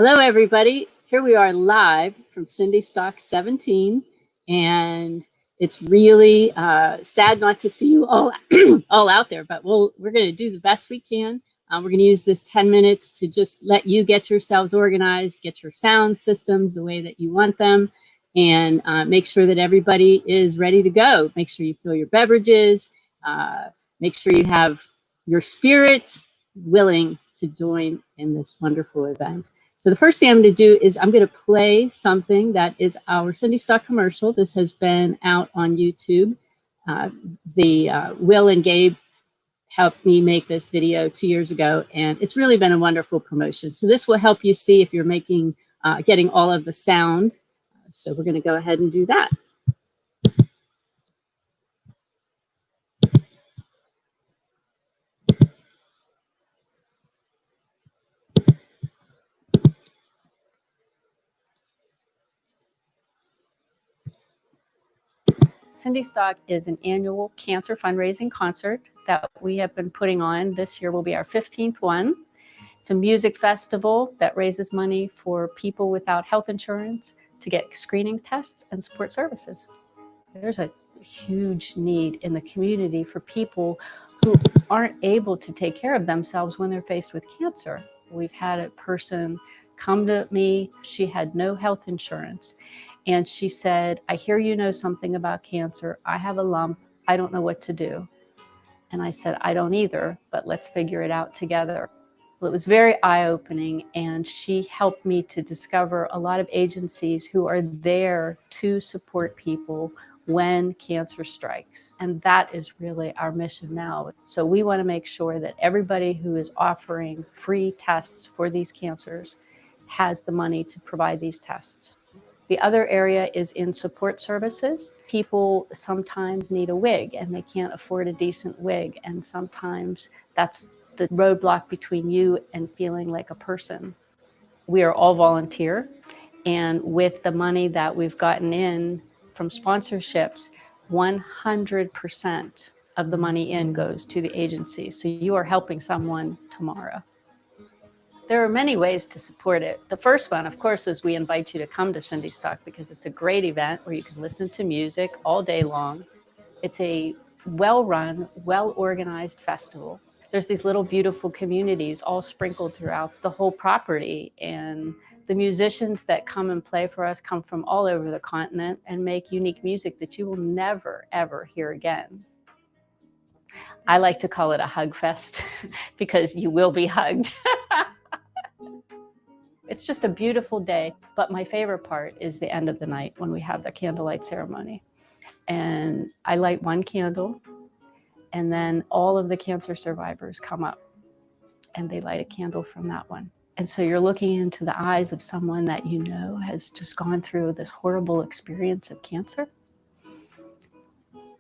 Hello, everybody. Here we are live from Cindystock 17, and it's really sad not to see you all all out there, but we're going to do the best we can. We're going to use this 10 minutes to just let you get yourselves organized, get your sound systems the way that you want them, and make sure that everybody is ready to go. Make sure you fill your beverages. Make sure you have your spirits willing to join in this wonderful event. So the first thing I'm going to do is I'm going to play something that is our Cindystock commercial. This has been out on YouTube. Will and Gabe helped me make this video 2 years ago, and it's really been a wonderful promotion. So this will help you see if you're making, getting all of the sound. So we're going to go ahead and do that. Cindystock is an annual cancer fundraising concert that we have been putting on. This year will be our 15th one. It's a music festival that raises money for people without health insurance to get screening tests and support services. There's a huge need in the community for people who aren't able to take care of themselves when they're faced with cancer. We've had a person come to me. She had no health insurance. And she said, I hear you know something about cancer. I have a lump. I don't know what to do. And I said, I don't either, but let's figure it out together. Well, it was very eye-opening, and she helped me to discover a lot of agencies who are there to support people when cancer strikes. And that is really our mission now. So we want to make sure that everybody who is offering free tests for these cancers has the money to provide these tests. The other area is in support services. People sometimes need a wig and they can't afford a decent wig. And sometimes that's the roadblock between you and feeling like a person. We are all volunteer. And with the money that we've gotten in from sponsorships, 100% of the money in goes to the agency. So you are helping someone tomorrow. There are many ways to support it. The first one, of course, is we invite you to come to Cindystock because it's a great event where you can listen to music all day long. It's a well-run, well-organized festival. There's these little beautiful communities all sprinkled throughout the whole property, and the musicians that come and play for us come from all over the continent and make unique music that you will never, ever hear again. I like to call it a hug fest because you will be hugged. It's just a beautiful day, but my favorite part is the end of the night when we have the candlelight ceremony. And I light one candle, and then all of the cancer survivors come up and they light a candle from that one. And so you're looking into the eyes of someone that you know has just gone through this horrible experience of cancer,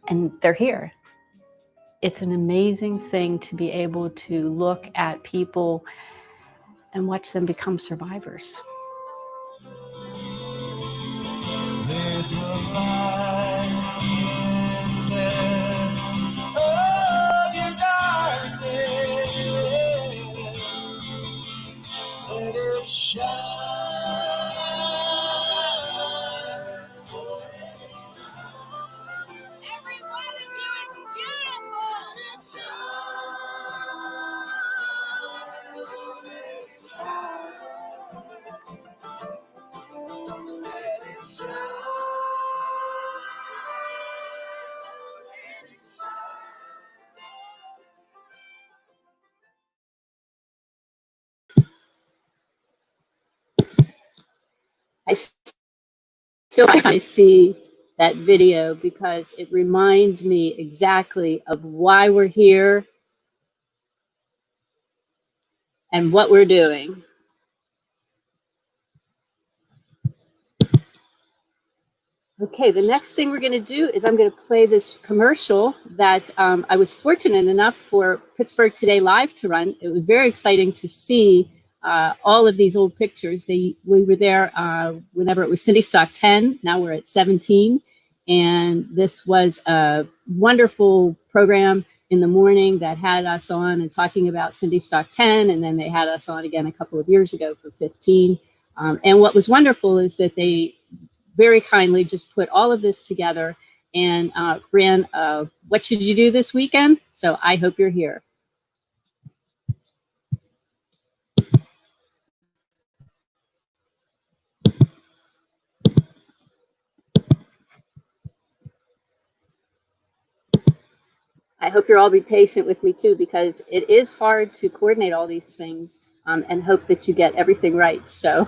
and they're here. It's an amazing thing to be able to look at people and watch them become survivors. There's a light in there of your darkness. Let it shine. Every one of you is beautiful. Let it shine. I still see that video because it reminds me exactly of why we're here and what we're doing. Okay, the next thing we're going to do is I'm going to play this commercial that I was fortunate enough for Pittsburgh Today Live to run. It was very exciting to see all of these old pictures. We were there whenever it was Cindystock 10. Now we're at 17. And this was a wonderful program in the morning that had us on and talking about Cindystock 10, and then they had us on again a couple of years ago for 15. And what was wonderful is that they very kindly just put all of this together and ran What Should You Do This Weekend? So I hope you're here. I hope you'll all be patient with me too, because it is hard to coordinate all these things and hope that you get everything right. So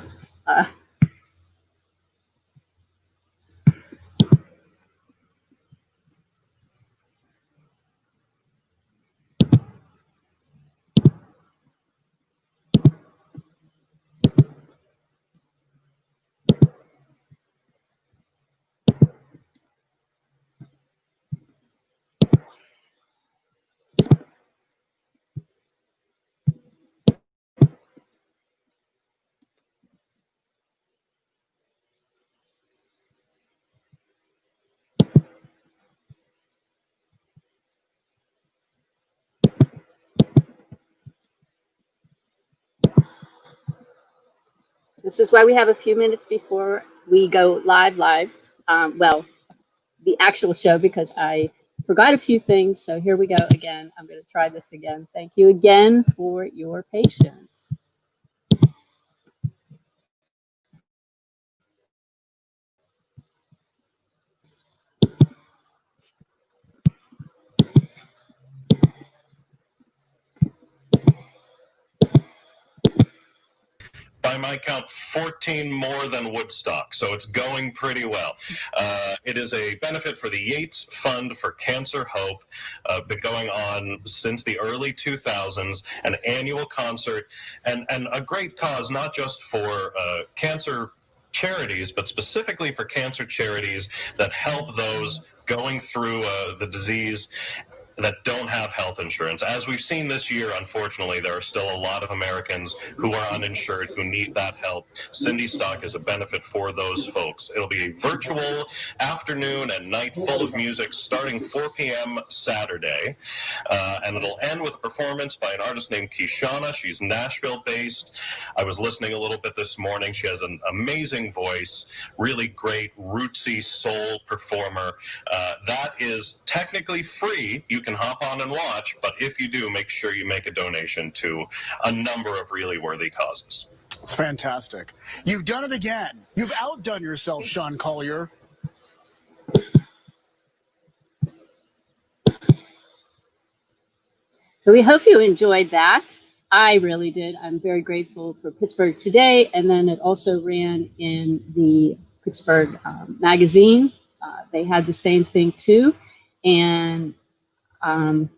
this is why we have a few minutes before we go live. Well, the actual show, because I forgot a few things. So here we go again. I'm going to try this again. Thank you again for your patience. By my count, 14 more than Woodstock, so it's going pretty well. It is a benefit for the Yates Fund for Cancer Hope, been going on since the early 2000s, an annual concert, and a great cause, not just for cancer charities, but specifically for cancer charities that help those going through the disease that don't have health insurance. As we've seen this year, unfortunately, there are still a lot of Americans who are uninsured who need that help. Cindystock is a benefit for those folks. It'll be a virtual afternoon and night full of music starting 4 p.m. Saturday, and it'll end with a performance by an artist named Kishana. She's Nashville-based. I was listening a little bit this morning. She has an amazing voice, really great rootsy soul performer. That is technically free. You can hop on and watch, but if you do, make sure you make a donation to a number of really worthy causes. It's fantastic. You've done it again. You've outdone yourself, Sean Collier. So we hope you enjoyed that. I really did. I'm very grateful for Pittsburgh Today, and then it also ran in the Pittsburgh Magazine. They had the same thing too, and I'm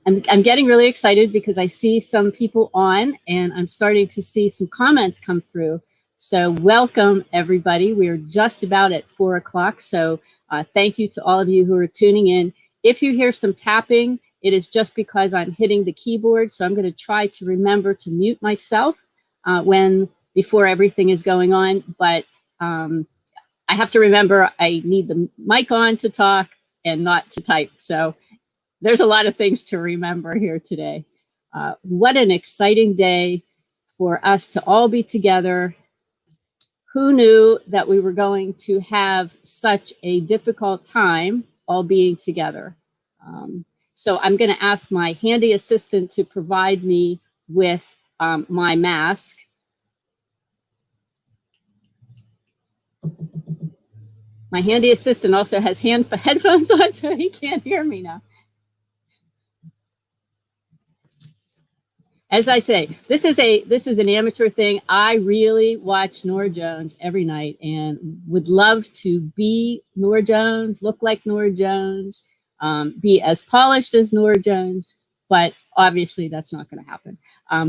getting really excited because I see some people on, and I'm starting to see some comments come through. So welcome, everybody. We are just about at 4 o'clock, so thank you to all of you who are tuning in. If you hear some tapping, it is just because I'm hitting the keyboard, so I'm going to try to remember to mute myself before everything is going on, but I have to remember I need the mic on to talk and not to type. So there's a lot of things to remember here today. What an exciting day for us to all be together. Who knew that we were going to have such a difficult time all being together? So I'm going to ask my handy assistant to provide me with my mask. My handy assistant also has headphones on, so he can't hear me now. As I say, this is an amateur thing. I really watch Norah Jones every night and would love to be Norah Jones, look like Norah Jones, be as polished as Norah Jones, but obviously that's not going to happen.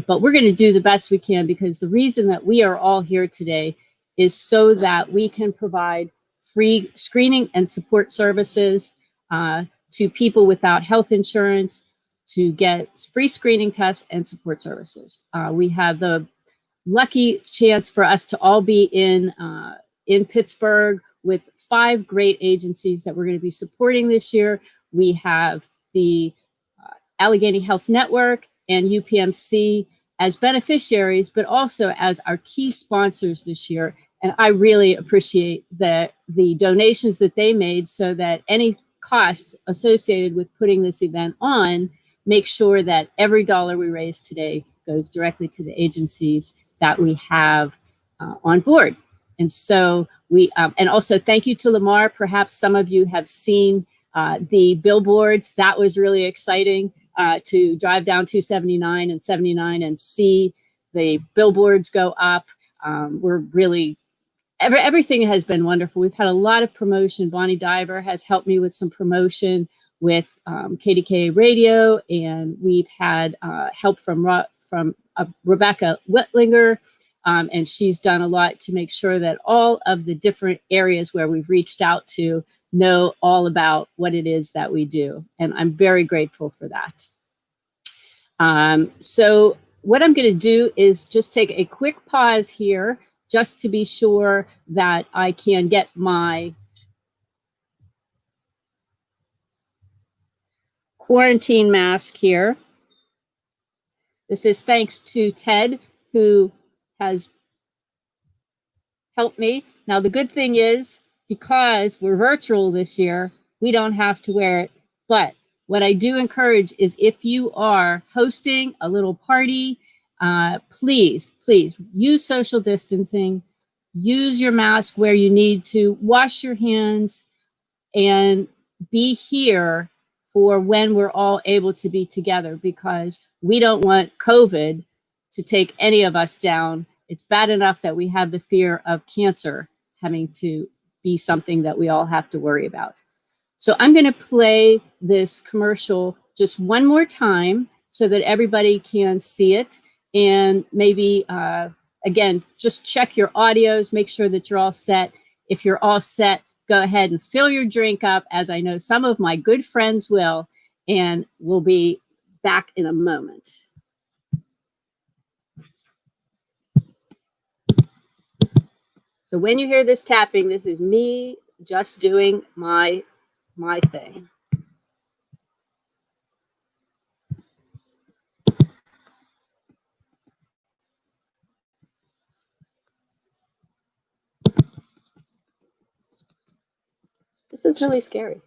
But we're going to do the best we can, because the reason that we are all here today is so that we can provide free screening and support services to people without health insurance, to get free screening tests and support services. We have the lucky chance for us to all be in Pittsburgh with 5 great agencies that we're going to be supporting this year. We have the Allegheny Health Network and UPMC as beneficiaries, but also as our key sponsors this year. And I really appreciate the donations that they made so that any costs associated with putting this event on, make sure that every dollar we raise today goes directly to the agencies that we have on board. And so we, and also thank you to Lamar. Perhaps some of you have seen the billboards. That was really exciting to drive down 279 and 79 and see the billboards go up. We're really, everything has been wonderful. We've had a lot of promotion. Bonnie Diver has helped me with some promotion with KDKA Radio, and we've had help from Rebecca Whitlinger, and she's done a lot to make sure that all of the different areas where we've reached out to know all about what it is that we do, and I'm very grateful for that. So what I'm going to do is just take a quick pause here just to be sure that I can get my quarantine mask here. This is thanks to Ted, who has helped me. Now, the good thing is, because we're virtual this year, we don't have to wear it. But what I do encourage is if you are hosting a little party, please use social distancing, use your mask where you need to, wash your hands, and be here for when we're all able to be together, because we don't want COVID to take any of us down. It's bad enough that we have the fear of cancer having to be something that we all have to worry about. So I'm going to play this commercial just one more time so that everybody can see it. And maybe, again, just check your audios, make sure that you're all set. If you're all set, go ahead and fill your drink up, as I know some of my good friends will, and we'll be back in a moment. So when you hear this tapping, this is me just doing my thing. This is really scary.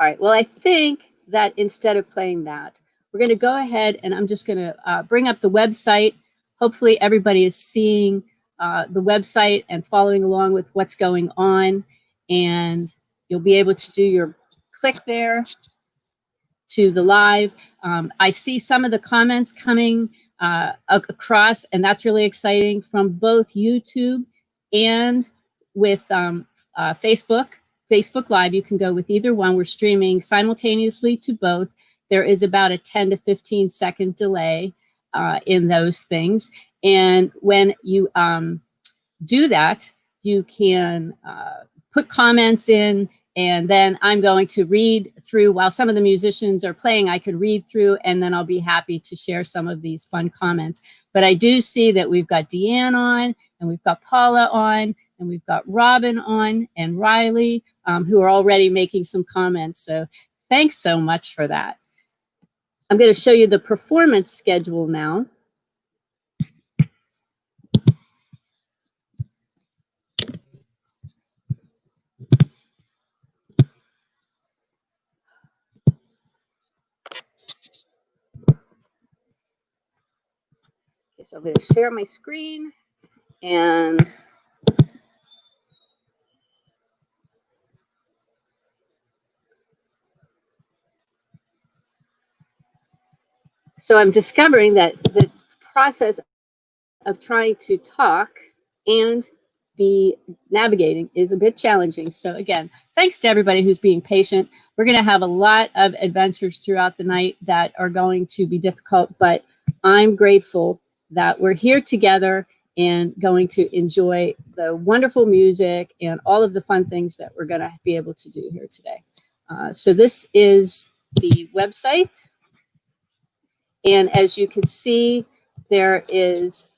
All right, well, I think that instead of playing that, we're going to go ahead and I'm just going to bring up the website. Hopefully everybody is seeing the website and following along with what's going on. And you'll be able to do your click there to the live. I see some of the comments coming across, and that's really exciting, from both YouTube and with Facebook Live. You can go with either one. We're streaming simultaneously to both. There is about a 10 to 15 second delay in those things. And when you do that, you can put comments in, and then I'm going to read through while some of the musicians are playing. I could read through, and then I'll be happy to share some of these fun comments. But I do see that we've got Deanne on, and we've got Paula on, and we've got Robin on, and Riley, who are already making some comments. So thanks so much for that. I'm going to show you the performance schedule now. Okay, so I'm going to share my screen, and so I'm discovering that process of trying to talk and be navigating is a bit challenging. So again, thanks to everybody who's being patient. We're going to have a lot of adventures throughout the night that are going to be difficult, but I'm grateful that we're here together and going to enjoy the wonderful music and all of the fun things that we're going to be able to do here today. So this is the website. And as you can see, there is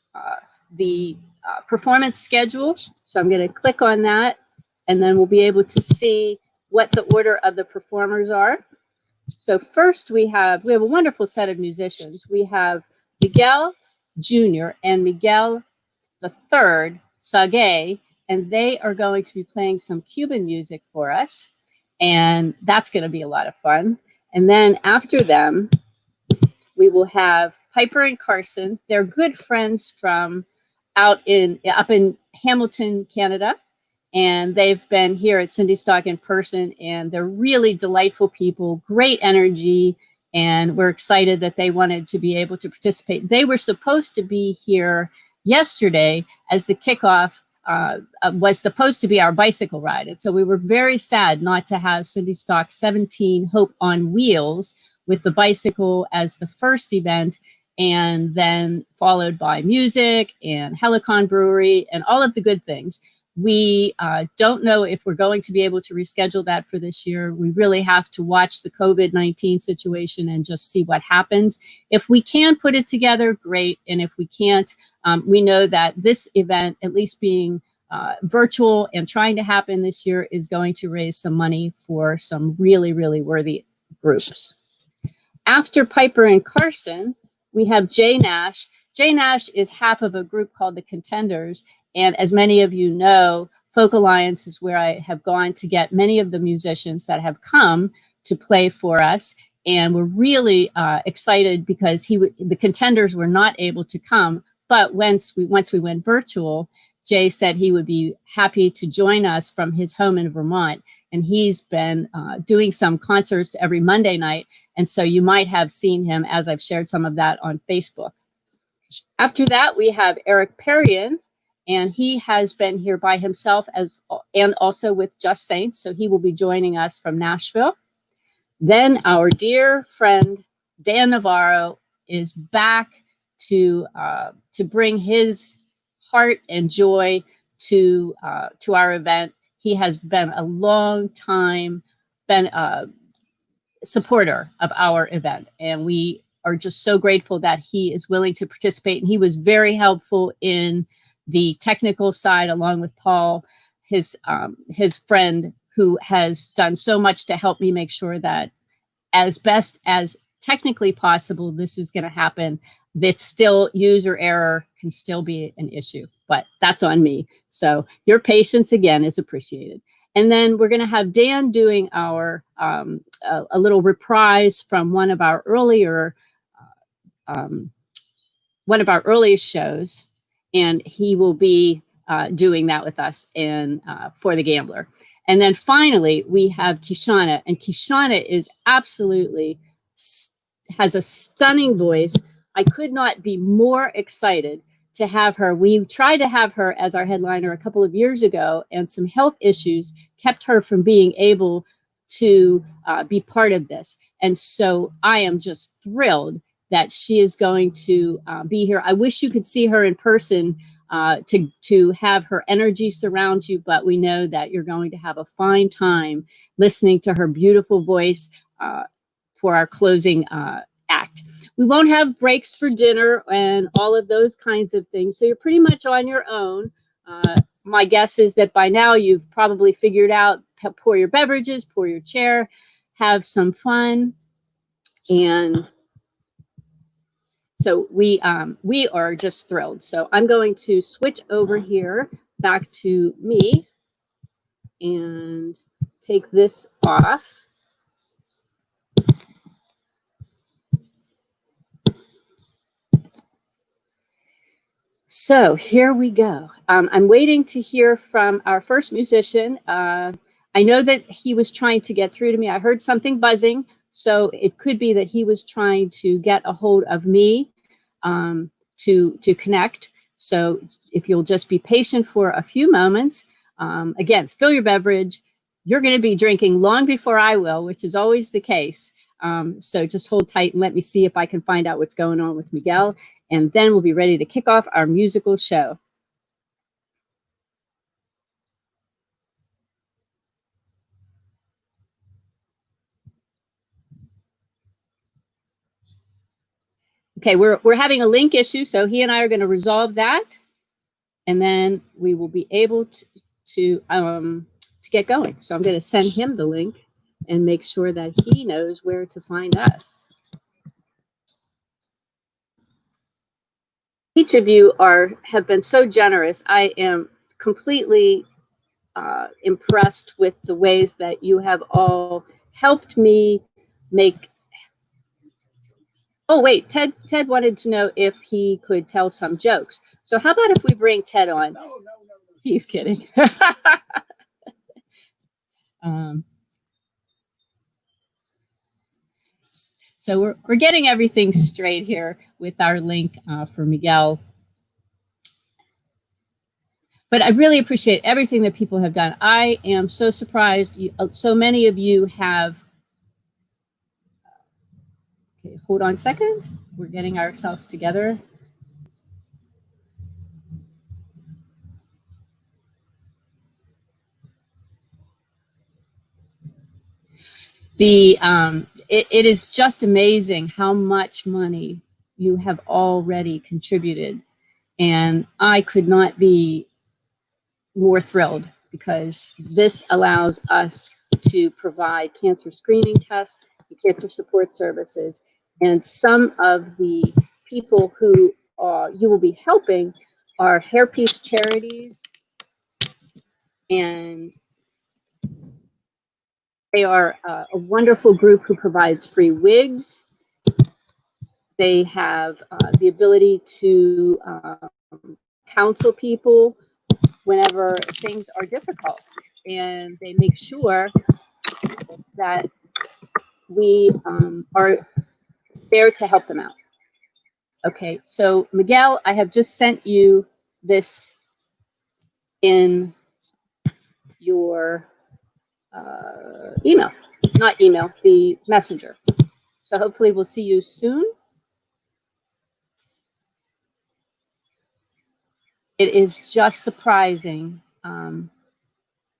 the performance schedule. So I'm going to click on that, and then we'll be able to see what the order of the performers are. So first we have a wonderful set of musicians. We have Miguel Jr. and Miguel III Sage, and they are going to be playing some Cuban music for us. And that's going to be a lot of fun. And then after them, we will have Piper and Carson. They're good friends from up in Hamilton, Canada. And they've been here at Cindystock in person, and they're really delightful people, great energy. And we're excited that they wanted to be able to participate. They were supposed to be here yesterday as the kickoff was supposed to be our bicycle ride. And so we were very sad not to have Cindystock 17 Hope on Wheels with the bicycle as the first event, and then followed by music and Helicon Brewery and all of the good things. We don't know if we're going to be able to reschedule that for this year. We really have to watch the COVID-19 situation and just see what happens. If we can put it together, great. And if we can't, we know that this event, at least being virtual and trying to happen this year, is going to raise some money for some really, really worthy groups. After Piper and Carson, we have Jay Nash. Jay Nash is half of a group called the Contenders. And as many of you know, Folk Alliance is where I have gone to get many of the musicians that have come to play for us. And we're really excited because the Contenders were not able to come. But once we went virtual, Jay said he would be happy to join us from his home in Vermont. And he's been doing some concerts every Monday night. And so you might have seen him, as I've shared some of that on Facebook. After that, we have Eric Perrion, and he has been here by himself and also with Just Saints. So he will be joining us from Nashville. Then our dear friend, Dan Navarro, is back to bring his heart and joy to our event. He has been a long time supporter of our event, and we are just so grateful that he is willing to participate. And he was very helpful in the technical side, along with Paul, his friend, who has done so much to help me make sure that as best as technically possible, this is going to happen. That still user error can still be an issue, but that's on me. So your patience again is appreciated. And then we're going to have Dan doing our a little reprise from one of our earliest shows, and he will be doing that with us and for the Gambler. And then finally we have Kishana, and Kishana is absolutely has a stunning voice. I could not be more excited to have her. We tried to have her as our headliner a couple of years ago, and some health issues kept her from being able to be part of this. And so I am just thrilled that she is going to be here. I wish you could see her in person to have her energy surround you, but we know that you're going to have a fine time listening to her beautiful voice for our closing act. We won't have breaks for dinner and all of those kinds of things, so you're pretty much on your own. My guess is that by now you've probably figured out, pour your beverages, pour your chair, have some fun. And so we are just thrilled. So I'm going to switch over here back to me and take this off. So here we go. I'm waiting to hear from our first musician. I know that he was trying to get through to me. I heard something buzzing, so it could be that he was trying to get a hold of me to connect. So if you'll just be patient for a few moments, again, fill your beverage. You're going to be drinking long before I will, which is always the case. So just hold tight and let me see if I can find out what's going on with Miguel. And then we'll be ready to kick off our musical show. Okay, we're having a link issue, so he and I are going to resolve that, and then we will be able to get going. So I'm going to send him the link and make sure that he knows where to find us. Each of you have been so generous. I am completely impressed with the ways that you have all helped me make. Oh, wait, Ted wanted to know if he could tell some jokes. So how about if we bring Ted on? No. He's kidding. So we're getting everything straight here with our link for Miguel. But I really appreciate everything that people have done. I am so surprised. So many of you have. Okay, hold on a second. We're getting ourselves together. It is just amazing how much money you have already contributed. And I could not be more thrilled, because this allows us to provide cancer screening tests and cancer support services. And some of the people who you will be helping are hairpiece charities, and they are a wonderful group who provides free wigs. They have the ability to counsel people whenever things are difficult, and they make sure that we are there to help them out. Okay, so Miguel, I have just sent you this in your email, not email, the messenger. So hopefully we'll see you soon. It is just surprising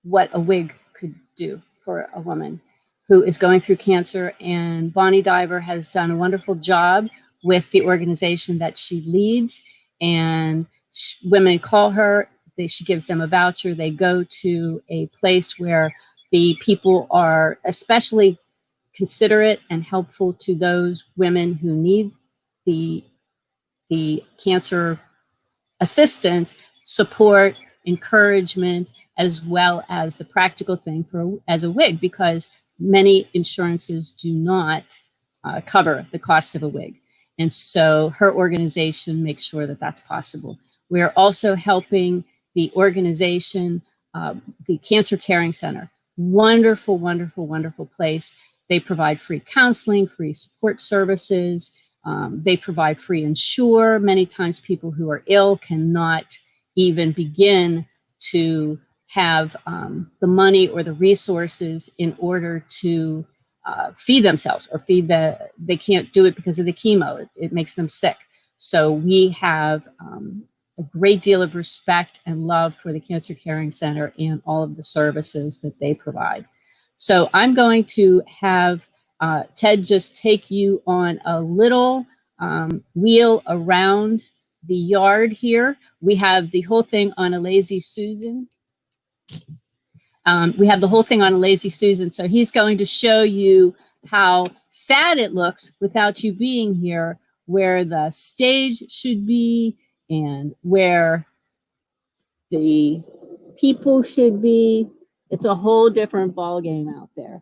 what a wig could do for a woman who is going through cancer. And Bonnie Diver has done a wonderful job with the organization that she leads. And women call her, she gives them a voucher. They go to a place where the people are especially considerate and helpful to those women who need the cancer assistance, support, encouragement, as well as the practical thing as a wig, because many insurances do not cover the cost of a wig. And so her organization makes sure that that's possible. We're also helping the organization, the Cancer Caring Center. Wonderful, wonderful, wonderful place. They provide free counseling, free support services. They provide free insure. Many times people who are ill cannot even begin to have the money or the resources in order to feed themselves, or they can't do it because of the chemo. It makes them sick. So we have a great deal of respect and love for the Cancer Caring Center and all of the services that they provide. So I'm going to have Ted just take you on a little wheel around the yard here. We have the whole thing on a Lazy Susan. We have the whole thing on a Lazy Susan. So he's going to show you how sad it looks without you being here, where the stage should be and where the people should be. It's a whole different ball game out there.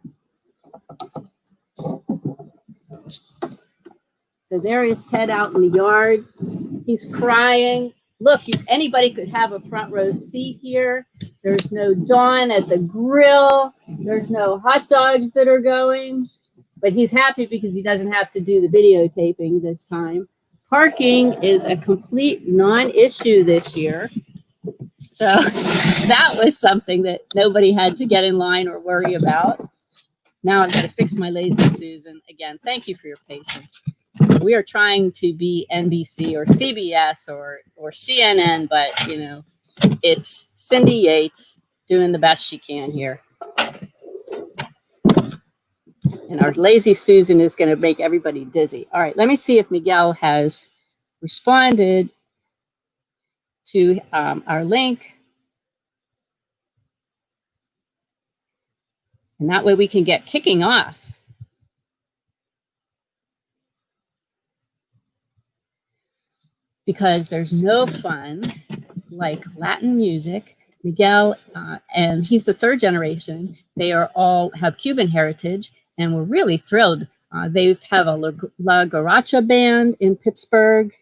So there is Ted out in the yard. He's crying. Look, anybody could have a front row seat here. There's no Dawn at the grill. There's no hot dogs that are going. But he's happy because he doesn't have to do the videotaping this time. Parking is a complete non-issue this year. So that was something that nobody had to get in line or worry about. Now I've got to fix my lazy Susan. Again, thank you for your patience. We are trying to be NBC or CBS or CNN, but you know, it's Cindy Yates doing the best she can here. And our lazy Susan is going to make everybody dizzy. All right, let me see if Miguel has responded to our link. And that way we can get kicking off. Because there's no fun like Latin music. Miguel, and he's the third generation. They are all have Cuban heritage, and we're really thrilled. They have a La Garacha band in Pittsburgh.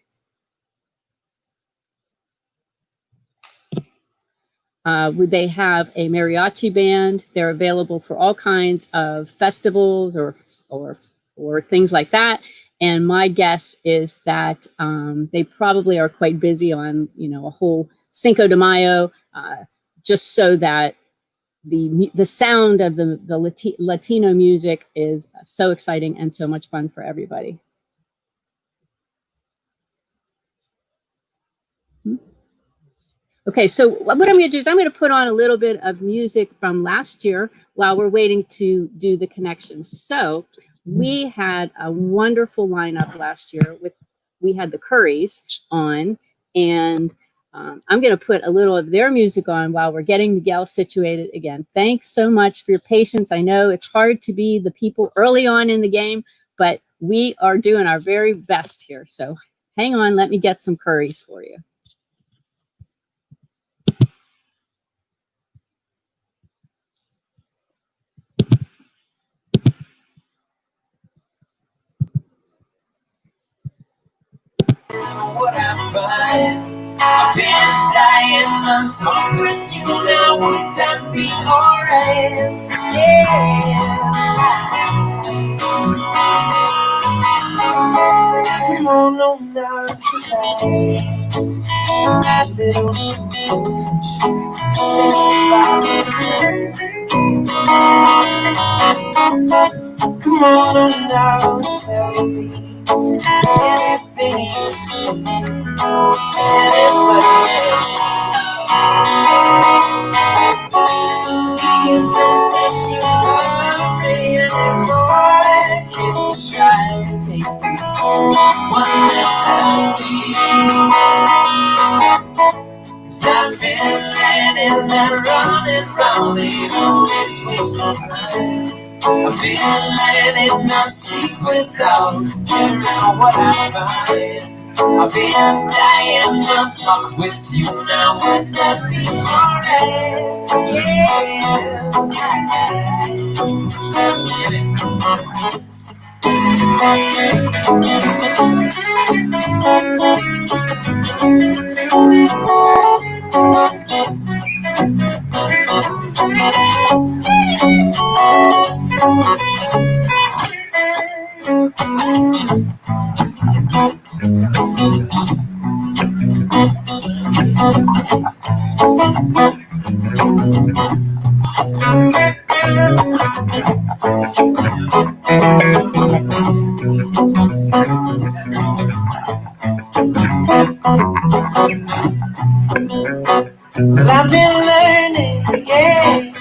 They have a mariachi band. They're available for all kinds of festivals or things like that. And my guess is that they probably are quite busy on, you know, a whole Cinco de Mayo, just so that the sound of the Latino music is so exciting and so much fun for everybody. Okay, so what I'm going to do is I'm going to put on a little bit of music from last year while we're waiting to do the connections. So we had a wonderful lineup last year. We had the Currys on, and I'm going to put a little of their music on while we're getting Miguel situated again. Thanks so much for your patience. I know it's hard to be the people early on in the game, but we are doing our very best here. So hang on, let me get some Currys for you. What I find, I've been dying to talk with you now. Would that be alright? Yeah. Come on on now, a little come on on now, tell me, is there anything you see? Anybody else? You don't think you love me anymore. Just try to make me one less happy. 'Cause I've been letting and running round, ain't always wasting time. I've been letting not seek without caring what I find. I've been dying to talk with you now. Would that be alright? Yeah. Well, I've been learning, yeah.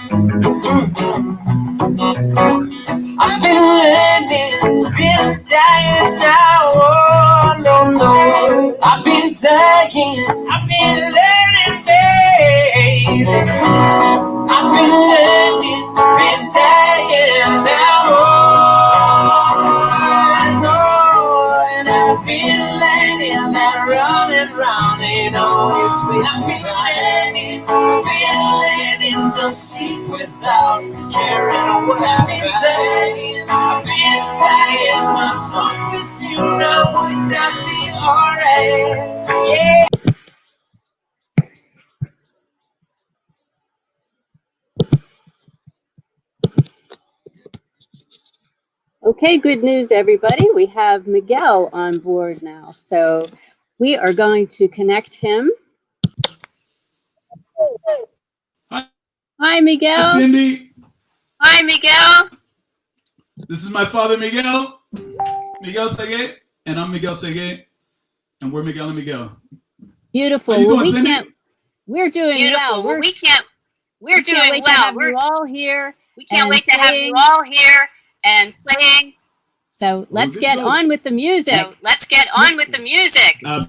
I've been learning, been dying now. Oh, no, no. I've been dying, I've been learning, baby. I've been learning, been dying now. Oh, I know. And I've been learning that running round ain't always wasting time. I've been learning to seek without caring what I've been dying. I've been dying to talk with you now. Would that be alright? Yeah. Okay, good news, everybody. We have Miguel on board now. So we are going to connect him. Hi, Miguel. Hi, Cindy. Hi, Miguel. This is my father, Miguel. Miguel Segue. And I'm Miguel Segue. And we're Miguel and Miguel. Beautiful. How you doing, we Cindy? can't. We're doing Beautiful. well. We're doing well. We're all here. We can't wait to have you all here and playing. So let's get on with the music.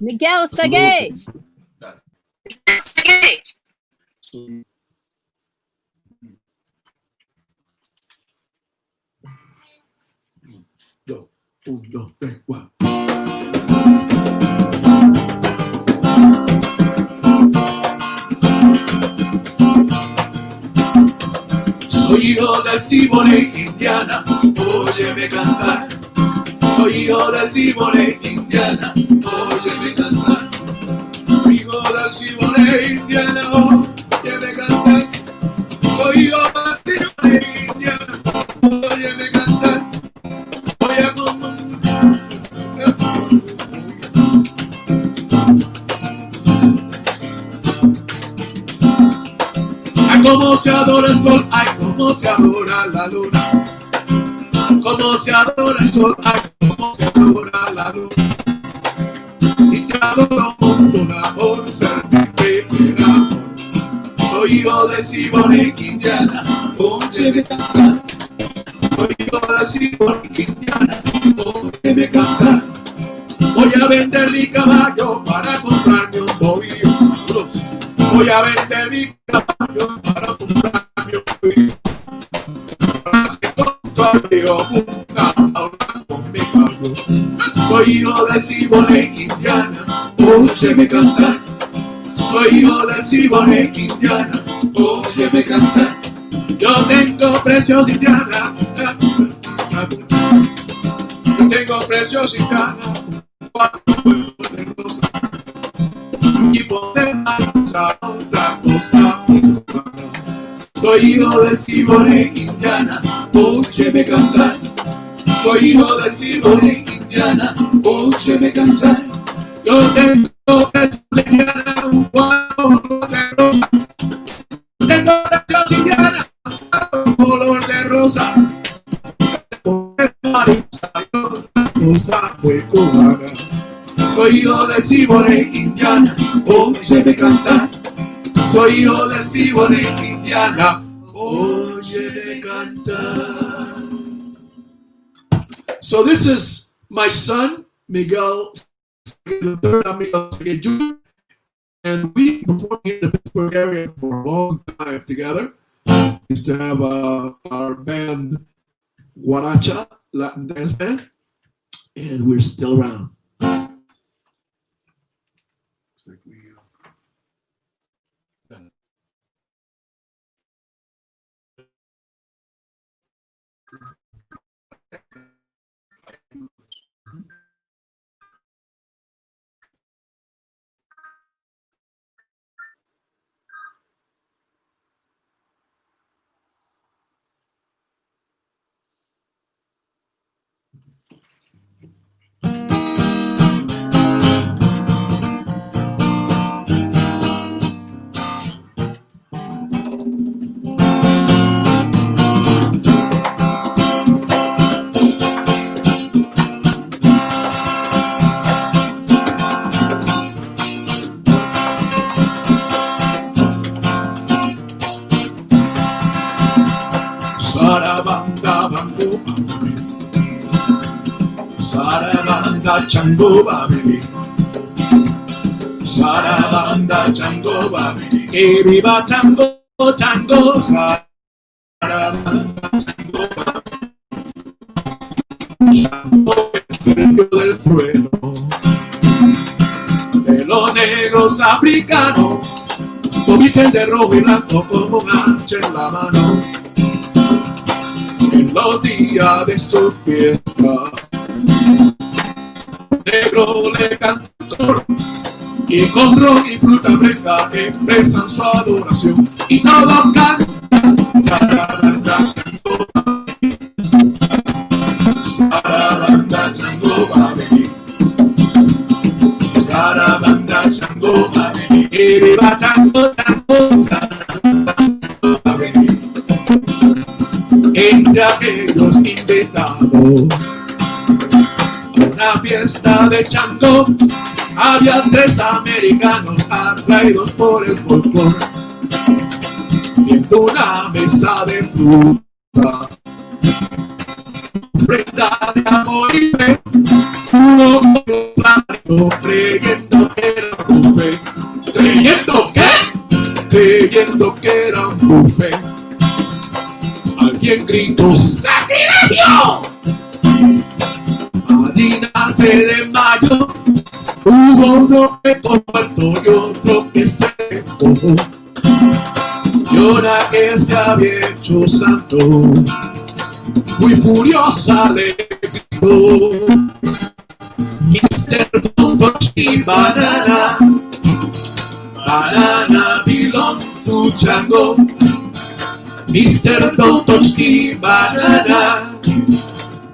Miguel Segue. Soy hijo del Simone, Indiana, óyeme cantar. Soy hijo del Simone, Indiana, óyeme cantar. Hijo del Simone, Indiana, óyeme cantar. Soy hijo del Simone, Indiana, óyeme cantar. Voy a ay, cómo se adora el sol, ay, cómo se adora la luna. Cómo se adora el sol, ay, cómo se adora la luna. Y te adoro con un amor, ser que quiera amor. Soy hijo de Simone, Indiana, óyeme cantar. Soy hijo de Simone, Indiana, óyeme cantar. Voy a vender mi caballo para comprarme un bobillo. Voy a vender mi caballo para comprarme un bobillo. Para que controle un caballo con mi caballo. Soy hijo de Simone, Indiana, óyeme cantar. Soy hijo de Simone, Indiana, óyeme cantar. Yo tengo precios, Indiana. Yo tengo precios, Indiana. Y poder usar otra cosa. Soy hijo de Simone, Indiana, óyeme cantar. Soy hijo de Simone, Indiana, óyeme cantar. Yo tengo precios, Indiana, un color de rosa. Tengo precios, Indiana, un color de rosa. Rosa fue cubana. Soy hijo de Simone, Indiana, óyeme cantar. Soy hijo de Simone, Indiana, óyeme cantar. So this is my son, Miguel, the third Miguel Jr., and we've been working in the Pittsburgh area for a long time together. We used to have our band, Guaracha, Latin dance band, and we're still around. Sarabanda bango baby, Sarabanda chango baby, Sarabanda chango baby, que viva tango tango, Sarabanda chango baby, chango es el dios del trueno, de los negros africanos, visten de rojo y blanco como un hacha en la mano. En los días de su fiesta, negro le canta coro y con ron y fruta fresca expresan su adoración y todos cantan Sarabanda chango, y viva chango, chango, chango, a venir. Entre aquellos invitados a una fiesta de chango, había 3 americanos atraídos por el folclore, viendo una mesa de fruta, ofrenda de amor y fe, uno con un plato creyendo que era un buffet. ¿Creyendo qué? Creyendo que era un buffet. Alguien gritó ¡sacrilegio! Adina se desmayó. Hubo uno que cogió muerto y otro que se cogió. Y una que se había hecho santo, muy furiosa le gritó: Mr. Totochi Banana, banana belong to Chango. Mr. Totochi Banana,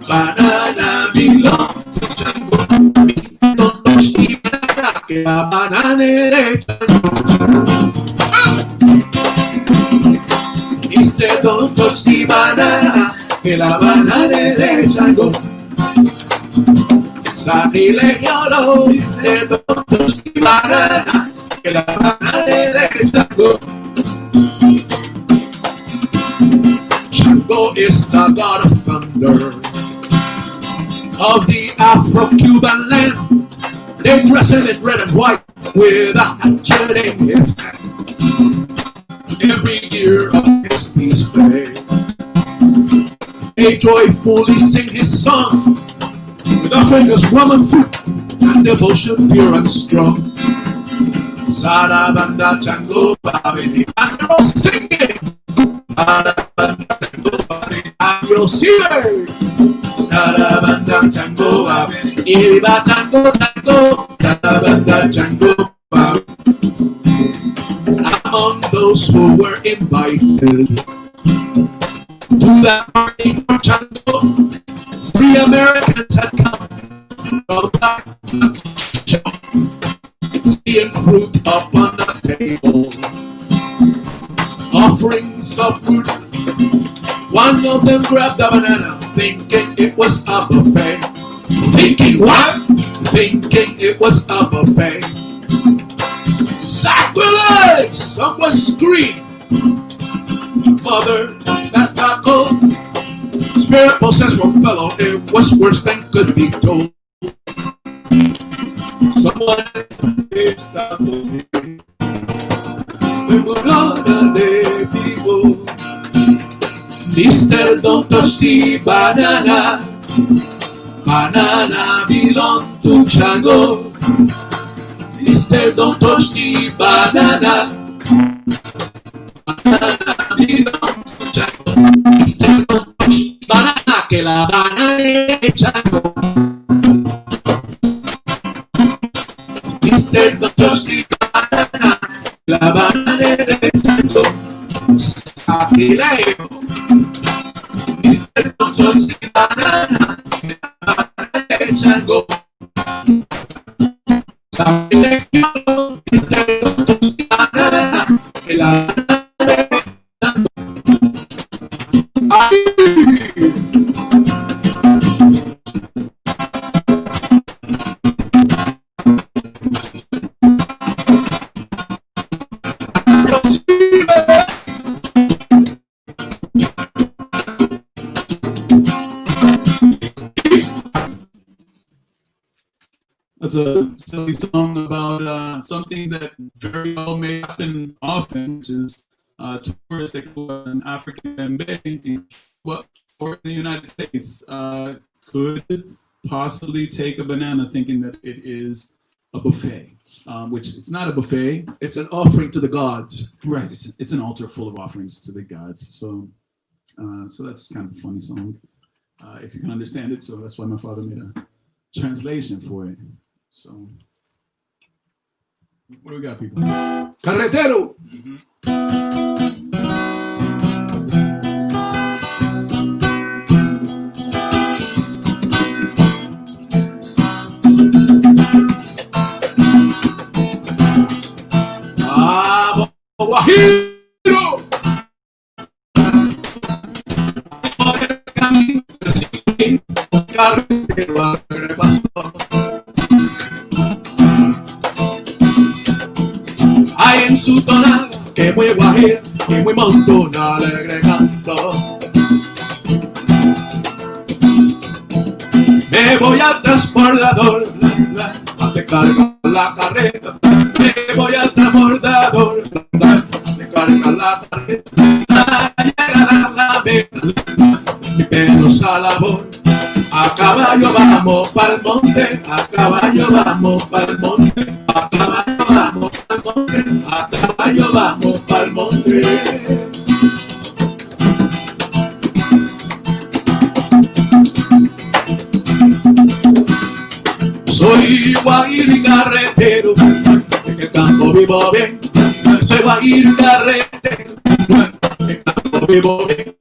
banana belong to Chango. Mr. Totochi Banana, que la banana es Chango. Mr. Totochi Banana, que la banana es Chango. Sacrilegio lo Mr. Totochi Banana, que la banana es Chango. Chango is the god of thunder of the Afro-Cuban land. They dress him in red and white with a hatchet in his hand. Every year on his feast day, they joyfully sing his songs with offering us rum and fruit and devotion pure and strong. Sarabanda Chango Babini, and they're all singing. Sarabanda Chango Babini, and you'll see it. Sarabanda Chango Babini, Iba Chango Chango, Sarabanda Chango Babini. Among those who were invited to that party for Chango, 3 Americans had come from back to show, seeing fruit up on the table, offerings of fruit. One of them grabbed a banana, thinking it was a buffet. Thinking what? Thinking it was a buffet. Sacrilege! Someone screamed. Mother, that taco, spirit possessed one fellow, it was worse than could be told. Someone is the movie. We will honor the people. Mr. Don't touch the banana. Banana belong to Chango. Mr. Don't touch the banana. Banana belong to Chango. Mr. Don't touch the banana, que la banana es Chango. Mr. Don't touch the banana, la banana es Chango. Sacrilegio. Mr. Don't touch the banana, la banana es Chango. Sacrilegio. Mr. Don't touch the banana, la banana es Chango. Ay. That's a silly song about something that very well may happen often, which is tourists that go to an African bay or in the United States could possibly take a banana thinking that it is a buffet, which it's not a buffet. It's an offering to the gods. Right, it's an altar full of offerings to the gods. So that's kind of a funny song, if you can understand it. So that's why my father made a translation for it. So, what do we got, people? Carretero. carretero alegre pastor. Hay en su tonada que muy guajira y muy montona alegre canto. Me voy al transbordador, te carga la carreta. Me voy al transbordador, te carga la carreta. Llegar a la meta, mi pelo a labor. A caballo vamos pa'l monte, a caballo vamos pa'l monte, a caballo vamos pa'l monte, a caballo vamos pa'l monte. Soy guajiro y carretero, en el campo vivo bien. Soy guajiro y carretero, en el campo vivo bien.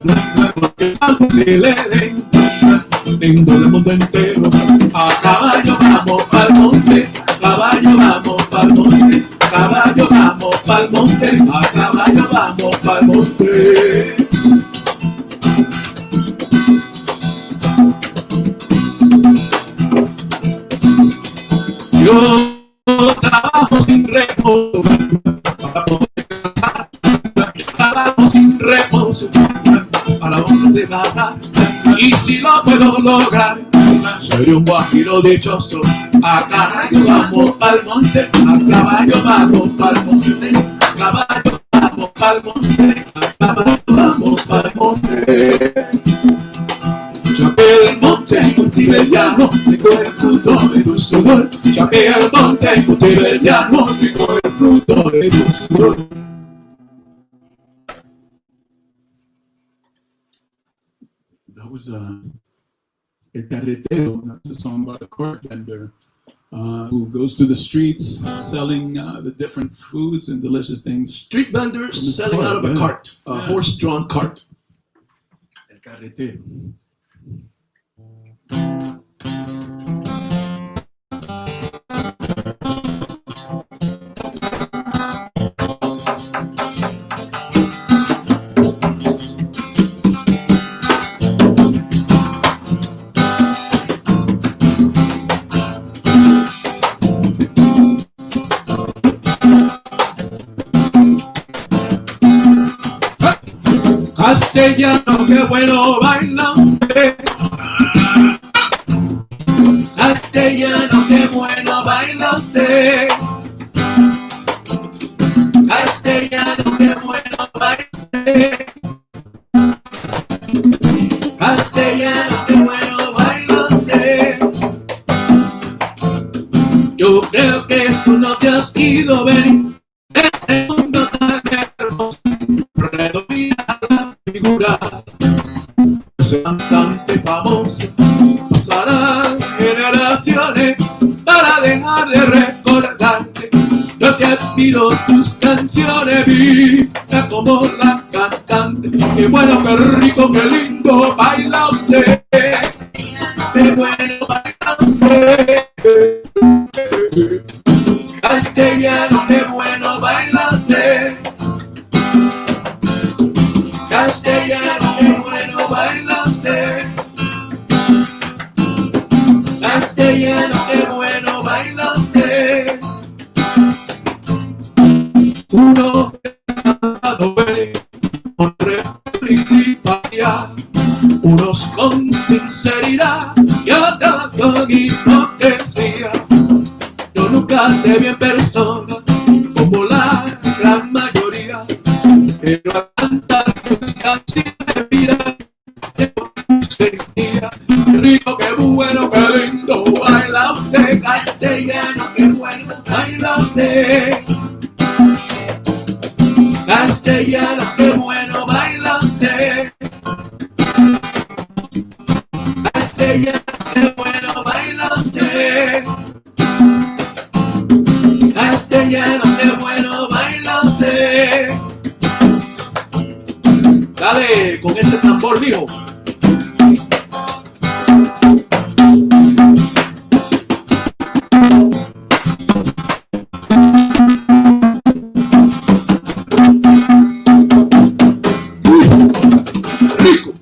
Porque el campo se le den, lindo del mundo entero. A caballo vamos pa'l monte, a caballo vamos pa'l monte, a caballo vamos pa'l monte, a caballo vamos pa'l monte. Yo trabajo sin reposo para poder descansar. Yo trabajo sin reposo para poder descansar. Y si lo puedo lograr, soy un guajiro dichoso. A caballo vamos pa'l monte, a caballo vamos pa'l monte, a caballo vamos pa'l monte, a caballo vamos pa'l monte. Chapé el monte, cultive el llano, recoge el fruto de tu sudor. Chapé el monte, cultive el llano, recoge el fruto de tu sudor. That was El Carretero. That's a song about a cart vendor who goes through the streets selling the different foods and delicious things. Street vendors selling out of a cart, a horse-drawn cart. El Carretero. Castellano, qué bueno baila usted. Castellano, qué bueno baila usted. Castellano, qué bueno baila usted. Castellano, qué bueno baila usted. Yo creo que tú no te has ido venir de este mundo tan hermoso. Predomina la figura, ese cantante famoso. Pasarán generaciones para dejar de recordarte. Yo te admiro tus canciones, vida como la cantante. Qué bueno, qué rico, qué lindo baila usted. Qué bueno baila usted. Castellano, qué bueno baila usted. Castellano, qué bueno baila usted. Castellano, qué bueno baila usted. Uno que ha cantado con principalidad, unos con sinceridad y otros con hipocresía. Yo nunca te vi en persona como la gran mayoría, pero a cantar tus canciones, mira, sentía. Qué rico, qué bueno, qué lindo baila usted. Castellano, qué bueno baila usted. Castellano, qué bueno baila usted. Castellano, qué bueno baila usted. Castellano, qué bueno baila usted. Dale con ese tambor, mijo. Rico.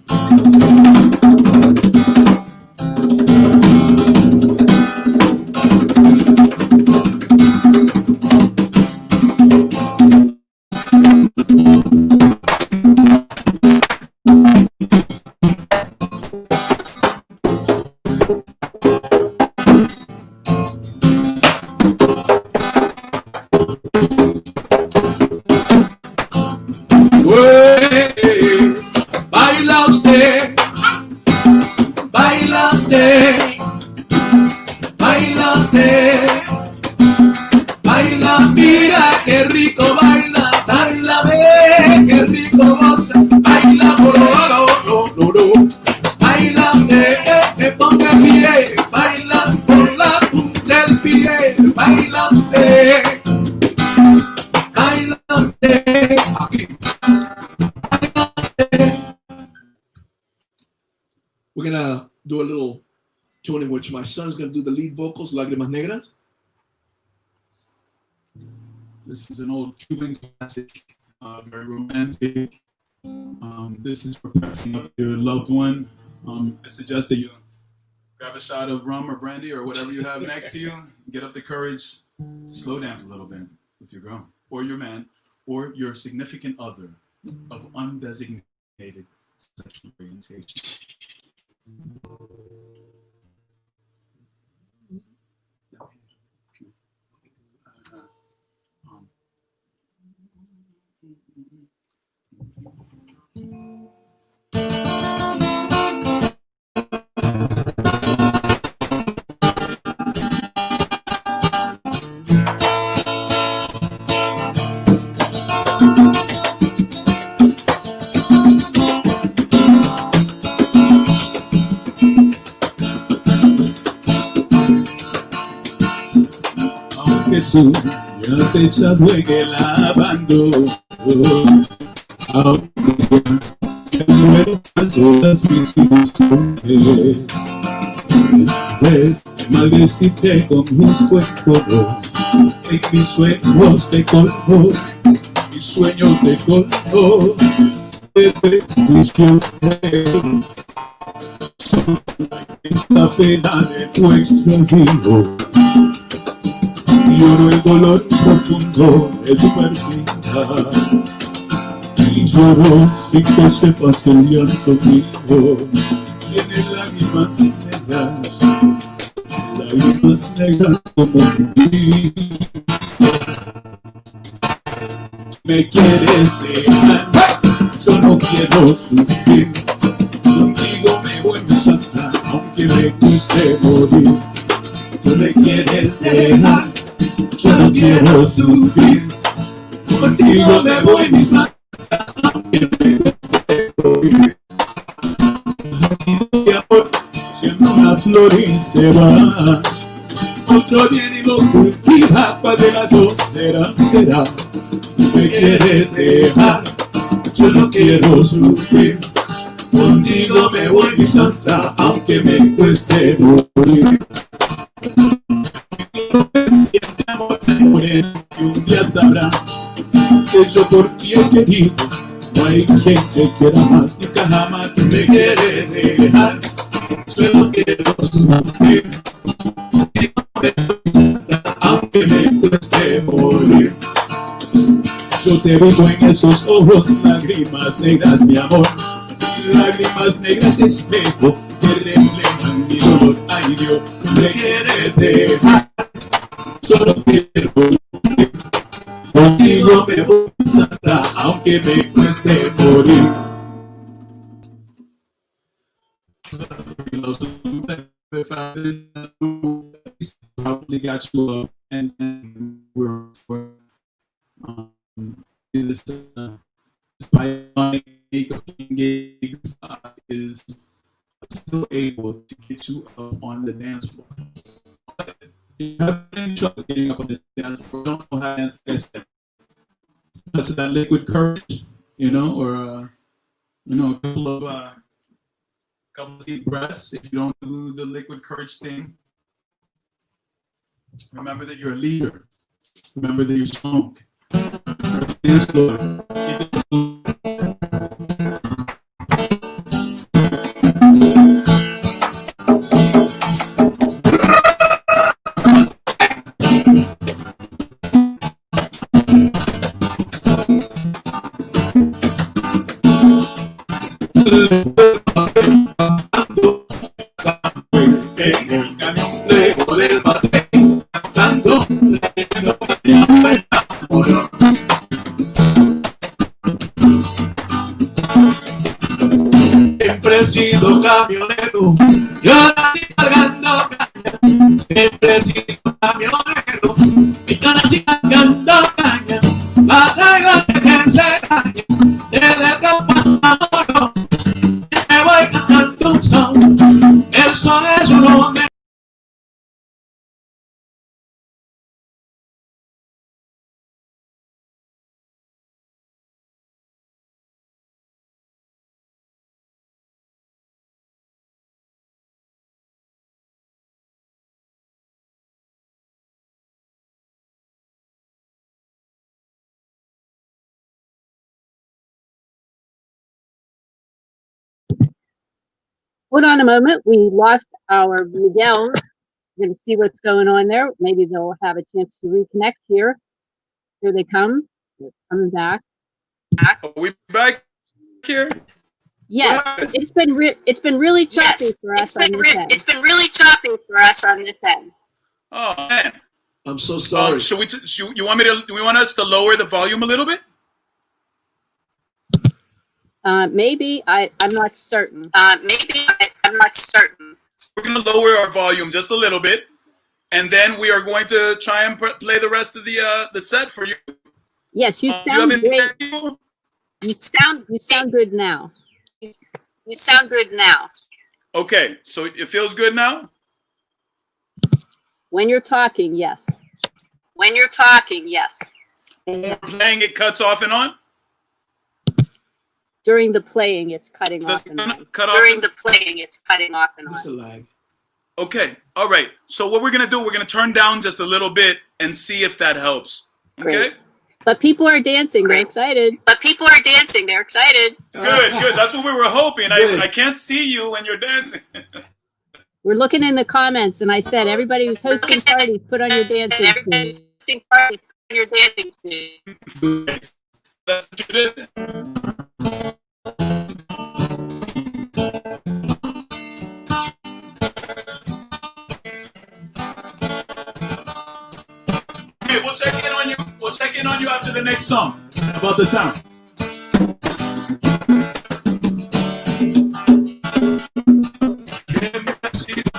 baila usted, baila usted, baila usted, baila, mira qué rico baila, baila, ve qué rico goza, baila, no, baila usted, que ponga pie, bailas por la punta del pie, baila usted, baila usted, aquí. We're gonna do a little tune in which my son's gonna do the lead vocals, Lágrimas Negras. This is an old Cuban classic, very romantic. This is for pressing up your loved one. I suggest that you grab a shot of rum or brandy or whatever you have next to you. Get up the courage to slow dance a little bit with your girl or your man or your significant other of undesignated sexual orientation. Aunque tú ya has echado en el abandono, aunque ya muertas todas mis ilusiones, ves maldecirte con justo encono, en mis sueños de color, mis sueños de color, de bendiciones, son esa pena de tu extravío. Lloro el dolor profundo de tu partida y lloro sin que sepas que el llanto mío tiene lágrimas negras como mí. Me quieres dejar, yo no quiero sufrir, contigo me vuelvo santa, aunque me cueste morir. Tú me quieres dejar, yo no quiero sufrir, contigo me voy mi santa, aunque me cueste morir. Mi amor, siendo una flor y se va, otro viene y lo cultiva, ¿cuál de las dos será? Tú me quieres dejar, yo no quiero sufrir, contigo me voy mi santa, aunque me cueste morir. Siente amor moreno y un día sabrá que yo por ti he querido, no hay quien te quiera más, nunca jamás tú me quieres dejar, yo no quiero sufrir, aunque me cueste morir. Yo te veo en esos ojos, lágrimas negras, mi amor, lágrimas negras espejo que reflejan mi dolor. Ay Dios, me quieres dejar, yo no quiero morir, contigo me voy a santa, aunque me cueste morir. Probably got you up and we're this bionic gigs is still able to get you up on the dance floor. You have any trouble getting up on the dance floor, don't know how to dance, like I said, touch that liquid courage, you know, or a couple of deep breaths. If you don't do the liquid courage thing, remember that you're a leader. Remember that you're strong. Dance floor. siempre he sido camionero. Yo nací cargando caña, siempre he sido camionero. Y yo nací cargando caña, la traigo de 15 años, desde el campo a Moro. Me voy cantando un son, el son es uno de... Hold on a moment. We lost our Miguels. We're going to see what's going on there. Maybe they'll have a chance to reconnect here. Here they come. They're coming back. Are we back here? Yes, it's been really choppy for us on this end. It's been really choppy for us on this end. Oh man, I'm so sorry. You want us to lower the volume a little bit? Maybe I'm not certain. I'm not certain. We're going to lower our volume just a little bit, and then we are going to try and play the rest of the set for you. Yes, you sound great. You sound good now. You sound good now. Okay, so it feels good now? When you're talking, yes. When you're talking, yes. When we're playing, it cuts off and on? During the playing, it's cutting off and on. During the playing, it's cutting off and on. It's a lag. Okay, all right. So what we're going to do, we're going to turn down just a little bit and see if that helps. Okay? Great. But people are dancing. They're excited. But people are dancing. They're excited. Good. That's what we were hoping. I can't see you when you're dancing. We're looking in the comments, and I said, everybody who's hosting parties, put on your dancing shoes. Hosting party, put on your dancing shoes. That's the tradition. Okay, we'll check in on you. We'll check in on you after the next song about the sound.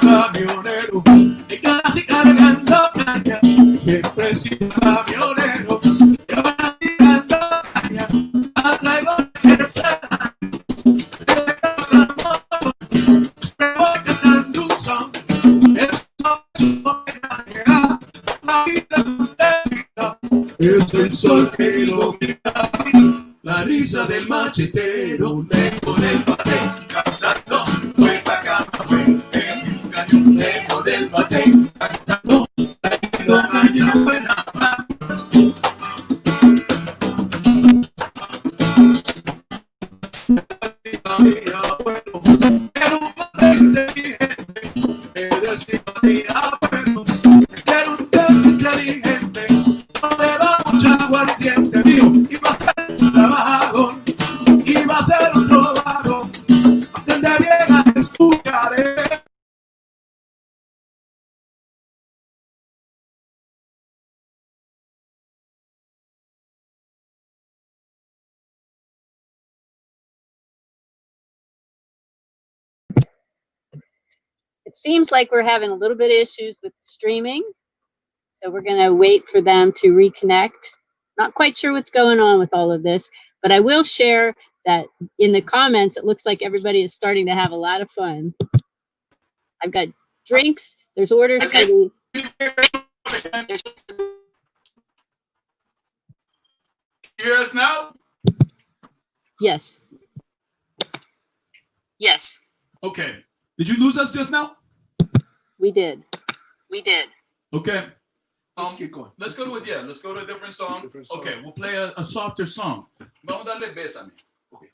Camionero, y casi cargando caña, siempre he sido camionero. Yo nací cargando caña, la traigo de esta año, desde Campo me voy cantando un son, el son es un homenaje a la vida contenta. Es el sol que ilumina la risa del machetero, lejos del bate, cantando, cuenta café. Lejos del bate, cantando, trayendo caña buena. Mi abuelo era un hombre inteligente, me decía mi abuelo, era un hombre inteligente, no le da mucha aguardiente mío, iba a ser un trabajador, iba a ser un trovador, donde bien a escucharé. It seems like we're having a little bit of issues with streaming, so we're going to wait for them to reconnect. Not quite sure what's going on with all of this, but I will share that in the comments, it looks like everybody is starting to have a lot of fun. I've got drinks. There's orders for the... You hear us now? Yes. Yes, Okay. Did you lose us just now? We did. we did. Okay. Let's keep going. Let's go to a different song. Different song. Okay, we'll play a softer song. Vamos a darle bésame. Okay.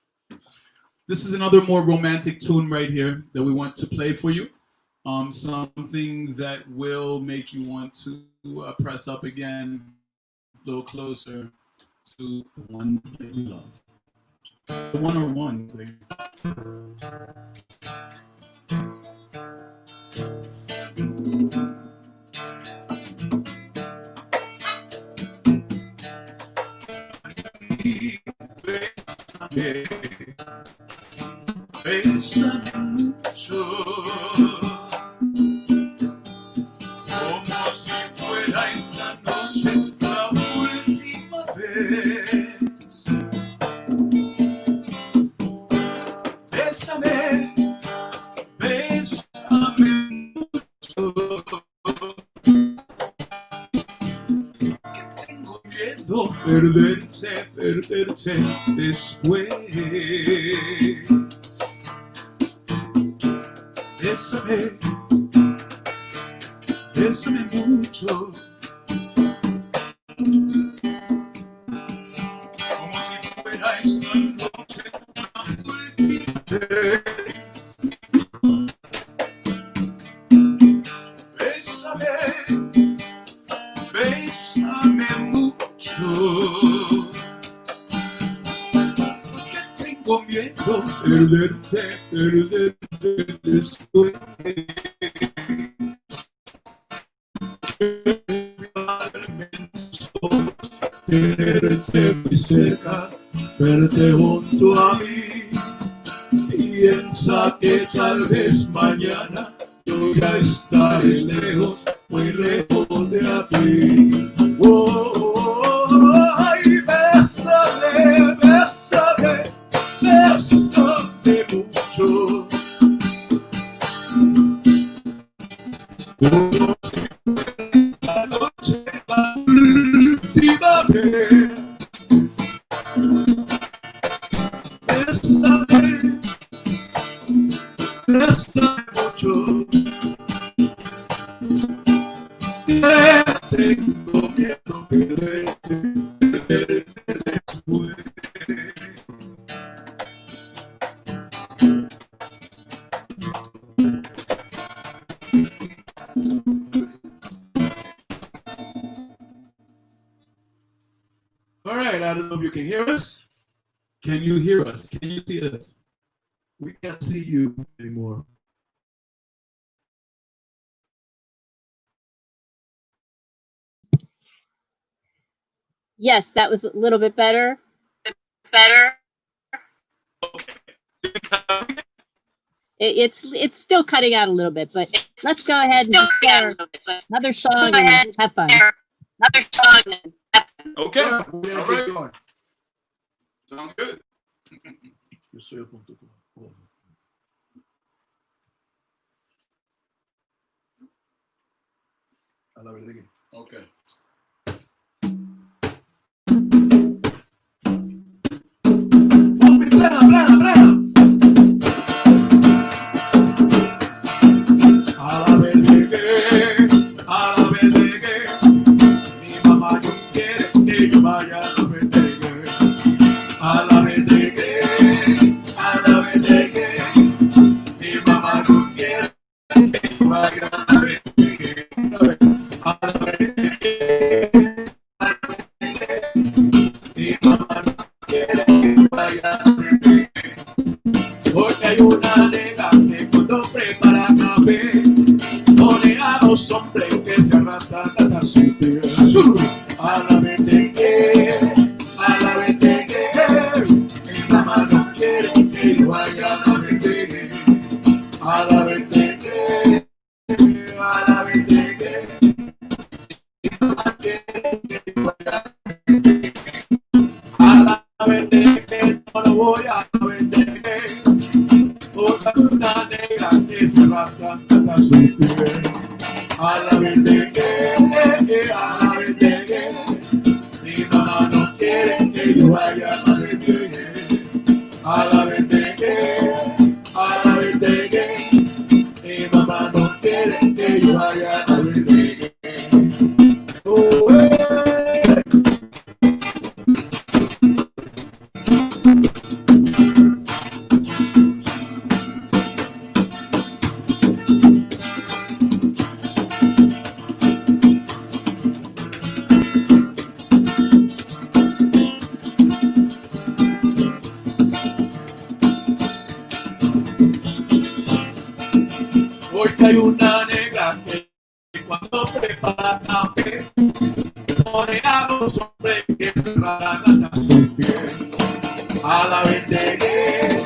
This is another more romantic tune right here that we want to play for you. Something that will make you want to press up again, a little closer to the one that you love. The one or ones. Bésame, bésame mucho, como si fuera esta noche la última vez. Bésame, bésame mucho, que tengo miedo perderte, perderte después. Bésame, bésame mucho, como si fuera esta noche la última vez. Bésame, bésame mucho, que tengo miedo perderte, perderte después. Tenerte muy cerca, verte junto a mí. Piensa que tal vez mañana yo ya estaré lejos, muy lejos de aquí. Oh, oh, oh, ay, bésame, bésame, bésame mucho. Como si esta noche la última vez. Bésame, bésame mucho, que tengo miedo perderte, perderte después. All right, I don't know if you can hear us. Can you hear us? Can you see us? We can't see you anymore. Yes, that was a little bit better. Better. It's still cutting out a little bit, but let's go ahead and Still share another song and have fun. Another song. Okay. We're gonna All keep right. going. Sounds good. Yo soy el punto com. Oh. A la verdad que. Okay. Papi, plena, plena, plena. A la verde que mi mamá no quiere que yo vaya a la verde que. A la verde que mi mamá no quiere que yo vaya a la verde que. A la verde que mi mamá no quiere que yo vaya a la verde que. Porque hay una nega que cuando prepara café pone a los hombres que se arrastran hasta su pie. A la verde que mi mamá no quiere que yo vaya a la verde que. A la verde que mi mamá quiere que yo vaya a la verde que. A la verde que no lo voy a la verde que. Porque una negra que se arrastra hasta su pie. A la verde que mi mamá no quiere que yo vaya a la verde que. A la verde que mi mamá no quiere que yo vaya a la verde que. Oh, Porque hay una negra que cuando prepara café pone a los hombres que se ragan a su piel. A la verde que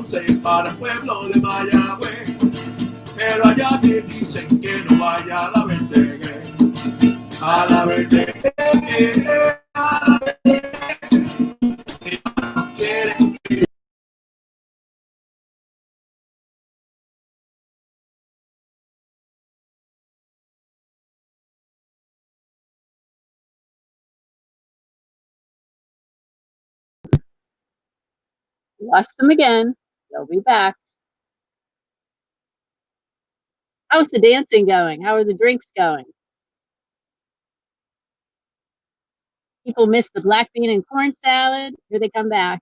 Ponce para el pueblo de Mayagüez. Pero allá me dicen que no vaya a la Verdegué. A la Verdegué, a la Verdegué. No quieren que Lost them again. They'll be back. How's the dancing going? How are the drinks going? People miss the black bean and corn salad. Here they come back.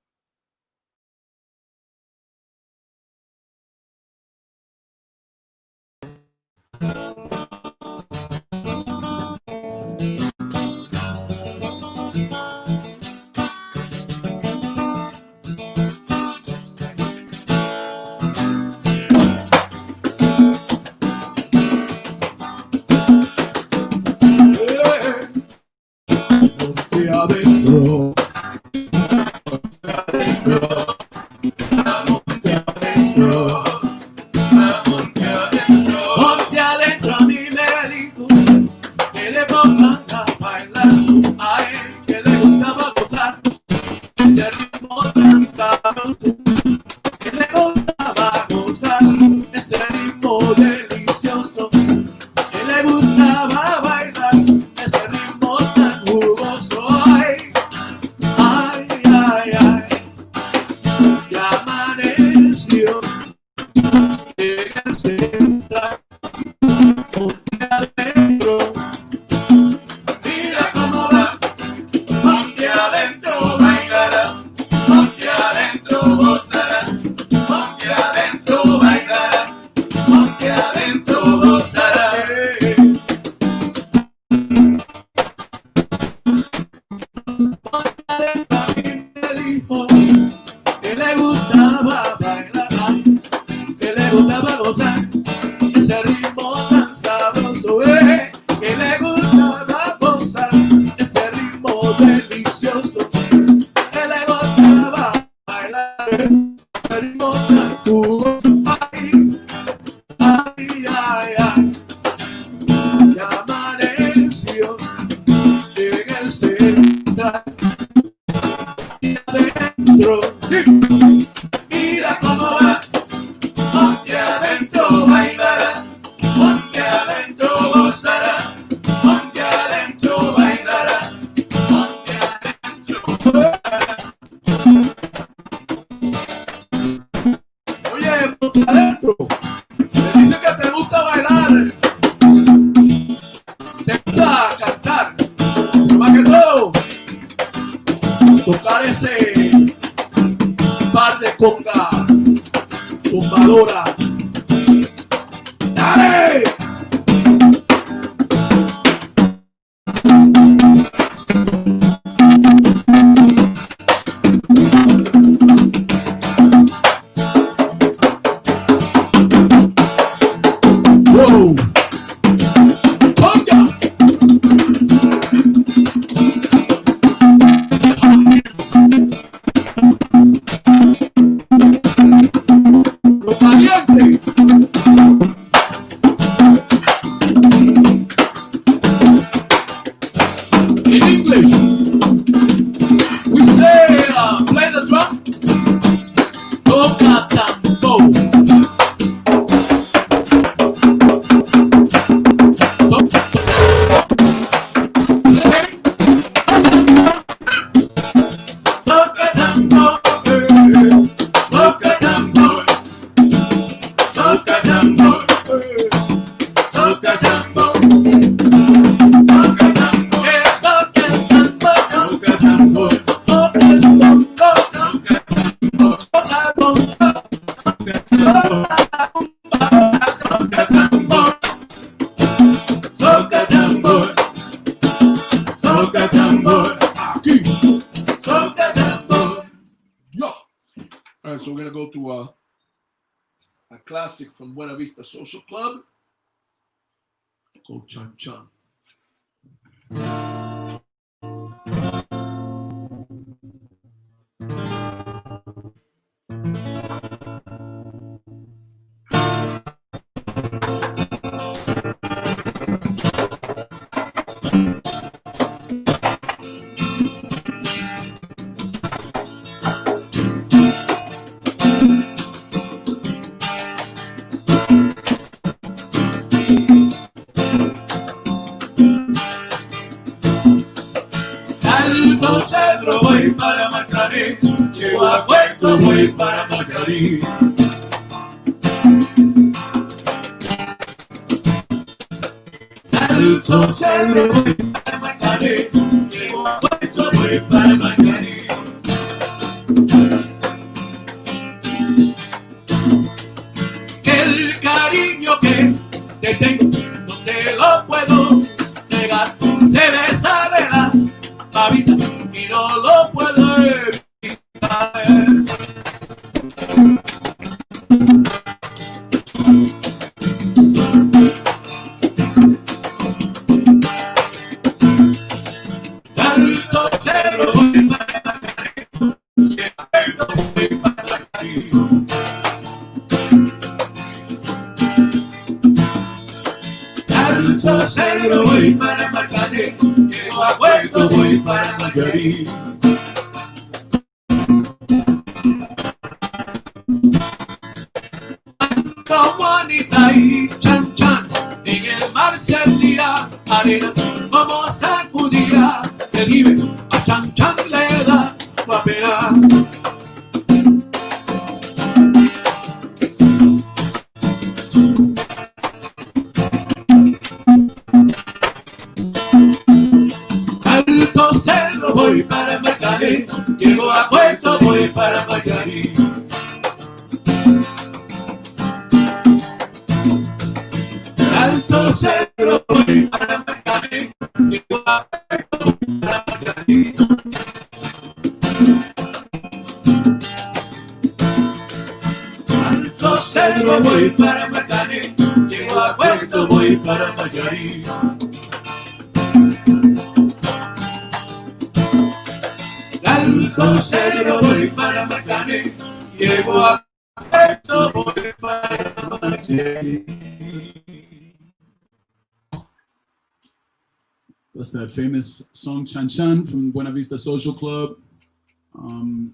monte adentro. Monte adentro a mí me dijo que le pongan a bailar. Ay, que le gustaba gozar ese ritmo tan sabroso. Que le gustaba gozar ese ritmo delicioso. Que le gustaba bailar ese ritmo tan jugoso. Ay, ay, ay, ay. Ya amaneció en el central, monte adentro. Mira cómo va, monte adentro bailará, monte adentro gozará, monte adentro bailará, monte adentro gozará. Monte adentro a mí me dijo que le gustaba bailar, que le gustaba gozar ese ritmo tan sabroso, que le gustaba gozar ese ritmo delicioso, que le gustaba bailar ese ritmo tan jugoso. Ay, ay, ay, ay, ya amaneció en el central y adentro. Mira cómo va, monte adentro bailará, monte adentro gozará, monte adentro bailará, monte adentro gozará. Oye, monte adentro, me dice que te gusta bailar, te gusta cantar, pero más que todo, tocar ese par de conga, tumbadora. ¡Dale! ¡Wow! ¡Conga! ¡Lo caliente! In English, we say, play the drum, toca tambor. Toca tambor, toca tambor, toca tambor, toca tambor. Toca tambor, toca tambor, aquí, toca tambor. Yo. All right, so we're gonna go to a classic from Buena Vista Social Club. Go Chan Chan. voy para Macarí. Alto Cerro voy para Macarí. Llego a Puerto voy para Macarí. El cariño que te tengo no te lo puedo negar. Se me sale la babita y no lo puedo evitar. Alto Cerro voy para Macarí. Alto voy para Macarí. Alto Cerro voy para Macarí. Llego a Puerto voy para Macarí. Como Anita y Chan Chan, en el mar se hundía arena, como sacudía el jibe, a Chan Chan le da pena. Alto Cerro voy para Macarí, llego a Puerto voy para Macarí. Alto Cerro voy para Macarí, llego a Puerto voy para Macarí. Alto Cerro voy para Macarí, llego a Puerto voy para Macarí. Alto Cerro voy para Macarí, llego a Puerto voy para Macarí. That's that famous song Chan Chan from Buena Vista Social Club.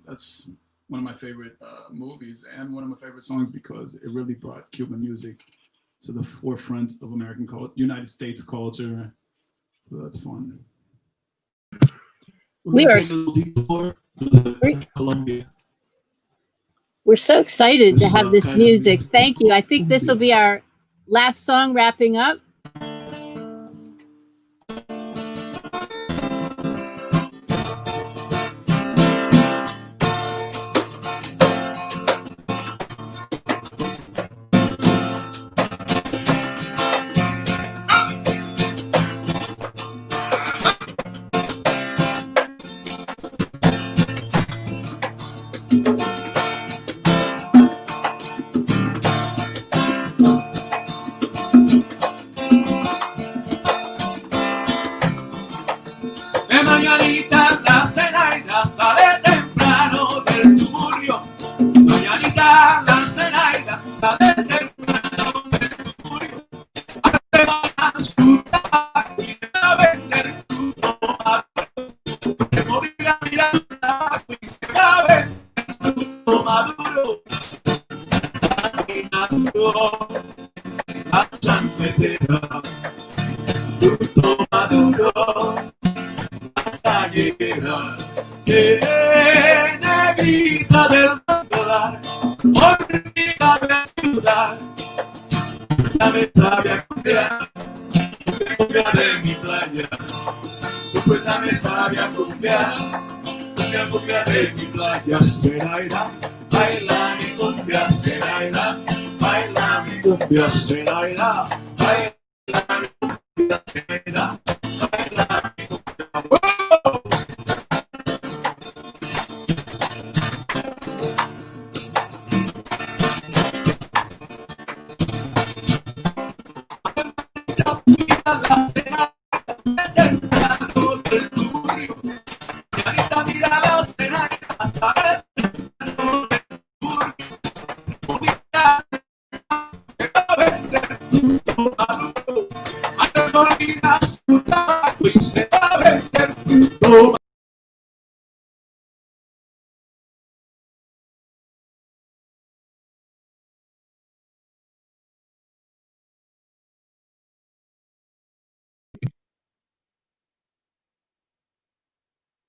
That's one of my favorite movies and one of my favorite songs because it really brought Cuban music to the forefront of American culture, United States culture. So that's fun. We're so excited to have this music. Thank you. I think this will be our last song wrapping up. De mañanita la Zenaida sale temprano del tugurio. Mañanita la Zenaida sale temprano del tugurio. Arte va a chutar y a vender tu tomate. Me moví a mirar y se va a vender tu maduro. Maduro, a champetera, fruto maduro. Gallera, que negrita del dólar, hormiga de ciudad, ya me sabe a cumbia de mi playa, tu puerta me sabe a cumbia de mi playa, Zenaida, baila mi cumbia, Zenaida, baila mi cumbia, Zenaida, baila mi cumbia, Zenaida, baila mi cumbia. La Zenaida temprano del tugurio, y ahorita mira la Zenaida hasta el temprano del tugurio, bonita se va a vender tu maduro, a las colinas tu tabaco y se va a vender tu maduro.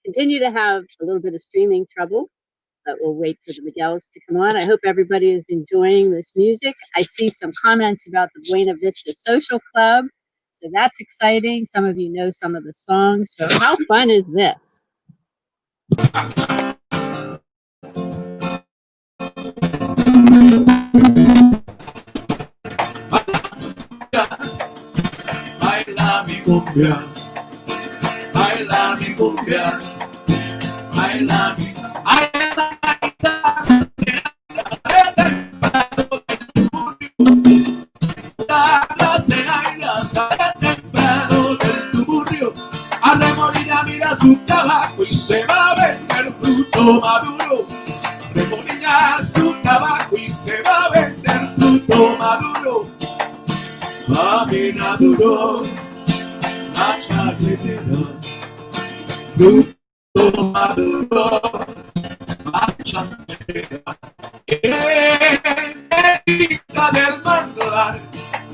Continue to have a little bit of streaming trouble. but we'll wait for the Miguels to come on. I hope everybody is enjoying this music. I see some comments about the Buena Vista Social Club, so that's exciting. Some of you know some of the songs, so how fun is this? Baila mi cumbia, baila mi cumbia, baila mi Arremolina mira su tabaco y se va a vender fruto maduro. Arremolina su tabaco y se va a vender fruto maduro. Camina duro, la chacletera, fruto maduro, la chacletera. Hormiga del manglar,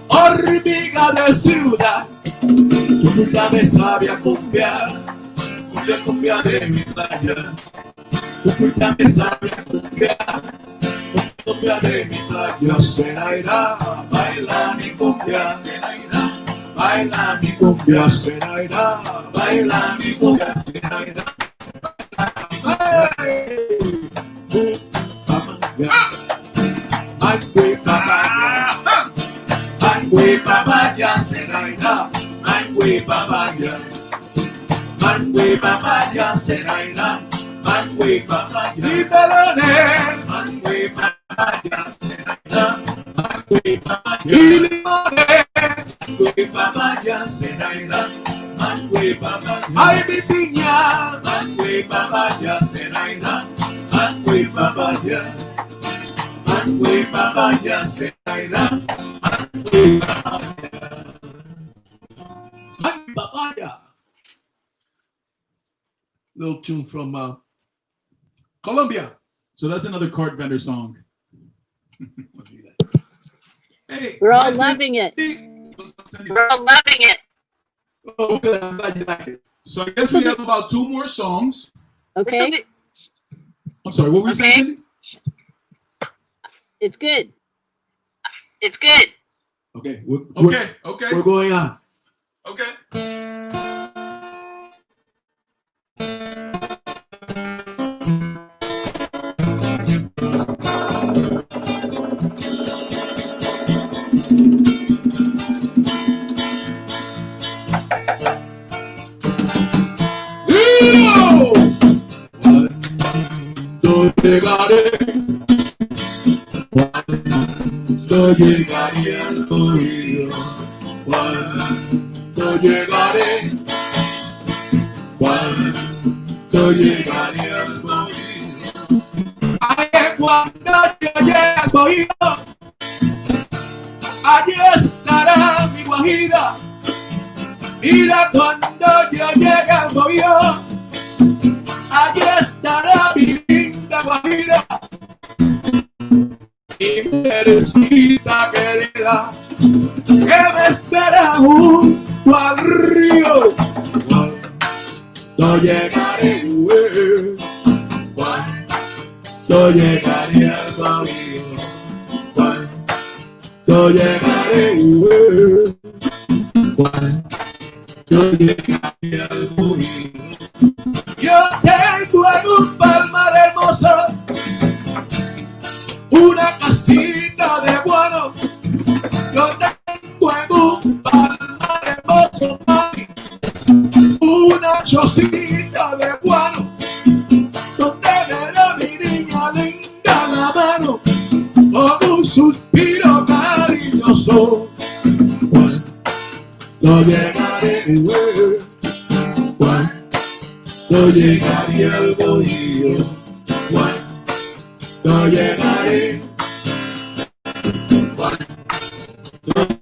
hormiga de ciudad, tu fruta me sabe a cumbia, cumbia, cumbia de mi playa. Tu fruta me sabe a cumbia, cumbia de mi playa. Senaira, baila mi cumbia, Senaira, baila mi cumbia, Senaira, baila mi cumbia, Senaira. Mangwe papaya, Senaira, mangwe papaya, mangwe papaya, Senaira, mangwe papaya, y melones, mangwe papaya, Senaira, mangwe papaya, y limones, mangwe papaya, Senaira, mangwe papaya, ay mi piña, mangwe papaya, Senaira, mangwe papaya, mangwe papaya, Senaira, mangwe papaya, mangwe papaya. Little tune from Colombia. So that's another cart vendor song. Hey, We're all loving it. We're all loving it. Oh, good. I'm glad you like it. So I guess we have about 2 more songs. Okay, I'm sorry, what were you saying, Cindy? it's good. It's good. Okay. Okay. We're going on. Okay. Cuando llegaré, cuando llegaré al oído, cuando llegaré, cuando llegaré al oído. Ay, cuando yo llegue al oído, allí estará mi guajira. Mira cuando yo llegue al oído, allí estará mi linda guajira, mi merecita querida, que me espera junto al río. Cuando llegaré, cuando llegaré al bajío, cuando llegaré, cuando llegaré al bajío. Yo tengo en un palmar hermoso una casita de bueno. Yo tengo en un palmar hermoso, mami, una chocita de bueno, donde verá mi niña linda la mano, con un suspiro cariñoso. Cuando llegaré, cuando llegaré al bohío, cuando llegaré, cuando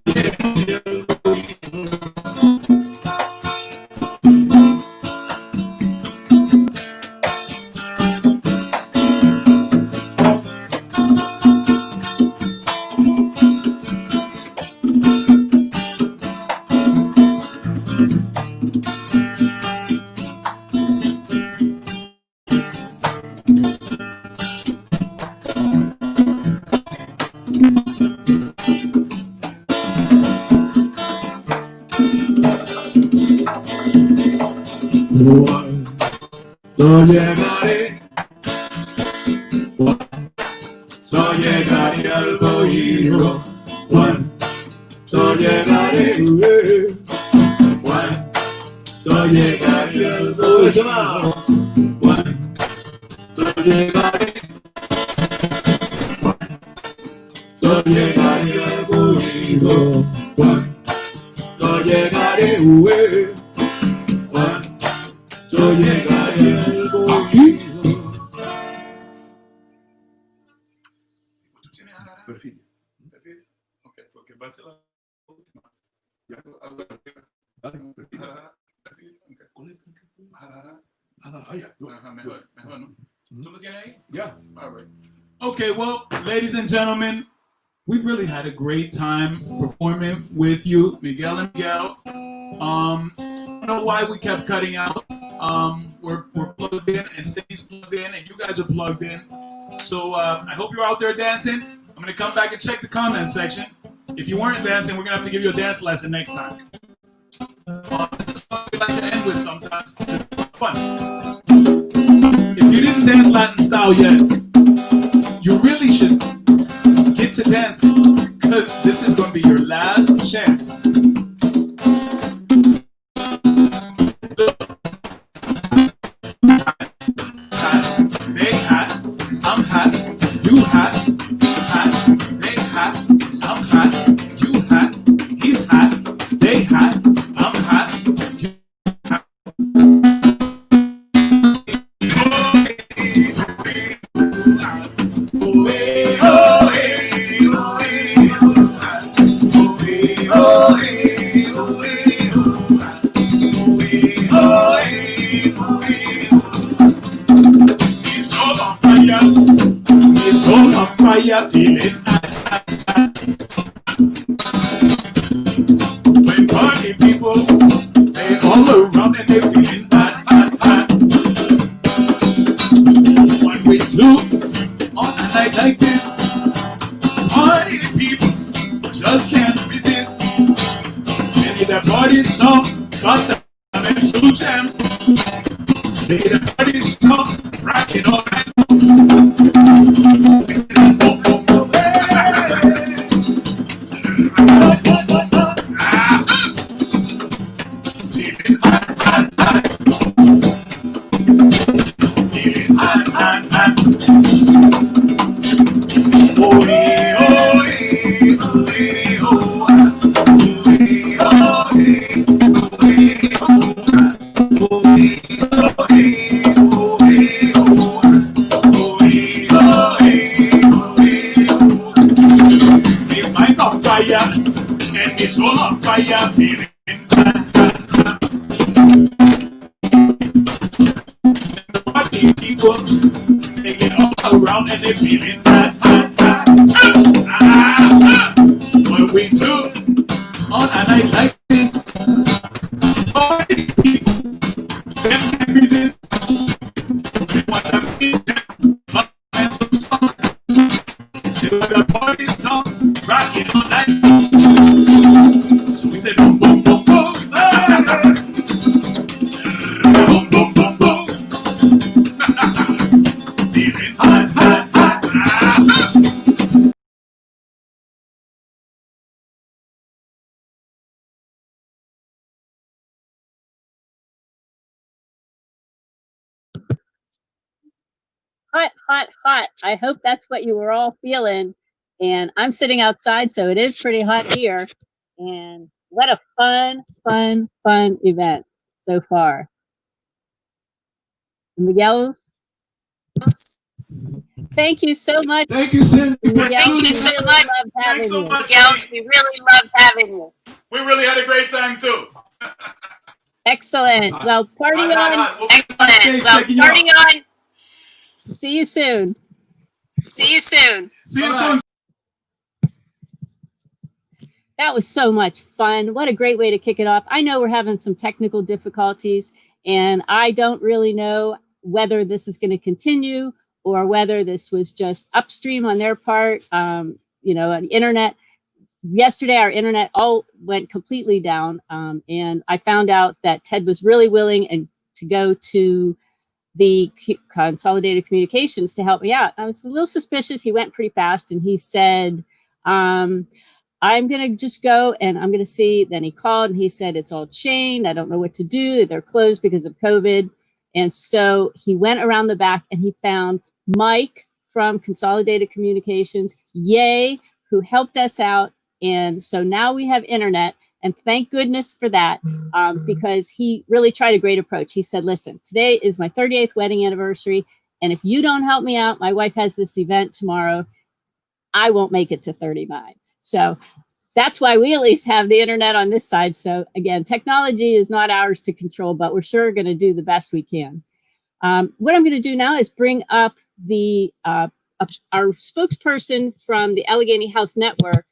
llegaré al bohío. Cuando llegaré, cuando llegaré al bohío, cuando llegaré, cuando llegaré al bohío, cuando llegaré, cuando llegaré al bohío, cuando llegaré, cuando llegaré al bohío. Perfil. Ok, porque va a ser la última. Mejor, ¿no? ¿Tú lo tienes ahí? Yeah. All right. Okay, well, ladies and gentlemen, we really had a great time performing with you, Miguel and Miguel. I don't know why we kept cutting out. We're plugged in, and Cindy's plugged in, and you guys are plugged in. So I hope you're out there dancing. I'm gonna come back and check the comments section. If you weren't dancing, we're gonna have to give you a dance lesson next time. This is what we like to end with sometimes. It's fun. If you didn't dance Latin style yet, you really should get to dancing, because this is gonna be your last chance. They hat, I'm hat, you hat, he's hat, they hat, I'm hat, you hat, he's hat, they hat, I'm hat, you hat. It's all on fire, feeling when party people, they all around and they feeling hot. When we do on a night like this, party people just can't resist. They need a party song, got them into jam. They need a party song, rocking all night. And it's all on fire, feeling the party people, they get all around and they feeling what we do on a night like this, party people, them can't resist. They want to beat them, and some song. They want a party song, rocking all night. So we say boom, boom, boom, boom. Boom, boom, boom, boom. Feeling hot, hot, hot. Hot, hot, hot. I hope that's what you were all feeling. And I'm sitting outside, so it is pretty hot here. And what a fun, fun, fun event so far. Miguel's, thank you so much. Thank you, Cindy. Miguel. Thank you so much. Thanks so much. Miguel, we really loved having you. We really had a great time too. Excellent. Well, party on. We'll be Excellent. backstage Well, checking you party out. on. See you soon. See you soon. See you soon. That was so much fun. What a great way to kick it off. I know we're having some technical difficulties, and I don't really know whether this is going to continue or whether this was just upstream on their part. you know, on the internet. Yesterday, our internet all went completely down. And I found out that Ted was really willing to go to the Consolidated Communications to help me out. I was a little suspicious. He went pretty fast and he said, I'm going to just go and I'm going to see. Then he called and he said, it's all chained. I don't know what to do. They're closed because of COVID. And so he went around the back and he found Mike from Consolidated Communications, yay, who helped us out. And so now we have internet, and thank goodness for that, because he really tried a great approach. He said, listen, today is my 38th wedding anniversary, and if you don't help me out, my wife has this event tomorrow, I won't make it to 39. So that's why we at least have the internet on this side. So again, technology is not ours to control, but we're sure going to do the best we can. What I'm going to do now is bring up the our spokesperson from the Allegheny Health Network.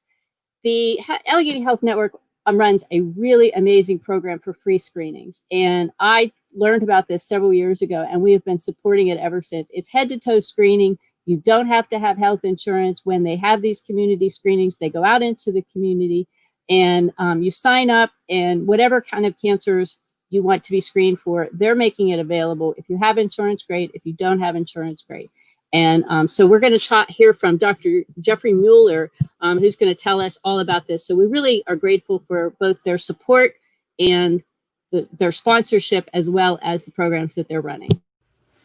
The Allegheny Health Network runs a really amazing program for free screenings. And I learned about this several years ago, and we have been supporting it ever since. It's head-to-toe screening. You don't have to have health insurance. When they have these community screenings, they go out into the community, and you sign up, and whatever kind of cancers you want to be screened for, they're making it available. If you have insurance, great. If you don't have insurance, great. And so we're going to hear from Dr. Jeffrey Mueller, who's going to tell us all about this. So we really are grateful for both their support and their sponsorship, as well as the programs that they're running.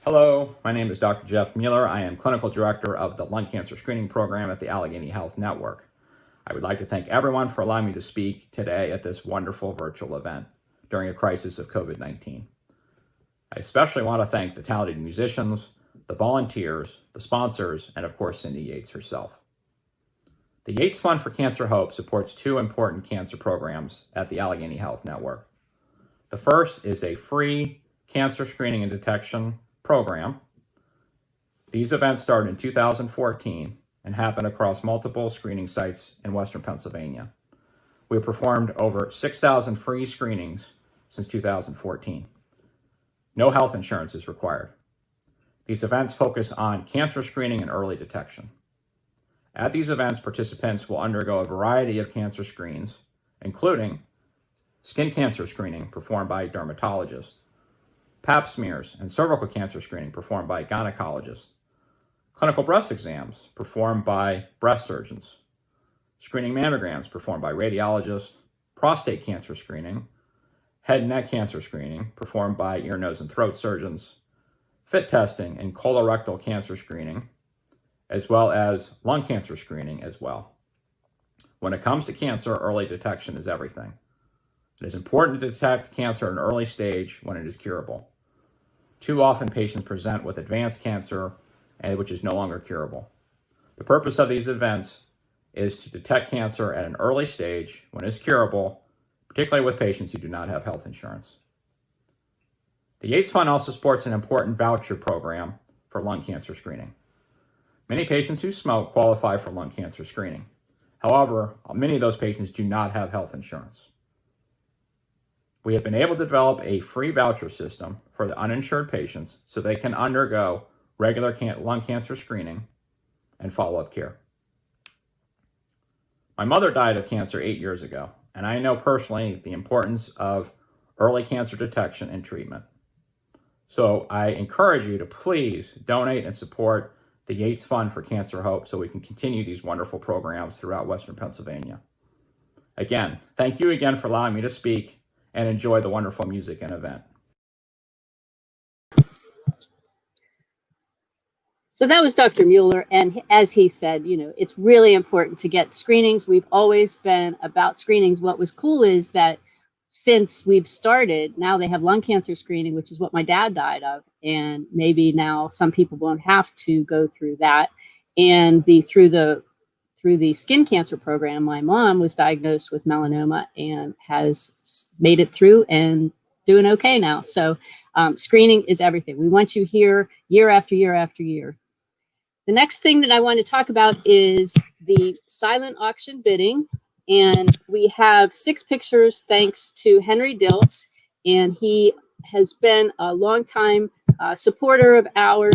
Hello, my name is Dr. Jeff Mueller. I am Clinical Director of the Lung Cancer Screening Program at the Allegheny Health Network. I would like to thank everyone for allowing me to speak today at this wonderful virtual event during a crisis of COVID-19. I especially want to thank the talented musicians, the volunteers, the sponsors, and of course, Cindy Yates herself. The Yates Fund for Cancer Hope supports two important cancer programs at the Allegheny Health Network. The first is a free cancer screening and detection program. These events started in 2014 and happen across multiple screening sites in Western Pennsylvania. We have performed over 6,000 free screenings since 2014. No health insurance is required. These events focus on cancer screening and early detection. At these events, participants will undergo a variety of cancer screens, including skin cancer screening performed by dermatologists, pap smears and cervical cancer screening performed by gynecologists, clinical breast exams performed by breast surgeons, screening mammograms performed by radiologists, prostate cancer screening, head and neck cancer screening performed by ear, nose, and throat surgeons, fit testing and colorectal cancer screening, as well as lung cancer screening as well. When it comes to cancer, early detection is everything. It is important to detect cancer at an early stage when it is curable. Too often patients present with advanced cancer, which is no longer curable. The purpose of these events is to detect cancer at an early stage when it's curable, particularly with patients who do not have health insurance. The Yates Fund also supports an important voucher program for lung cancer screening. Many patients who smoke qualify for lung cancer screening. However, many of those patients do not have health insurance. We have been able to develop a free voucher system for the uninsured patients so they can undergo regular lung cancer screening and follow-up care. My mother died of cancer 8 years ago, and I know personally the importance of early cancer detection and treatment. So I encourage you to please donate and support the Yates Fund for Cancer Hope so we can continue these wonderful programs throughout Western Pennsylvania. Again, thank you again for allowing me to speak, and enjoy the wonderful music and event. So that was Dr. Mueller, and as he said, you know, it's really important to get screenings. We've always been about screenings. What was cool is that since we've started, now they have lung cancer screening, which is what my dad died of, and maybe now some people won't have to go through that. And through the skin cancer program, my mom was diagnosed with melanoma and has made it through and doing okay now. So screening is everything. We want you here year after year after year. The next thing that I want to talk about is the silent auction bidding. And we have 6 pictures thanks to Henry Diltz. And he has been a longtime supporter of ours.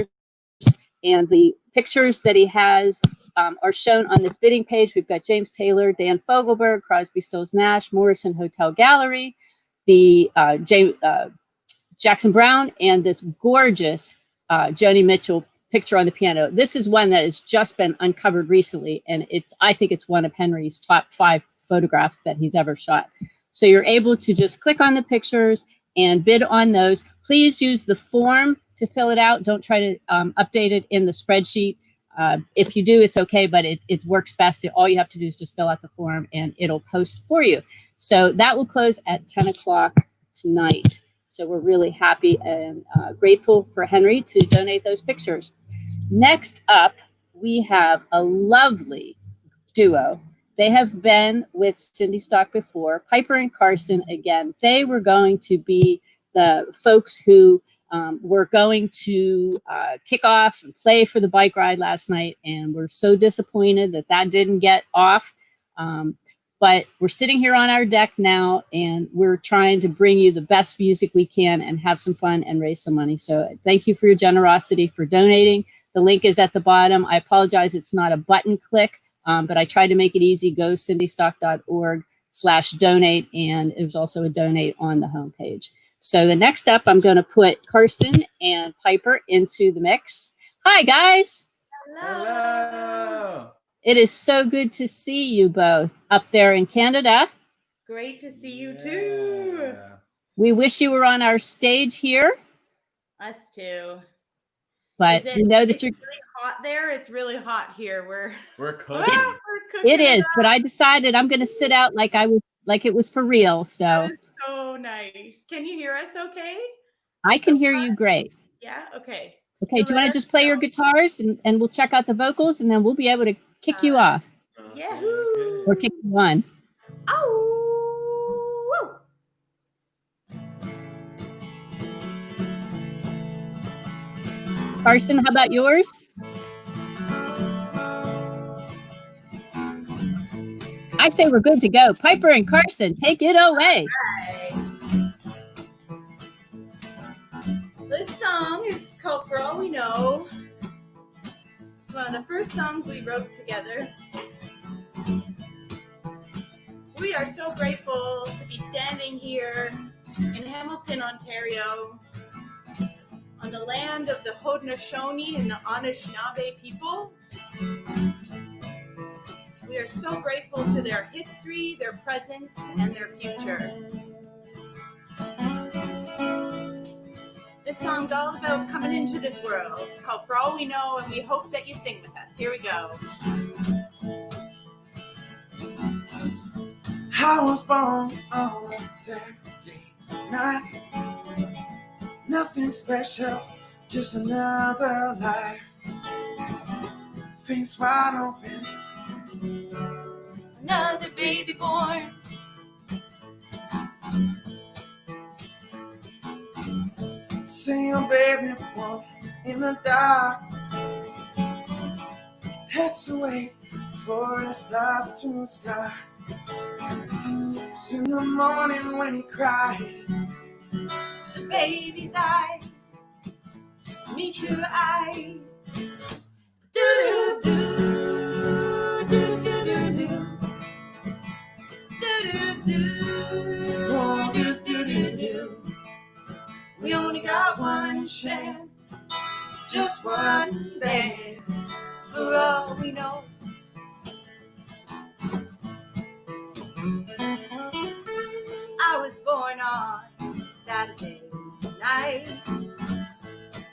And the pictures that he has are shown on this bidding page. We've got James Taylor, Dan Fogelberg, Crosby, Stills, Nash, Morrison Hotel Gallery, the Jackson Brown, and this gorgeous Joni Mitchell picture on the piano. This is one that has just been uncovered recently, and I think it's one of Henry's top 5 photographs that he's ever shot. So you're able to just click on the pictures and bid on those. Please use the form to fill it out. Don't try to update it in the spreadsheet. If you do, it's okay, but it works best. All you have to do is just fill out the form and it'll post for you. So that will close at 10 o'clock tonight. So we're really happy and grateful for Henry to donate those pictures. Next up, we have a lovely duo. They have been with Cindystock before, Piper and Carson again. They were going to be the folks who were going to kick off and play for the bike ride last night, and we're so disappointed that didn't get off. But we're sitting here on our deck now, and we're trying to bring you the best music we can and have some fun and raise some money. So thank you for your generosity for donating. The link is at the bottom. I apologize, it's not a button click, but I tried to make it easy. Go cindystock.org/donate, and there's also a donate on the homepage. So the next up, I'm going to put Carson and Piper into the mix. Hi, guys. Hello. It is so good to see you both up there in Canada. Great to see you too. We wish you were on our stage here. Us too. But we know that you're really hot there. It's really hot here. We're cooking. It is, but I decided I'm going to sit out like it was for real. So that is so nice. Can you hear us okay? I can hear you great. Yeah, okay. Okay, do you want to just play your guitars and we'll check out the vocals, and then we'll be able to kick you off. Yahoo! Or kick you on. Oh! Carson, how about yours? I say we're good to go. Piper and Carson, take it away. Right. This song is called For All We Know. It's one of the first songs we wrote together. We are so grateful to be standing here in Hamilton, Ontario, on the land of the Haudenosaunee and the Anishinaabe people. We are so grateful to their history, their present, and their future. This song's all about coming into this world. It's called For All We Know, and we hope that you sing with us. Here we go. I was born on Saturday night. Nothing special, just another life. Face wide open, Another baby born. see a baby born in the dark. Has to wait for his life to start. It's in the morning when he cries. The baby's eyes meet your eyes. Do-do-do, do-do-do-do-do. Do-do-do, Oh, do-do-do-do. We only got one chance, just one dance, for all we know. I was born on Saturday night.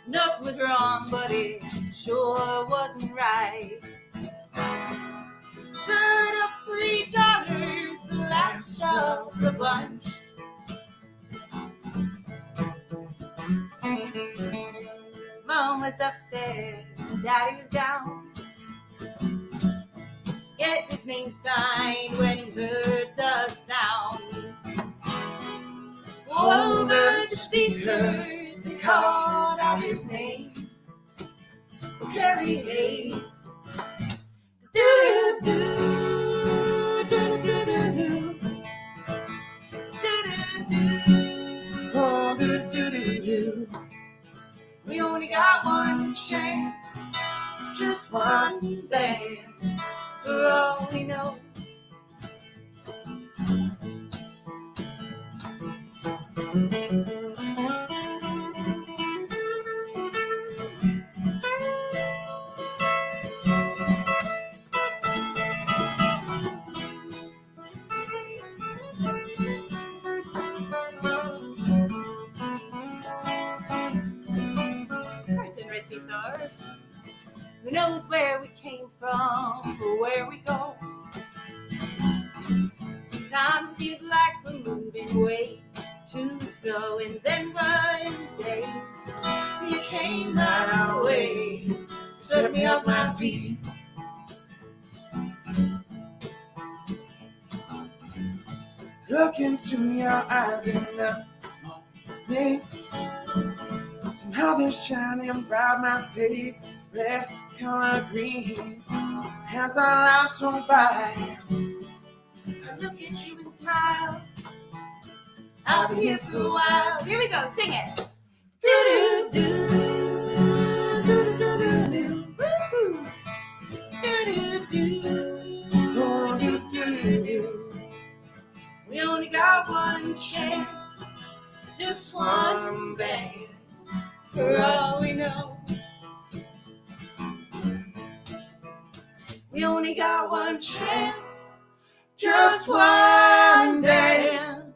Nothing was wrong, but it sure wasn't right. Third of 3 daughters, the last of the bunch. Mom was upstairs, Daddy was down. Get his name signed when he heard the sound. Over the speakers, they called out his name. Carrie Hayes. Do-do-do, do-do-do-do-do. Do-do-do, oh, do-do-do-do. we only got one chance, just one dance, all we know. Carson Ritzy Thor. Who knows where we came from or where we go? Sometimes it feels like we're moving way too slow, and then one day you came my way, set me off my feet. Look into your eyes in the morning. Somehow they're shining bright, my favorite color green. As our lives go by, I look at you and smile. I'll be here for a while. Here we go, sing it. Do do do do do do do. Do do do. oh, do, do, do, do. We only got one chance, just one dance, for all we know. We only got one chance, just one dance,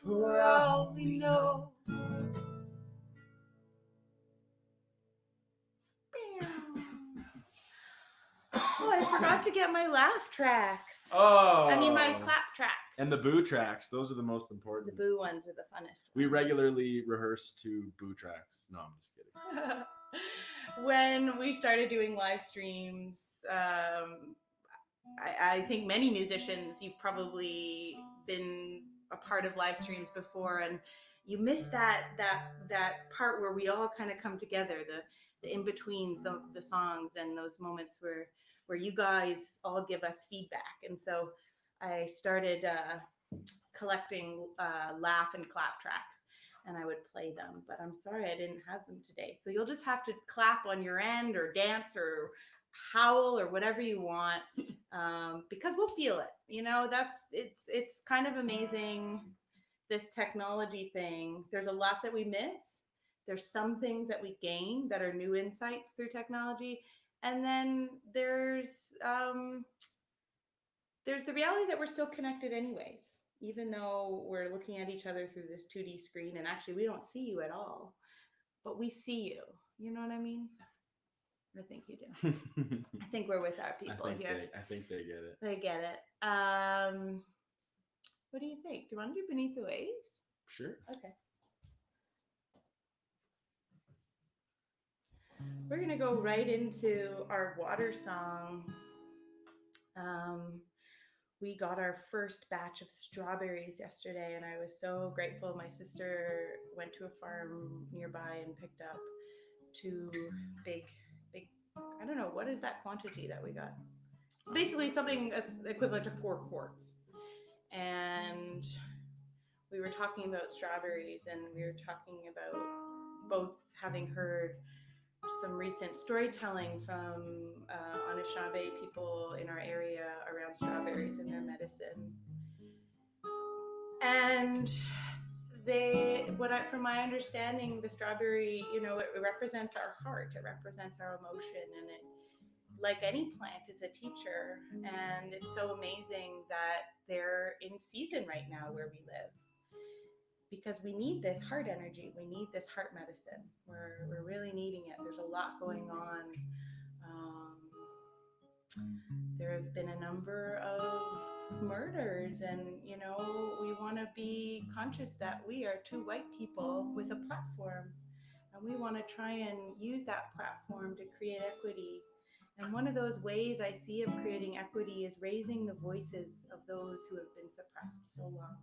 for all we know. Oh, I forgot to get my laugh tracks. Oh. I mean, my clap tracks. And the boo tracks. Those are the most important. The boo ones are the funnest. We regularly rehearse to boo tracks. No, I'm just kidding. When we started doing live streams, I think many musicians, you've probably been a part of live streams before, and you miss that part where we all kind of come together, the in-betweens, the songs, and those moments where you guys all give us feedback. And so I started collecting laugh and clap tracks, and I would play them, but I'm sorry I didn't have them today. So you'll just have to clap on your end or dance or howl or whatever you want, because we'll feel it. You know, it's kind of amazing, this technology thing. There's a lot that we miss. There's some things that we gain that are new insights through technology. And then there's the reality that we're still connected anyways, even though we're looking at each other through this 2D screen, and actually we don't see you at all, but we see you. You know what I mean? I think you do. I think we're with our people here. I think they get it. They get it. What do you think? Do you want to do Beneath the Waves? Sure. Okay. We're going to go right into our water song. We got our first batch of strawberries yesterday, and I was so grateful. My sister went to a farm nearby and picked up 2 big, I don't know, what is that quantity that we got? It's basically something equivalent to 4 quarts. And we were talking about strawberries, and we were talking about both having heard some recent storytelling from Anishinaabe people in our area around strawberries and their medicine. And from my understanding, the strawberry, you know, it represents our heart, it represents our emotion, and it, like any plant, is a teacher. And it's so amazing that they're in season right now where we live, because we need this heart energy. We need this heart medicine. We're really needing it. There's a lot going on. There have been a number of murders, and, you know, we want to be conscious that we are 2 white people with a platform, and we want to try and use that platform to create equity. And one of those ways I see of creating equity is raising the voices of those who have been suppressed so long.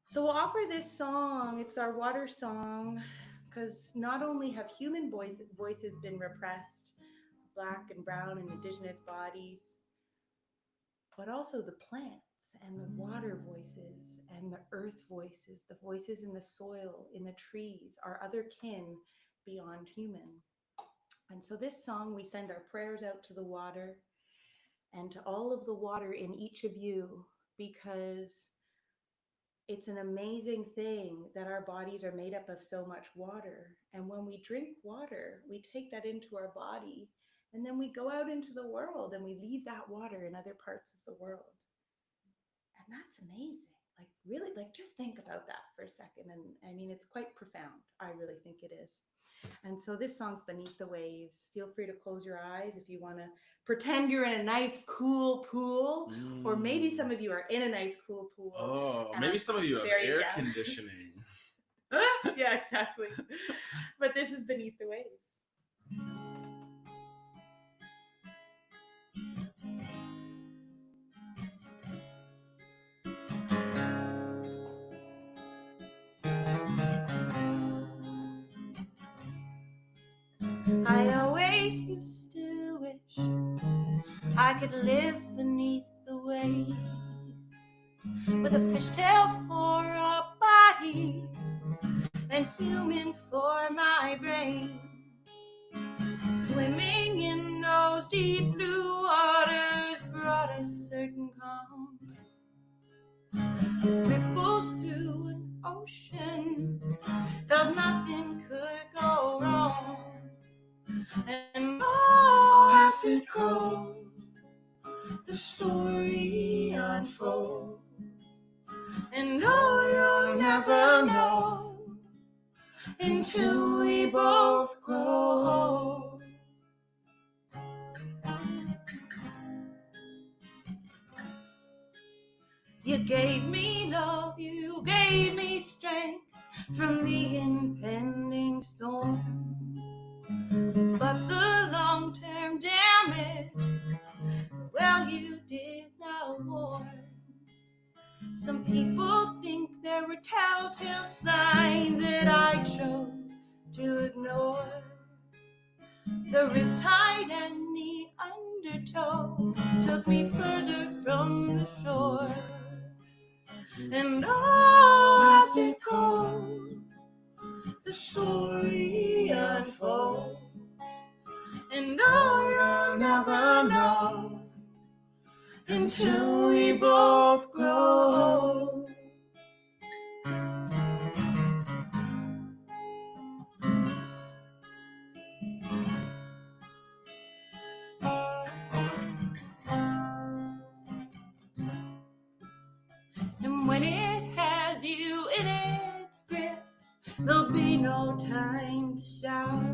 So we'll offer this song. It's our water song, because not only have human voices been repressed, Black and brown and indigenous bodies, but also the plants and the water voices and the earth voices, the voices in the soil, in the trees, our other kin beyond human. And so this song, we send our prayers out to the water and to all of the water in each of you, because it's an amazing thing that our bodies are made up of so much water. And when we drink water, we take that into our body, and then we go out into the world and we leave that water in other parts of the world. And that's amazing. Like, really, like, just think about that for a second. And I mean, it's quite profound. I really think it is. And so this song's Beneath the Waves. Feel free to close your eyes if you want to pretend you're in a nice, cool pool. Or maybe some of you are in a nice, cool pool. Oh, and maybe are some of you have very air jazzed. conditioning. Yeah, exactly. But this is Beneath the Waves. I always used to wish I could live beneath the waves, with a fishtail for a body and human for my brain. Swimming in those deep blue waters brought a certain calm. Ripples through an ocean, felt nothing could go wrong. And oh, as it goes, the story unfolds. And oh, you'll never know until we both grow old. You gave me love, you gave me strength from the impending storm. But the long-term damage, well, you did not warn. Some people think there were telltale signs that I chose to ignore. The riptide and the undertow took me further from the shore. And oh, as it goes, the story unfolds. And oh, you'll never know until we both grow old. And when it has you in its grip, there'll be no time to shout.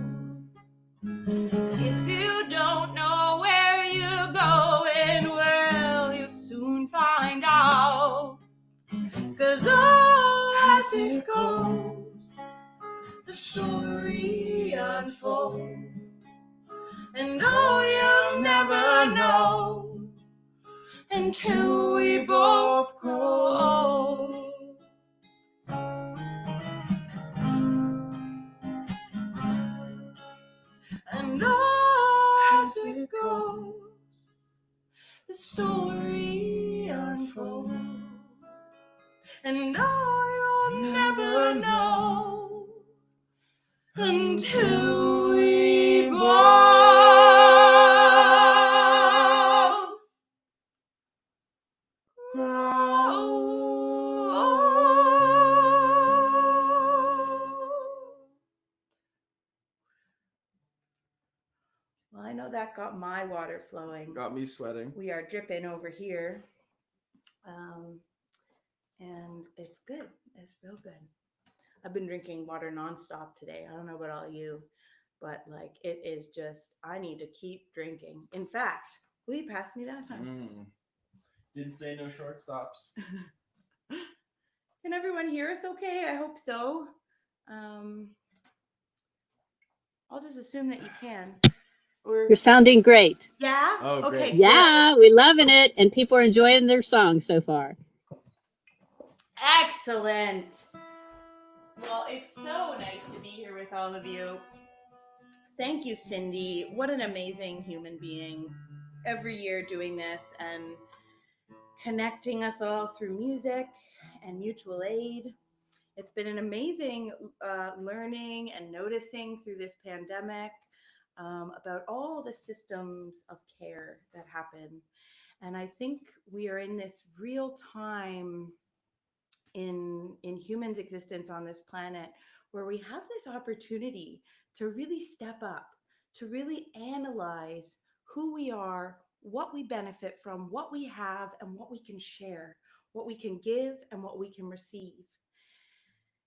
If you don't know where you're going, well, you'll soon find out. 'Cause oh, as it goes, the story unfolds. And oh, you'll never know until we both grow old. And oh, as it goes, the story unfolds. And oh, you'll never know until we both grow old. Well, I know that got my water flowing. Got me sweating. We are dripping over here. And it's good. It's real good. I've been drinking water nonstop today. I don't know about all you, but like it is just, I need to keep drinking. In fact, will you pass me that? Didn't say no shortstops. Can everyone hear us okay? I hope so. I'll just assume that you can. You're sounding great. Yeah? Oh, okay. great. Yeah, we're loving it, and people are enjoying their song so far. Excellent. Well, it's so nice to be here with all of you. Thank you, Cindy. What an amazing human being. Every year doing this and connecting us all through music and mutual aid. It's been an amazing learning and noticing through this pandemic. about all the systems of care that happen. And I think we are in this real time in humans' existence on this planet where we have this opportunity to really step up, to really analyze who we are, what we benefit from, what we have, and what we can share, what we can give, and what we can receive.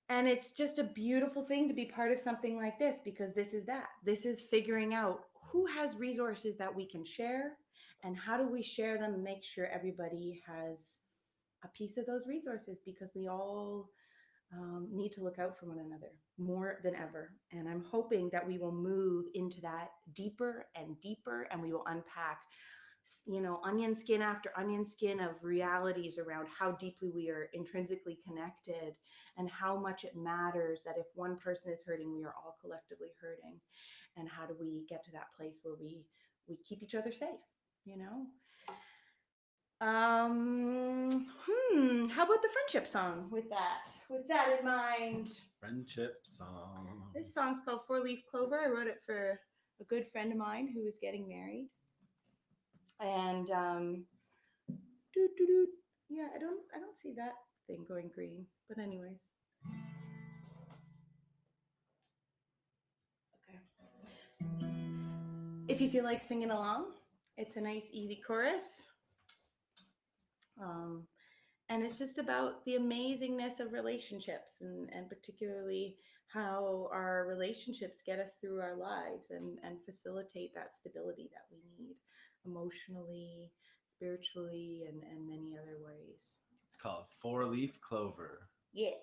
And it's just a beautiful thing to be part of something like this, because this is that. This is figuring out who has resources that we can share and how do we share them and make sure everybody has a piece of those resources, because we all need to look out for one another more than ever. And I'm hoping that we will move into that deeper and deeper, and we will unpack, onion skin after onion skin of realities around how deeply we are intrinsically connected and how much it matters that if one person is hurting, we are all collectively hurting. And how do we get to that place where we keep each other safe, How about the friendship song with that in mind? Friendship song. This song's called 4-Leaf Clover. I wrote it for a good friend of mine who was getting married. And yeah, I don't see that thing going green. But anyways. Okay. If you feel like singing along, it's a nice easy chorus. And it's just about the amazingness of relationships, and particularly how our relationships get us through our lives and facilitate that stability that we need emotionally, spiritually, and many other ways. It's called 4-Leaf Clover. Yeah.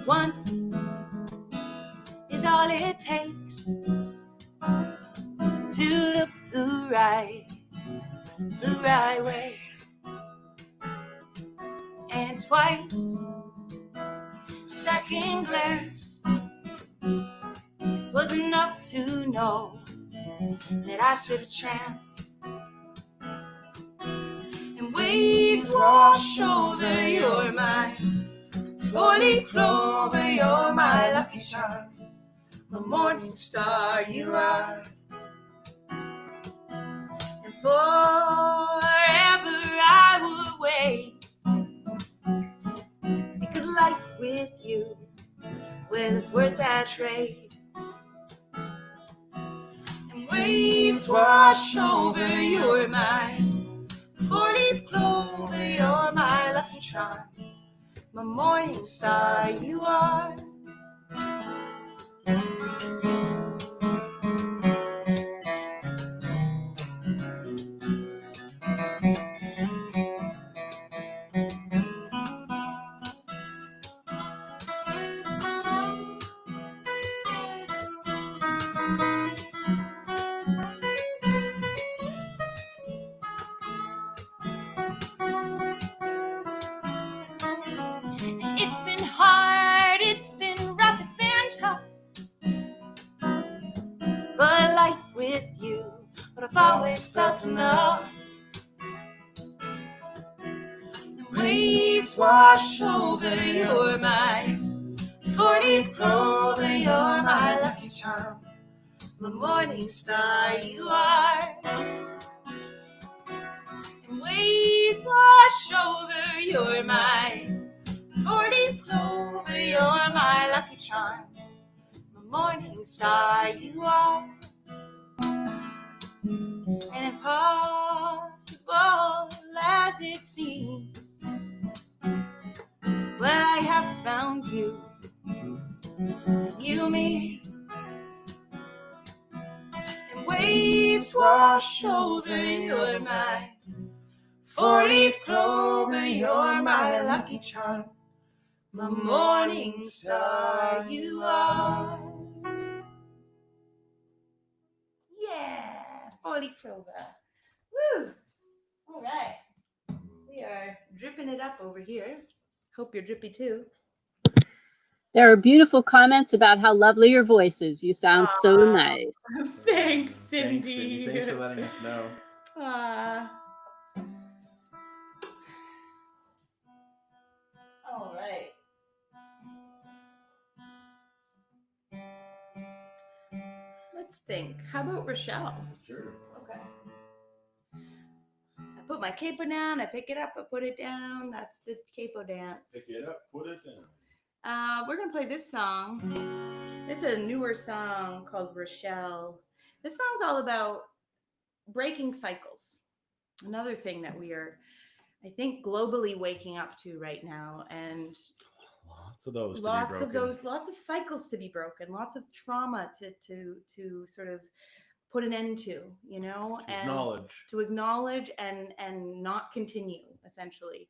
Once is all it takes to look the right way, and twice second glance was enough to know that I stood a chance. And waves wash over your mind, 4-leaf clover, you're my lucky charm, my morning star you are. And forever I will wait, because life with you, well, it's worth that trade. And waves wash over your mind, 4-leaf clover, you're my lucky charm, my morning star you are. It's been hard, it's been rough, it's been tough, but life with you, but I've always felt enough. Waves wash over your mind, 4-leaf clover, you're my lucky charm, my morning star you are. And waves wash over your mind, 4-leaf clover, you're my lucky charm, my morning star you are. And impossible as it seems, well, I have found you, me. And waves wash over your mind, 4-leaf clover, you're my lucky charm, my morning star you are. Yeah, 4-leaf clover. Woo! All right. We are dripping it up over here. Hope you're drippy too. There are beautiful comments about how lovely your voice is. You sound so nice. Thanks, Cindy. Thanks, Cindy. Thanks for letting us know. All right. Let's think. How about Rochelle? Sure. Okay. I put my capo down, I pick it up, I put it down. That's the capo dance. Pick it up, put it down. We're going to play this song. This is a newer song called Rochelle. This song's all about breaking cycles. Another thing that we are, I think, globally waking up to right now. And lots of those lots of cycles to be broken, lots of trauma to sort of put an end to, you know, to acknowledge and not continue, essentially.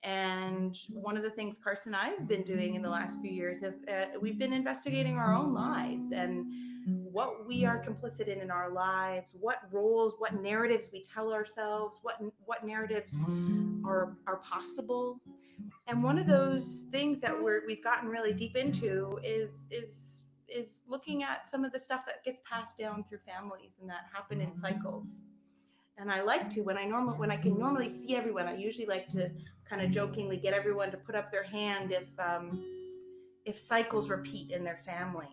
And one of the things Carson and I have been doing in the last few years, we've been investigating our own lives and what we are complicit in our lives, what roles, what narratives we tell ourselves, what narratives are possible. And one of those things that we've gotten really deep into is looking at some of the stuff that gets passed down through families and that happen in cycles. And I like to, when I can normally see everyone, I usually like to kind of jokingly get everyone to put up their hand if cycles repeat in their family.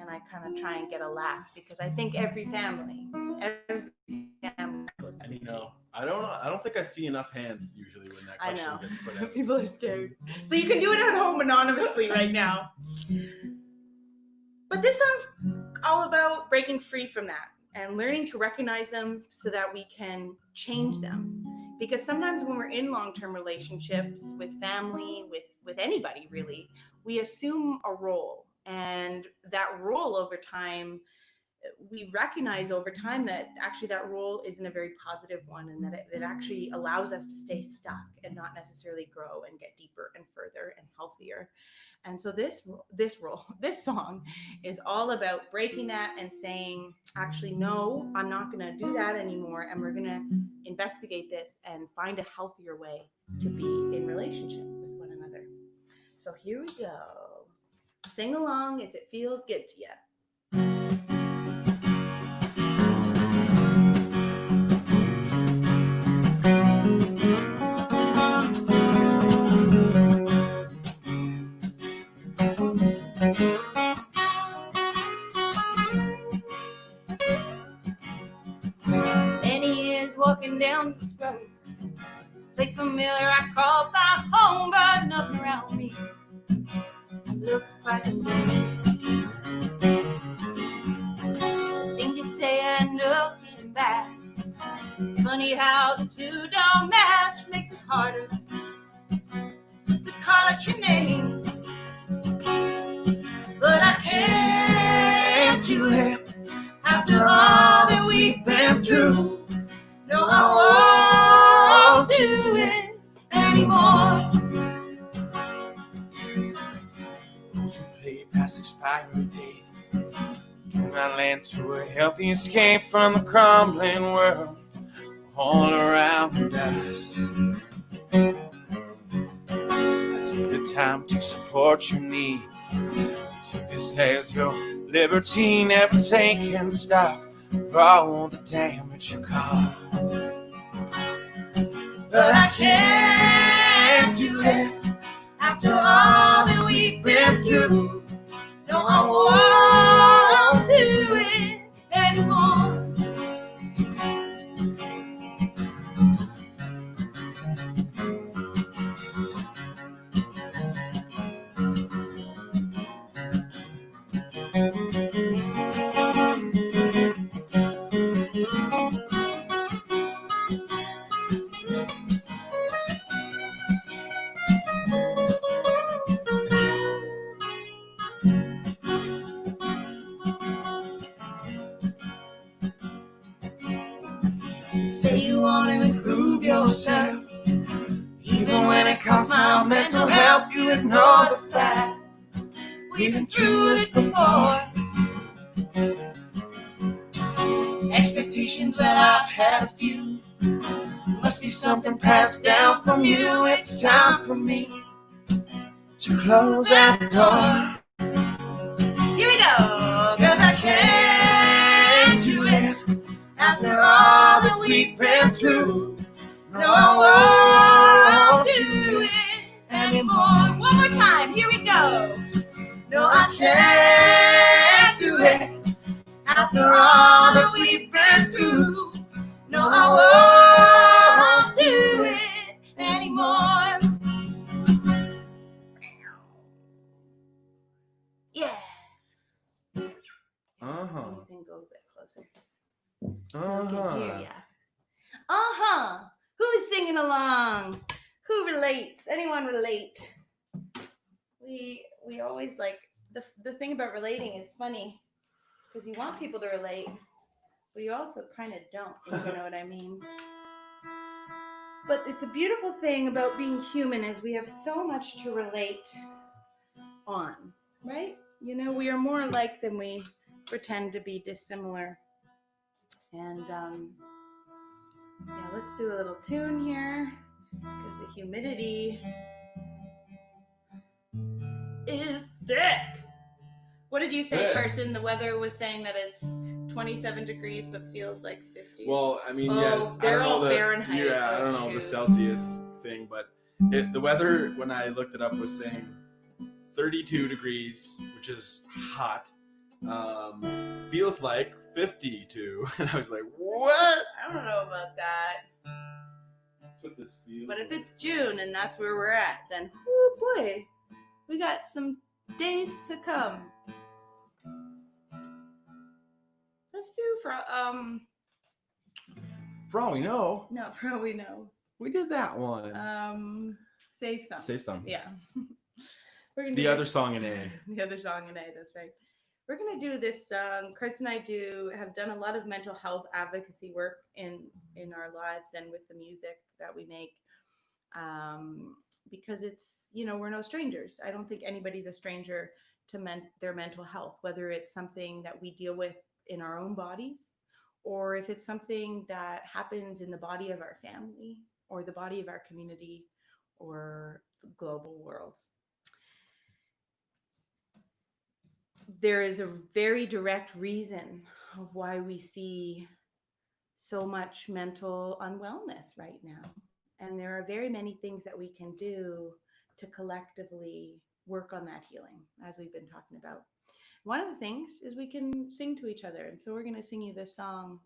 And I kind of try and get a laugh because I think every family goes. And you know, I don't think I see enough hands usually when that question gets put out. People are scared. So you can do it at home anonymously right now. But this song's all about breaking free from that and learning to recognize them so that we can change them. Because sometimes when we're in long-term relationships with family, with anybody really, we assume a role. And that role over time, we recognize over time that actually that role isn't a very positive one, and that it actually allows us to stay stuck and not necessarily grow and get deeper and further and healthier. And so this song is all about breaking that and saying, actually, no, I'm not going to do that anymore. And we're going to investigate this and find a healthier way to be in relationship with one another. So here we go. Sing along if it feels good to you. Many years walking down this road, place familiar I call my home, but nothing around me looks quite the same. Things you say and looking back, it's funny how the two don't match, makes it harder to call out your name. But I can't do it after all that we've been through. No, I won't do it anymore. Those who play past expiry dates do not land to a healthy escape from the crumbling world all around us. I took the time to support your needs. Took this as your liberty, never taking stock of all the damage you caused. But I can't do it after all that we've been through. No, I won't do it anymore. Say you want to improve yourself, even when it costs my mental health. You ignore the fact we've been through this before. Expectations, well, I've had a few. Must be something passed down from you. It's time for me to close that door. Here we go. 'Cause I can't do it after all all that we've been through. No, I won't do it anymore. One more time, here we go. No, I can't do it after all that we've been through. No, I won't do it anymore. Yeah. Uh-huh. Let me sing, go a bit closer. So we can hear ya. Uh-huh. Who's singing along? Who relates? Anyone relate? We always like, the thing about relating is funny because you want people to relate, but you also kind of don't, if you know what I mean. But it's a beautiful thing about being human is we have so much to relate on, right? You know, we are more alike than we pretend to be dissimilar. And yeah, let's do a little tune here because the humidity is thick. What did you say, Thick. Carson? The weather was saying that it's 27 degrees but feels like 50. Well, I mean, They're I don't all know Fahrenheit. Yeah, I don't know the Celsius thing, but the weather when I looked it up was saying 32 degrees, which is hot. Feels like 52, and I was like, what? I don't know about that. That's what this feels. But if it's June and that's where we're at, then oh boy, we got some days to come. Let's do for all we know. No, for all we know. We did that one. Save some. Save some. Yeah. We're gonna The do other this. song in A. The other song in A, that's right. We're gonna do this. Chris and I have done a lot of mental health advocacy work in our lives and with the music that we make, because it's, you know, we're no strangers. I don't think anybody's a stranger to their mental health, whether it's something that we deal with in our own bodies, or if it's something that happens in the body of our family or the body of our community or the global world. There is a very direct reason of why we see so much mental unwellness right now. And there are very many things that we can do to collectively work on that healing, as we've been talking about. One of the things is we can sing to each other. And so we're going to sing you this song.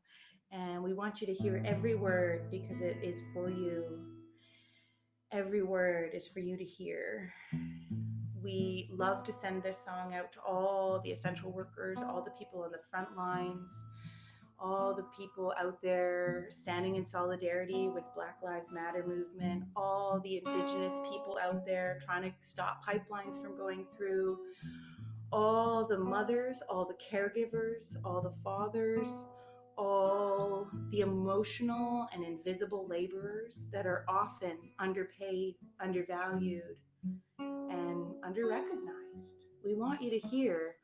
And we want you to hear every word because it is for you. Every word is for you to hear. We love to send this song out to all the essential workers, all the people on the front lines, all the people out there standing in solidarity with Black Lives Matter movement, all the Indigenous people out there trying to stop pipelines from going through, all the mothers, all the caregivers, all the fathers, all the emotional and invisible laborers that are often underpaid, undervalued, and underrecognized. We want you to hear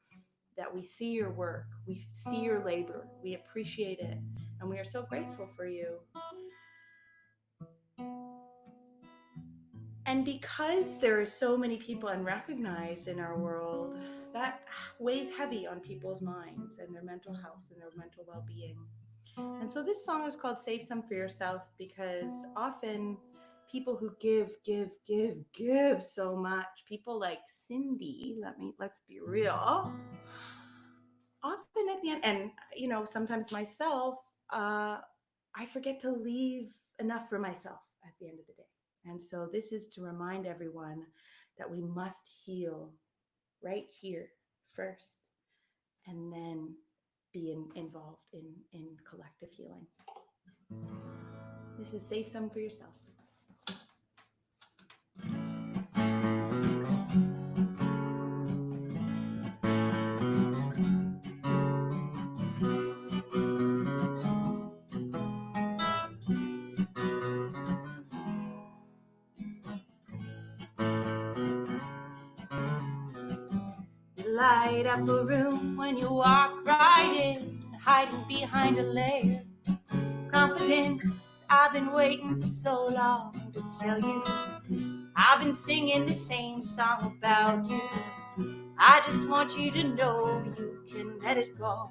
that we see your work, we see your labor, we appreciate it, and we are so grateful for you. And because there are so many people unrecognized in our world, that weighs heavy on people's minds and their mental health and their mental well-being. And so this song is called Save Some for Yourself because often people who give so much, people like Cindy, let's be real, often at the end, and you know, sometimes myself, I forget to leave enough for myself at the end of the day. And so this is to remind everyone that we must heal right here first, and then be involved in collective healing. This is Save Some for Yourself. Light up a room when you walk right in, hiding behind a layer of confidence. I've been waiting for so long to tell you. I've been singing the same song about you. I just want you to know you can let it go.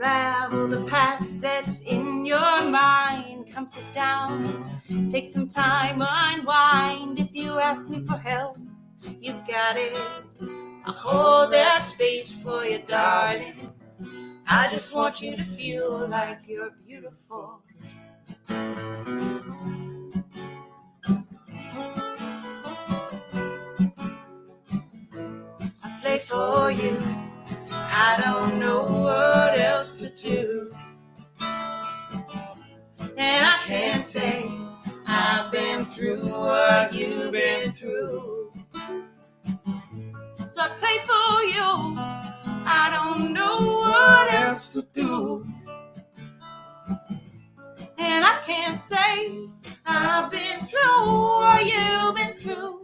unravel the past that's in your mind. Come sit down, take some time, unwind. If you ask me for help, you've got it. I'll hold that space for you, darling. I just want you to feel like you're beautiful. I play for you. I don't know what else to do. And I can't say I've been through what you've been through. So I play for you. I don't know what else to do. And I can't say I've been through what you've been through.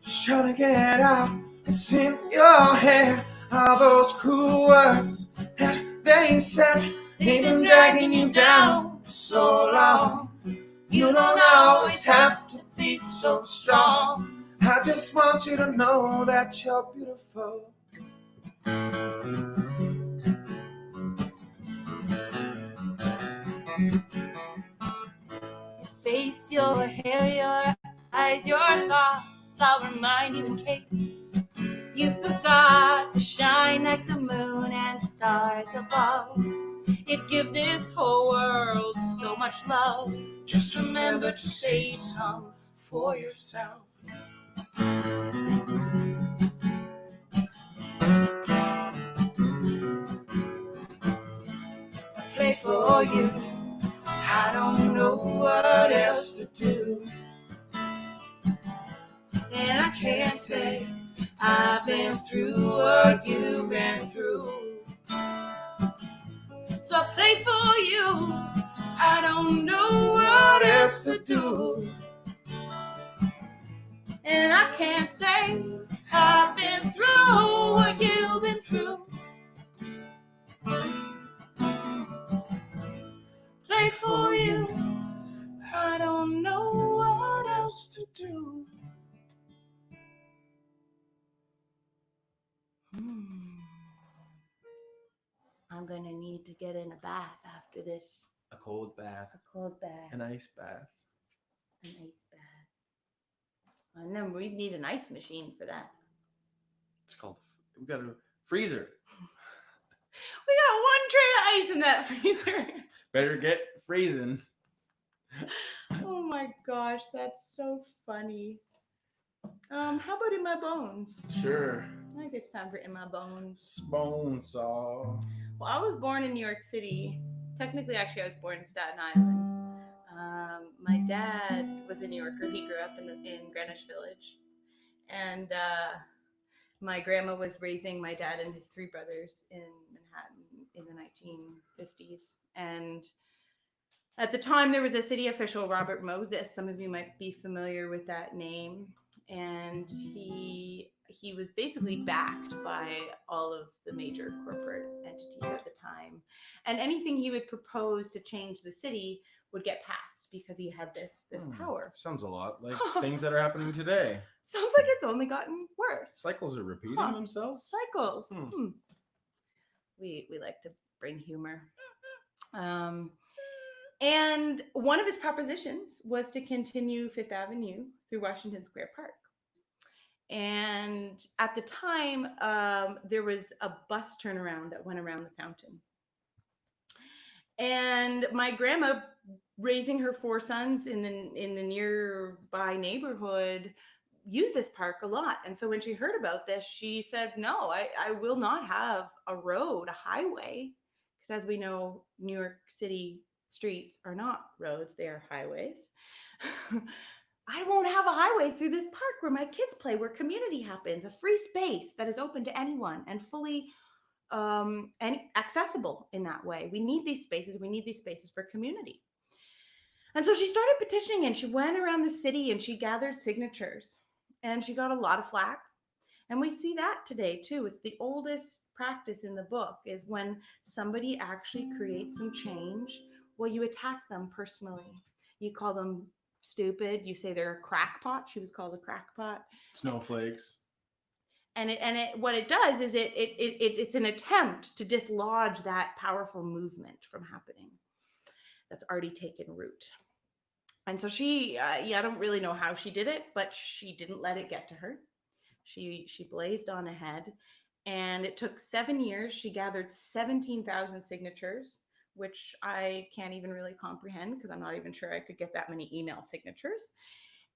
Just trying to get out what's in your head. All those cruel words that they said, they've been dragging you down for so long. You don't always have to be so strong. I just want you to know that you're beautiful. Your face, your hair, your eyes, your thoughts, I'll remind you in case you forgot to shine like the moon and stars above. It gives this whole world so much love. Just remember to save some for yourself. I play for you. I don't know what else to do. And I can't say I've been through what you've been through. So I play for you. I don't know what else to do. And I can't say I've been through what you've been through. Play for you. I don't know what else to do. I'm gonna need to get in a bath after this. A cold bath. A cold bath. An ice bath. An ice bath. And then we need an ice machine for that. It's called, we got a freezer. We got one tray of ice in that freezer. Better get freezing. Oh my gosh, that's so funny. How about In My Bones? Sure. I think it's time for In My Bones. Bone saw. Well, I was born in New York City. Technically, actually, I was born in Staten Island. My dad was a New Yorker. He grew up in Greenwich Village. And my grandma was raising my dad and his three brothers in Manhattan in the 1950s. And at the time, there was a city official, Robert Moses. Some of you might be familiar with that name. And he was basically backed by all of the major corporate entities at the time. And anything he would propose to change the city would get passed because he had this power. Sounds a lot like things that are happening today. Sounds like it's only gotten worse. Cycles are repeating themselves. Cycles. We like to bring humor. And one of his propositions was to continue Fifth Avenue through Washington Square Park. And at the time, there was a bus turnaround that went around the fountain. And my grandma, raising her four sons in the nearby neighborhood, used this park a lot. And so when she heard about this, she said, no, I will not have a road, a highway. Because as we know, New York City streets are not roads, they are highways. I won't have a highway through this park where my kids play, where community happens, a free space that is open to anyone and fully and accessible in that way. We need these spaces. We need these spaces for community. And so she started petitioning, and she went around the city and she gathered signatures, and she got a lot of flack. And we see that today too. It's the oldest practice in the book, is when somebody actually creates some change, well, you attack them personally. You call them stupid. You say they're a crackpot. She was called a crackpot. Snowflakes. what it does is it's an attempt to dislodge that powerful movement from happening that's already taken root. And so she, I don't really know how she did it, but she didn't let it get to her. She blazed on ahead, and it took 7 years. She gathered 17,000 signatures, which I can't even really comprehend because I'm not even sure I could get that many email signatures.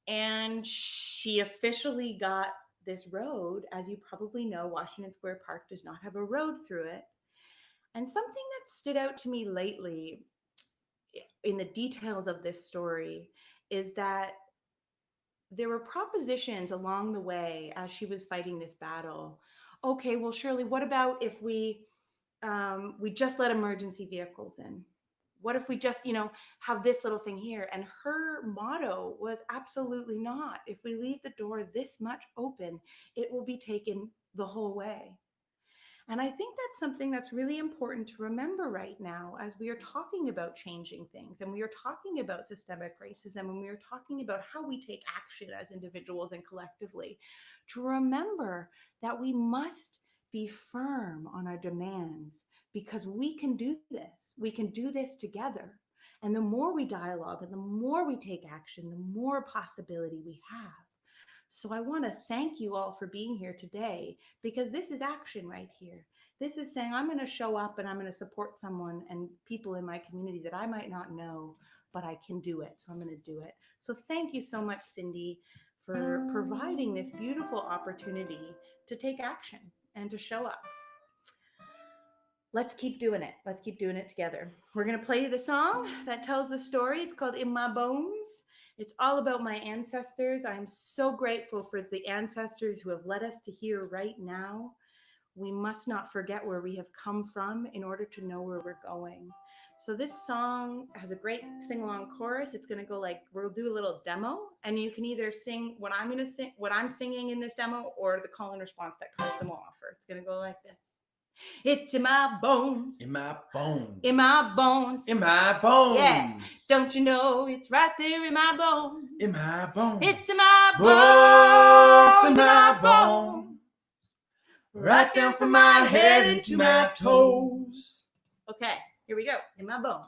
And she officially got this road. As you probably know, Washington Square Park does not have a road through it. And something that stood out to me lately in the details of this story is that there were propositions along the way as she was fighting this battle. Okay, well, Shirley, what about if we just let emergency vehicles in? What if we just, have this little thing here? And her motto was absolutely not. If we leave the door this much open, it will be taken the whole way. And I think that's something that's really important to remember right now as we are talking about changing things, and we are talking about systemic racism, and we are talking about how we take action as individuals and collectively, to remember that we must be firm on our demands, because we can do this. We can do this together. And the more we dialogue and the more we take action, the more possibility we have. So I want to thank you all for being here today, because this is action right here. This is saying I'm going to show up and I'm going to support someone and people in my community that I might not know, but I can do it. So I'm going to do it. So thank you so much, Cindy, for providing this beautiful opportunity to take action and to show up. Let's keep doing it. Let's keep doing it together. We're going to play the song that tells the story. It's called In My Bones. It's all about my ancestors. I'm so grateful for the ancestors who have led us to here right now. We must not forget where we have come from in order to know where we're going. So this song has a great sing-along chorus. It's going to go like, we'll do a little demo, and you can either sing what I'm going to sing, what I'm singing in this demo, or the call and response that Carson will offer. It's going to go like this. It's in my bones. In my bones. In my bones. In my bones. Yeah. Don't you know it's right there in my bones? In my bones. It's in my bones. bones. In my bones. Right down from my head into my toes. Okay, here we go. In my bones.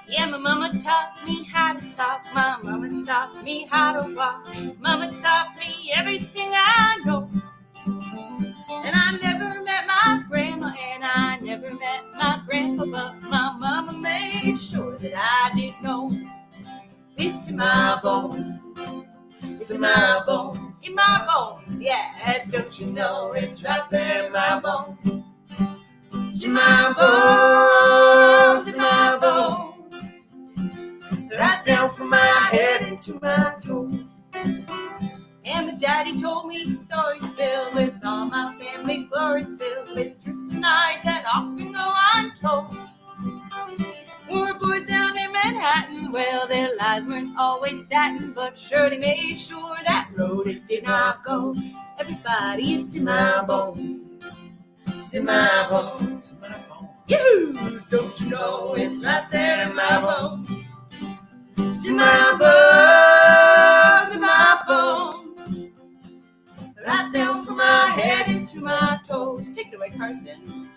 Yeah, my mama taught me how to talk. My mama taught me how to walk. Mama taught me everything I know. And I never met my grandma, and I never met my grandpa, but my mama made sure that I did know. It's in my bones. It's in my bones. In my bones, yeah. Don't you know it's right there in my bones? It's in my bones. In my bones. Right down from my head into my toes. And my daddy told me stories filled with all my family's glories, filled with truth and lies that often go untold. Poor boys down in Manhattan, well, their lives weren't always satin, but Shirley made sure that road it did not go. Everybody, it's in my bones. It's in my bones. In my bones. Yoo-hoo! Don't you know it's right there in my bones? It's in my bones. In my bones. Right down from my head into my toes. Take it away, Carson.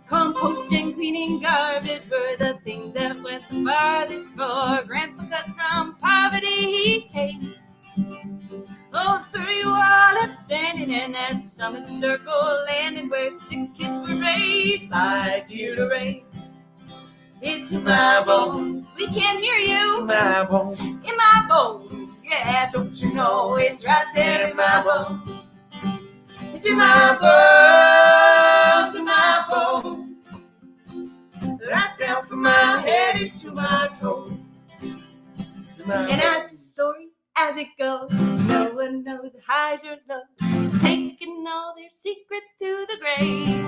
Composting, cleaning garbage were the things that went the farthest for Grandpa, 'cause from poverty he came. Old Surrey Wall left standing, and that Summit Circle landing where 6 kids were raised by dear Lorraine. It's in my bones. We can't hear you. It's in my bones. In my bones. Yeah, don't you know it's right there in my bones? It's in my bones. In my bones. Right down from my head into my toes. And as the story, as it goes. No one knows the highs or lows, taking all their secrets to the grave.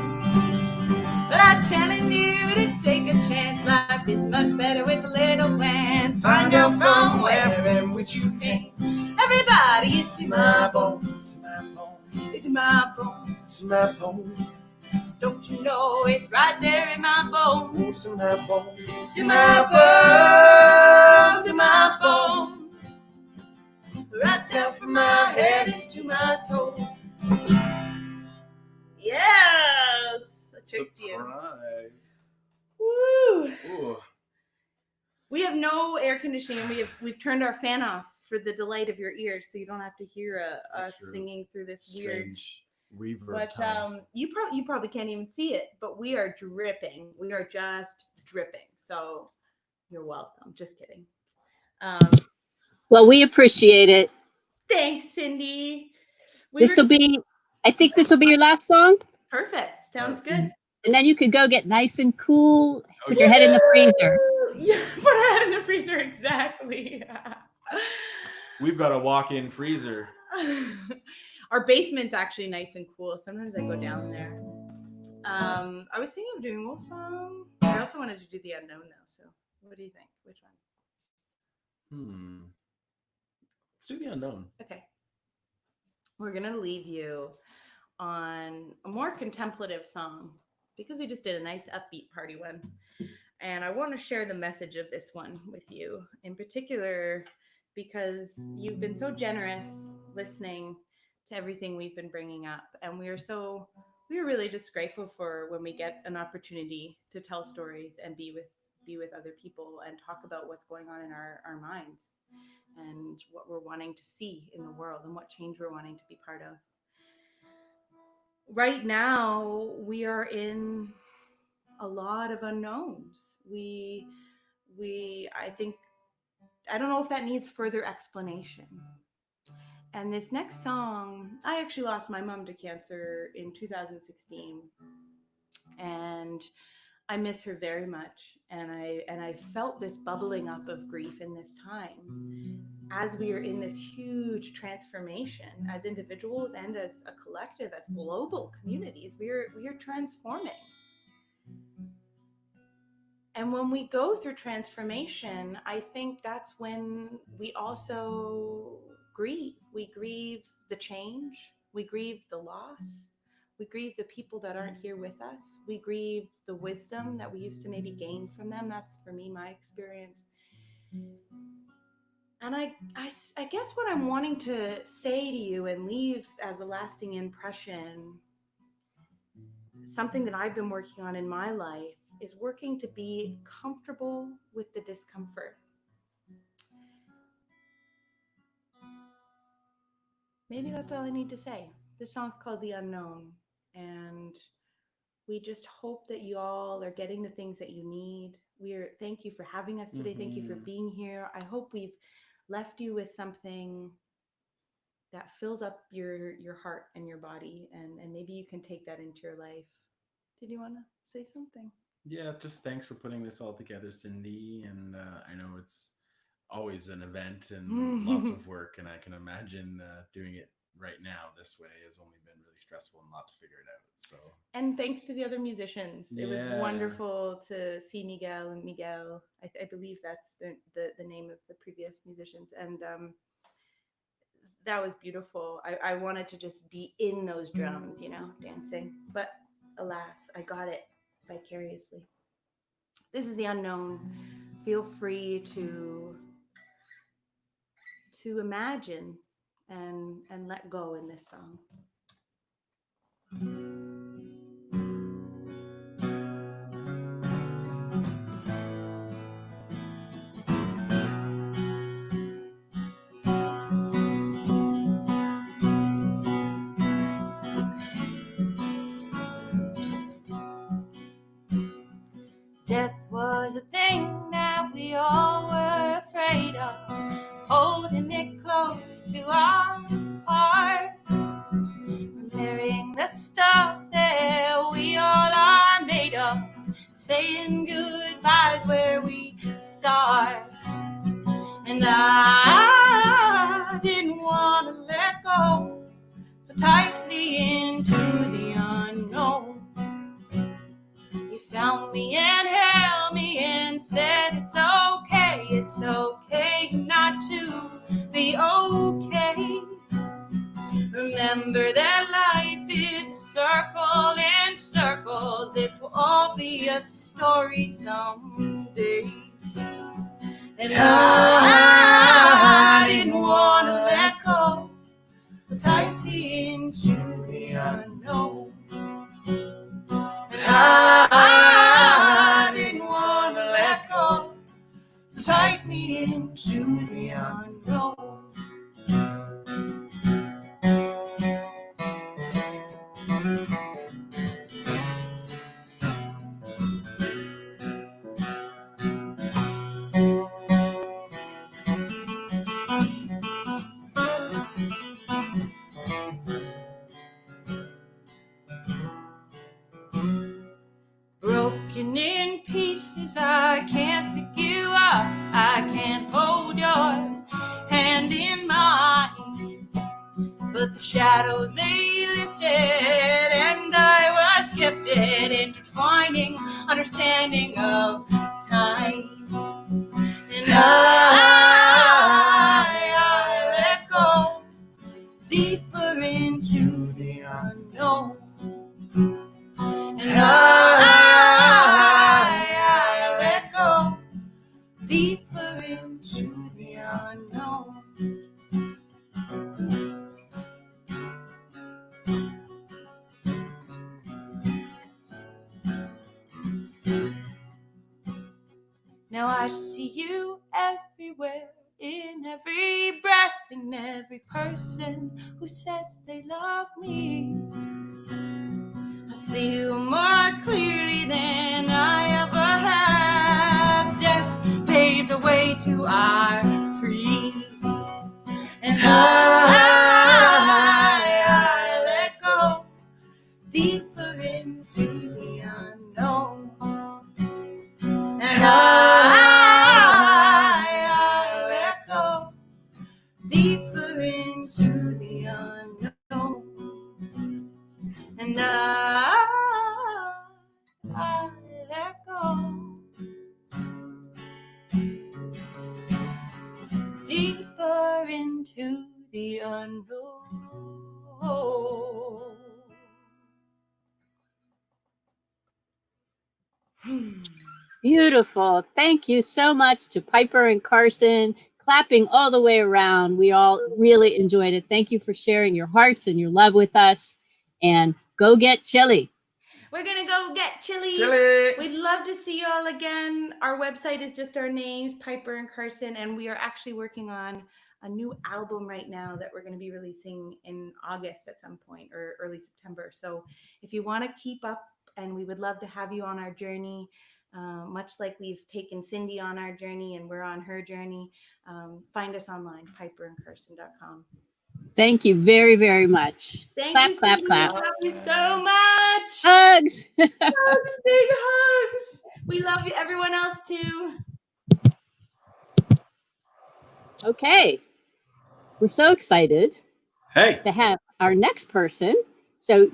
But I challenge you to take a chance. Life is much better with a little plan. Find out from where and which you came. Everybody, it's in my bones. It's in my bones. It's in my bones. It's in my bones. Don't you know it's right there in my bones? It's in my bones. It's in my bones. It's in my bones. Right down from my head into my toes. Yes! I tricked you. Surprise. Woo! Ooh. We have no air conditioning. We've turned our fan off for the delight of your ears, so you don't have to hear us singing through this weird. Strange reverb. But tone. you probably can't even see it, but we are dripping. We are just dripping. So you're welcome. Just kidding. Well, we appreciate it. Thanks, Cindy. I think this will be your last song. Perfect. Sounds good. And then you could go get nice and cool, put your head in the freezer. Yeah, put our head in the freezer, exactly. We've got a walk-in freezer. Our basement's actually nice and cool. Sometimes I go down there. I was thinking of doing Wolf Song. I also wanted to do The Unknown, though. So what do you think? Which one? Let's do The Unknown. Okay. We're going to leave you on a more contemplative song because we just did a nice upbeat party one. And I want to share the message of this one with you in particular because you've been so generous listening to everything we've been bringing up. And we are really just grateful for when we get an opportunity to tell stories and be with other people and talk about what's going on in our minds and what we're wanting to see in the world and what change we're wanting to be part of. Right now, we are in a lot of unknowns. I don't know if that needs further explanation. And this next song, I actually lost my mom to cancer in 2016. And I miss her very much. And I felt this bubbling up of grief in this time. As we are in this huge transformation as individuals and as a collective, as global communities, we are transforming. And when we go through transformation, I think that's when we also grieve. We grieve the change. We grieve the loss. We grieve the people that aren't here with us. We grieve the wisdom that we used to maybe gain from them. That's, for me, my experience. And I guess what I'm wanting to say to you and leave as a lasting impression, something that I've been working on in my life, is working to be comfortable with the discomfort. Maybe that's all I need to say. This song's called The Unknown, and we just hope that you all are getting the things that you need. Thank you for having us today. Thank you for being here. I hope we've left you with something that fills up your heart and your body, and maybe you can take that into your life. Did you want to say something? Yeah, just thanks for putting this all together, Cindy. And I know it's always an event and lots of work, and I can imagine doing it right now this way has only been really stressful and a lot to figure it out. So, and thanks to the other musicians. It was wonderful to see Miguel and Miguel. I believe that's the name of the previous musicians, and that was beautiful. I wanted to just be in those drums, dancing, but alas, I got it vicariously. This is The Unknown. Feel free to imagine and let go in this song. Death was a thing that we all were afraid of, holding it close to our heart, burying the stuff that we all are made of, saying goodbyes where we start. And I to be okay. Remember that life is a circle and circles. This will all be a story someday. And I didn't want to let go so tightly into the unknown. And I didn't want to let go so tightly into the unknown. Broken in pieces, I can't pick you up. I can't hold your hand in mine. But the shadows, they lifted, and I was gifted, intertwining understanding of time. And I let go deeper into the unknown. And I let go deeper into the unknown. Now I see you everywhere, in every breath, in every person who says they love me. I see you more clearly than I ever have. Death paved the way to our freedom. And I let go deeper into the unknown. And I let go deeper into the unknown. And I let go deeper into the unknown. Beautiful. Thank you so much to Piper and Carson, clapping all the way around. We all really enjoyed it. Thank you for sharing your hearts and your love with us. And go get chili. We're gonna go get chili. We'd love to see you all again. Our website is just our names, Piper and Carson, and we are actually working on a new album right now that we're going to be releasing in August at some point or early September. So if you want to keep up, and we would love to have you on our journey, much like we've taken Cindy on our journey and we're on her journey. Find us online, piperandcarson.com. Thank you very, very much. Thank clap, you, clap, Cindy. clap. Love you so much. Hugs. Hugs, big hugs. We love you, everyone else too. Okay. We're so excited to have our next person. So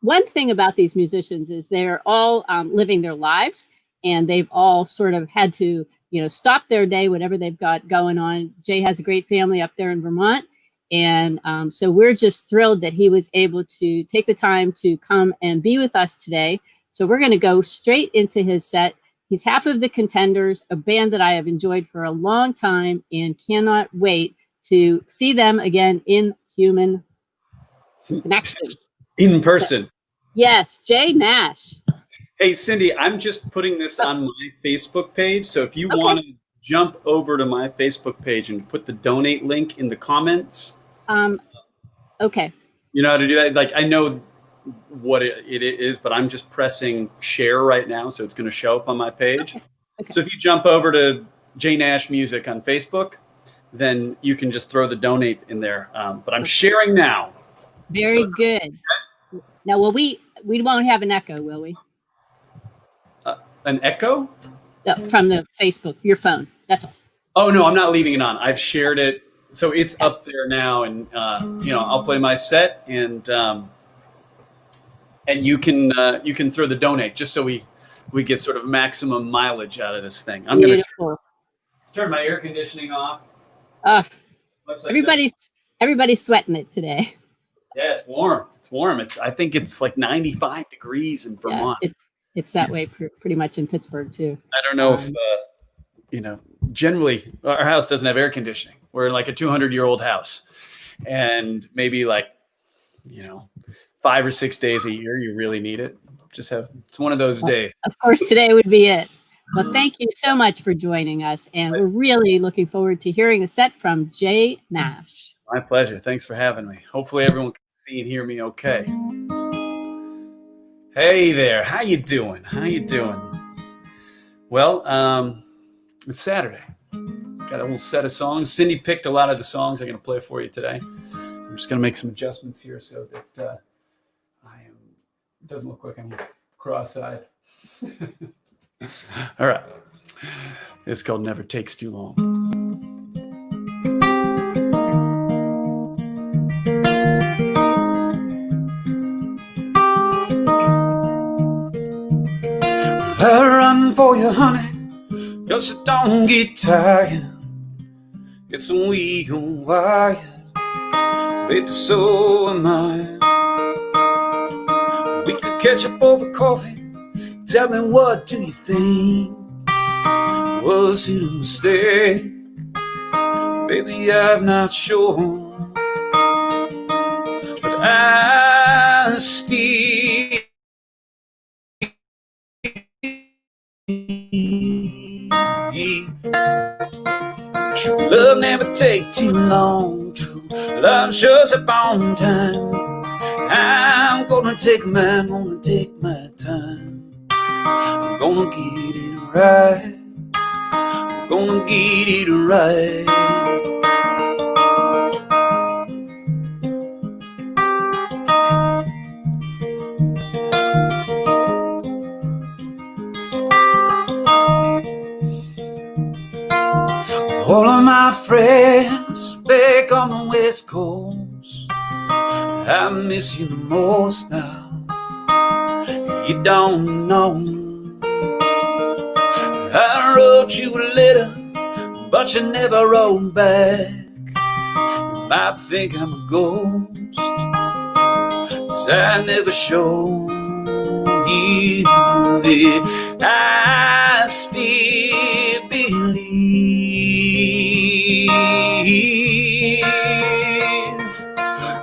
one thing about these musicians is they're all living their lives, and they've all sort of had to, stop their day, whatever they've got going on. Jay has a great family up there in Vermont. And so we're just thrilled that he was able to take the time to come and be with us today. So we're going to go straight into his set. He's half of the Contenders, a band that I have enjoyed for a long time and cannot wait to see them again in human connection. In person. So, yes, Jay Nash. Hey, Cindy, I'm just putting this on my Facebook page. So if you want to jump over to my Facebook page and put the donate link in the comments. Okay. You know how to do that? Like, I know what it is, but I'm just pressing share right now. So it's going to show up on my page. Okay. So if you jump over to Jay Nash Music on Facebook, then you can just throw the donate in there. But I'm sharing now. Very good. Now, we won't have an echo, will we? An echo? From the Facebook, your phone. That's all. Oh, no, I'm not leaving it on. I've shared it. So it's up there now. And, I'll play my set and you can throw the donate just so we get sort of maximum mileage out of this thing. I'm going to turn my air conditioning off. Everybody's sweating it today. Yeah, it's warm. It's warm. I think it's like 95 degrees in Vermont. Yeah, it's that way pretty much in Pittsburgh too. I don't know if generally our house doesn't have air conditioning. We're in like a 200-year-old house, and maybe like 5 or 6 days a year you really need it. It's one of those days. Of course, today would be it. Well, thank you so much for joining us, and we're really looking forward to hearing a set from Jay Nash. My pleasure. Thanks for having me. Hopefully everyone can see and hear me okay. Hey there. How you doing? Well, it's Saturday. Got a little set of songs. Cindy picked a lot of the songs I'm going to play for you today. I'm just going to make some adjustments here so that it doesn't look like I'm cross-eyed. All right. It's called Never Takes Too Long. I run for you, honey, 'cause you don't get tired. It's a weak and wired, baby, so am I. We could catch up over coffee. Tell me, what do you think? Was it a mistake? Baby, I'm not sure, but I still true love never take too long. True love shows up on time. I'm gonna take my time. I'm gonna get it right. I'm gonna get it right. All of my friends back on the West Coast, I miss you the most now. You don't know. I wrote you a letter, but you never wrote back. You might think I'm a ghost, 'cause I never showed you that I still believe.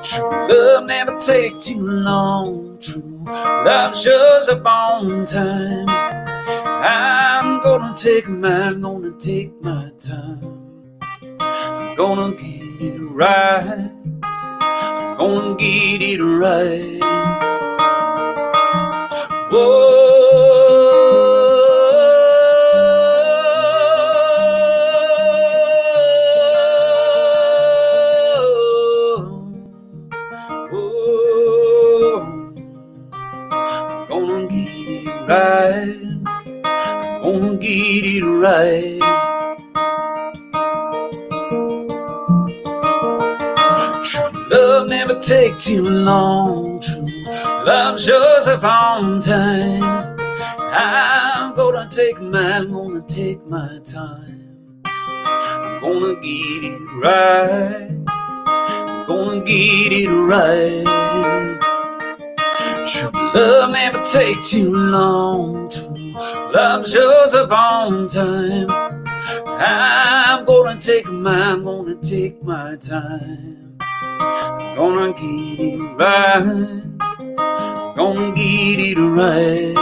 True love never take too long. True love shows up on time. I'm gonna take my time. I'm gonna get it right. I'm gonna get it right. Whoa. Right, I'm gonna get it right. True love never take too long. True love shows up on time. I'm gonna take my time. I'm gonna get it right. I'm gonna get it right. True love never take too long. True love shows up on time. I'm gonna take my time. I'm gonna get it right. I'm gonna get it right.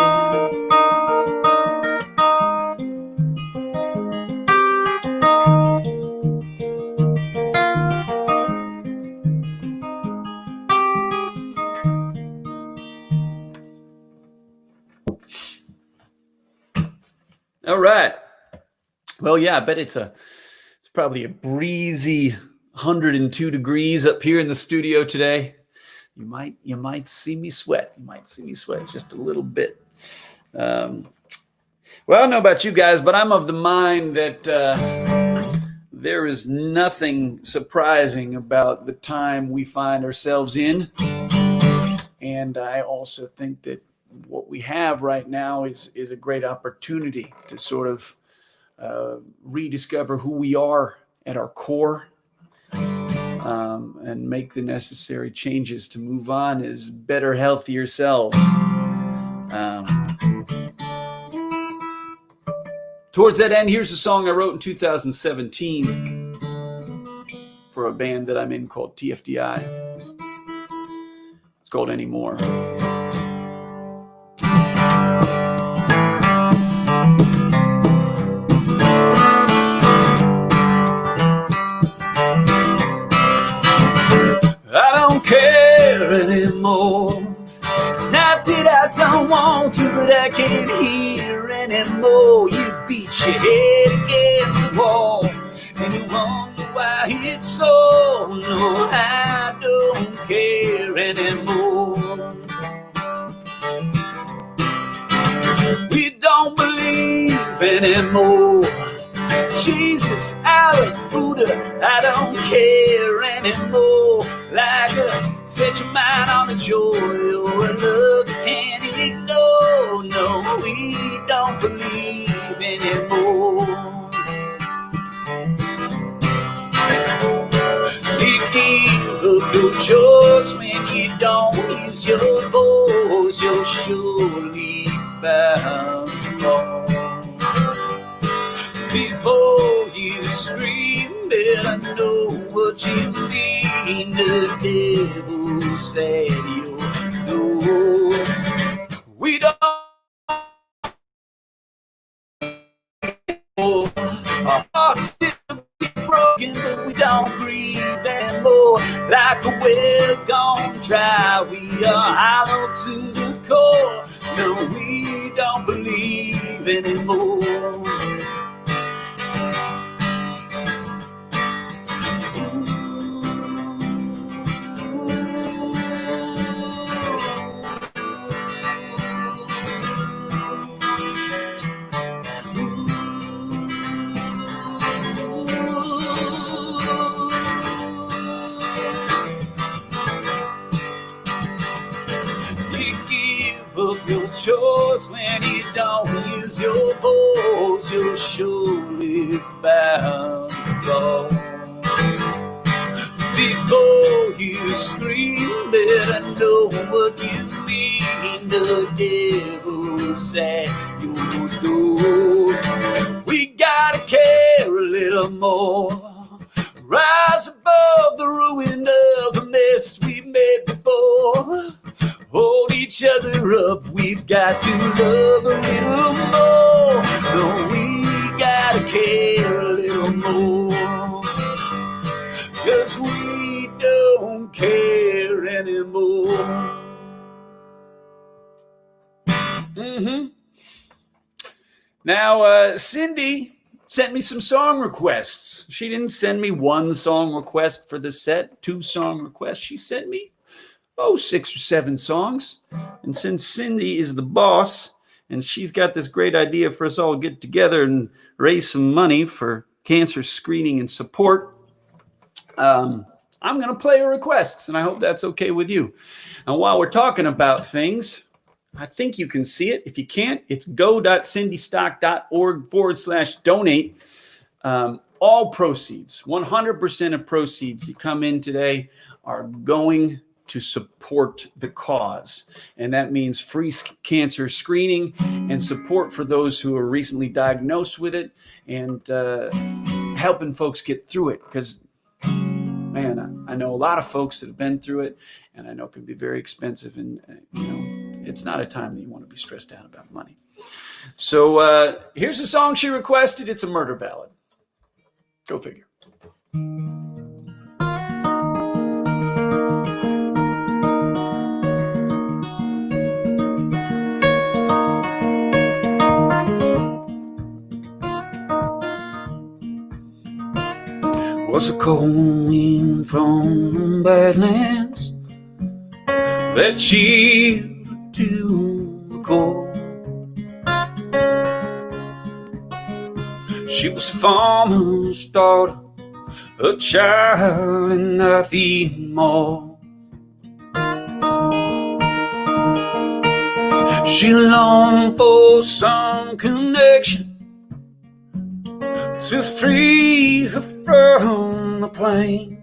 All right. Well, yeah, I bet it's probably a breezy 102 degrees up here in the studio today. You might see me sweat. You might see me sweat just a little bit. Well, I don't know about you guys, but I'm of the mind that there is nothing surprising about the time we find ourselves in. And I also think that what we have right now is a great opportunity to sort of rediscover who we are at our core, and make the necessary changes to move on as better, healthier selves. Towards that end, here's a song I wrote in 2017 for a band that I'm in called TFDI. It's called Anymore. I don't care anymore. It's not that I don't want to, but I can't hear anymore. You beat your head against the wall, and you wonder why it's so. No, I don't care anymore. We don't believe anymore. Jesus, Allah, Buddha, I don't care anymore. Like set your mind on the joy or love you can't ignore. No, we don't believe anymore. You give up your choice when you don't use your voice. You're surely bound to fall. Before you scream, better know what you mean. The devil said you know. We don't. Our hearts still be broken, but we don't grieve anymore. Like a well gone dry, we are hollow to the core. No, we don't believe anymore. Your choice when you don't use your voice, you're surely bound to fall. Before you scream, better know what you mean. The devil said you do. We gotta care a little more. Rise above the ruin of the mess we made before. Hold each other up, we've got to love a little more. No, we gotta care a little more. 'Cause we don't care anymore. Now, Cindy sent me some song requests. She didn't send me one song request for the set, 2 song requests. She sent me 6 or 7 songs. And since Cindy is the boss and she's got this great idea for us all to get together and raise some money for cancer screening and support, I'm going to play her requests, and I hope that's okay with you. And while we're talking about things, I think you can see it. If you can't, it's go.cindystock.org/donate. All proceeds, 100% of proceeds that come in today are going to support the cause. And that means free cancer screening and support for those who are recently diagnosed with it, and helping folks get through it. Because, man, I know a lot of folks that have been through it, and I know it can be very expensive, and it's not a time that you want to be stressed out about money. So here's a song she requested. It's a murder ballad. Go figure. Was a cold wind from the Badlands that chilled to the core. She was a farmer's daughter, a child and nothing more. She longed for some connection to free her from the pain.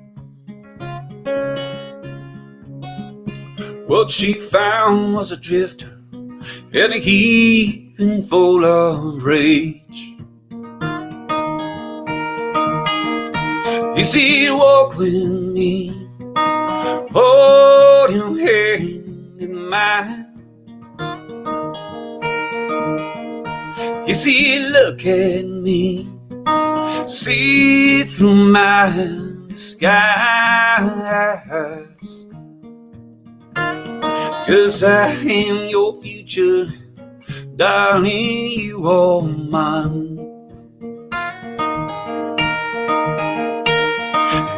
What she found was a drifter and a heathen full of rage. You see, he'd walk with me, hold your hand in mine. You see, he'd look at me, see through my disguise. 'Cause I am your future, darling, you are mine.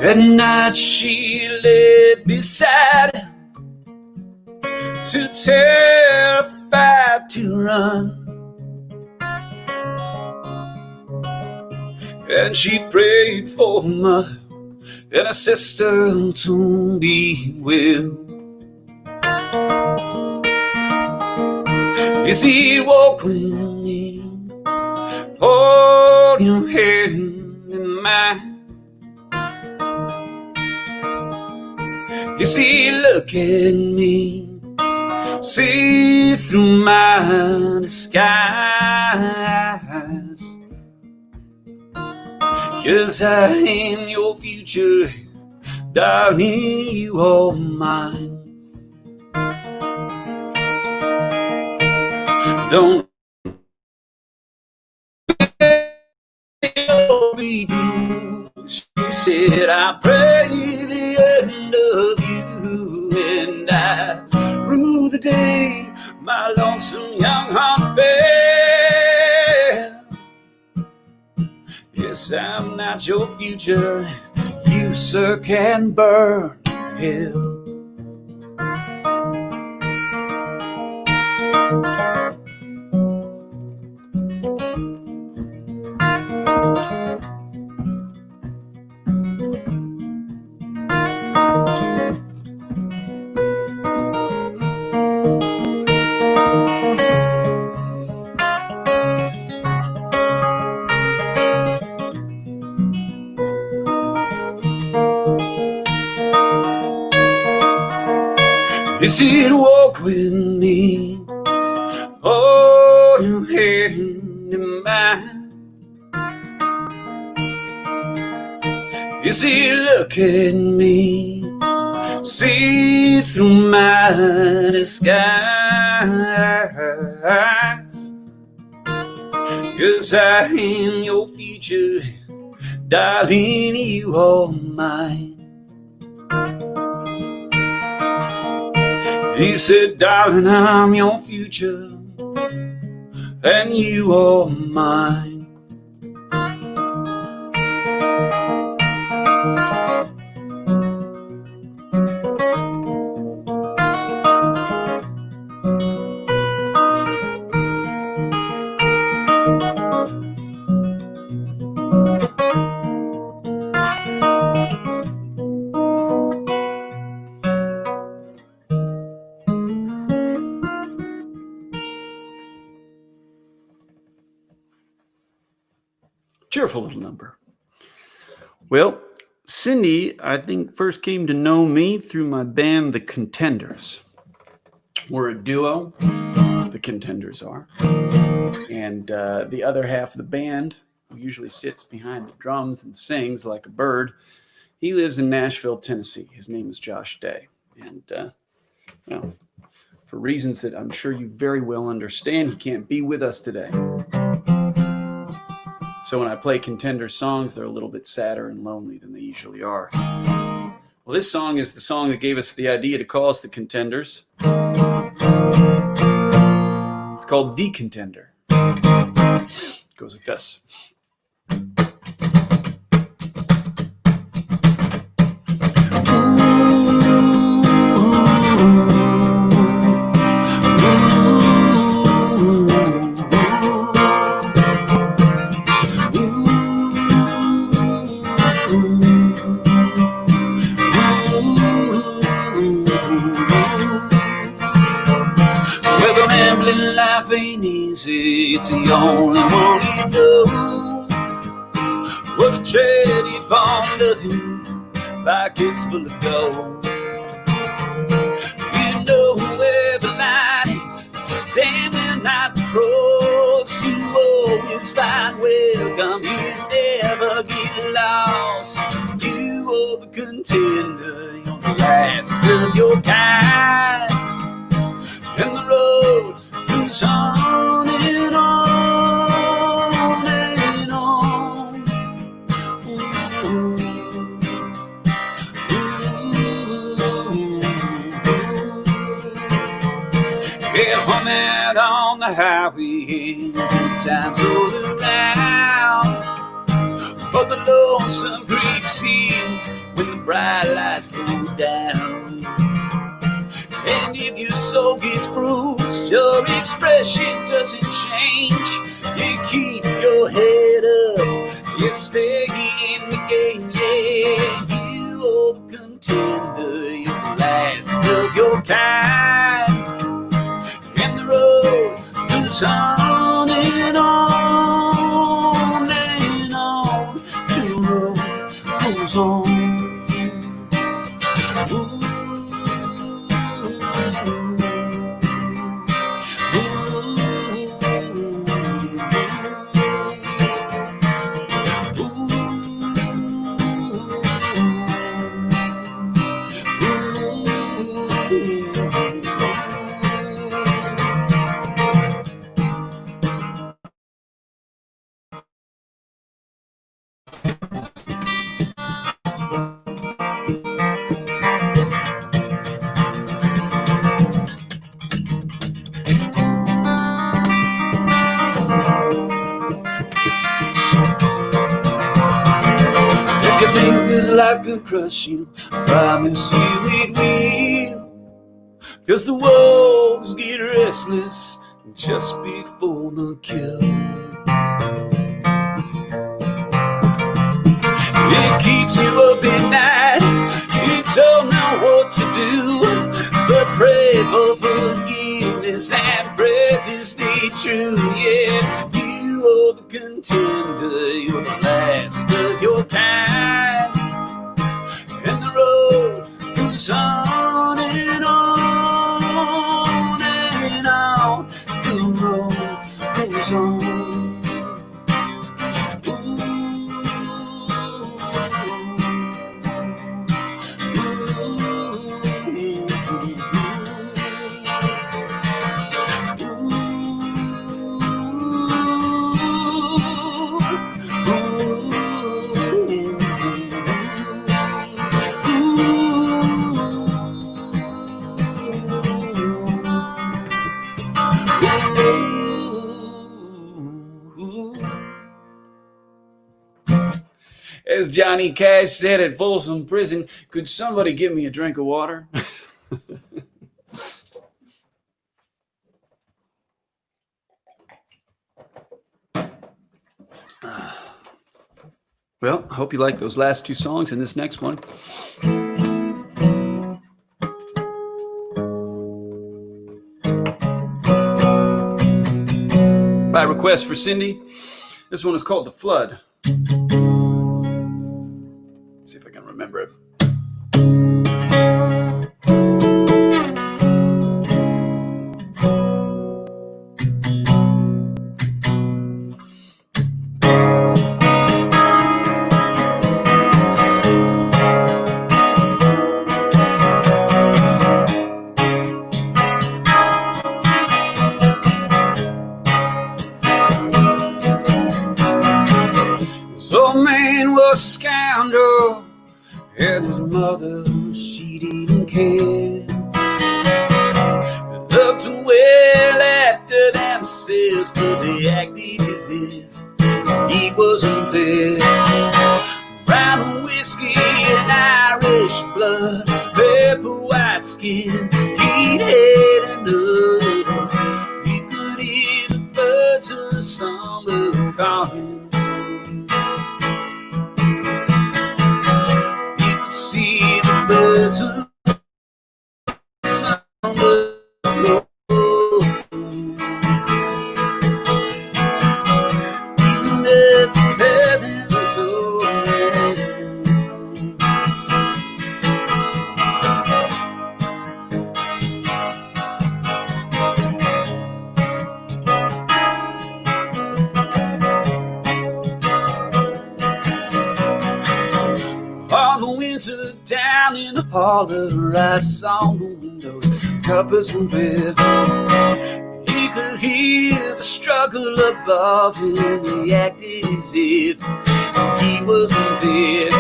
At night she lay beside him, too terrified to run. And she prayed for her mother and her sister to be well. You see, he'd walk with me, hold your hand in mine. You see, he'd look at me, see through my disguise. 'Cause I am your future, darling, you are mine. Don't be blue. She said, I pray the end of you, and I rue the day my lonesome young heart fell. Yes, I'm not your future, you, sir, can burn hell. Yes, he'd walk with me, hold your hand in mine. Yes, he'd look at me, see through my disguise. 'Cause I am your future, darling, you are mine. He said, darling, I'm your future, and you are mine. Cheerful little number. Well, Cindy, I think, first came to know me through my band, The Contenders. We're a duo, The Contenders are. And the other half of the band, who usually sits behind the drums and sings like a bird, he lives in Nashville, Tennessee. His name is Josh Day. And, well, for reasons that I'm sure you very well understand, he can't be with us today. So when I play Contender songs, they're a little bit sadder and lonely than they usually are. Well, this song is the song that gave us the idea to call us the Contenders. It's called The Contender. It goes like this. Ain't easy, it's the only one you know. What a tragedy for nothing, like it's full of gold. You know where the light is. Damn, we're not the pros. You always find welcome. You never get lost. You are the contender. You're the last of your kind. And the road goes on and on and on. Yeah, I'm out on the highway and good times all around. But the lonesome creeps in when the bright lights go down. And if your soul gets bruised, your expression doesn't change. You keep your head up, you stay in the game, yeah. You are the contender, you're the last of your kind. And the road goes on and on and on. The road goes on. If you think this life could crush you, I promise you it will. 'Cause the wolves get restless just before the kill. It keeps you up at night, you don't know what to do, but pray for forgiveness and pray to stay true. Yeah, you are the contender, you're the last of your kind. And the road goes on and on and on. The road goes on. As Johnny Cash said at Folsom Prison, could somebody give me a drink of water? Well, I hope you like those last two songs and this next one. By request for Cindy, this one is called The Flood. See if I can remember it. This old man was a scoundrel, and his mother, she didn't care. They looked well after themselves, but they acted as if he wasn't there. Brown whiskey and Irish blood, pepper white skin, he'd had enough. He could hear the birds of the summer calling. You could see the birds of summer calling. Even up in heaven's open. down in the parlor, I saw the windows, covers were red. He could hear the struggle above him. He acted as if he wasn't there.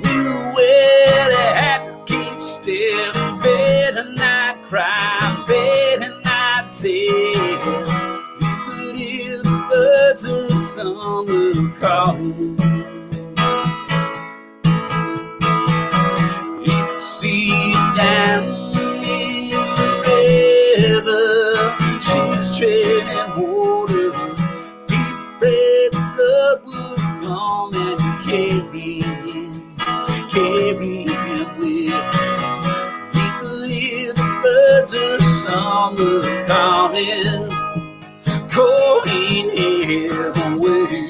Knew where he had to keep still. Better not cry, better not tell. You could hear the birds of summer calling. You could see it down in the river. She's treading water. Deep red blood would come and carry him with. He could hear the birds of summer calling him away.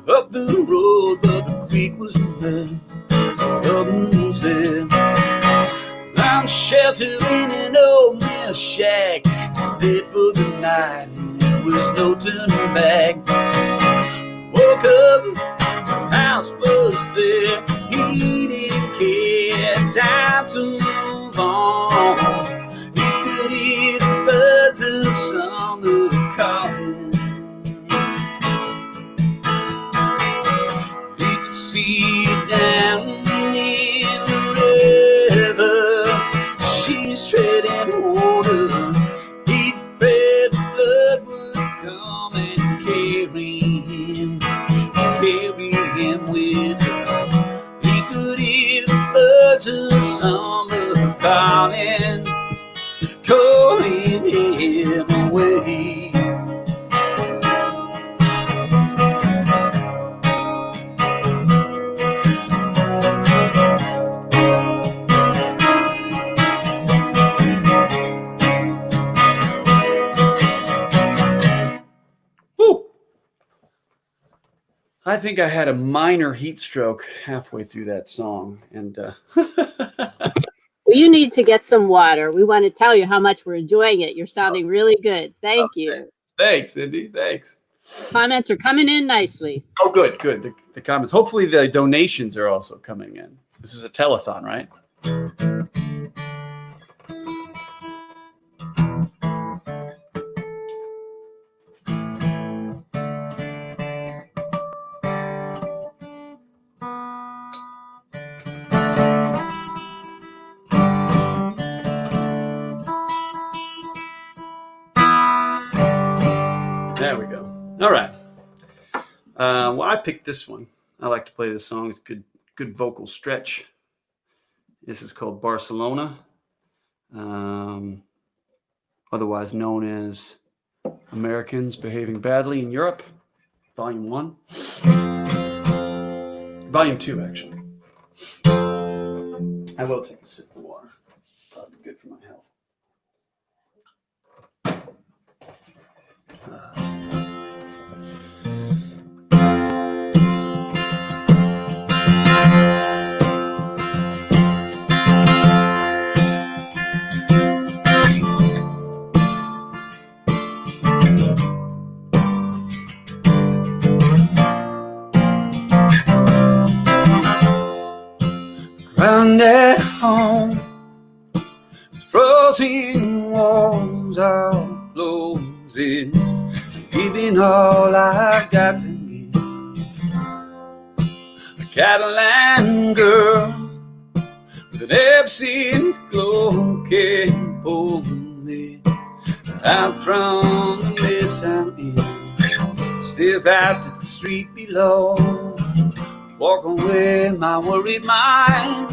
Up the road, but the creek was red. Up said, I'm sheltered in an old mill shack. Stayed for the night, there was no turning back. Woke up, the house was there. He didn't care, time to move on. He could hear the birds of summer calling. See down in the river, she's treading water. Deep red blood would come and carry him with her. He could hear the birds of summer calling him away. I think I had a minor heat stroke halfway through that song, and Well, you need to get some water. We want to tell you how much we're enjoying it. You're sounding really good. Thank you. Thanks, Cindy. Thanks. Comments are coming in nicely. Oh, good. The comments. Hopefully, the donations are also coming in. This is a telethon, right? There we go. All right. Well, I picked this one. I like to play this song. It's good vocal stretch. This is called Barcelona, otherwise known as Americans Behaving Badly in Europe, Volume 1. Volume 2, actually. I will take a sip of water. Probably good for my health. Ground at home, frozen walls are closing, giving all I got to give. A Catalan girl with an absinthe glow can pull me out from the mess I'm in. step out to the street below, walk away my worried mind,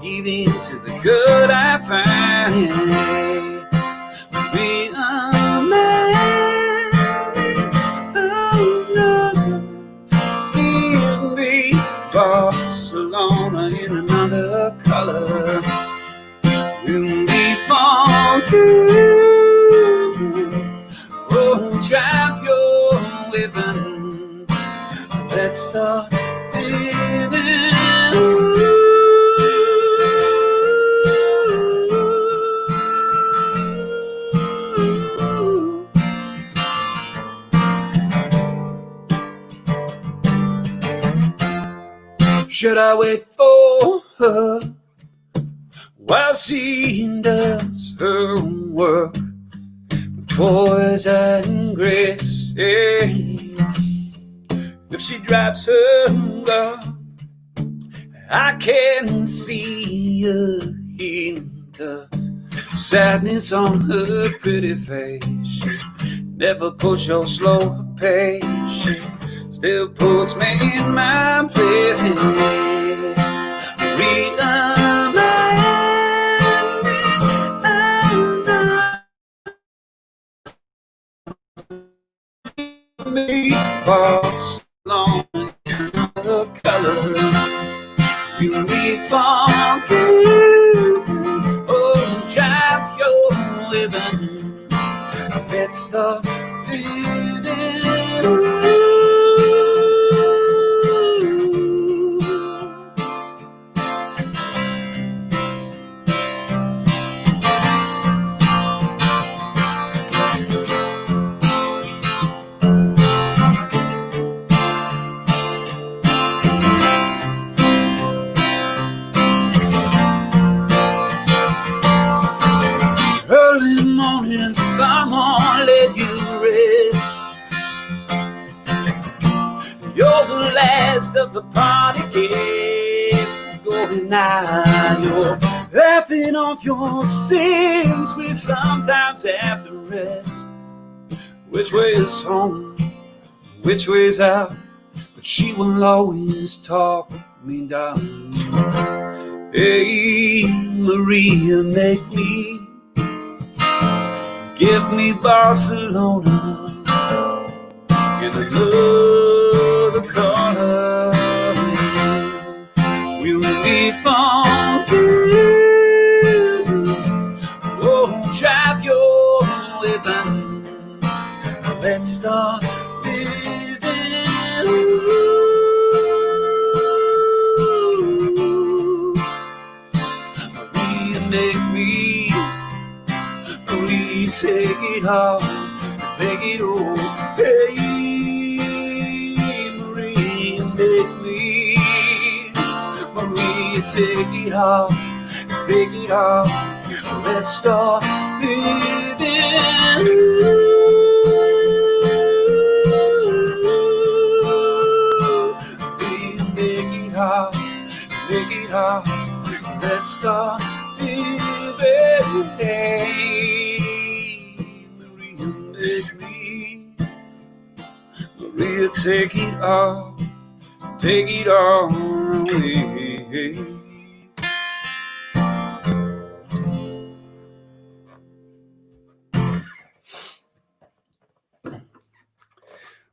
give in to the good I find. Be a man, oh no, give me Barcelona in another color. We'll be funky. Oh, trap your weapon. Let's start living. Should I wait for her while she does her work with poise and grace? If she drives her car, I can see a hint of sadness on her pretty face. She never push or slow her pace. She still puts me in my place. Me Barcelona in another color. You'll be funky. Oh, drive your living. Let's start living. Early morning, someone let you rest. You're the last of the party guests to go now. You're laughing off your sins. We sometimes have to rest. Which way is home? Which way's out? But she will always talk me down. Hey, Maria, make me. Give me Barcelona in another color. We'll be funky. Oh, trap your weapon. Let's start living. Maria, make me. Take it all, take it all. Hey, Maria, make me. Maria, take it all, take it all. Let's start living. Maria, make it all, make it all. Let's start living. Hey. Maria, take it all away.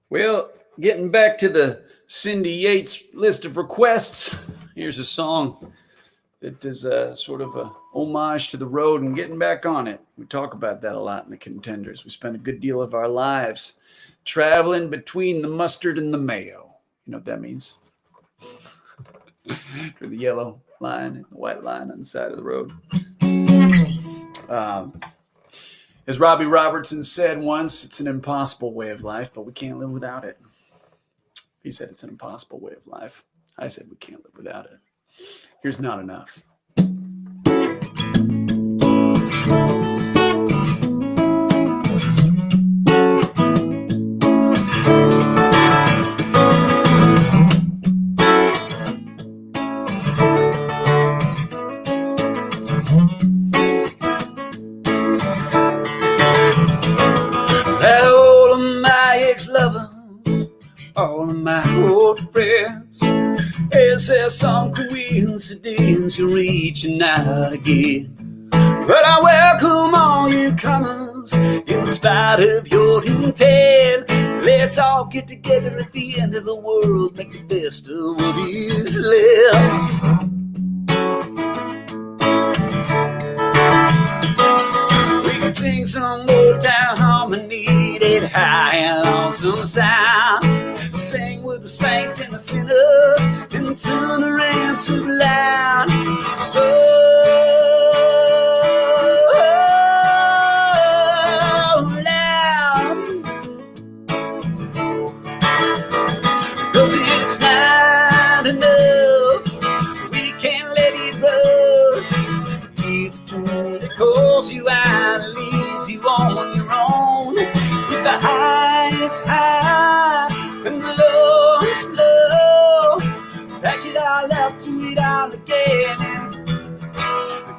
Well, getting back to the Cindy Yates list of requests, here's a song that is sort of a homage to the road and getting back on it. We talk about that a lot in the Contenders. We spend a good deal of our lives traveling between the mustard and the mayo. You know what that means? For the yellow line and the white line on the side of the road. As Robbie Robertson said once, it's an impossible way of life, but we can't live without it. He said it's an impossible way of life. I said we can't live without it. Here's Not Enough. That all of my ex-lovers all of my old friends. Is there some coincidence you're reaching out again? But I welcome all you comers in spite of your intent. Let's all get together at the end of the world, make the best of what is left. We can sing some old town harmony, that high and awesome sound. Sing with the saints and the sinners and turn the ramps up loud. So loud, 'cause it's not enough. We can't let it rust. Hear the tune that calls you out and leaves you on your own. With the highest high and the lowest low, back it all up to it all again and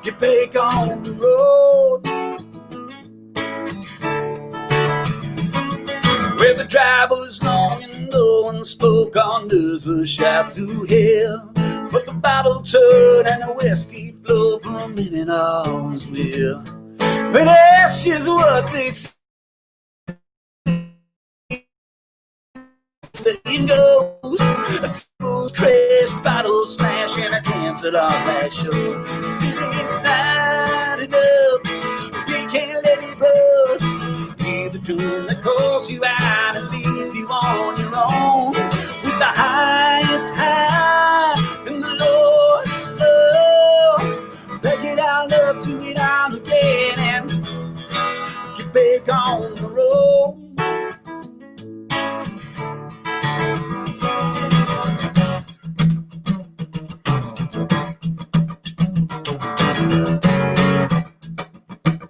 get back on the road. Where the drive was long and no one spoke, others were shot to hell. But the bottle turned and the whiskey flowed for a minute, all was well. But that's just what they say. Saying goes, tables crash, bottles smash, and I cancel off that show. Still, it's not enough. We can't let it rust. Hear the tune that calls you out and leaves you on your own. With the highest high and the lowest low, back it all up to it all again and get back on the road.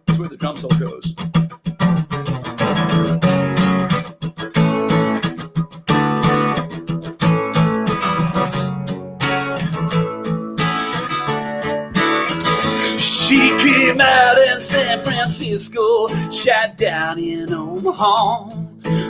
That's where the drum solo goes. She came out in San Francisco, shot down in Omaha.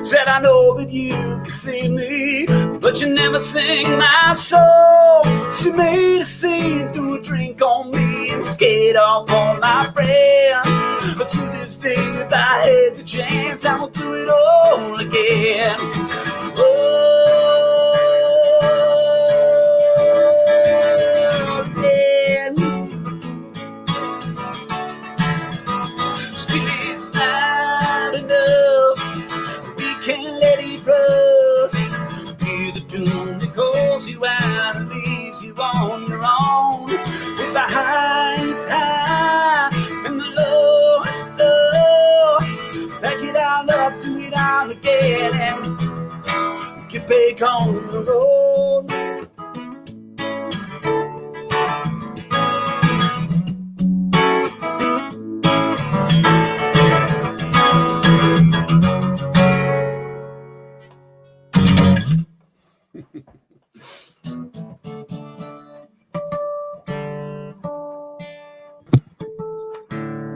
Said, I know that you can see me, but you never sing my song. She made a scene, threw a drink on me, and scared off all my friends. But to this day, if I had the chance, I would do it all again. Oh, again. Still, it's not enough. We can't let it rust. Hear the tune that calls you out and leaves you on your own. With the highest high and the lowest low, back it all up to it all again and get back on the road.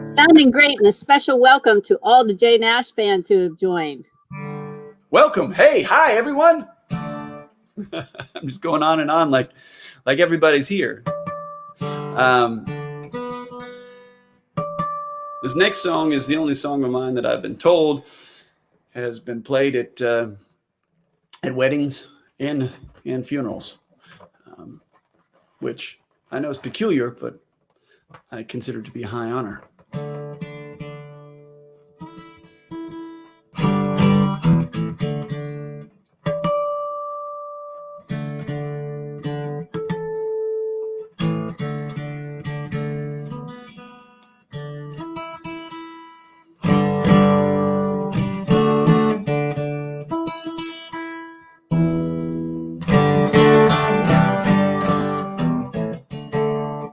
Sounding great, and a special welcome to all the Jay Nash fans who have joined. Welcome. Hey, hi, everyone. I'm just going on and on like everybody's here. This next song is the only song of mine that I've been told has been played at weddings and funerals, which I know is peculiar, but I consider it to be a high honor.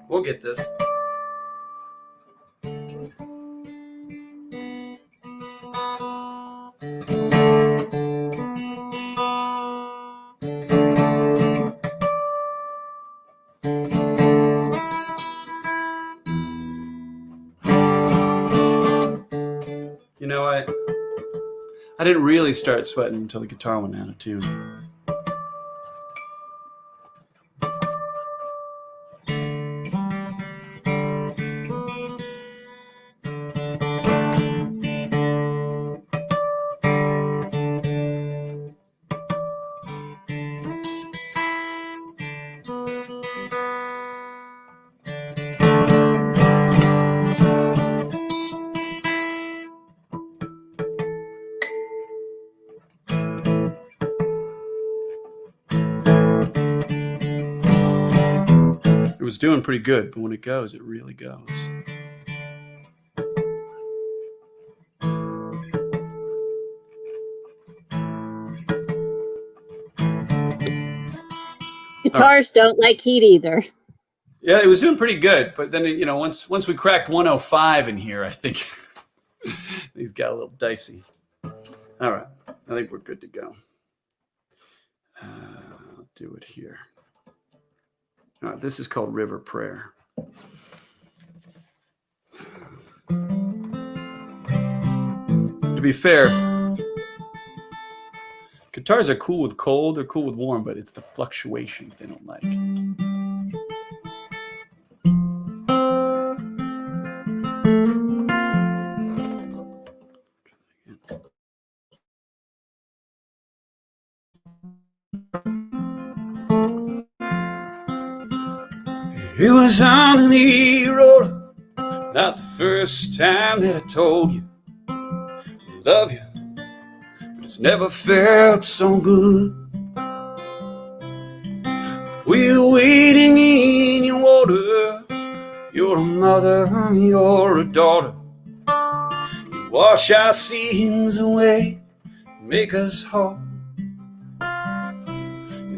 We'll get this. You know, I didn't really start sweating until the guitar went out of tune. was doing pretty good, but when it goes, it really goes. Guitars don't like heat either. Yeah, it was doing pretty good, but then once we cracked 105 in here, I think these got a little dicey. All right, I think we're good to go. I'll do it here. All right, this is called River Prayer. To be fair, guitars are cool with cold, they're cool with warm, but it's the fluctuations they don't like. It was on the road, not the first time that I told you I love you, but it's never felt so good. We're waiting in your water, you're a mother, you're a daughter. You wash our sins away, make us whole,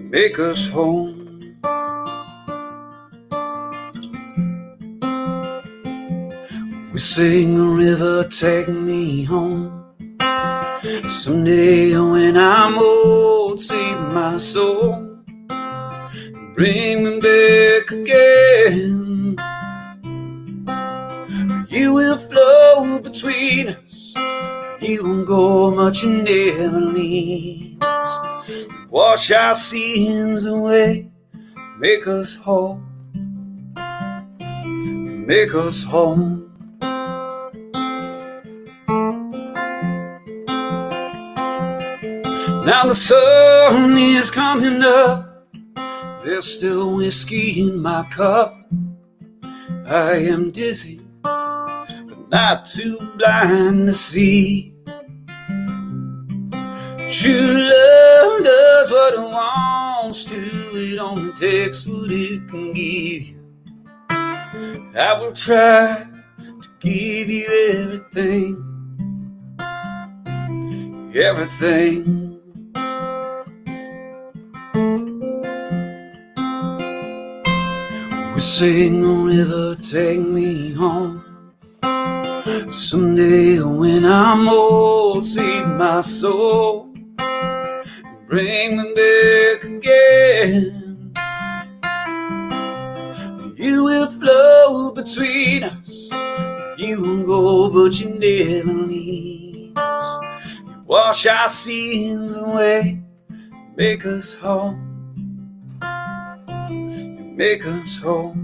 make us whole. We sing a river, take me home. Someday when I'm old, save my soul, bring me back again. You will flow between us, you won't go much, you never leave us. Wash our sins away, make us whole, make us whole. Now the sun is coming up, there's still whiskey in my cup. I am dizzy, but not too blind to see. True love does what it wants to, it only takes what it can give you. I will try to give you everything, everything. We sing a river, take me home. Someday when I'm old, save my soul, bring me back again. You will flow between us, you won't go but you never leave us. You wash our sins away, make us whole, make us whole.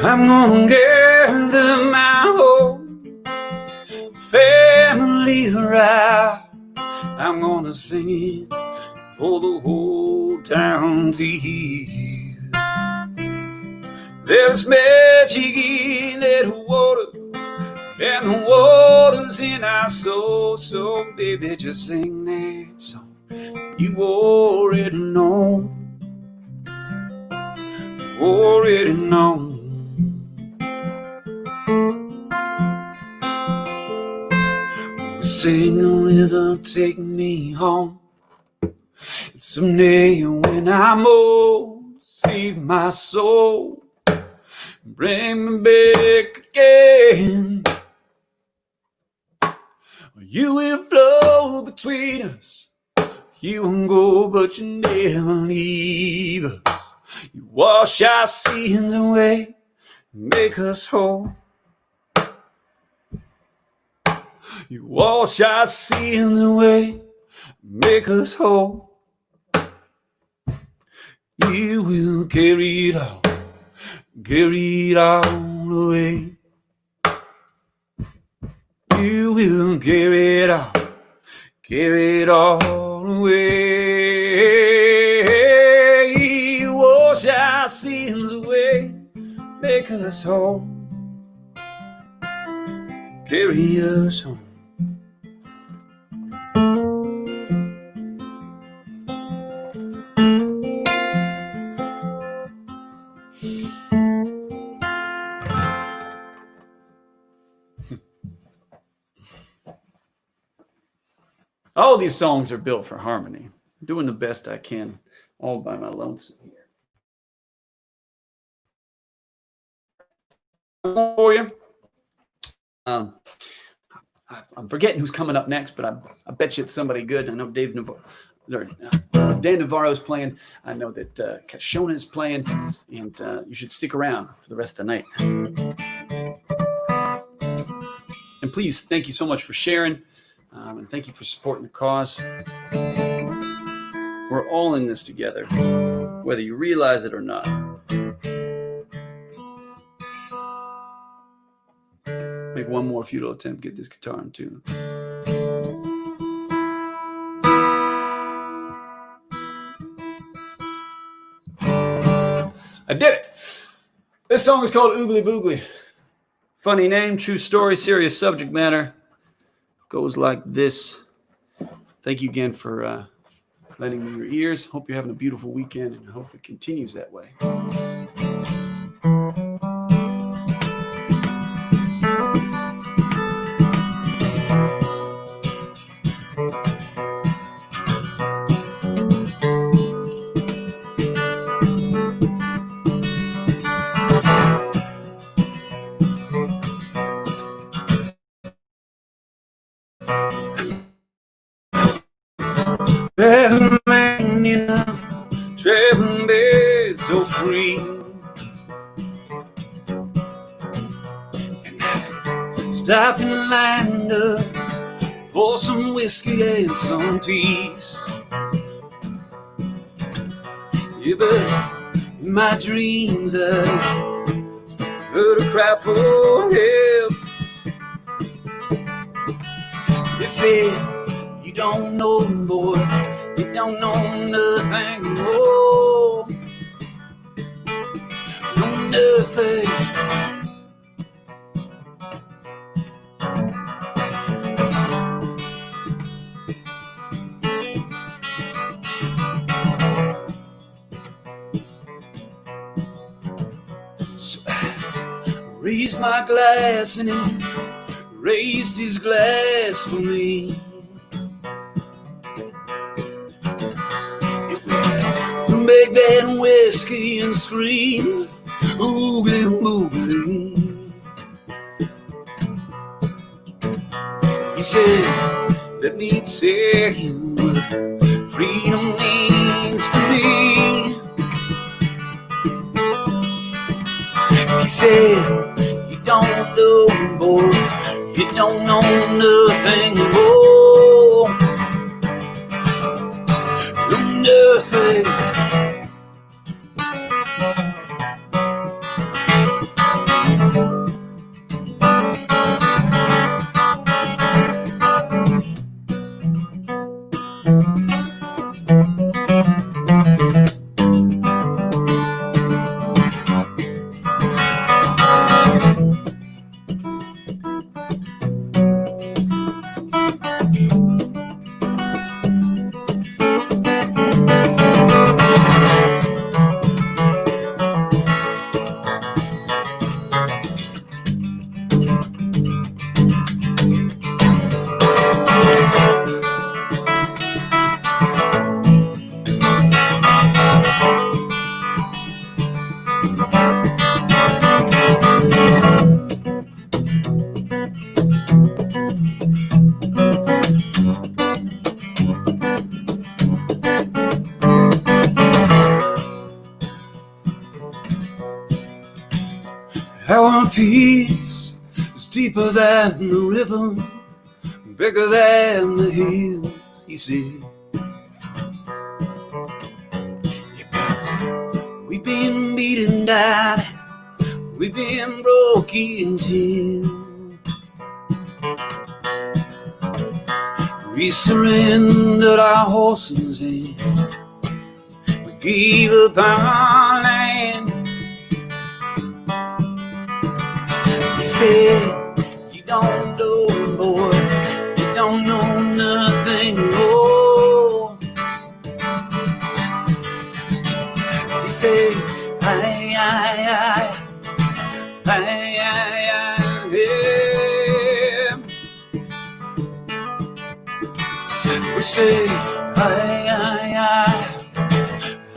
I'm gonna gather my whole family around. I'm gonna sing it for the whole town to hear. There's magic in that water, and the water's in our soul. So baby, just sing that song you already know, already know. Sing a river, take me home. Someday when I'm old, save my soul, bring me back again. You will flow between us, you won't go but you never leave us. You wash our sins away, make us whole, You wash our sins away, make us whole. You will carry it all away. You will carry it all away. You wash our sins away, make us whole, carry us home. All these songs are built for harmony. I'm doing the best I can all by my lonesome here. For you. I'm forgetting who's coming up next, but I bet you it's somebody good. I know Dan Navarro's playing. I know that Kashona is playing, and you should stick around for the rest of the night. And please, thank you so much for sharing, and thank you for supporting the cause. We're all in this together, whether you realize it or not. Make one more futile attempt to get this guitar in tune. I did it. This song is called Oogly Boogly. Funny name, true story, serious subject matter. Goes like this. Thank you again for lending me your ears. Hope you're having a beautiful weekend, and I hope it continues that way. Traveling man, you know, traveling bed so free. And I stopped and lined up for some whiskey and some peace. Yeah, but in my dreams I heard a cry for help. They said, you don't know, boy, you don't know nothing, oh, know nothing. So I raised my glass and he raised his glass for me. Make that whiskey and scream, oogly boogly. He said, let me tell you what freedom means to me. He said, you don't know, boy, you don't know nothing, oh, nothing. Our peace is deeper than the river bigger than the hills, he said. We've been beaten down, we've been broken till we surrendered our horses and we gave up our land. He said, you don't know, boy, you don't know nothing, oh. He said, aye, aye, aye, aye, aye, aye, yeah. We say, aye, aye, aye,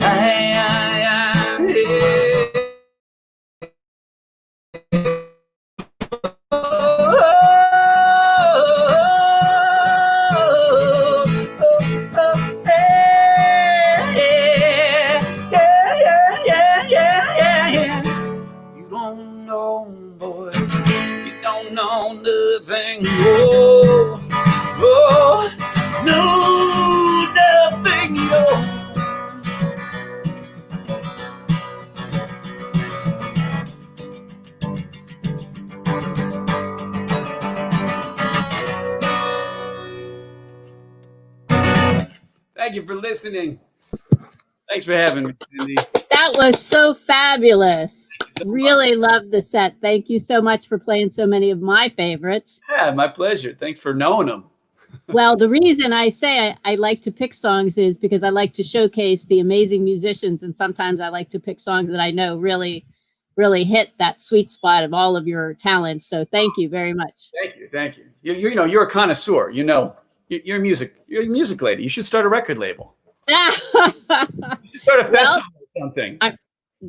aye, aye, aye, yeah. You don't know, boy, you don't know nothing, oh, oh, no, nothing, oh. Thank you for listening. Thanks for having me, Cindy. That was so fabulous. Really loved the set. Thank you so much for playing so many of my favorites. Yeah, my pleasure. Thanks for knowing them. Well, the reason I say I like to pick songs is because I like to showcase the amazing musicians, and sometimes I like to pick songs that I know really hit that sweet spot of all of your talents. So thank you very much. Thank you, thank you. You know, you're a connoisseur. You know, you're a music lady. You should start a record label. You should start a festival or something.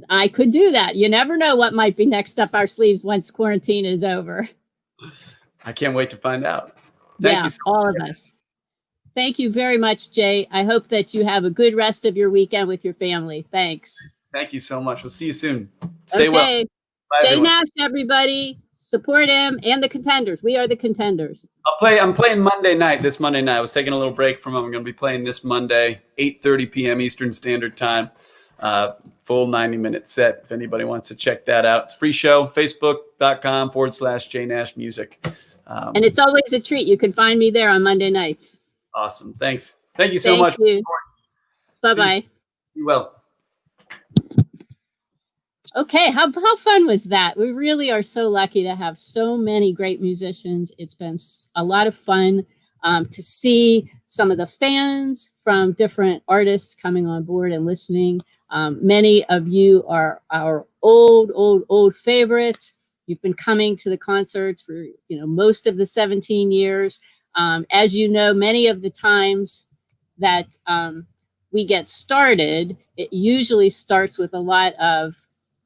I could do that. You never know what might be next up our sleeves once quarantine is over. I can't wait to find out. Thank you so all of us. Thank you very much, Jay. I hope that you have a good rest of your weekend with your family. Thanks. Thank you so much. We'll see you soon. Stay well. Okay. Bye, Jay everyone. Nash, everybody. Support him and the Contenders. We are the Contenders. I'm playing Monday night. This Monday night. I was taking a little break from him. I'm going to be playing this Monday, 8:30 p.m. Eastern Standard Time. Full 90-minute set. If anybody wants to check that out, it's a free show. Facebook.com/Jay Nash Music. And it's always a treat. You can find me there on Monday nights. Awesome. Thanks. Thank you so much. Bye-bye. Be well. Okay, how fun was that? We really are so lucky to have so many great musicians. It's been a lot of fun to see some of the fans from different artists coming on board and listening. Many of you are our old favorites. You've been coming to the concerts for most of the 17 years. As you know, many of the times that we get started, it usually starts with a lot of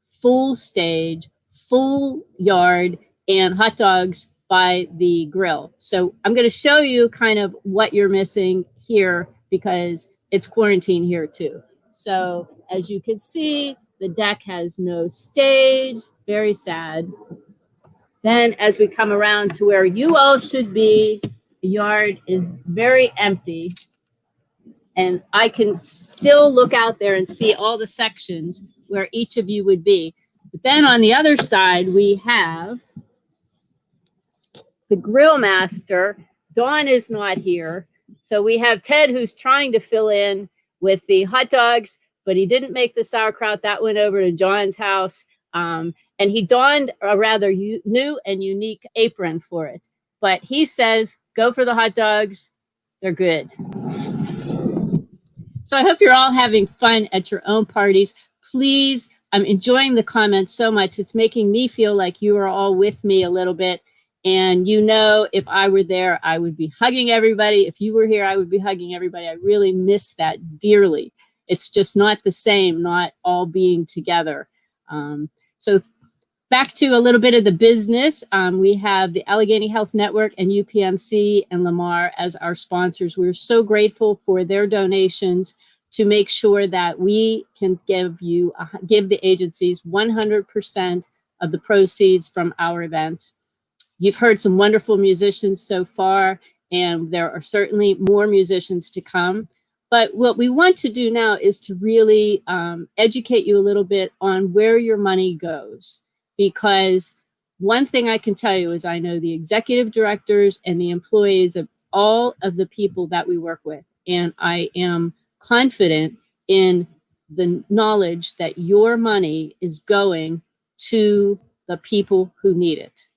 full stage, full yard, and hot dogs by the grill. So I'm going to show you kind of what you're missing here because it's quarantine here too. So as you can see, the deck has no stage, very sad. Then as we come around to where you all should be, the yard is very empty. And I can still look out there and see all the sections where each of you would be. But then on the other side, we have the grill master. Dawn is not here. So we have Ted, who's trying to fill in with the hot dogs, but he didn't make the sauerkraut. That went over to John's house. And he donned a rather new and unique apron for it. But he says, go for the hot dogs. They're good. So I hope you're all having fun at your own parties. Please, I'm enjoying the comments so much. It's making me feel like you are all with me a little bit. And if I were there, I would be hugging everybody. If you were here, I would be hugging everybody. I really miss that dearly. It's just not the same, not all being together. So back to a little bit of the business. We have the Allegheny Health Network and UPMC and Lamar as our sponsors. We're so grateful for their donations to make sure that we can give the agencies 100% of the proceeds from our event. You've heard some wonderful musicians so far, And there are certainly more musicians to come. But what we want to do now is to really educate you a little bit on where your money goes. Because one thing I can tell you is I know the executive directors and the employees of all of the people that we work with. And I am confident in the knowledge that your money is going to the people who need it.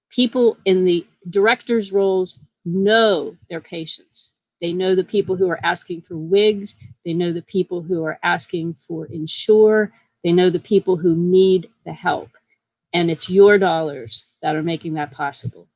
People in the directors' roles know their patients. They know the people who are asking for wigs. They know the people who are asking for insure. They know the people who need the help. And it's your dollars that are making that possible.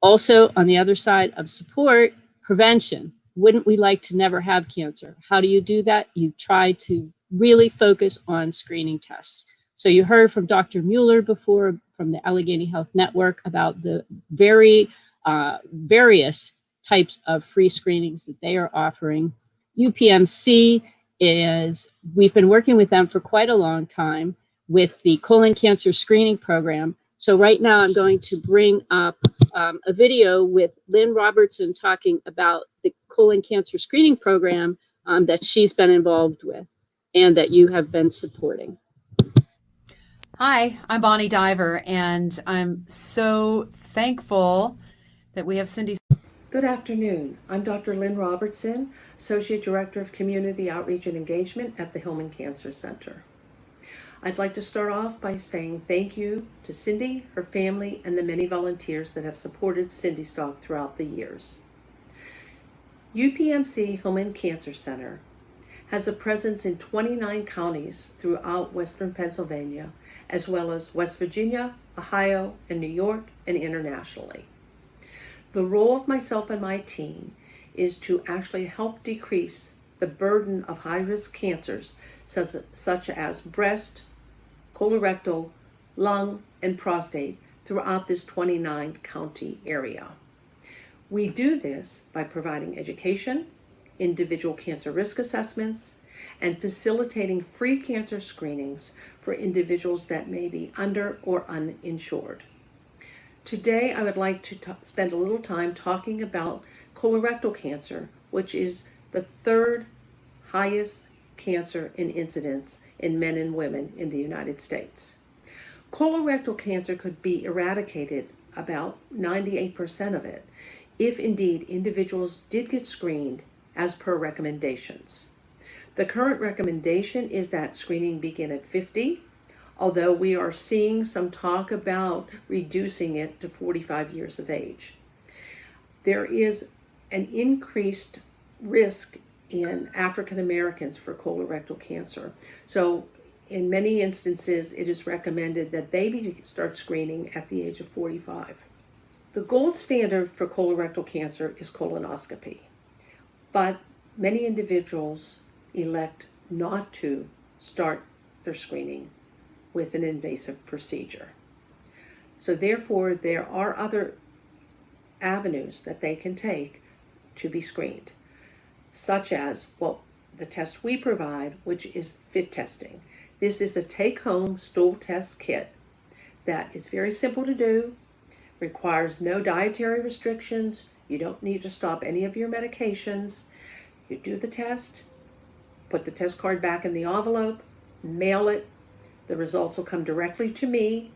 Also, on the other side of support, prevention. Wouldn't we like to never have cancer? How do you do that? You try to really focus on screening tests. So you heard from Dr. Mueller before from the Allegheny Health Network about the very various types of free screenings that they are offering. UPMC we've been working with them for quite a long time with the colon cancer screening program. So right now I'm going to bring up a video with Lynn Robertson talking about the colon cancer screening program that she's been involved with and that you have been supporting. Hi, I'm Bonnie Diver, and I'm so thankful that we have Cindy. Good afternoon. I'm Dr. Lynn Robertson, Associate Director of Community Outreach and Engagement at the Hillman Cancer Center. I'd like to start off by saying thank you to Cindy, her family, and the many volunteers that have supported Cindystock throughout the years. UPMC Hillman Cancer Center has a presence in 29 counties throughout Western Pennsylvania, as well as West Virginia, Ohio, and New York, and internationally. The role of myself and my team is to actually help decrease the burden of high-risk cancers such as breast, colorectal, lung, and prostate throughout this 29-county area. We do this by providing education, individual cancer risk assessments, and facilitating free cancer screenings for individuals that may be under or uninsured. Today, I would like to spend a little time talking about colorectal cancer, which is the third highest cancer in incidence in men and women in the United States. Colorectal cancer could be eradicated, about 98% of it, if indeed individuals did get screened as per recommendations. The current recommendation is that screening begin at 50, although we are seeing some talk about reducing it to 45 years of age. There is an increased risk in African Americans for colorectal cancer. So in many instances, it is recommended that they start screening at the age of 45. The gold standard for colorectal cancer is colonoscopy, but many individuals elect not to start their screening with an invasive procedure. So therefore, there are other avenues that they can take to be screened, such as the test we provide, which is FIT testing. This is a take-home stool test kit that is very simple to do, requires no dietary restrictions. You don't need to stop any of your medications. You do the test, put the test card back in the envelope, mail it. The results will come directly to me.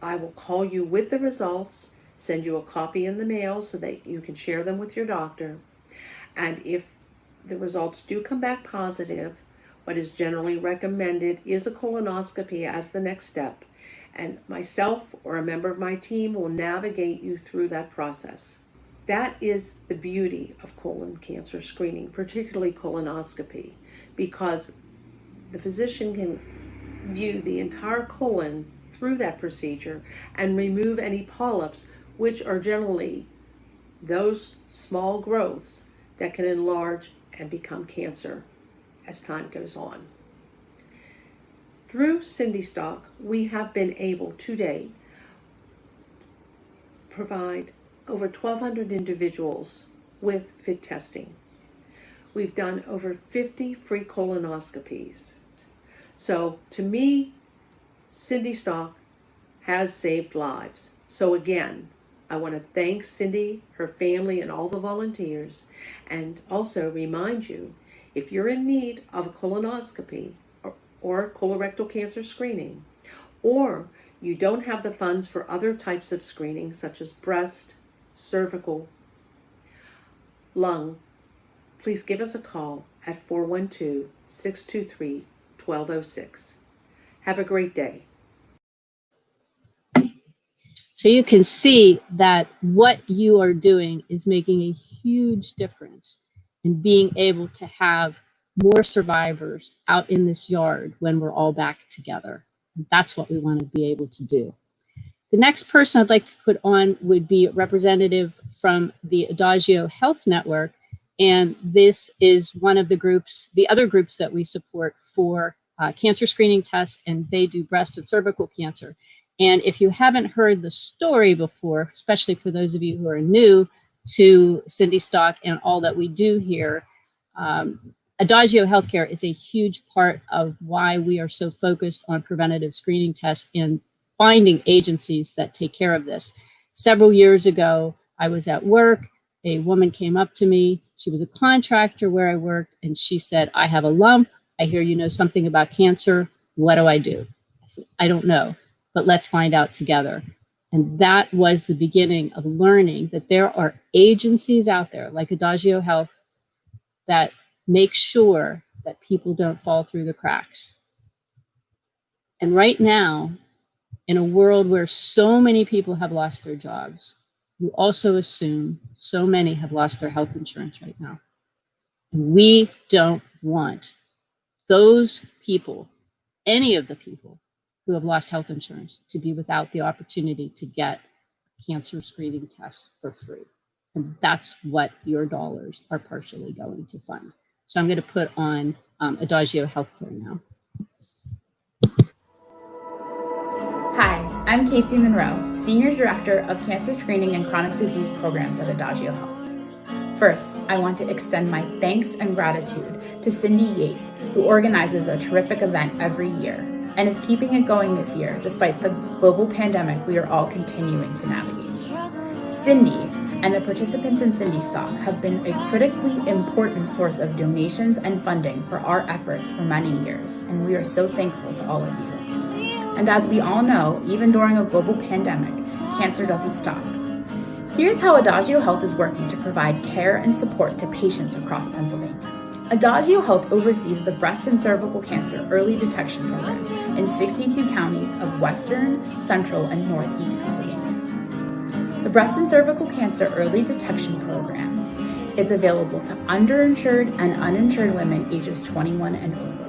I will call you with the results, send you a copy in the mail so that you can share them with your doctor. And if the results do come back positive, what is generally recommended is a colonoscopy as the next step. And myself or a member of my team will navigate you through that process. That is the beauty of colon cancer screening, particularly colonoscopy, because the physician can view the entire colon through that procedure and remove any polyps, which are generally those small growths that can enlarge and become cancer as time goes on. Through Cindystock, we have been able to date provide over 1,200 individuals with FIT testing. We've done over 50 free colonoscopies. So to me, Cindystock has saved lives. So again, I want to thank Cindy, her family, and all the volunteers, and also remind you, if you're in need of a colonoscopy or colorectal cancer screening, or you don't have the funds for other types of screening such as breast, cervical, lung, please give us a call at 412-623-1206. Have a great day. So you can see that what you are doing is making a huge difference in being able to have more survivors out in this yard when we're all back together. And that's what we want to be able to do. The next person I'd like to put on would be a representative from the Adagio Health Network. And this is one of the groups, the other groups that we support for cancer screening tests, and they do breast and cervical cancer. And if you haven't heard the story before, especially for those of you who are new to Cindystock and all that we do here, Adagio Healthcare is a huge part of why we are so focused on preventative screening tests and finding agencies that take care of this. Several years ago, I was at work. A woman came up to me. She was a contractor where I worked, and she said, I have a lump. I hear you know something about cancer. What do I do? I said, I don't know, but let's find out together. And that was the beginning of learning that there are agencies out there like Adagio Health that make sure that people don't fall through the cracks. And right now, in a world where so many people have lost their jobs, you also assume so many have lost their health insurance right now. And we don't want those people, any of the people who have lost health insurance, to be without the opportunity to get a cancer screening test for free. And that's what your dollars are partially going to fund. So I'm going to put on Adagio Healthcare now. Hi, I'm Casey Monroe, Senior Director of Cancer Screening and Chronic Disease Programs at Adagio Health. First, I want to extend my thanks and gratitude to Cindy Yates, who organizes a terrific event every year and is keeping it going this year despite the global pandemic we are all continuing to navigate. Cindy and the participants in Cindystock have been a critically important source of donations and funding for our efforts for many years, and we are so thankful to all of you. And as we all know, even during a global pandemic, cancer doesn't stop. Here's how Adagio Health is working to provide care and support to patients across Pennsylvania. Adagio Health oversees the breast and cervical cancer early detection program in 62 counties of Western, Central, and Northeast Pennsylvania. The breast and cervical cancer early detection program is available to underinsured and uninsured women ages 21 and over.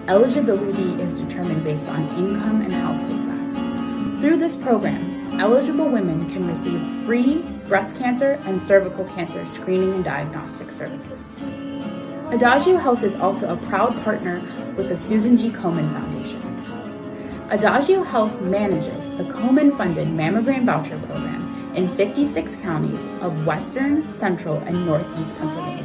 Eligibility is determined based on income and household size. Through this program, eligible women can receive free breast cancer and cervical cancer screening and diagnostic services. Adagio Health is also a proud partner with the Susan G. Komen Foundation. Adagio Health manages the Komen-funded mammogram voucher program in 56 counties of Western, Central, and Northeast Pennsylvania.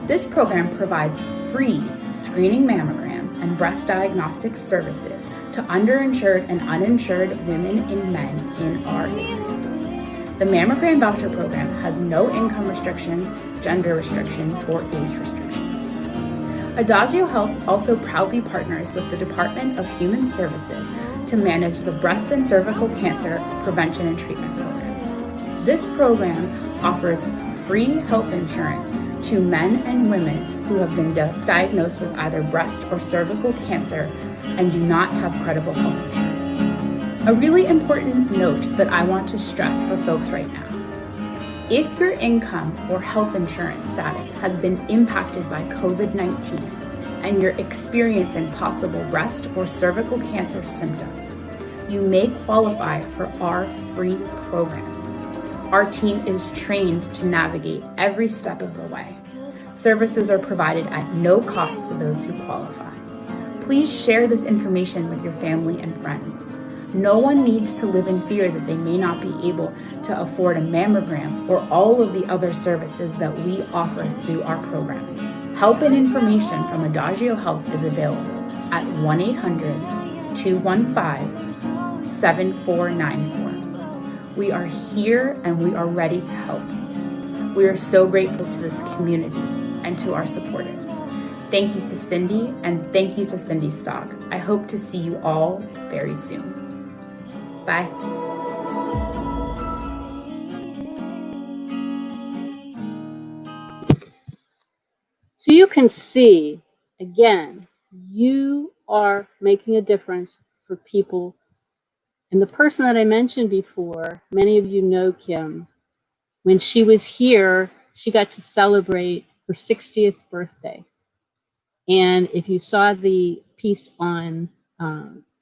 This program provides free screening mammograms and breast diagnostic services to underinsured and uninsured women and men in our area. The mammogram voucher program has no income restrictions, gender restrictions, or age restrictions. Adagio Health also proudly partners with the Department of Human Services to manage the breast and cervical cancer prevention and treatment program. This program offers free health insurance to men and women who have been diagnosed with either breast or cervical cancer and do not have credible health insurance. A really important note that I want to stress for folks right now. If your income or health insurance status has been impacted by COVID-19 and you're experiencing possible breast or cervical cancer symptoms, you may qualify for our free programs. Our team is trained to navigate every step of the way. Services are provided at no cost to those who qualify. Please share this information with your family and friends. No one needs to live in fear that they may not be able to afford a mammogram or all of the other services that we offer through our program. Help and information from Adagio Health is available at 1-800-215-7494. We are here and we are ready to help. We are so grateful to this community and to our supporters. Thank you to Cindy and thank you to Cindystock. I hope to see you all very soon. Bye. So you can see, again, you are making a difference for people. And the person that I mentioned before, many of you know Kim. When she was here, she got to celebrate her 60th birthday. And if you saw the piece on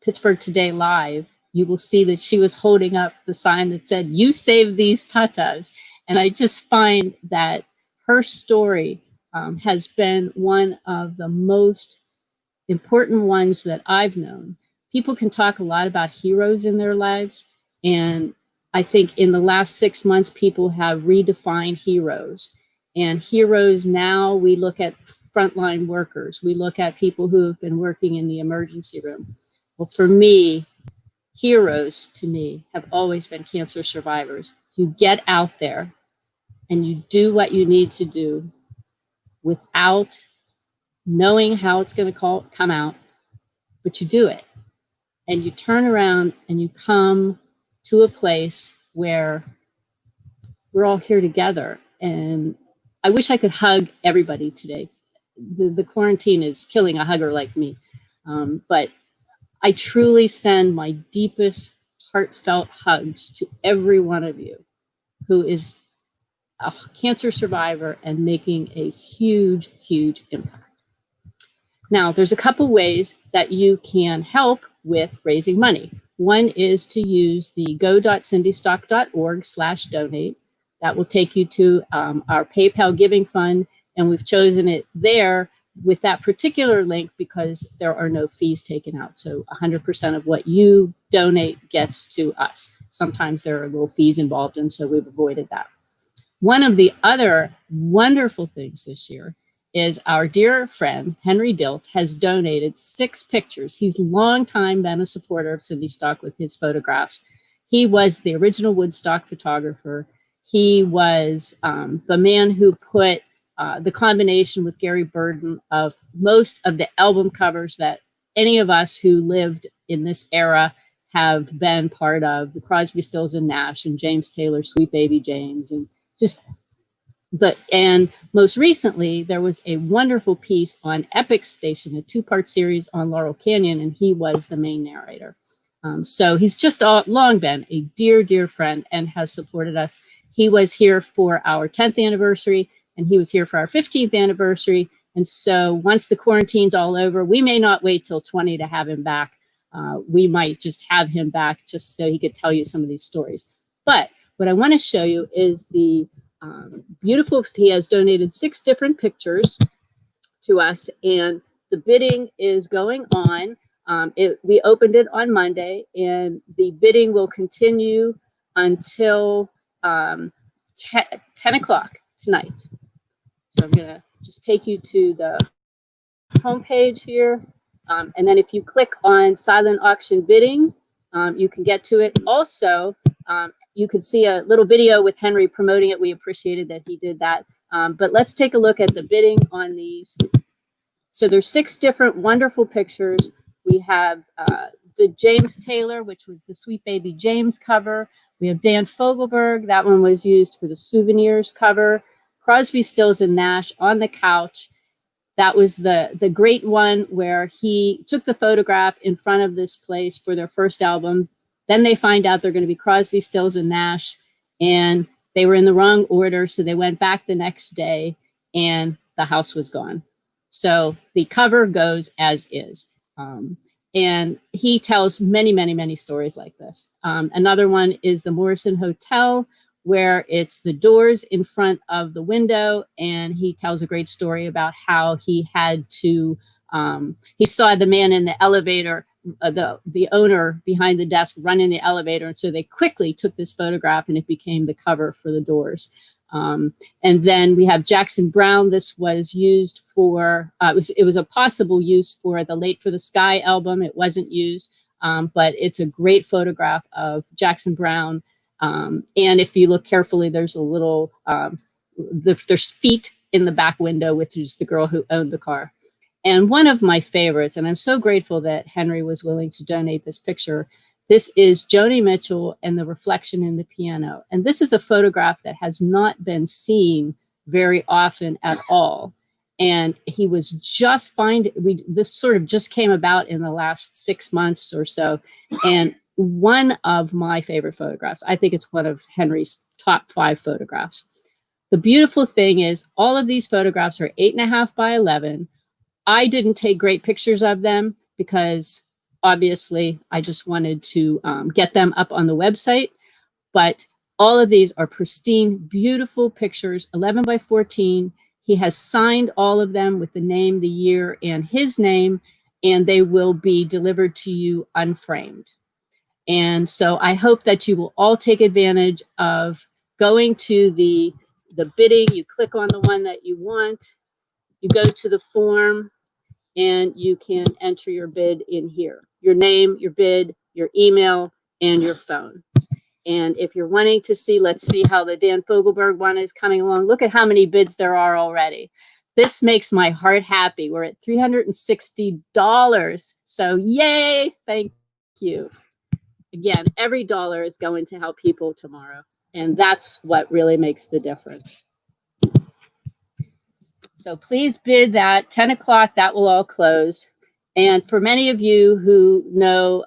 Pittsburgh Today Live, you will see that she was holding up the sign that said, "You save these tatas." And I just find that her story has been one of the most important ones that I've known. People can talk a lot about heroes in their lives. And I think in the last 6 months, people have redefined heroes. And heroes now, we look at frontline workers. We look at people who have been working in the emergency room. Well, for me, heroes to me have always been cancer survivors. You get out there and you do what you need to do without knowing how it's going to come out, but you do it. And you turn around and you come to a place where we're all here together. And I wish I could hug everybody today. The quarantine is killing a hugger like me. But I truly send my deepest heartfelt hugs to every one of you who is a cancer survivor and making a huge, huge impact. Now, there's a couple ways that you can help with raising money. One is to use the go.cindystock.org/donate. That will take you to our PayPal giving fund, and we've chosen it there with that particular link because there are no fees taken out. So 100% of what you donate gets to us. Sometimes there are little fees involved, and so we've avoided that. One of the other wonderful things this year is our dear friend, Henry Dilt, has donated 6 pictures. He's long time been a supporter of Cindystock with his photographs. He was the original Woodstock photographer. He was the man who put the combination with Gary Burden of most of the album covers that any of us who lived in this era have been part of, the Crosby, Stills and Nash and James Taylor, Sweet Baby James, and just and most recently, there was a wonderful piece on Epic Station, a 2-part series on Laurel Canyon, and he was the main narrator. So he's just long been a dear, dear friend and has supported us. He was here for our 10th anniversary, and he was here for our 15th anniversary. And so once the quarantine's all over, we may not wait till 20 to have him back. We might just have him back just so he could tell you some of these stories. But what I want to show you is the beautiful, he has donated 6 different pictures to us, and the bidding is going on. We opened it on Monday, and the bidding will continue until 10 o'clock tonight. So I'm going to just take you to the homepage here. And then if you click on silent auction bidding, you can get to it. Also, you could see a little video with Henry promoting it. We appreciated that he did that. But let's take a look at the bidding on these. So there's 6 different wonderful pictures. We have the James Taylor, which was the Sweet Baby James cover. We have Dan Fogelberg. That one was used for the Souvenirs cover. Crosby, Stills and Nash on the couch. That was the great one where he took the photograph in front of this place for their first album. Then they find out they're going to be Crosby, Stills and Nash, and they were in the wrong order. So they went back the next day and the house was gone. So the cover goes as is. And he tells many, many, many stories like this. Another one is the Morrison Hotel, where it's the doors in front of the window. And he tells a great story about how he had to, he saw the man in the elevator, the owner behind the desk run in the elevator. And so they quickly took this photograph and it became the cover for the doors. And then we have Jackson Browne. This was used for, it was a possible use for the Late for the Sky album. It wasn't used, but it's a great photograph of Jackson Browne And if you look carefully, there's a little, there's feet in the back window, which is the girl who owned the car. And one of my favorites, and I'm so grateful that Henry was willing to donate this picture. This is Joni Mitchell and the reflection in the piano. And this is a photograph that has not been seen very often at all. And he was just this sort of just came about in the last 6 months or so. And one of my favorite photographs, I think it's one of Henry's top 5 photographs. The beautiful thing is all of these photographs are 8.5 by 11. I didn't take great pictures of them because obviously I just wanted to get them up on the website, but all of these are pristine, beautiful pictures, 11 by 14. He has signed all of them with the name, the year, and his name, and they will be delivered to you unframed. And so I hope that you will all take advantage of going to the bidding. You click on the one that you want, you go to the form, and you can enter your bid in here. Your name, your bid, your email, and your phone. And if you're wanting to see, let's see how the Dan Fogelberg one is coming along. Look at how many bids there are already. This makes my heart happy. We're at $360. So yay, thank you. Again, every dollar is going to help people tomorrow. And that's what really makes the difference. So please bid that 10 o'clock, that will all close. And for many of you who know,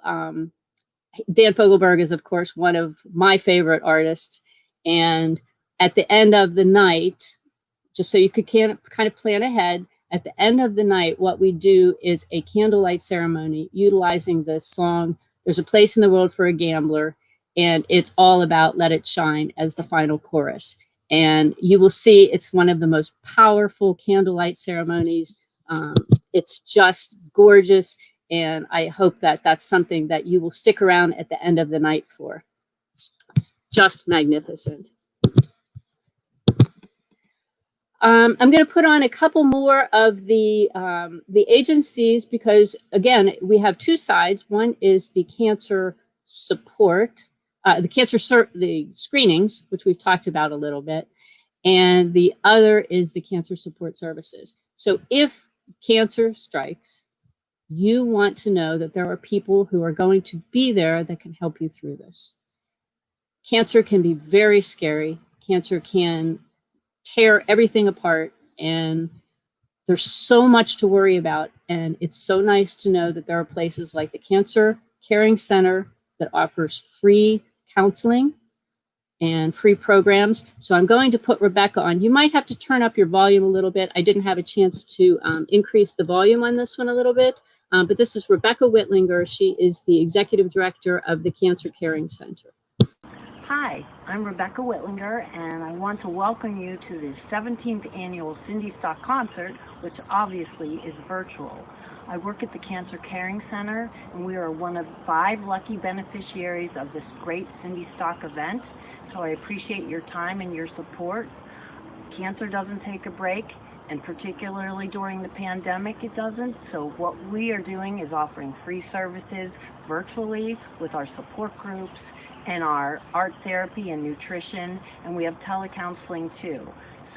Dan Fogelberg is, of course, one of my favorite artists. And at the end of the night, just so you could kind of plan ahead, at the end of the night, what we do is a candlelight ceremony utilizing the song, There's a Place in the World for a Gambler. And it's all about Let It Shine as the final chorus. And you will see it's one of the most powerful candlelight ceremonies. It's just gorgeous. And I hope that that's something that you will stick around at the end of the night for. It's just magnificent. I'm going to put on a couple more of the agencies because, again, we have 2 sides. One is the cancer support, the screenings, which we've talked about a little bit, and the other is the cancer support services. So if cancer strikes, you want to know that there are people who are going to be there that can help you through this. Cancer can be very scary. Cancer can tear everything apart, and there's so much to worry about. And it's so nice to know that there are places like the Cancer Caring Center that offers free counseling and free programs. So I'm going to put Rebecca on. You might have to turn up your volume a little bit. I didn't have a chance to increase the volume on this one a little bit, but this is Rebecca Whitlinger. She is the Executive Director of the Cancer Caring Center. Hi, I'm Rebecca Whitlinger, and I want to welcome you to the 17th annual Cindystock concert, which obviously is virtual. I work at the Cancer Caring Center, and we are one of 5 lucky beneficiaries of this great Cindystock event, so I appreciate your time and your support. Cancer doesn't take a break, and particularly during the pandemic it doesn't, so what we are doing is offering free services virtually with our support groups and our art therapy and nutrition, and we have telecounseling too.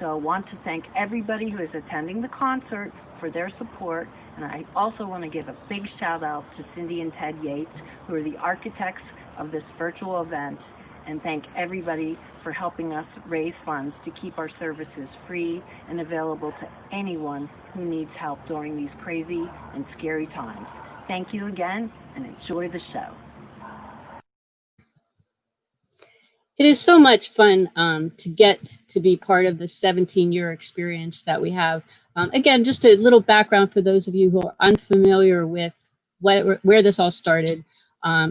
So I want to thank everybody who is attending the concert for their support, and I also want to give a big shout out to Cindy and Ted Yates, who are the architects of this virtual event, and thank everybody for helping us raise funds to keep our services free and available to anyone who needs help during these crazy and scary times. Thank you again, and enjoy the show. It is so much fun to get to be part of the 17-year experience that we have. Again, just a little background for those of you who are unfamiliar with where this all started.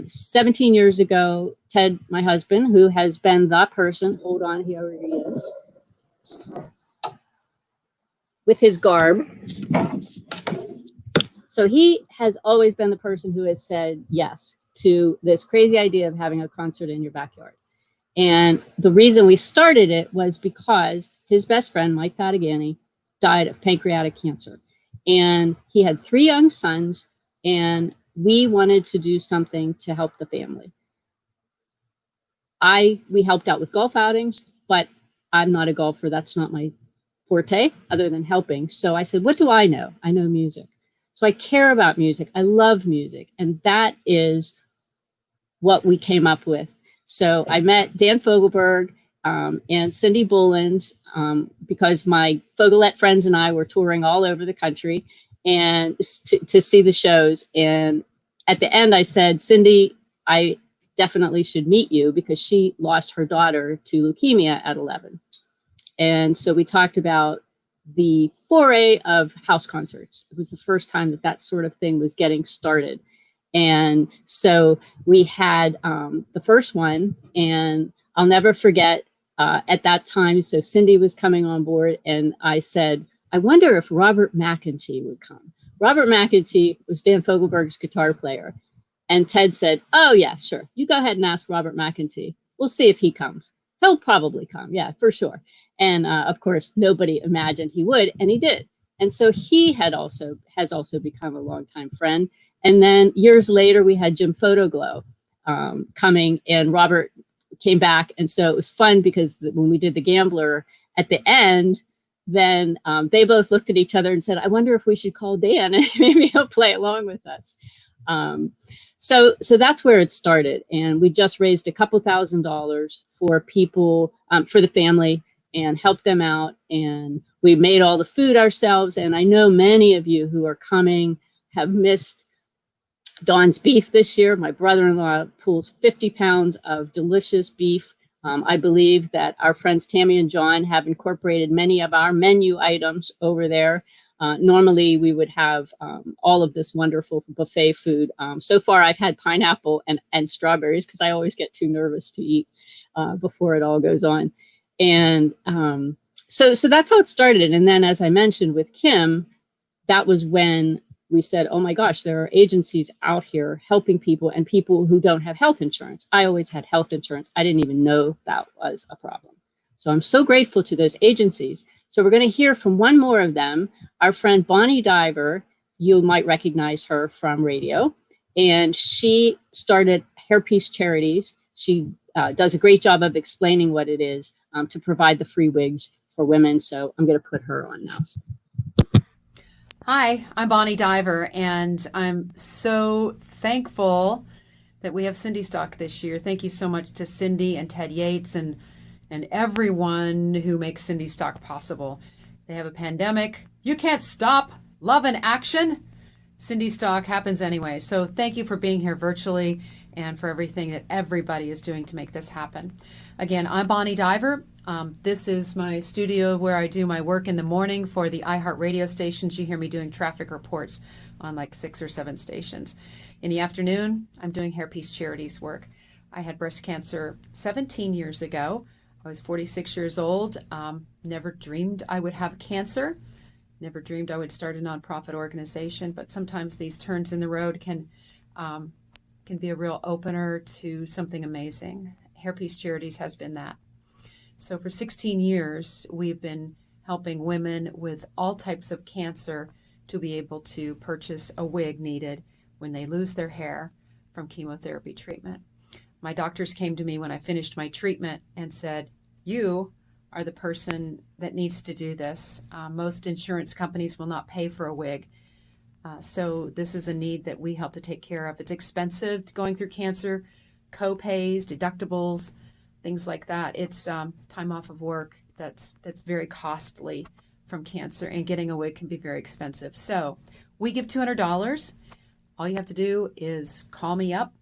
17 years ago, Ted, my husband, who has been the person, hold on, here he is, with his garb. So he has always been the person who has said yes to this crazy idea of having a concert in your backyard. And the reason we started it was because his best friend, Mike Patagani, died of pancreatic cancer. And he had 3 young sons, and we wanted to do something to help the family. we helped out with golf outings, but I'm not a golfer. That's not my forte other than helping. So I said, what do I know? I know music. So I care about music. I love music. And that is what we came up with. So I met Dan Fogelberg and Cindy Bullens because my Fogelette friends and I were touring all over the country and to see the shows. And at the end, I said, Cindy, I definitely should meet you because she lost her daughter to leukemia at 11. And so we talked about the foray of house concerts. It was the first time that that sort of thing was getting started. And so we had the first one, and I'll never forget at that time. So Cindy was coming on board, and I said, I wonder if Robert McEntee would come. Robert McEntee was Dan Fogelberg's guitar player. And Ted said, oh, yeah, sure. You go ahead and ask Robert McEntee. We'll see if he comes. He'll probably come. Yeah, for sure. And of course, nobody imagined he would, and he did. And so he has also become a longtime friend. And then years later, we had Jim Photoglow coming, and Robert came back. And so it was fun because when we did The Gambler at the end, then they both looked at each other and said, I wonder if we should call Dan and maybe he'll play along with us. So that's where it started. And we just raised a couple $1,000s for people, for the family, and helped them out. And we made all the food ourselves. And I know many of you who are coming have missed Dawn's beef this year. My brother-in-law pulls 50 pounds of delicious beef. I believe that our friends Tammy and John have incorporated many of our menu items over there. Normally, we would have all of this wonderful buffet food. So far, I've had pineapple and strawberries because I always get too nervous to eat before it all goes on. And so that's how it started. And then, as I mentioned with Kim, that was when we said, oh my gosh, there are agencies out here helping people and people who don't have health insurance. I always had health insurance. I didn't even know that was a problem. So I'm so grateful to those agencies. So we're going to hear from one more of them, our friend Bonnie Diver. You might recognize her from radio. And she started Hairpiece Charities. She does a great job of explaining what it is to provide the free wigs for women. So I'm going to put her on now. Hi, I'm Bonnie Diver, and I'm so thankful that we have Cindystock this year. Thank you so much to Cindy and Ted Yates and everyone who makes Cindystock possible. They have a pandemic. You can't stop love and action. Cindystock happens anyway. So thank you for being here virtually and for everything that everybody is doing to make this happen. Again, I'm Bonnie Diver. This is my studio where I do my work in the morning for the iHeart radio stations. You hear me doing traffic reports on like 6 or 7 stations. In the afternoon, I'm doing Hairpiece Charities work. I had breast cancer 17 years ago. I was 46 years old. Never dreamed I would have cancer. Never dreamed I would start a nonprofit organization. But sometimes these turns in the road can be a real opener to something amazing. Hairpiece Charities has been that. So for 16 years, we've been helping women with all types of cancer to be able to purchase a wig needed when they lose their hair from chemotherapy treatment. My doctors came to me when I finished my treatment and said, you are the person that needs to do this. Most insurance companies will not pay for a wig. So this is a need that we help to take care of. It's expensive going through cancer, co-pays, deductibles, things like that. It's time off of work that's very costly from cancer, and getting a wig can be very expensive. So we give $200. All you have to do is call me up,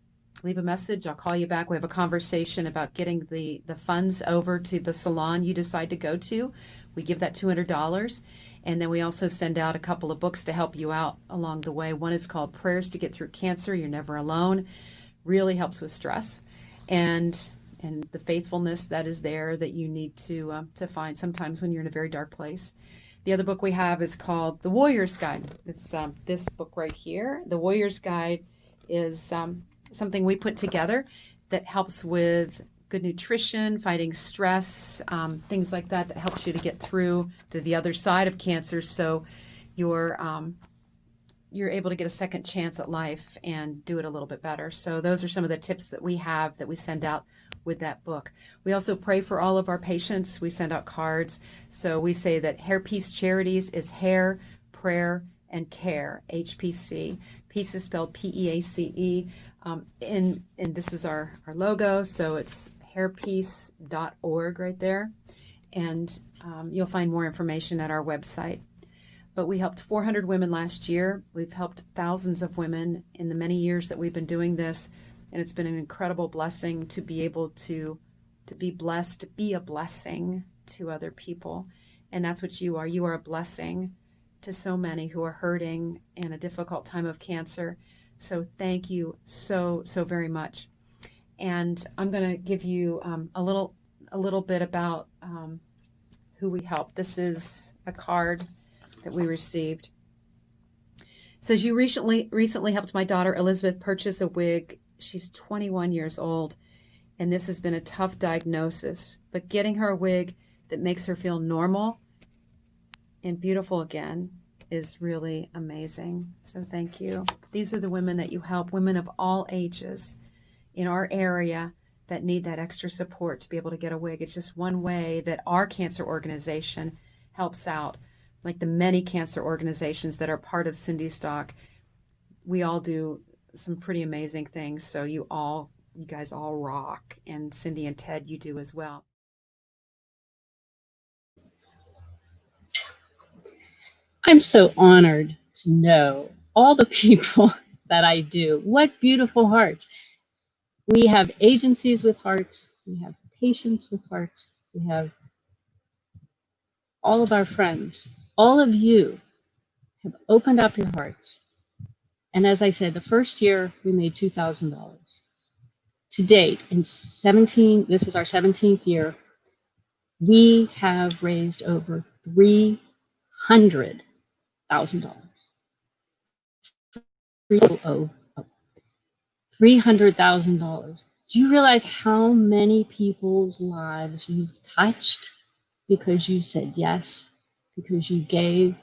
leave a message. I'll call you back. We have a conversation about getting the funds over to the salon you decide to go to. We give that $200. And then we also send out a couple of books to help you out along the way. One is called Prayers to Get Through Cancer. You're Never Alone. Really helps with stress and the faithfulness that is there that you need to find sometimes when you're in a very dark place. The other book we have is called The Warrior's Guide. It's this book right here. The Warrior's Guide is something we put together that helps with good nutrition, fighting stress, things like that helps you to get through to the other side of cancer, so you're able to get a second chance at life and do it a little bit better. So those are some of the tips that we have that we send out with that book. We also pray for all of our patients. We send out cards. So we say that Hair Peace Charities is hair, prayer, and care, HPC. Peace is spelled P-E-A-C-E. And this is our logo. So it's hairpeace.org right there. And you'll find more information at our website. But we helped 400 women last year. We've helped thousands of women in the many years that we've been doing this. And it's been an incredible blessing to be able to be blessed, to be a blessing to other people. And that's what you are. You are a blessing to so many who are hurting in a difficult time of cancer. So thank you so very much. And I'm going to give you a little bit about who we help. This is a card that we received. It says, you recently helped my daughter Elizabeth purchase a wig. She's 21 years old, and this has been a tough diagnosis, but getting her a wig that makes her feel normal and beautiful again is really amazing. So thank you. These are the women that you help, women of all ages in our area that need that extra support to be able to get a wig. It's just one way that our cancer organization helps out. Like the many cancer organizations that are part of Cindystock, we all do some pretty amazing things. So you guys all rock, and Cindy and Ted, you do as well. I'm so honored to know all the people that I do. What beautiful hearts. We have agencies with hearts. We have patients with hearts. We have all of our friends. All of you have opened up your hearts. And as I said, the first year we made $2,000. To date, this is our 17th year, we have raised over $300,000. $300,000. Do you realize how many people's lives you've touched because you said yes, because you gave?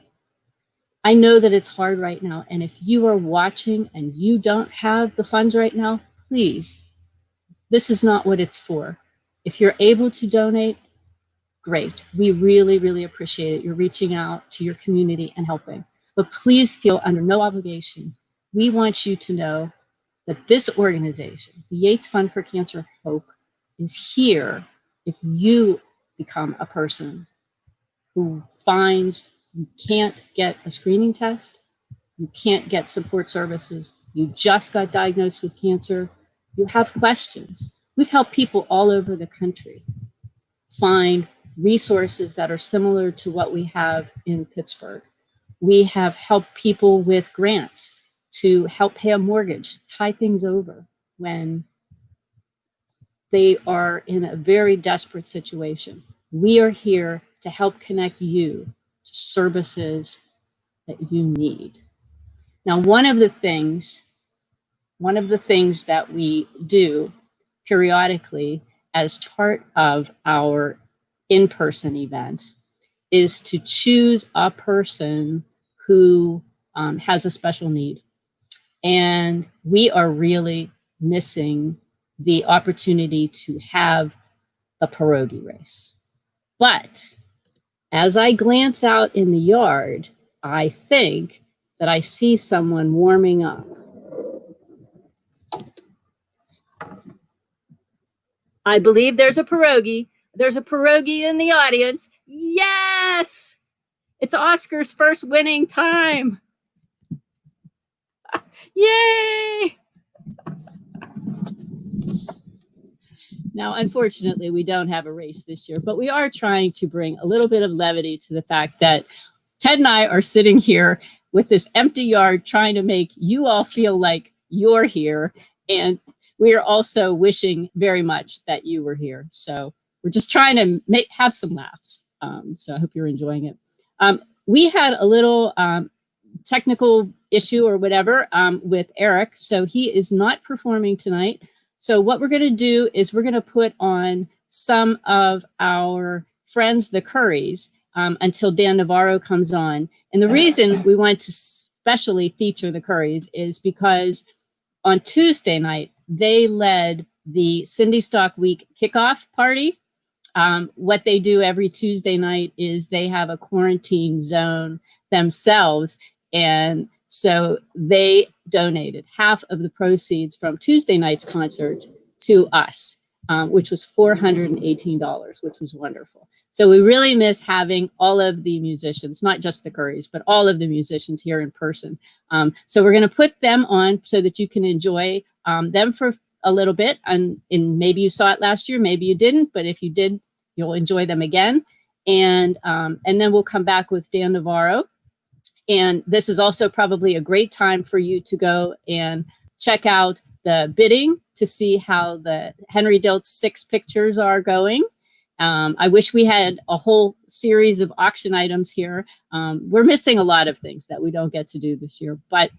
I know that it's hard right now, and if you are watching and you don't have the funds right now, please, this is not what it's for. If you're able to donate, great. We really, really appreciate it. You're reaching out to your community and helping. But please feel under no obligation. We want you to know that this organization, the Yates Fund for Cancer Hope, is here if you become a person who finds you can't get a screening test, you can't get support services, you just got diagnosed with cancer, you have questions. We've helped people all over the country find resources that are similar to what we have in Pittsburgh. We have helped people with grants to help pay a mortgage, tie things over when they are in a very desperate situation. We are here to help connect you to services that you need. Now, one of the things that we do periodically as part of our in-person event is to choose a person who has a special need. And we are really missing the opportunity to have a pierogi race. But as I glance out in the yard, I think that I see someone warming up. I believe there's a pierogi. There's a pierogi in the audience. Yes! It's Oscar's first winning time. Yay! Now, unfortunately, we don't have a race this year, but we are trying to bring a little bit of levity to the fact that Ted and I are sitting here with this empty yard trying to make you all feel like you're here. And we are also wishing very much that you were here. So we're just trying to have some laughs. So I hope you're enjoying it. We had a little technical issue or whatever with Eric. So he is not performing tonight. So what we're going to do is we're going to put on some of our friends, the Currys, until Dan Navarro comes on. And the reason we want to specially feature the Currys is because on Tuesday night, they led the Cindystock Week kickoff party. What they do every Tuesday night is they have a quarantine zone themselves. And so they donated half of the proceeds from Tuesday night's concert to us, which was $418, which was wonderful. So we really miss having all of the musicians, not just the Currys, but all of the musicians here in person. So we're going to put them on so that you can enjoy them for a little bit. And maybe you saw it last year, maybe you didn't, but if you did, you'll enjoy them again. And then we'll come back with Dan Navarro. And this is also probably a great time for you to go and check out the bidding to see how the Henry Dilt's 6 pictures are going. I wish we had a whole series of auction items here. We're missing a lot of things that we don't get to do this year, but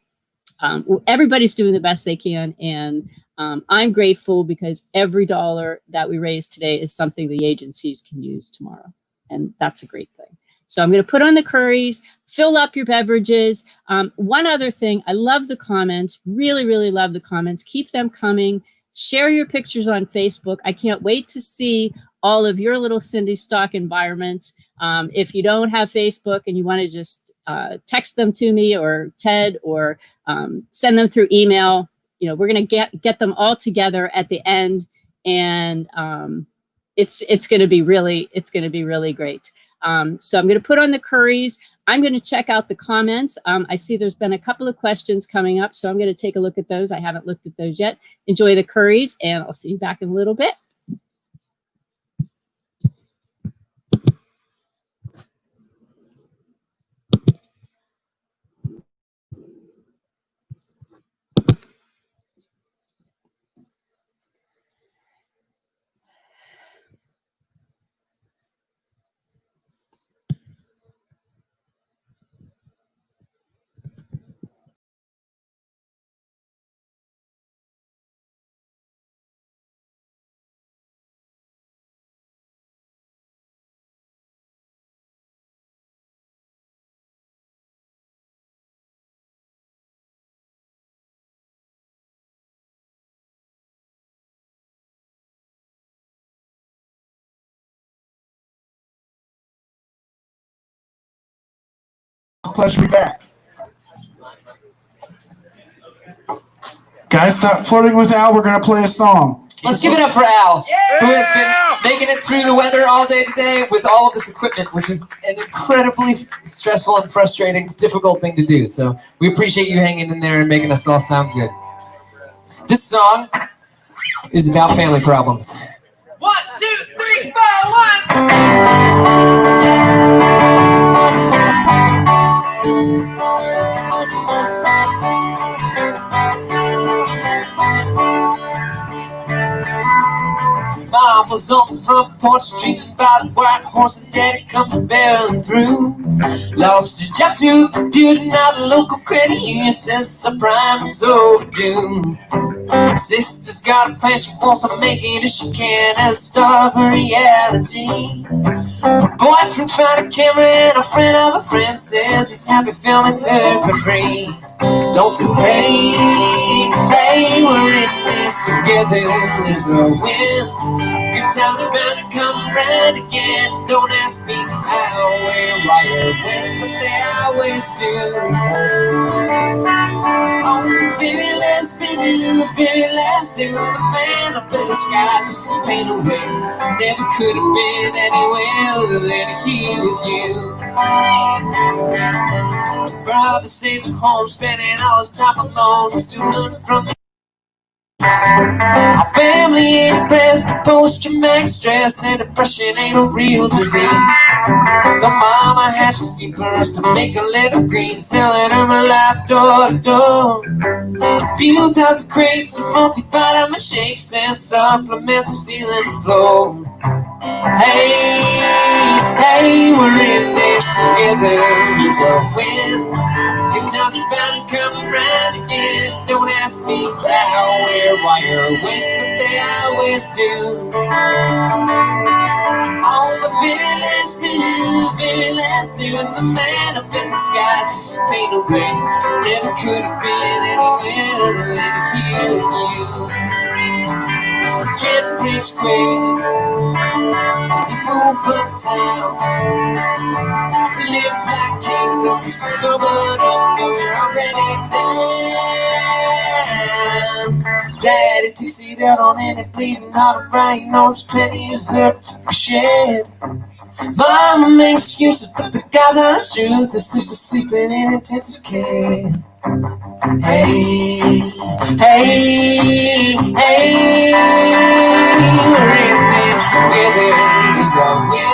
everybody's doing the best they can. And I'm grateful because every dollar that we raise today is something the agencies can use tomorrow. And that's a great thing. So I'm going to put on the Currys, fill up your beverages. One other thing, I love the comments, really, really love the comments. Keep them coming. Share your pictures on Facebook. I can't wait to see all of your little Cindystock environments. If you don't have Facebook and you want to just text them to me or Ted or send them through email, you know, we're going to get them all together at the end, and it's going to be really great. So I'm going to put on the Currys. I'm going to check out the comments. I see there's been a couple of questions coming up, so I'm going to take a look at those. I haven't looked at those yet. Enjoy the Currys, and I'll see you back in a little bit. Pleasure to be back. Guys, stop flirting with Al. We're going to play a song. Let's give it up for Al, who has been making it through the weather all day today with all of this equipment, which is an incredibly stressful and frustrating, difficult thing to do. So we appreciate you hanging in there and making us all sound good. This song is about family problems. 1, 2, 3, 4, 1. Mom was on the front porch dreaming about a white horse, and Daddy comes barreling through. Lost his job to a computer, now the local credit union says subprime is overdue. Sister's got a plan, she wants to make it if she can as a star of her reality. Her boyfriend found a camera and a friend of a friend says he's happy filming her for free. Don't you hey, hey, we're in this together, there's a win. Good times are bound to come around again. Don't ask me how, where, why, or when, but they always do. On the very last minute, the very last thing, the man up in the sky took some pain away. Never could have been anywhere other than here with you. Brother stays at home, spending all his time alone. He's still nothing from the our family ain't impressed, but post-traumatic stress and depression ain't a real disease. So mama had to speak first to make a little green, selling her my life door to door. A few thousand crates of multivitamin shakes and supplements from ceiling to floor. Hey, hey, we're in this together, it's a win. Good times are bound to come around again. Don't ask me how, where, why, or when, but they always do. On the very last minute, the very last thing, the man up in the sky took some pain away. Never could have been anywhere other than here with you. get rich quick, move uptown, live like kings of the circle, but we're already down. Daddy takes it out on any bleeding heart of brain, knows plenty of hurt to shed. Mama makes excuses, but the guys aren't shoes. The sister's sleeping in intensive care. Hey, hey, hey, we're in this together. So when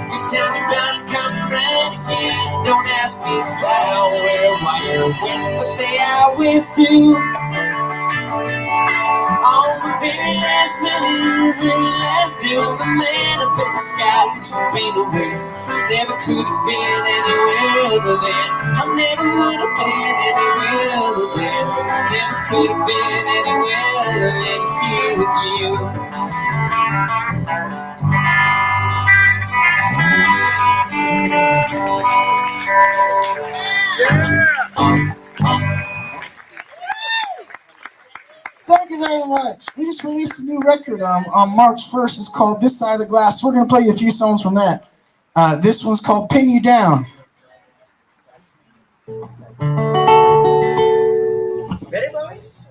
good times about to come around again, don't ask me how, where, why, or when, but they always do. On the very last minute, the very last deal, the man up in the sky took some pain away. Never could have been anywhere other than, I never would have been anywhere other than, never could have been anywhere other than here with you. Thank you very much. We just released a new record on March 1st. It's called This Side of the Glass. We're going to play you a few songs from that. This one's called Pin You Down. Ready, boys?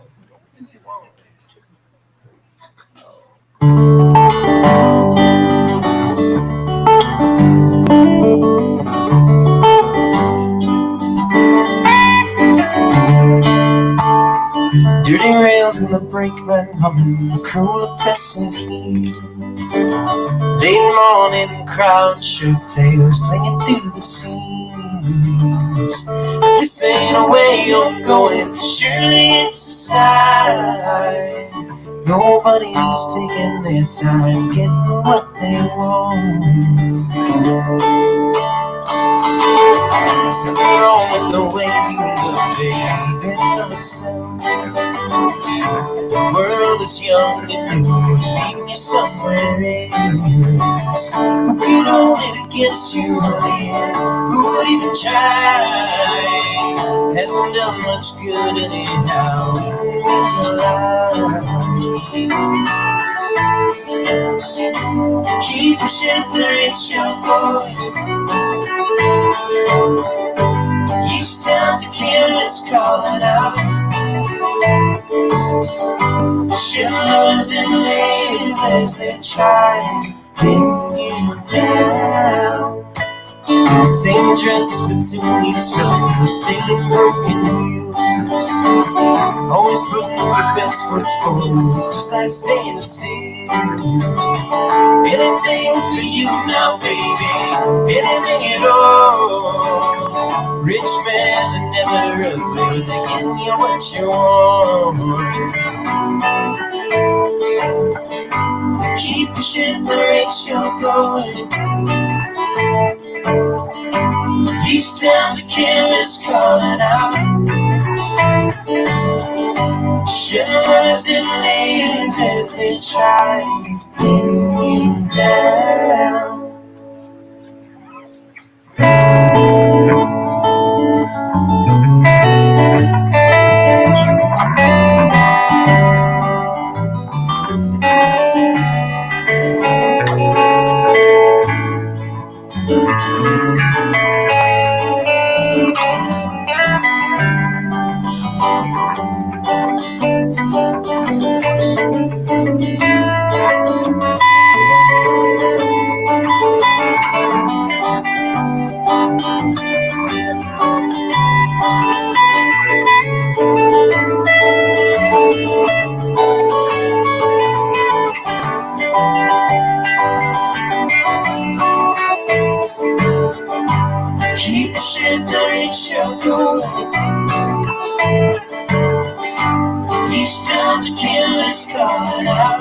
Dirty rails in the brakeman humming, the cruel oppressive heat. Late morning crowd shirt tails clinging to the seams. If this ain't a way you're going, surely it's a sign. Nobody's taking their time getting what they want. Something wrong with the way you look, baby, of itself. The world is young and new, leading you somewhere else. Who could hold it against you, honey? Who would even try? Hasn't done much good anyhow, even in the light. Keep pushing through it, young boy. Each town's a careless calling out. Shitloads and ladies as they try and pin you down. The same dress for 2 weeks from the same broken news. Always putting your best foot forward, just like staying still. Anything for you now, baby, anything at all. Rich man and never ugly, getting you what you want. Keep pushing the ratio going. Each town's a careless calling out. Shivers and ladies as they try to pin you down. Keep pushing the ratio going. Each town's a careless calling out.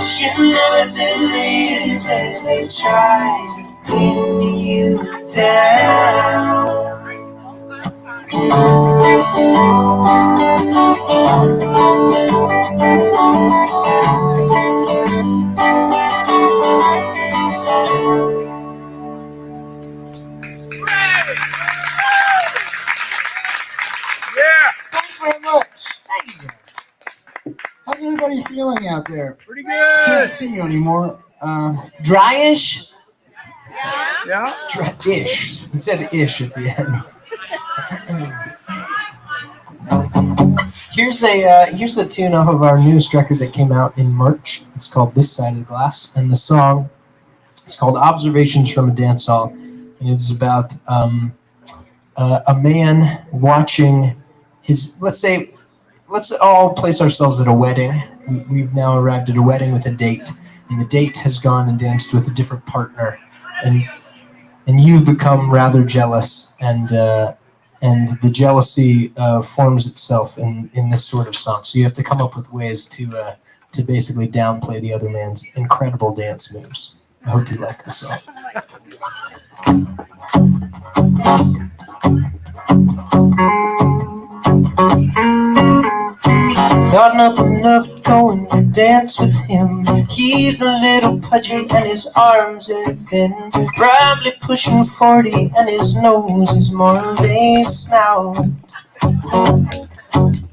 Shivers and ladies as they try to pin you down. Thanks very much. Thank you guys. How's everybody feeling out there? Pretty good. Can't see you anymore. Dryish? Yeah. Ish. It said ish at the end. Here's a tune off of our newest record that came out in March. It's called This Side of the Glass, and the song is called Observations from a Dance Hall, and it's about a man watching his. Let's all place ourselves at a wedding. We've now arrived at a wedding with a date, and the date has gone and danced with a different partner, and you've become rather jealous, and the jealousy forms itself in this sort of song. So you have to come up with ways to basically downplay the other man's incredible dance moves. I hope you like the song. Thought nothing of going to dance with him. He's a little pudgy and his arms are thin. Probably pushing 40 and his nose is more of a snout.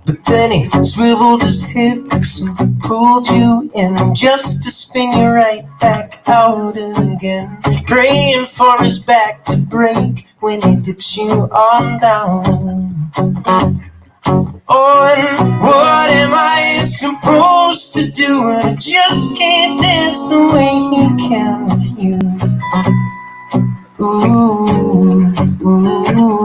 But then he swiveled his hips and pulled you in just to spin you right back out again. Praying for his back to break when he dips you on down. Oh, and what am I supposed to do when I just can't dance the way he can with you? Ooh, ooh.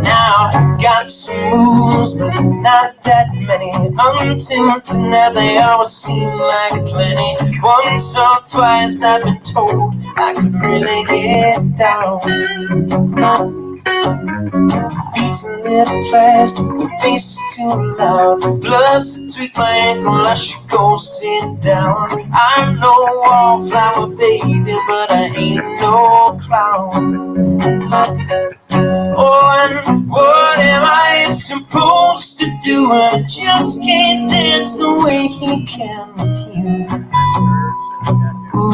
Now I got some moves, but not that many. Until tonight they always seem like plenty. Once or twice I've been told I could really get down. Beats a little fast, the bass is too loud. Plus I tweak my ankle, I should go sit down. I'm no wallflower baby, but I ain't no clown. Oh, and what am I supposed to do when I just can't dance the way he can with you? Ooh,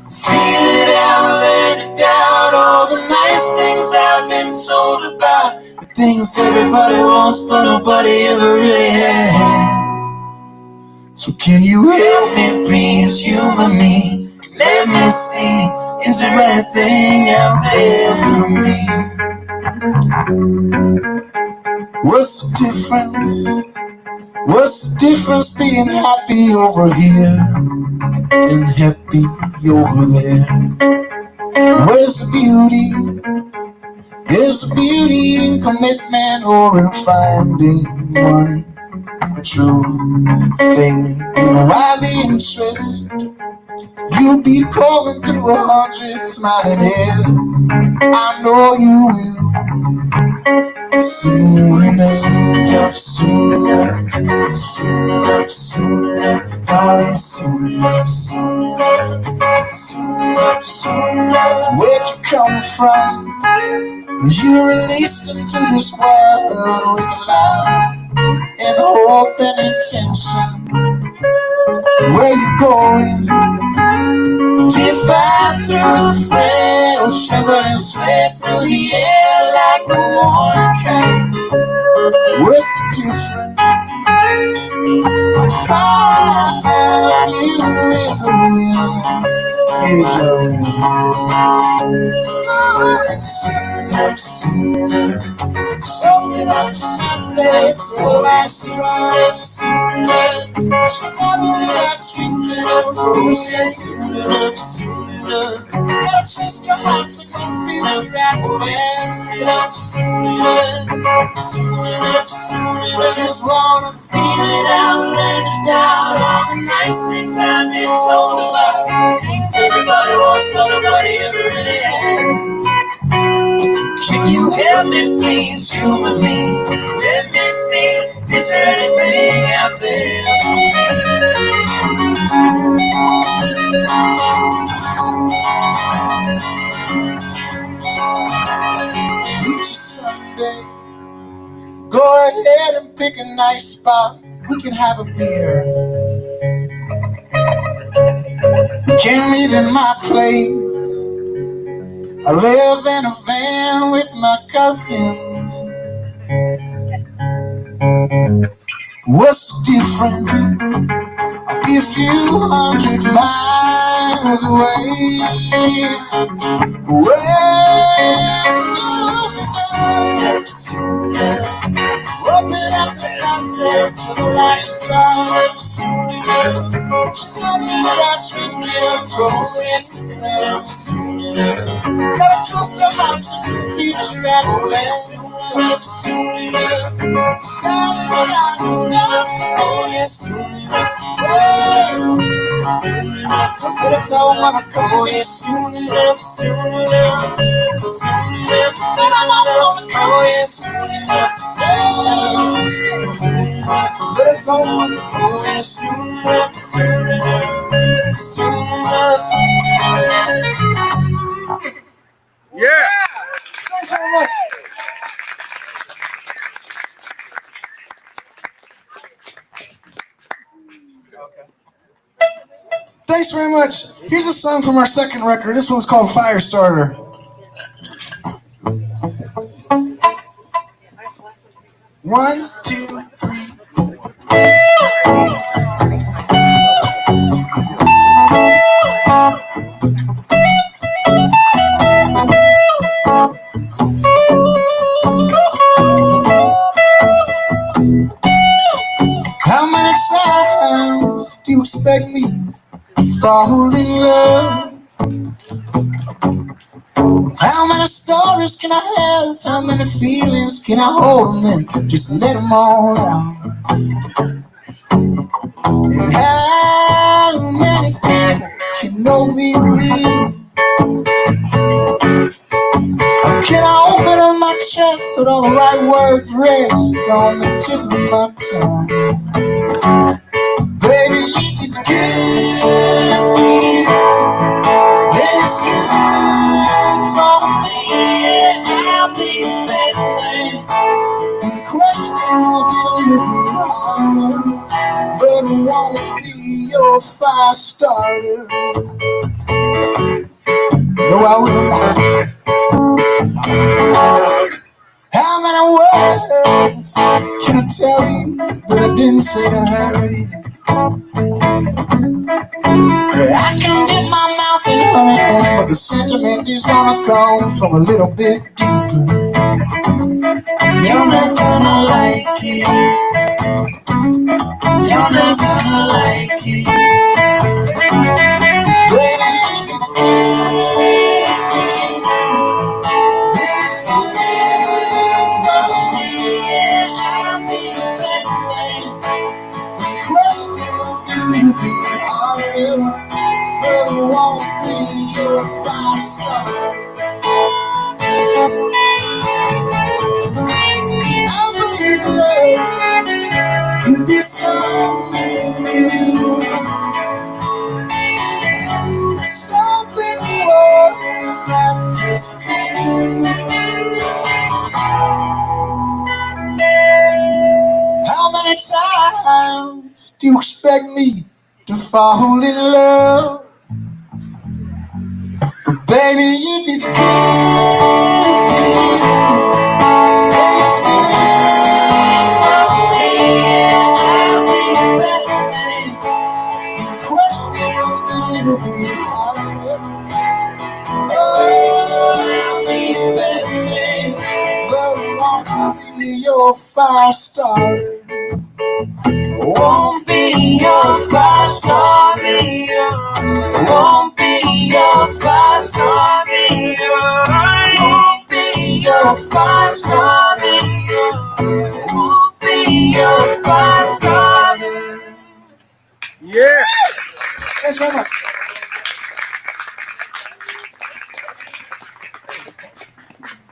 feel it out, let it down, all the nice things I've been told about. Things everybody wants, but nobody ever really has. So can you help me, please, humor me? Let me see, is there anything out there for me? What's the difference? What's the difference being happy over here and happy over there? Where's the beauty? Is the beauty in commitment or in finding one true thing? And why the interest? You'll be crawling through 100 smiling heads. I know you will. Soon enough, soon enough, soon enough, soon enough, darling, soon enough, soon enough, soon enough, soon enough. Where'd you come from? You released into this world with love and hope and intention. Where you going? Defy through the frail, tremble and sweat through the air like a warm kite. What's the difference? I found you in the wind. Soaking up the sunset to the last drop. Soon enough, I sink it up for the soon enough. Yes, just your heart to feel you at the best. Soon enough, I just wanna feel it out, let it down. All the nice things I've been told about. Things everybody wants, but nobody ever really has. So can you help me, please, humor me? Let me see, is there anything out there for me? Meet you someday. Go ahead and pick a nice spot. We can have a beer. We can meet in my place. I live in a van with my cousins. What's the difference? I'll be a few hundred miles away. Open up the sunset to the lifestyle. Studying that I should give from a sense of clarity. Got trust to hearts in the future adolescence. Sounding that I said it's all when I go here soon enough, soon enough. Said I'm gonna go here soon enough, said it's all when I go here soon enough, soon enough, soon enough. Yeah. Thanks very much. Thanks very much. Here's a song from our second record. This one's called Firestarter. One, two, three. How many times do you expect me to fall in love? How many stories can I have? How many feelings can I hold them in? Just let them all out. And how many people can know me real? How can I open up my chest so all the right words rest on the tip of my tongue? Baby, if it's good for you, then it's good for me. I'll be a better man. And the question will get a little bit harder, but it won't be your fire starter. No, I will not. How many words can I tell you that I didn't say to hurry? I can dip my mouth in honey, but the sentiment is gonna come from a little bit deeper. You're not gonna like it. You're not gonna like it. Baby, if it's good, it's good for me. I'll be a better man. Questions get a little bit harder, but it won't be your fire starter. I believe love could be something new, something more than just feel. How many times do you expect me to fall in love? Baby, if it's good for you, it's good for me. I'll be a better man. The questions get a little bit harder. Oh, I'll be a better man, but it won't be your fire starter. Won't be your fire starter. Won't be your fire starter. Won't be your fire starter. Won't be your fire starter. Yeah. Thanks very much.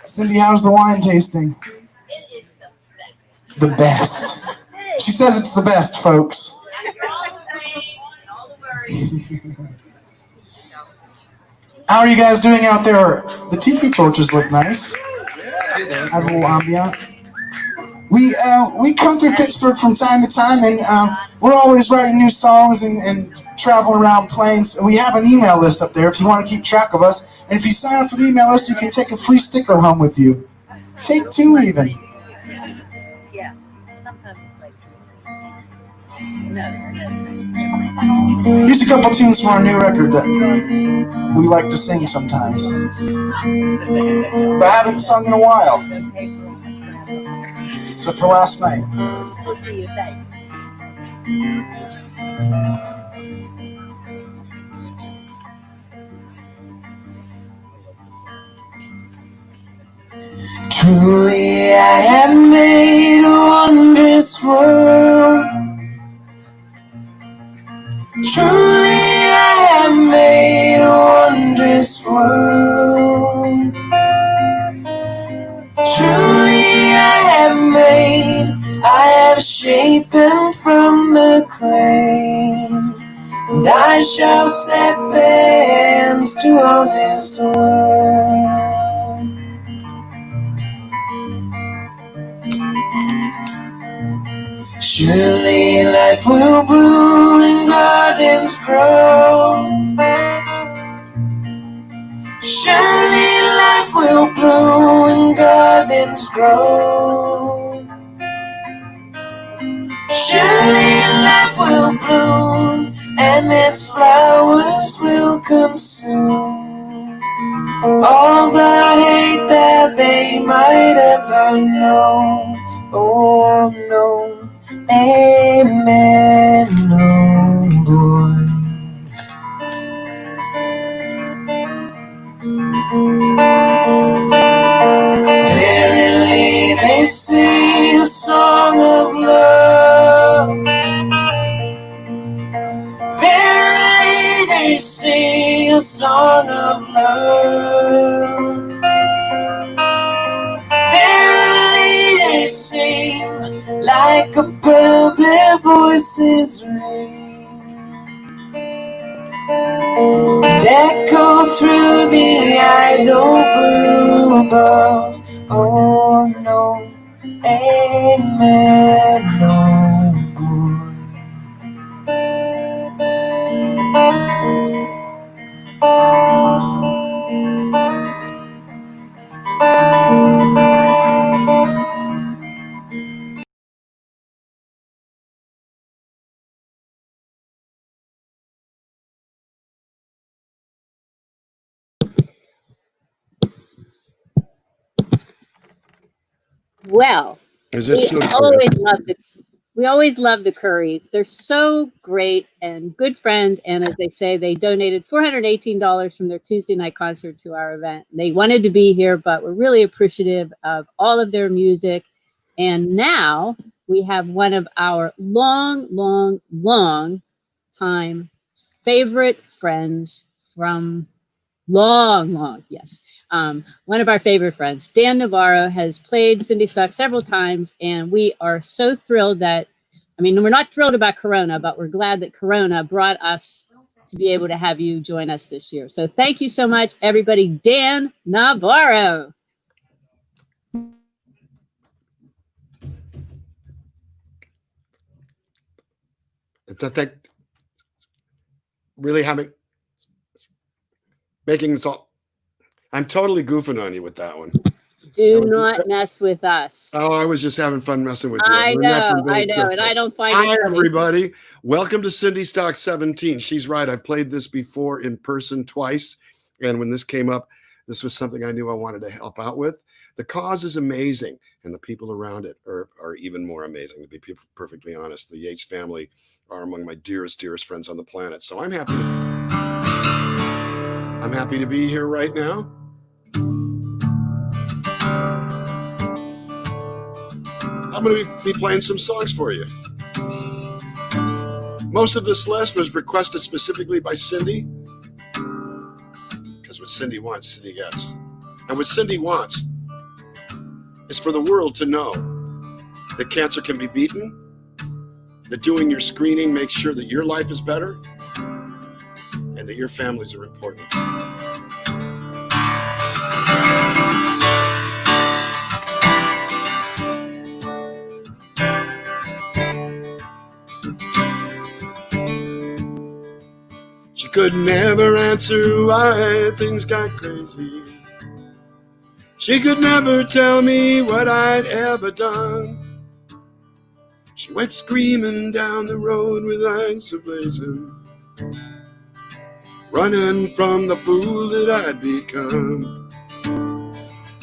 Cindy, how's the wine tasting? It is The best. She says it's the best, folks. after all the rain and all the worries. How are you guys doing out there? The tiki torches look nice. Has a little ambiance. We come through Pittsburgh from time to time, and we're always writing new songs and traveling around playing. So we have an email list up there if you want to keep track of us. And if you sign up for the email list, you can take a free sticker home with you. Take 2 even. Yeah. Sometimes it's like Here's a couple tunes from our new record that we like to sing sometimes, but I haven't sung in a while, except for last night. We'll see you. Thanks. Truly I have made a wondrous world. Truly I have made a wondrous world. Truly I have shaped them from the clay, and I shall set their hands to all this world. Surely life will bloom and gardens grow. Surely life will bloom and gardens grow. Surely life will bloom and its flowers will consume all the hate that they might ever know. Oh no. Amen, oh boy. Verily they sing a song of love. Verily they sing a song of love. Verily they sing like a bird, their voices ring and echo through the idle blue above. Oh no, amen, no boy. Well, Is this so we always love the Currys. They're so great and good friends. And as they say, they donated $418 from their Tuesday night concert to our event. They wanted to be here, but we're really appreciative of all of their music. And now we have one of our long time favorite friends from yes. One of our favorite friends, Dan Navarro, has played Cindystock several times, and we are so thrilled that, I mean, we're not thrilled about Corona, but we're glad that Corona brought us to be able to have you join us this year. So thank you so much, everybody. Dan Navarro. I think really making this all. I'm totally goofing on you with that one. Do not mess with us. Oh, I was just having fun messing with you. I know, and I don't find it Hi, funny. everybody. Welcome to Cindystock 17. She's right. I played this before in person twice. And when this came up, this was something I knew I wanted to help out with. The cause is amazing, and the people around it are even more amazing, to be perfectly honest. The Yates family are among my dearest friends on the planet. So I'm happy to be here right now. I'm going to be playing some songs for you. Most of this list was requested specifically by Cindy, because what Cindy wants, Cindy gets. And what Cindy wants is for the world to know that cancer can be beaten, that doing your screening makes sure that your life is better, and that your families are important. could never answer why things got crazy. She could never tell me what I'd ever done. She went screaming down the road with eyes ablazing, running from the fool that I'd become.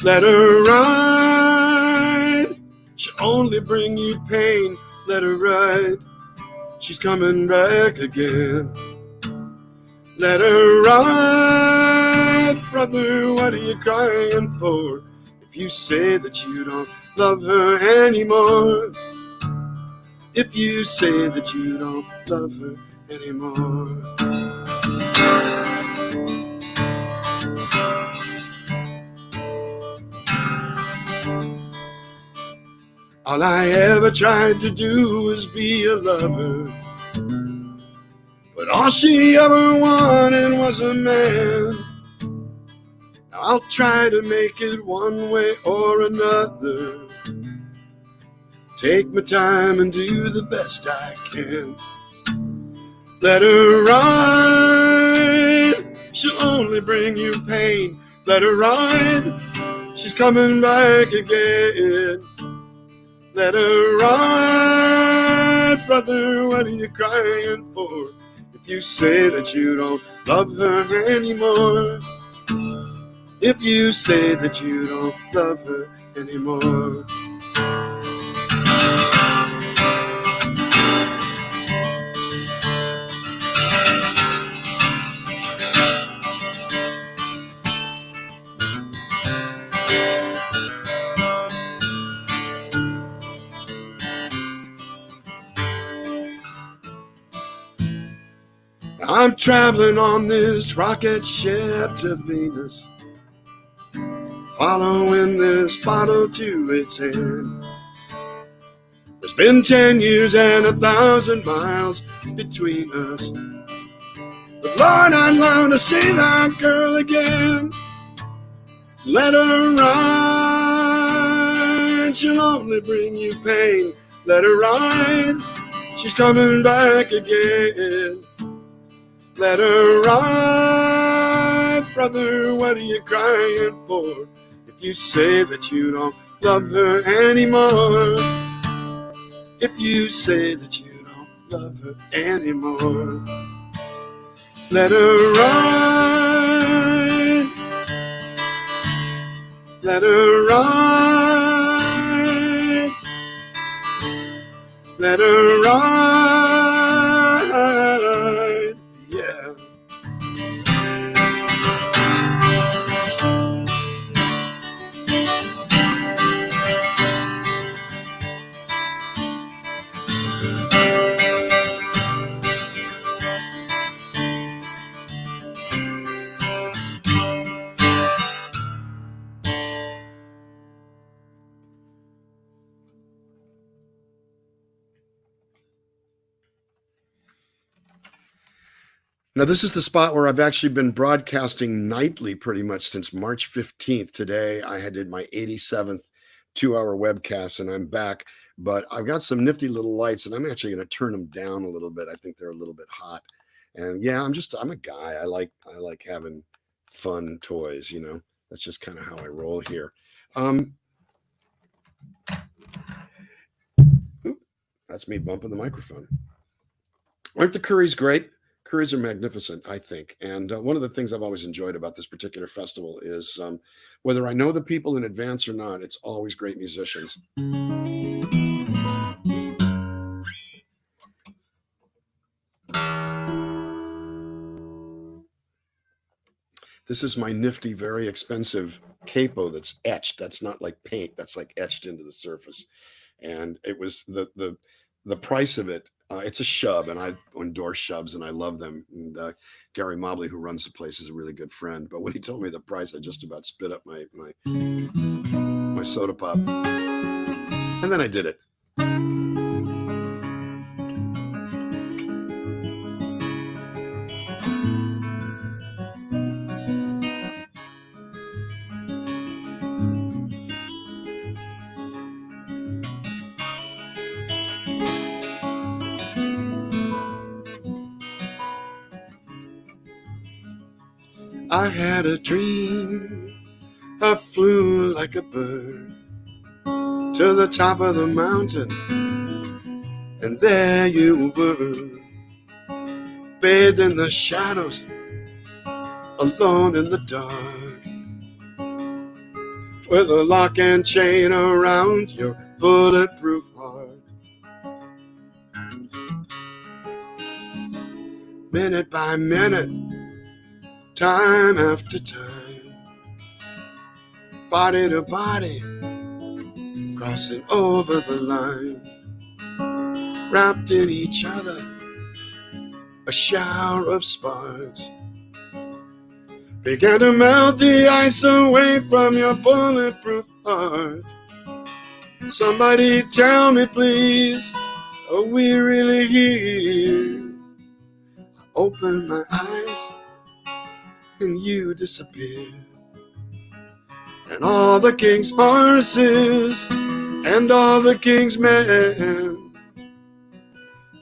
Let her ride, she'll only bring you pain. Let her ride, she's coming back again. Let her ride, brother, what are you crying for? If you say that you don't love her anymore, if you say that you don't love her anymore. All I ever tried to do was be a lover, but all she ever wanted was a man. Now I'll try to make it one way or another, take my time and do the best I can. Let her ride, she'll only bring you pain. Let her ride, she's coming back again. Let her ride, brother, what are you crying for? If you say that you don't love her anymore, if you say that you don't love her anymore. I'm traveling on this rocket ship to Venus, following this bottle to its end. There's been 10 years and 1,000 miles between us, but Lord, I'd love to see that girl again. Let her ride, she'll only bring you pain. Let her ride, she's coming back again. Let her ride, brother, what are you crying for? If you say that you don't love her anymore, if you say that you don't love her anymore. Let her ride, let her ride, let her ride, yeah. Now, this is the spot where I've actually been broadcasting nightly pretty much since March 15th. Today, I did my 87th 2-hour webcast, and I'm back. But I've got some nifty little lights, and I'm actually going to turn them down a little bit. I think they're a little bit hot. And yeah, I'm a guy. I like having fun toys, you know. That's just kind of how I roll here. That's me bumping the microphone. Aren't the curries great? Curries are magnificent, I think. And one of the things I've always enjoyed about this particular festival is whether I know the people in advance or not, it's always great musicians. This is my nifty, very expensive capo that's etched. That's not like paint. That's like etched into the surface. And it was the price of it. It's a shub, and I endorse shubs, and I love them. And Gary Mobley, who runs the place, is a really good friend. But when he told me the price, I just about spit up my soda pop. And then I did it. I had a dream. I flew like a bird to the top of the mountain, and there you were, bathed in the shadows, alone in the dark, with a lock and chain around your bulletproof heart. Minute by minute, time after time, body to body, crossing over the line, wrapped in each other, a shower of sparks began to melt the ice away from your bulletproof heart. Somebody tell me please, are we really here? I open my eyes and you disappear, and all the king's horses and all the king's men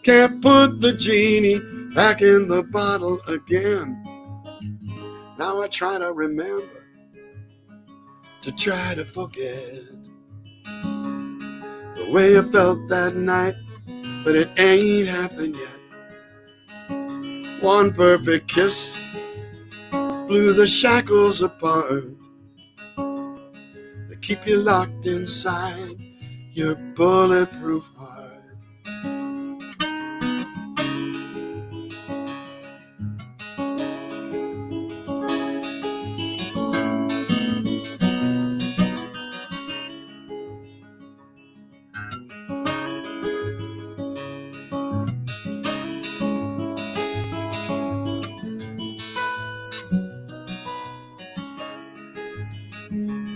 can't put the genie back in the bottle again. Now I try to remember, to try to forget the way I felt that night, but it ain't happened yet. One perfect kiss blew the shackles apart that keep you locked inside your bulletproof heart.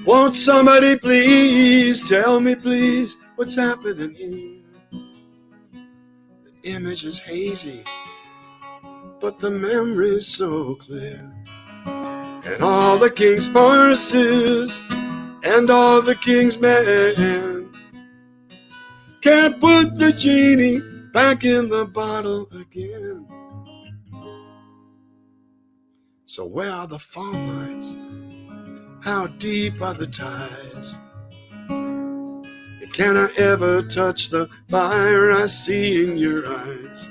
Won't somebody please tell me, please, what's happening here? The image is hazy, but the memory's so clear. And all the king's horses and all the king's men can't put the genie back in the bottle again. So where are the fault lines? How deep are the ties? And can I ever touch the fire I see in your eyes?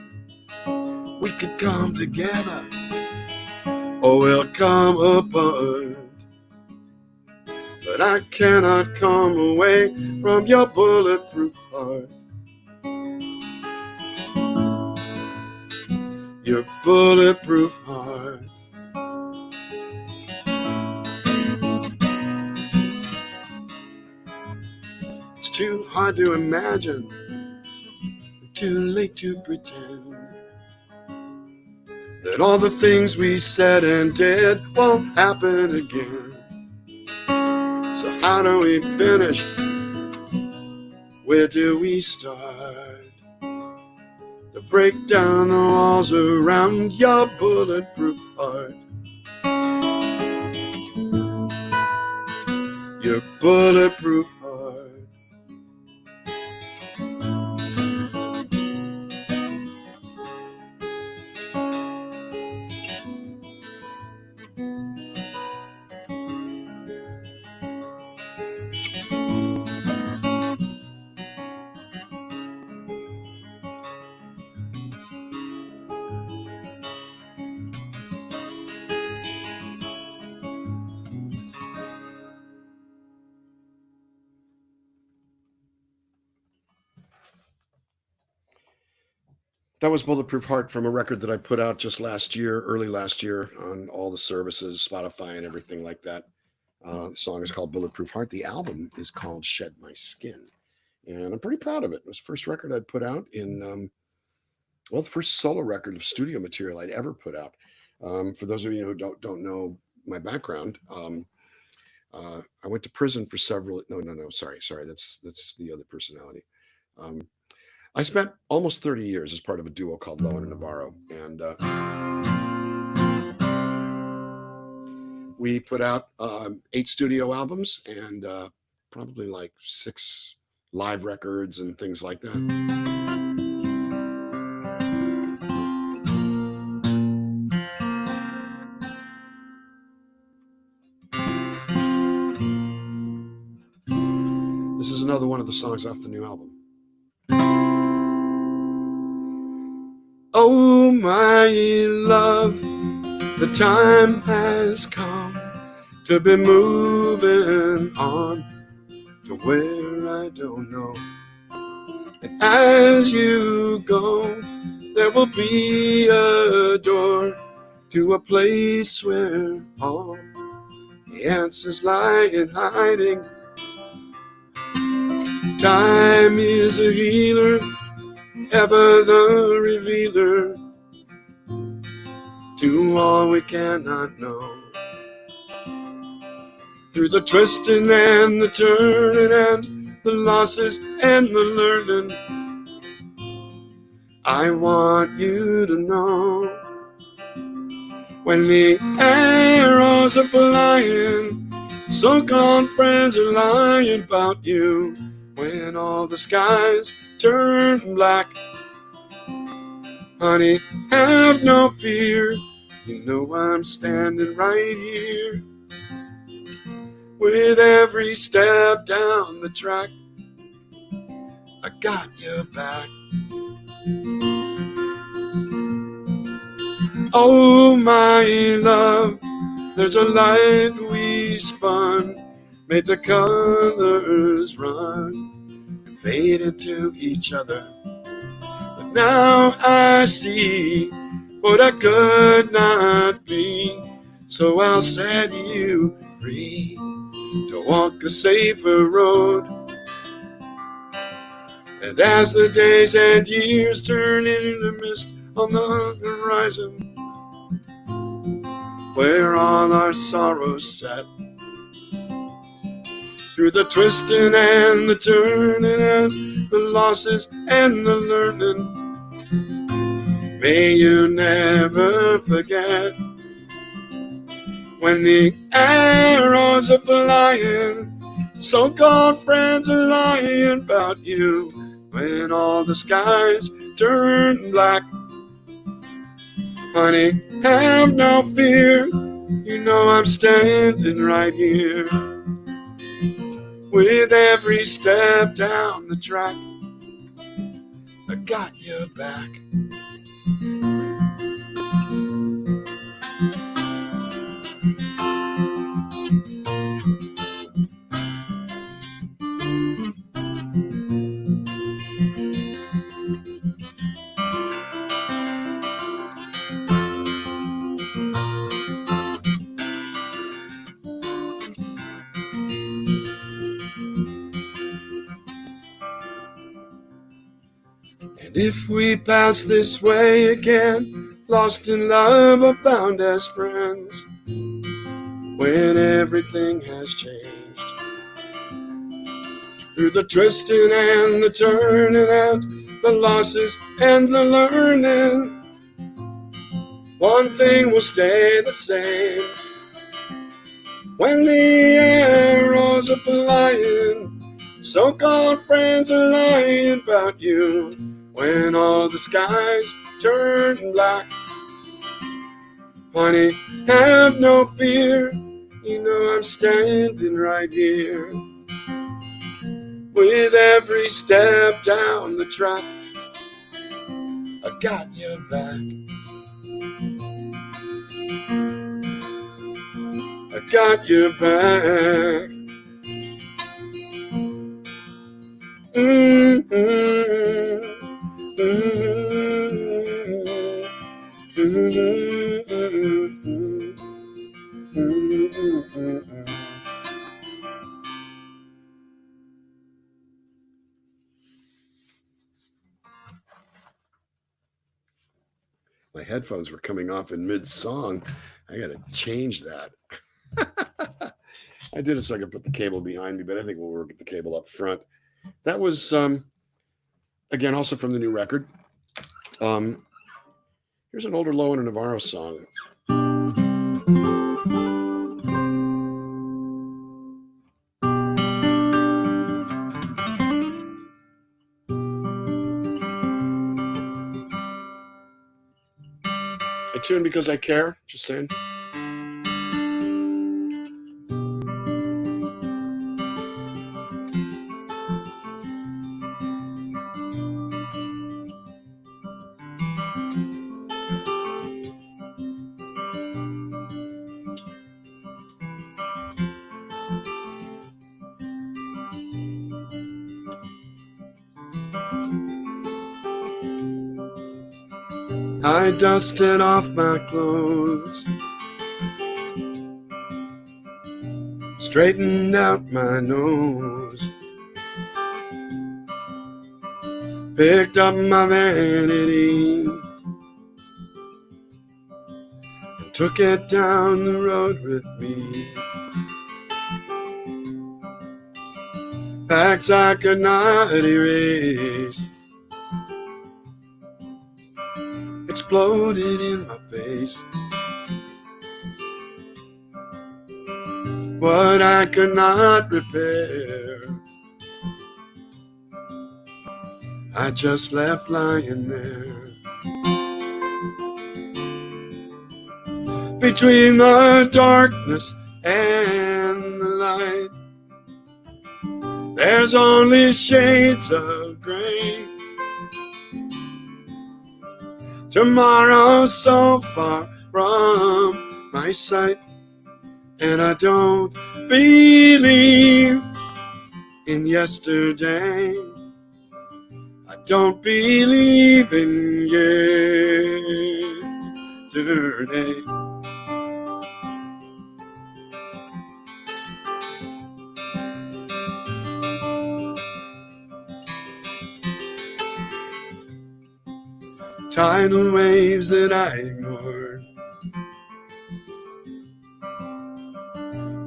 We could come together, or we'll come apart. But I cannot come away from your bulletproof heart. Your bulletproof heart. It's too hard to imagine, too late to pretend that all the things we said and did won't happen again. So how do we finish? Where do we start? To break down the walls around your bulletproof heart. Your bulletproof heart. That was Bulletproof Heart from a record that I put out just last year, early last year, on all the services, Spotify and everything like that. The song is called Bulletproof Heart. The album is called Shed My Skin. And I'm pretty proud of it. It was the first record I'd put out in, the first solo record of studio material I'd ever put out. For those of you who don't know my background, I went to prison for several, sorry, that's the other personality. I spent almost 30 years as part of a duo called Lowen and Navarro, and we put out 8 studio albums and probably like 6 live records and things like that. another one of the songs off the new album. Oh, my love, the time has come to be moving on to where I don't know. And as you go, there will be a door to a place where all the answers lie in hiding. Time is a healer, ever the revealer to all we cannot know. Through the twisting and the turning and the losses and the learning, I want you to know, when the arrows are flying, so-called friends are lying about you, when all the skies turn black, honey, have no fear, you know I'm standing right here. With every step down the track, I got your back. Oh, my love, there's a light we spun, made the colors run and fade into each other. But now I see what I could not be, so I'll set you free to walk a safer road. And as the days and years turn into mist on the horizon, where all our sorrows sat, through the twisting and the turning and the losses and the learning, may you never forget, when the arrows are flying, so-called friends are lying about you, when all the skies turn black, honey, have no fear, you know I'm standing right here. With every step down the track, I got your back. And if we pass this way again, lost in love or found as friends, when everything has changed, through the twisting and the turning and the losses and the learning, one thing will stay the same, when the arrows are flying, so-called friends are lying about you, when all the skies turn black, honey, have no fear, you know I'm standing right here. With every step down the track, I got your back. I got your back. My headphones were coming off in mid-song. I got to change that. I did it so I could put the cable behind me, but I think we'll work with the cable up front. That was, again, also from the new record. Here's an older Lowen and Navarro song. I tune because I care, just saying. I dusted off my clothes, straightened out my nose, picked up my vanity, and took it down the road with me. Facts I could not erase exploded in my face. What I could not repair, I just left lying there. Between the darkness and the light, there's only shades of gray. Tomorrow's so far from my sight, and I don't believe in yesterday. I don't believe in yesterday. Tidal waves that I ignored,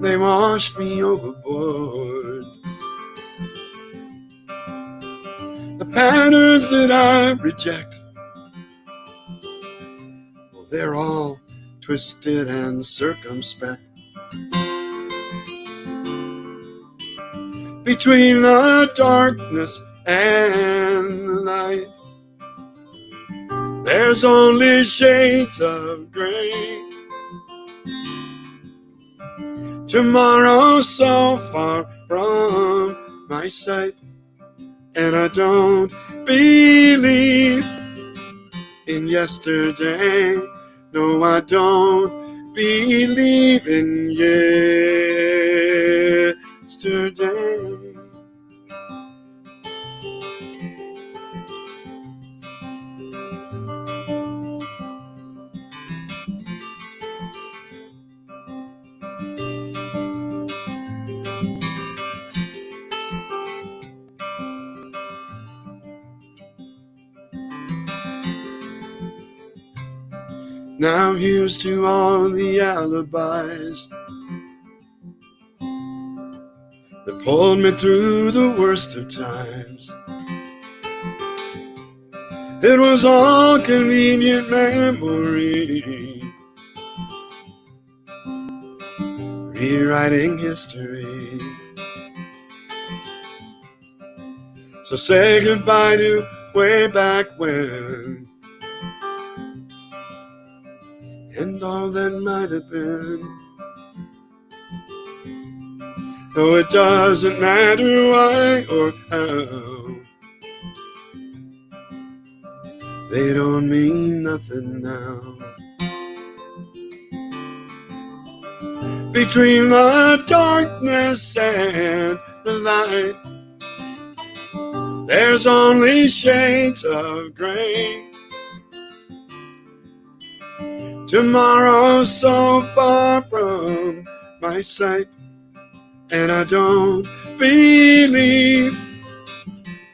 they washed me overboard. The patterns that I reject, well, they're all twisted and circumspect. Between the darkness and the light, there's only shades of gray. Tomorrow's so far from my sight, and I don't believe in yesterday. No, I don't believe in yesterday. Now here's to all the alibis that pulled me through the worst of times. It was all convenient memory, rewriting history. So say goodbye to way back when, and all that might have been. No, it doesn't matter why or how, they don't mean nothing now. Between the darkness and the light, there's only shades of gray. Tomorrow's so far from my sight, and I don't believe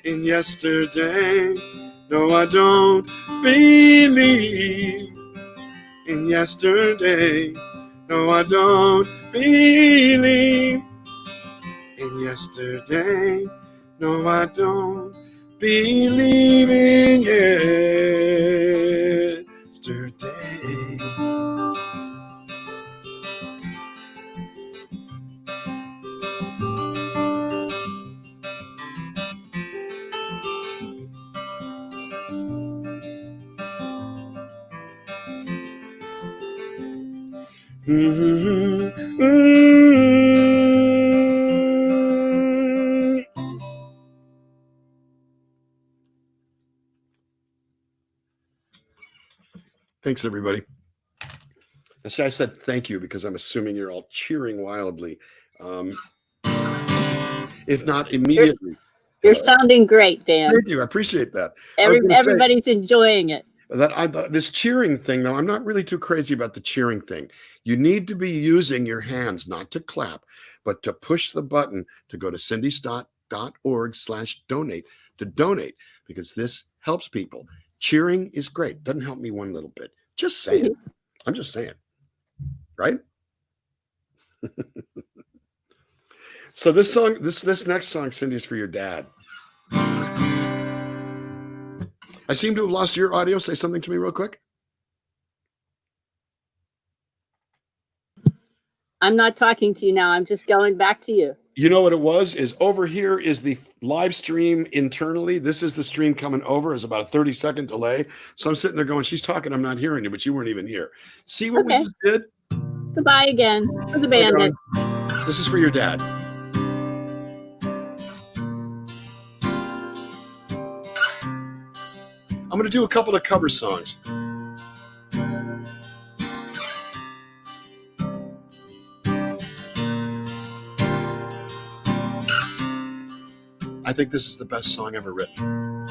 in yesterday. No, I don't believe in yesterday. No, I don't believe in yesterday. No, I don't believe in yesterday. Thanks, everybody. So I said thank you because I'm assuming you're all cheering wildly. If not immediately. You're sounding great, Dan. Thank you. I appreciate that. Everybody's enjoying it. This cheering thing, though, I'm not really too crazy about the cheering thing. You need to be using your hands, not to clap, but to push the button to go to cindystock.org/donate to donate, because this helps people. Cheering is great. Doesn't help me one little bit. Just saying. I'm just saying. Right? So this song, this next song, Cindy, is for your dad. I seem to have lost your audio. Say something to me real quick. I'm not talking to you now. I'm just going back to you. You know what it was? Is over here is the live stream internally. This is the stream coming over. It's about a 30-second delay. So I'm sitting there going, she's talking. I'm not hearing you, but you weren't even here. See what we just did? Goodbye again for the bandit. This is for your dad. I'm going to do a couple of cover songs. I think this is the best song ever written.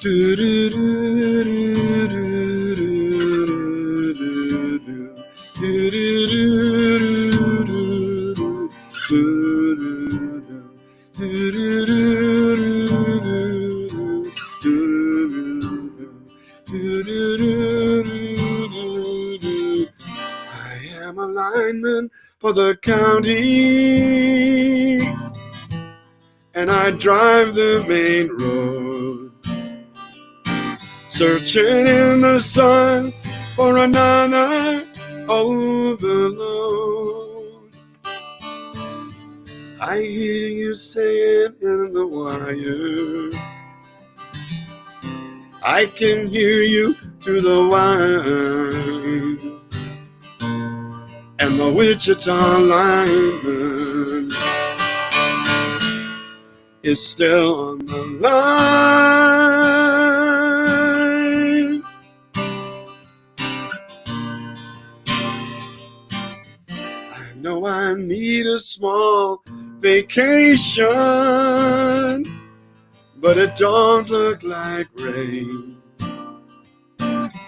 Do, do, do, do, do, do, do, do, I am a lineman for the county, and I drive the main road, searching in the sun for another overload. I hear you saying in the wire, I can hear you through the wine. And the Wichita lineman is still on the line. I know I need a small vacation, but it don't look like rain.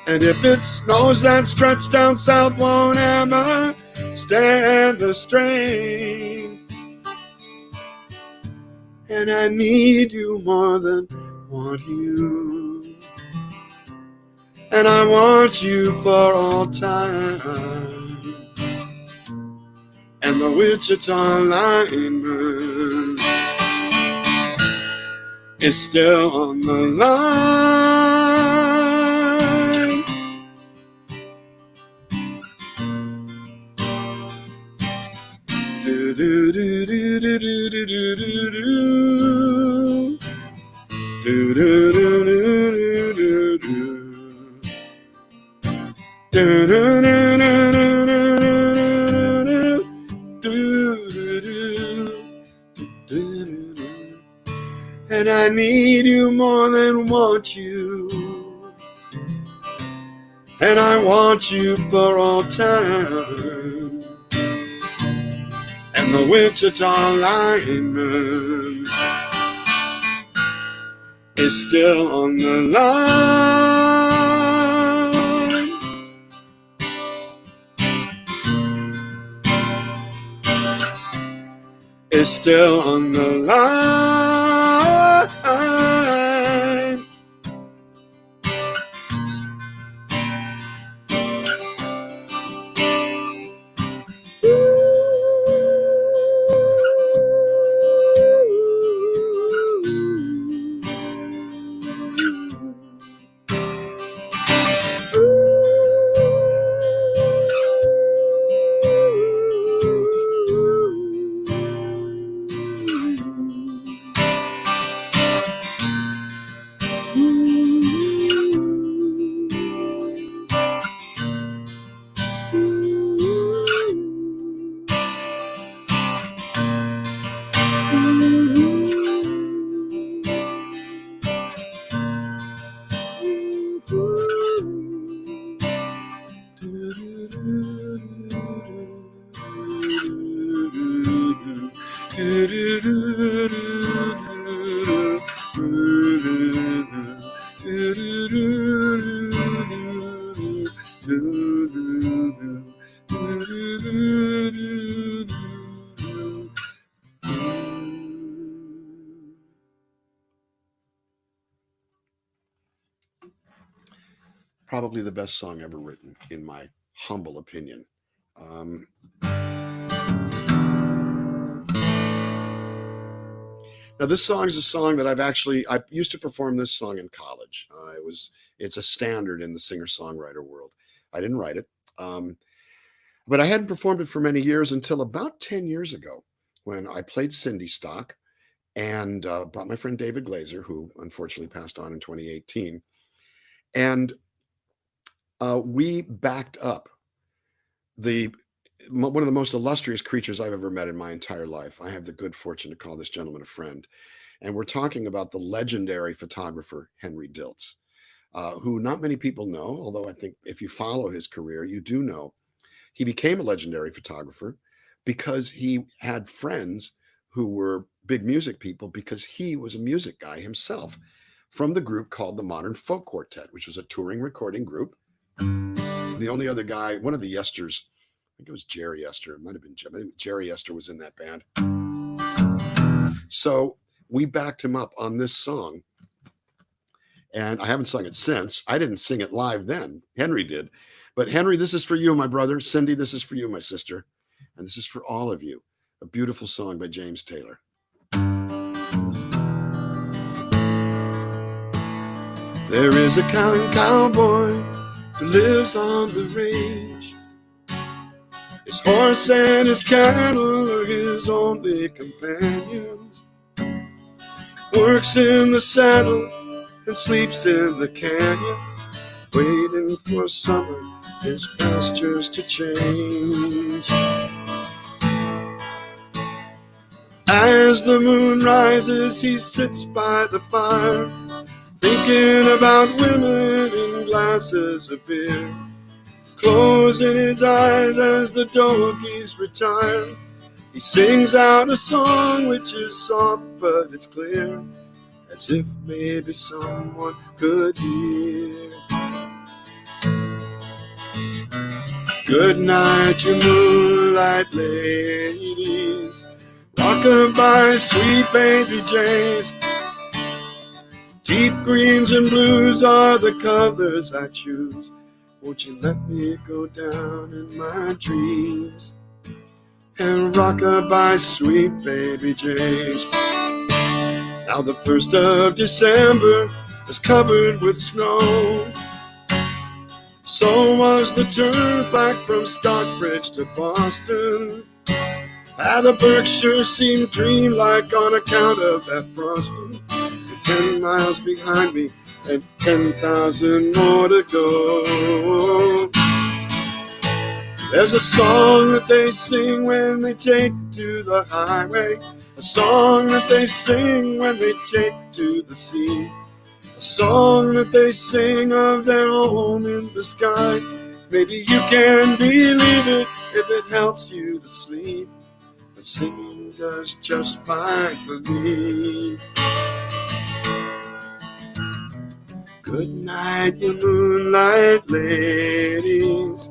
And if it snows, that stretch down south won't ever stand the strain. And I need you more than want you. And I want you for all time. And the Wichita lineman is still on the line. Do, do, do, do, do, do, do, do, do. Do, do, do, do, do, do. Do, do, do, do, do. And I need you more than want you. And I want you for all time. And the Wichita lineman is still on the line. Is still on the line. probably the best song ever written, in my humble opinion. Now, this song is a song that I used to perform this song in college. It's a standard in the singer-songwriter world. I didn't write it, but I hadn't performed it for many years until about 10 years ago when I played Cindystock and brought my friend David Glazer, who unfortunately passed on in 2018. And we backed up one of the most illustrious creatures I've ever met in my entire life. I have the good fortune to call this gentleman a friend. And we're talking about the legendary photographer, Henry Diltz, who not many people know, although I think if you follow his career, you do know. He became a legendary photographer because he had friends who were big music people, because he was a music guy himself from the group called the Modern Folk Quartet, which was a touring recording group. The only other guy, one of the Yesters, I think it was Jerry Yester. It might have been Jerry Yester was in that band. So we backed him up on this song. And I haven't sung it since. I didn't sing it live then. Henry did. But Henry, this is for you, my brother. Cindy, this is for you, my sister. And this is for all of you. A beautiful song by James Taylor. There is a cowboy who lives on the range. His horse and his cattle are his only companions. Works in the saddle and sleeps in the canyons, waiting for summer, his pastures to change. As the moon rises, he sits by the fire, thinking about women in glasses of beer, closing his eyes as the doggies retire. He sings out a song which is soft but it's clear, as if maybe someone could hear. Good night, you moonlight ladies, rock-a-bye, sweet baby James. Deep greens and blues are the colors I choose. Won't you let me go down in my dreams and rock-a-bye, sweet baby James. Now the 1st of December is covered with snow. So was the turnpike from Stockbridge to Boston. The Berkshire seemed dreamlike on account of that frosting. 10 miles behind me and 10,000 more to go. There's a song that they sing when they take to the highway, a song that they sing when they take to the sea, a song that they sing of their home in the sky. Maybe you can believe it if it helps you to sleep, but singing does just fine for me. Good night, you moonlight ladies,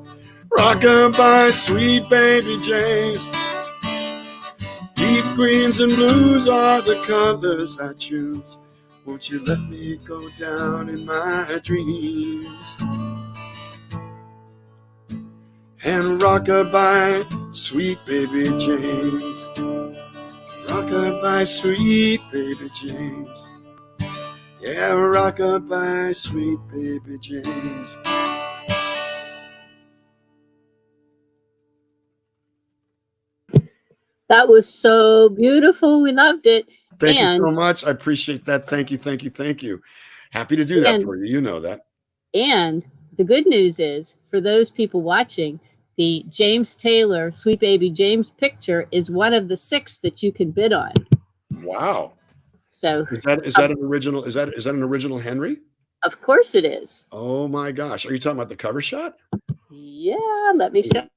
rock-a-bye, sweet baby James. Deep greens and blues are the colors I choose. Won't you let me go down in my dreams and rock-a-bye, sweet baby James. Rock-a-bye, sweet baby James. Yeah, rock-a-bye, sweet baby James. That was so beautiful. We loved it. Thank you so much. I appreciate that. Thank you, thank you, thank you. Happy to do that for you. You know that. And the good news is, for those people watching, the James Taylor Sweet Baby James picture is one of the 6 that you can bid on. Wow. So is that an original? Is that an original Henry? Of course it is. Oh my gosh. Are you talking about the cover shot? Yeah, let me show.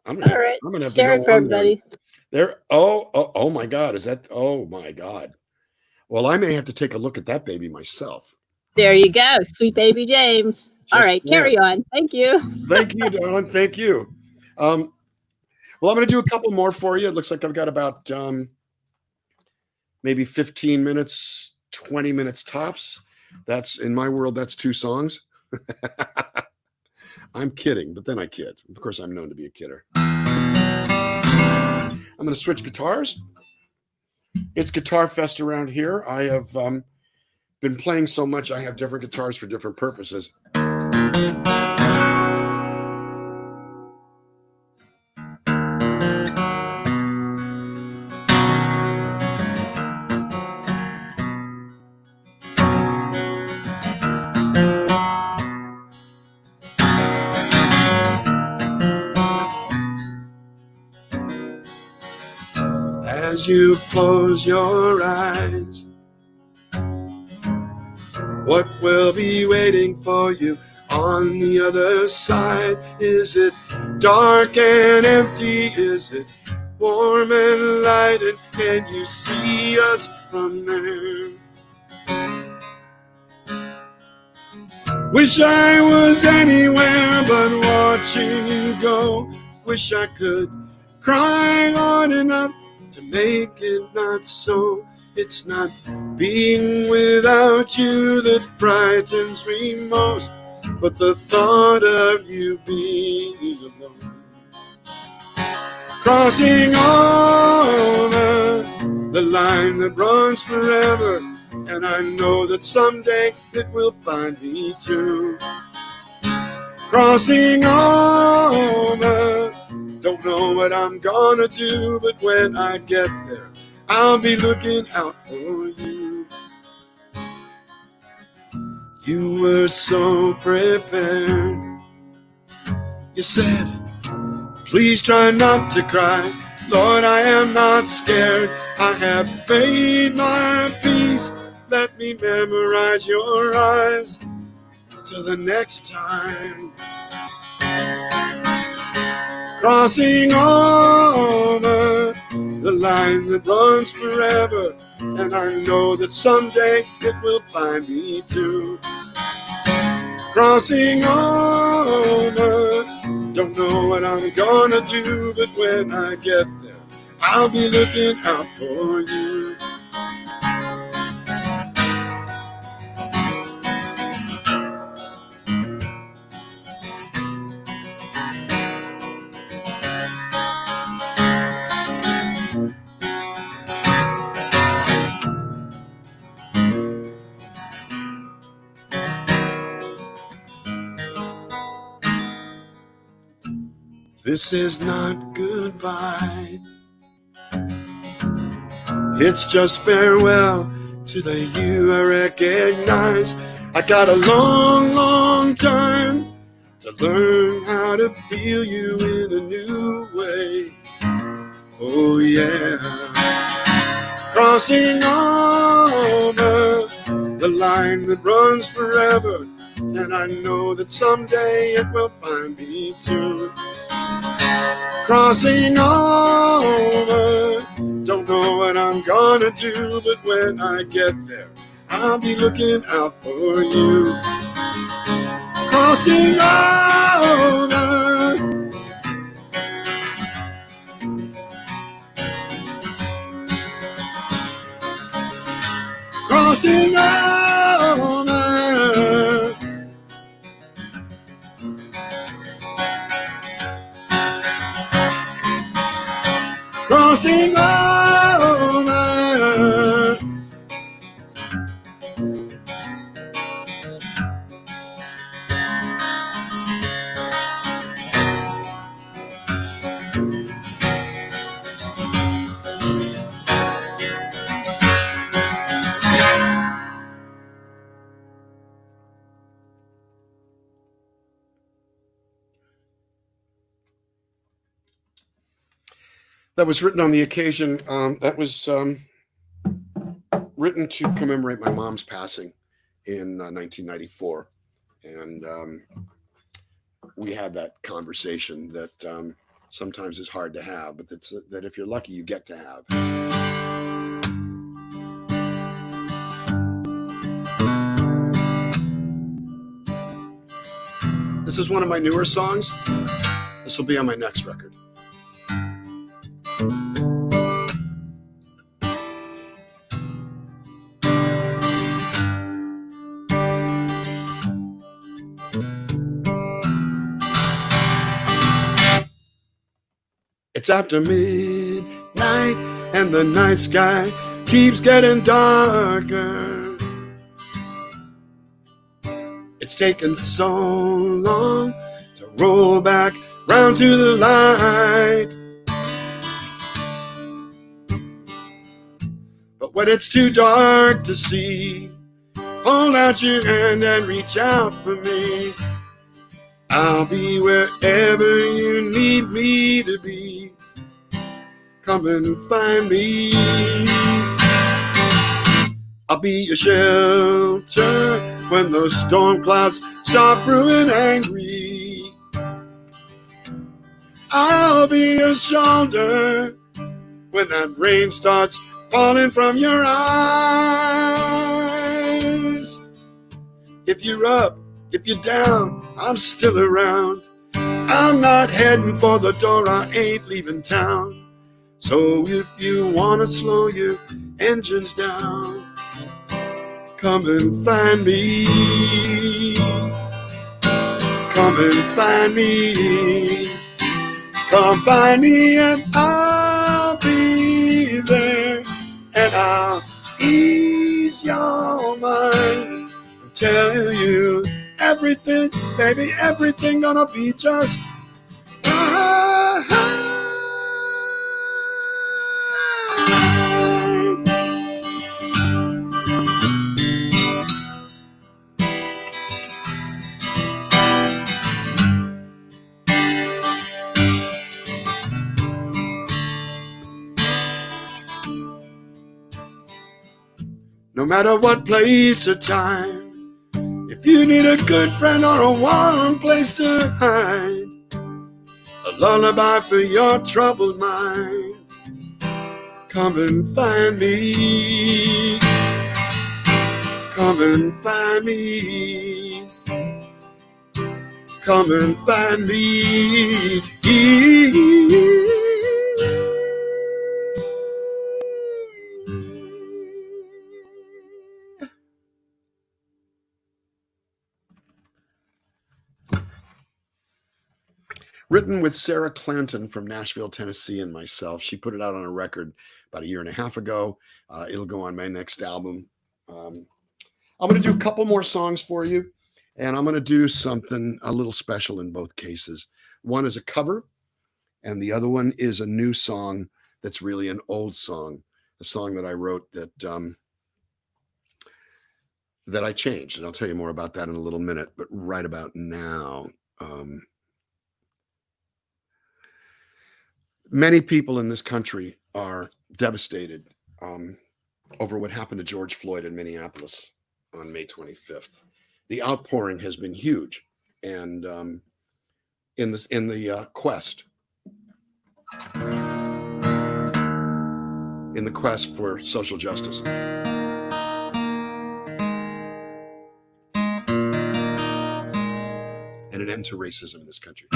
I'm gonna have share to go it for everybody. There. Oh my God. Is that? Oh my God. Well, I may have to take a look at that baby myself. There you go, Sweet Baby James. All right, carry on. Thank you. Thank you, darling. Thank you. Well, I'm going to do a couple more for you. It looks like I've got about maybe 15 minutes, 20 minutes tops. That's in my world. That's 2 songs. I'm kidding, but then I kid. Of course, I'm known to be a kidder. I'm going to switch guitars. It's Guitar Fest around here. I have been playing so much, I have different guitars for different purposes. As you close your eyes, what will be waiting for you on the other side? Is it dark and empty? Is it warm and light? And can you see us from there? Wish I was anywhere but watching you go. Wish I could cry hard enough to make it not so. It's not being without you that frightens me most, but the thought of you being alone. Crossing over the line that runs forever, and I know that someday it will find me too. Crossing over, don't know what I'm gonna do, but when I get there, I'll be looking out for you. You were so prepared. You said, please try not to cry. Lord, I am not scared. I have made my peace. Let me memorize your eyes till the next time. Crossing over the line that runs forever, and I know that someday it will find me too. Crossing over, don't know what I'm gonna do, but when I get there, I'll be looking out for you. This is not goodbye. It's just farewell to the you I recognize. I got a long, long time to learn how to feel you in a new way. Oh yeah. Crossing over the line that runs forever, and I know that someday it will find me too. Crossing over, don't know what I'm gonna do, but when I get there, I'll be looking out for you. Crossing over, crossing over, crossing over. That was written on the occasion. That was written to commemorate my mom's passing in 1994, and we had that conversation that sometimes is hard to have, but that's that if you're lucky, you get to have. This is one of my newer songs. This will be on my next record. It's after midnight and the night sky keeps getting darker. It's taken so long to roll back round to the light. But when it's too dark to see, hold out your hand and reach out for me. I'll be wherever you need me to be. Come and find me. I'll be your shelter when those storm clouds start brewing angry. I'll be your shoulder when that rain starts falling from your eyes. If you're up, if you're down, I'm still around. I'm not heading for the door, I ain't leaving town. So if you wanna slow your engines down, come and find me. Come and find me. Come find me and I'll be there. And I'll ease your mind and tell you everything, baby, everything gonna be just fine. No matter what place or time, if you need a good friend or a warm place to hide, a lullaby for your troubled mind, come and find me. Come and find me. Come and find me. Written with Sarah Clanton from Nashville, Tennessee, and myself. She put it out on a record about 1.5 years ago. It'll go on my next album. I'm going to do a couple more songs for you, and I'm going to do something a little special in both cases. One is a cover, and the other one is a new song that's really an old song, a song that I wrote that I changed, and I'll tell you more about that in a little minute. But right about now, many people in this country are devastated over what happened to George Floyd in Minneapolis on May 25th. The outpouring has been huge, and in the quest for social justice. And an end to racism in this country.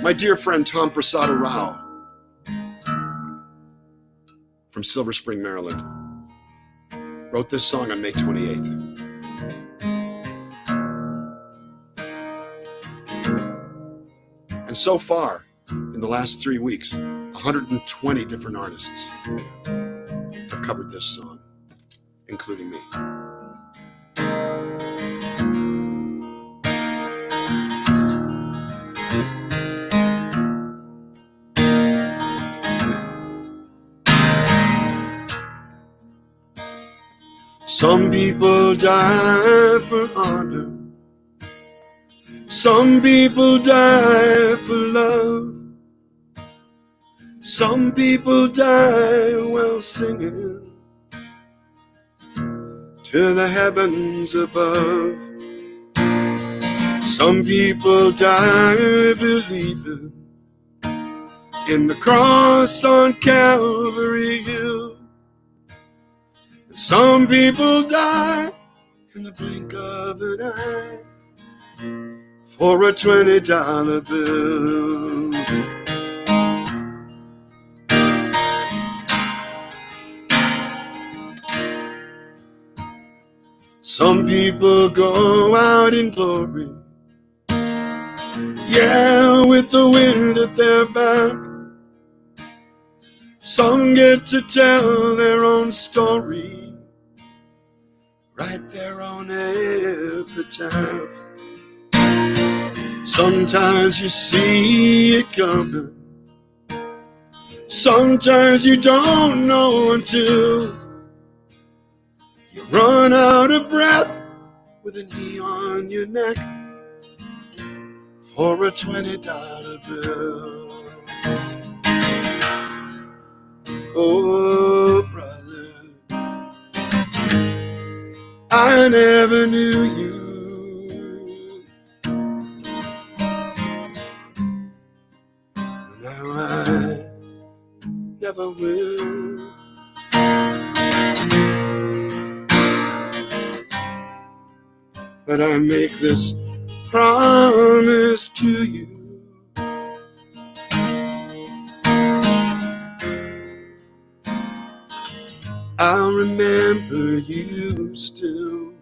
My dear friend Tom Prasada Rao from Silver Spring, Maryland, wrote this song on May 28th. And so far, in the last 3 weeks, 120 different artists have covered this song, including me. Some people die for honor. Some people die for love. Some people die while singing to the heavens above. Some people die believing in the cross on Calvary Hill. Some people die in the blink of an eye for a $20 bill. Some people go out in glory, Yeah, with the wind at their back. Some get to tell their own story, write their own epitaph. Sometimes you see it coming, sometimes you don't know until you run out of breath with a knee on your neck for a $20 bill. Oh, brother, I never knew you. Now I never will. But I make this promise to you. I'll remember you still.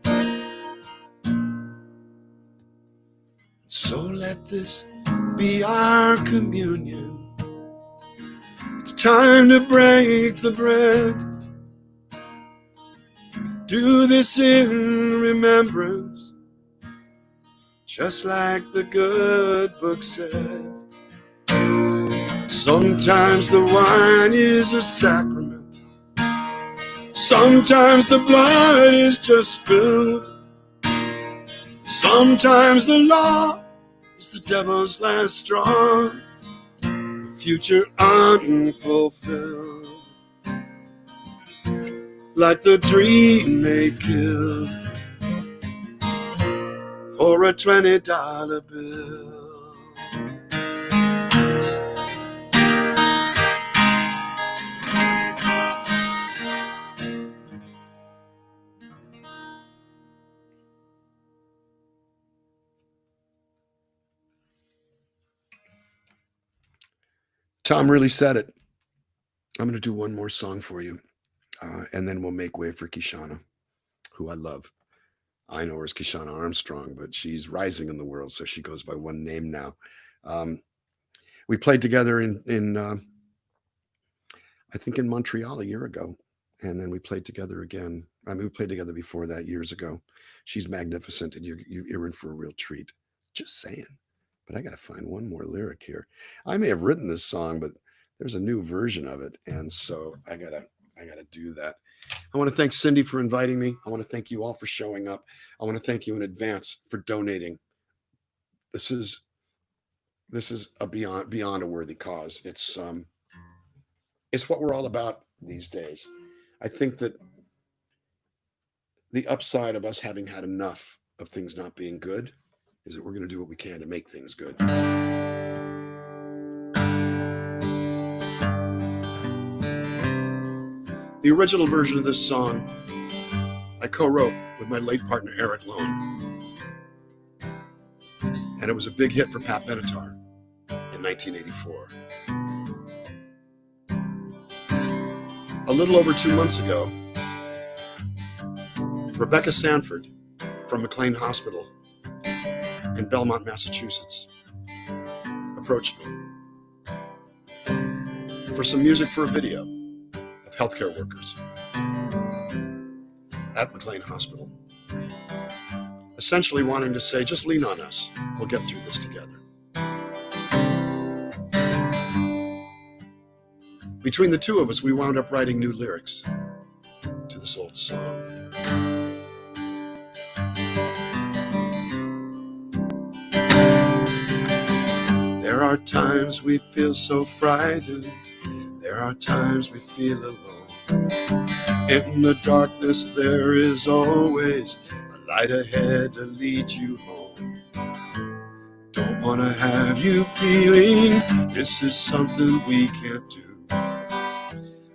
So let this be our communion. It's time to break the bread. Do this in remembrance, just like the good book said. Sometimes the wine is a sacrament. Sometimes the blood is just spilled. Sometimes the law is the devil's last straw, the future unfulfilled. Like the dream they killed for a $20 bill. Tom really said it. I'm going to do one more song for you, and then we'll make way for Kishana, who I love. I know her as Kishana Armstrong, but she's rising in the world, so she goes by one name now. We played together in I think in Montreal a year ago, and then we played together again. I mean, we played together before that years ago. She's magnificent, and you're in for a real treat. Just saying. But I got to find one more lyric here. I may have written this song, but there's a new version of it, and so I gotta do that. I want to thank Cindy for inviting me. I want to thank you all for showing up. I want to thank you in advance for donating. This is a beyond a worthy cause. It's what we're all about these days. I think that the upside of us having had enough of things not being good is that we're going to do what we can to make things good. The original version of this song I co-wrote with my late partner Eric Lowen, and it was a big hit for Pat Benatar in 1984. A little over 2 months ago, Rebecca Sanford from McLean Hospital in Belmont, Massachusetts, approached me for some music for a video of healthcare workers at McLean Hospital, essentially wanting to say, just lean on us, we'll get through this together. Between the two of us, we wound up writing new lyrics to this old song. There are times we feel so frightened. There are times we feel alone. In the darkness there is always a light ahead to lead you home. Don't want to have you feeling this is something we can't do.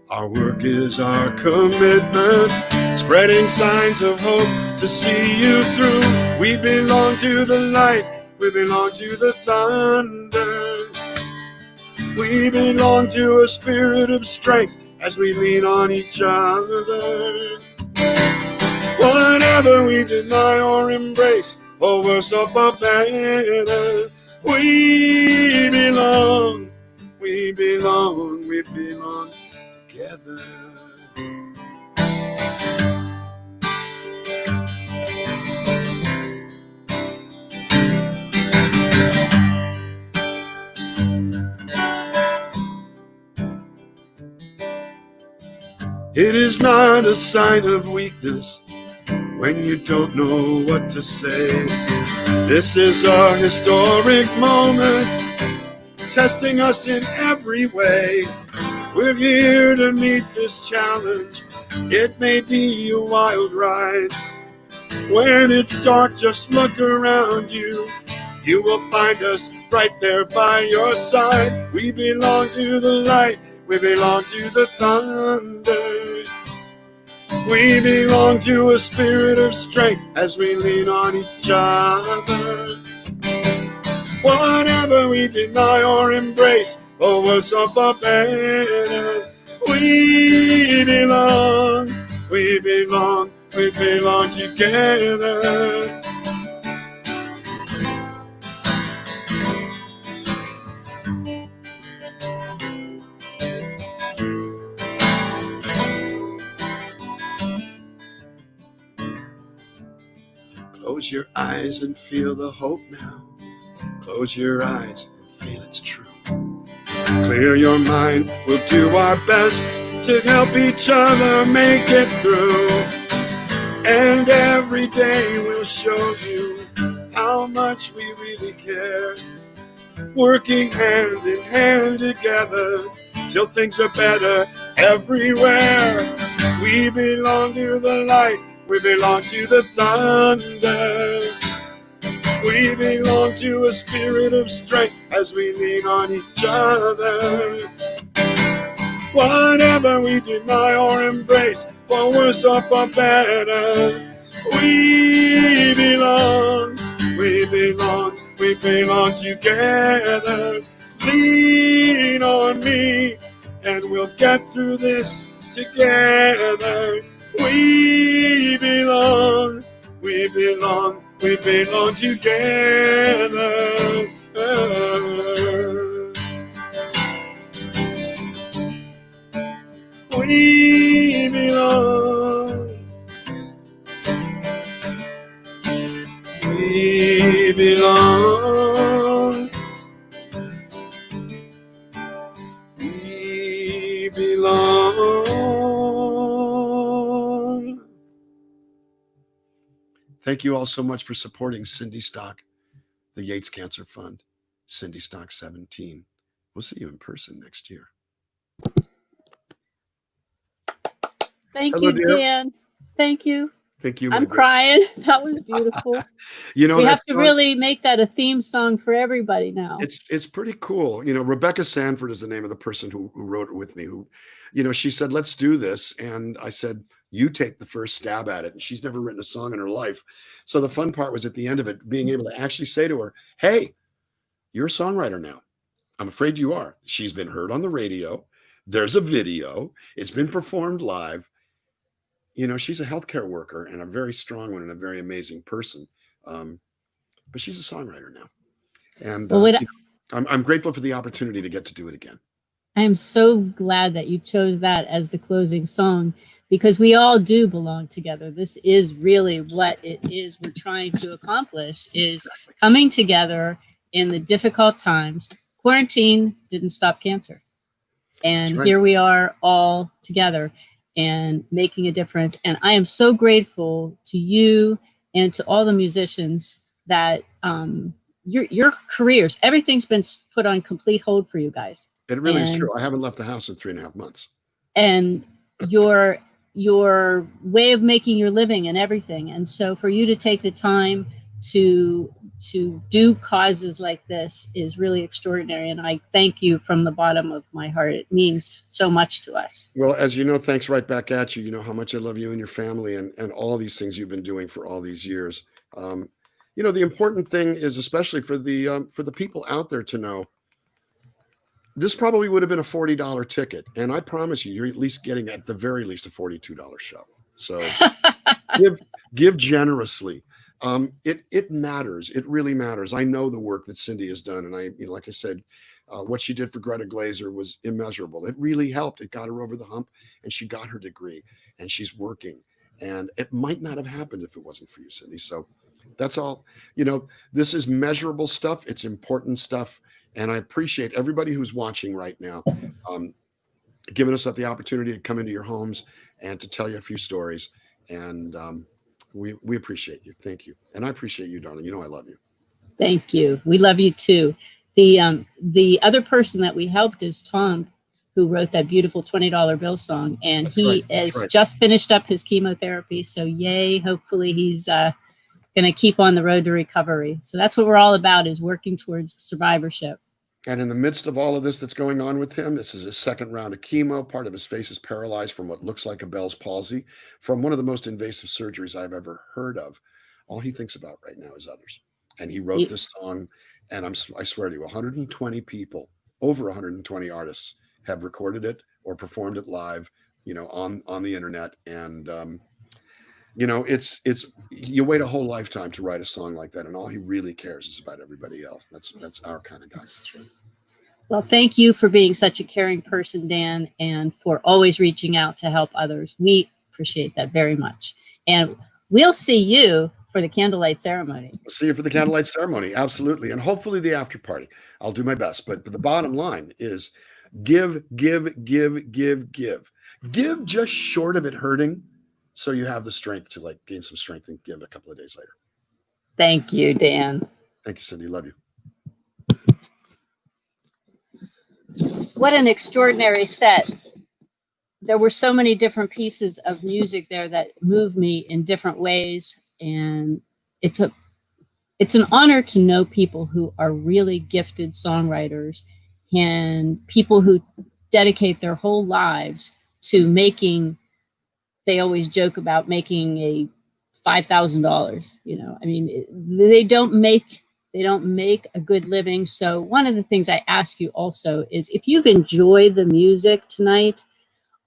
Our work is our commitment, spreading signs of hope to see you through. We belong to the light, we belong to the thunder. We belong to a spirit of strength as we lean on each other. Whatever we deny or embrace, or worse or far better, We belong, we belong, we belong together. It is not a sign of weakness when you don't know what to say. This is a historic moment, testing us in every way. We're here to meet this challenge. It may be a wild ride. When it's dark, just look around you. You will find us right there by your side. We belong to the light. We belong to the thunder. We belong to a spirit of strength as we lean on each other. Whatever we deny or embrace, for worse or for better, we belong, we belong, we belong together. Close your eyes and feel the hope now. Close your eyes and feel it's true. Clear your mind, we'll do our best to help each other make it through. And every day we'll show you how much we really care. Working hand in hand together till things are better everywhere. We belong to the light, we belong to the thunder. We belong to a spirit of strength as we lean on each other. Whatever we deny or embrace, for worse or for better, we belong, we belong, we belong together. Lean on me and we'll get through this together. We belong, we belong, we belong together. We belong, we belong, we belong. Thank you all so much for supporting Cindystock, the Yates Cancer Fund, Cindystock 17. We'll see you in person next year. Thank Hello, you, dear. Dan. Thank you. Thank you, my I'm dear. crying. That was beautiful. You know, We that have to song- really make that a theme song for everybody now. It's pretty cool. You know, Rebecca Sanford is the name of the person who wrote it with me. Who, you know, she said, "Let's do this," and I said, "You take the first stab at it." And she's never written a song in her life, so the fun part was at the end of it, being able to actually say to her, "Hey, you're a songwriter now. I'm afraid you are. She's been heard on the radio. There's a video. It's been performed live. You know, she's a healthcare worker and a very strong one and a very amazing person. But she's a songwriter now, and Well, what you know, I'm grateful for the opportunity to get to do it again." I'm so glad that you chose that as the closing song, because we all do belong together. This is really what it is we're trying to accomplish, is coming together in the difficult times. Quarantine didn't stop cancer. And That's right. here we are all together and making a difference. And I am so grateful to you and to all the musicians that your careers, everything's been put on complete hold for you guys. It really is And- true. I haven't left the house in 3.5 months. and your way of making your living and everything. And so for you to take the time to do causes like this is really extraordinary. And I thank you from the bottom of my heart. It means so much to us. Well, as you know, thanks right back at you. You know how much I love you and your family and all these things you've been doing for all these years. You know, the important thing is, especially for the people out there, to know this probably would have been a $40 ticket. And I promise you, you're at least getting, at the very least, a $42 show. So give generously. It matters. It really matters. I know the work that Cindy has done, and like I said, what she did for Greta Glazer was immeasurable. It really helped. It got her over the hump, and she got her degree, and she's working. And it might not have happened if it wasn't for you, Cindy. So that's all. This is measurable stuff. It's important stuff, and I appreciate everybody who's watching right now, giving us the opportunity to come into your homes and to tell you a few stories. And we appreciate you. Thank you. And I appreciate you, darling. I love you. Thank you. We love you too. The other person that we helped is Tom, who wrote that beautiful $20 bill song, and he has just finished up his chemotherapy. So yay! Hopefully he's going to keep on the road to recovery. So that's what we're all about, is working towards survivorship. And in the midst of all of this that's going on with him, this is his second round of chemo. Part of his face is paralyzed from what looks like a Bell's palsy, from one of the most invasive surgeries I've ever heard of. All he thinks about right now is others. And he wrote this song, and I swear to you, 120 people, over 120 artists have recorded it or performed it live, on the internet. And, it's you wait a whole lifetime to write a song like that, and all he really cares is about everybody else. That's our kind of guy. That's true. Well, thank you for being such a caring person, Dan, and for always reaching out to help others. We appreciate that very much. And we'll see you for the candlelight ceremony. We'll see you for the candlelight ceremony. Absolutely. And hopefully the after party. I'll do my best. But the bottom line is give. Give just short of it hurting, so you have the strength to gain some strength and give a couple of days later. Thank you, Dan. Thank you, Cindy. Love you. What an extraordinary set. There were so many different pieces of music there that moved me in different ways. And it's an honor to know people who are really gifted songwriters and people who dedicate their whole lives to making, they always joke about making a $5,000, they don't make a good living. So one of the things I ask you also is, if you've enjoyed the music tonight,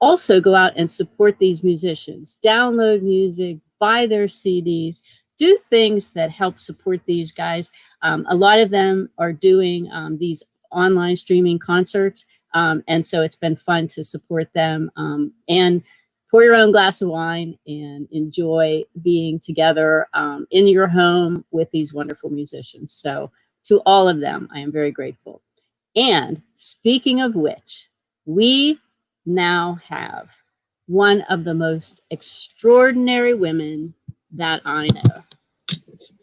also go out and support these musicians, download music, buy their CDs, do things that help support these guys. A lot of them are doing these online streaming concerts. And so it's been fun to support them, and pour your own glass of wine and enjoy being together in your home with these wonderful musicians. So to all of them, I am very grateful. And speaking of which, we now have one of the most extraordinary women that I know.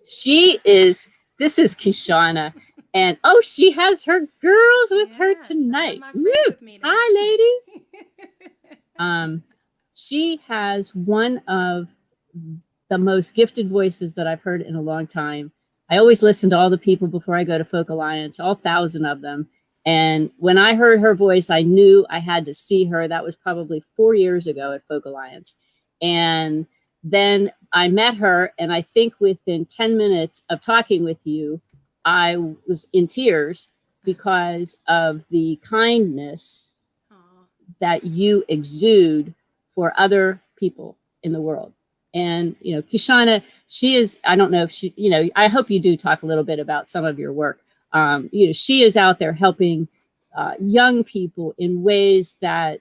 This is Kishana. And she has her girls with her tonight. Hi, ladies. She has one of the most gifted voices that I've heard in a long time. I always listen to all the people before I go to Folk Alliance, all 1,000 of them. And when I heard her voice, I knew I had to see her. That was probably 4 years ago at Folk Alliance. And then I met her, and I think within 10 minutes of talking with you, I was in tears because of the kindness that you exude for other people in the world. And, Kishana, she is, I don't know if she, I hope you do talk a little bit about some of your work. She is out there helping young people in ways that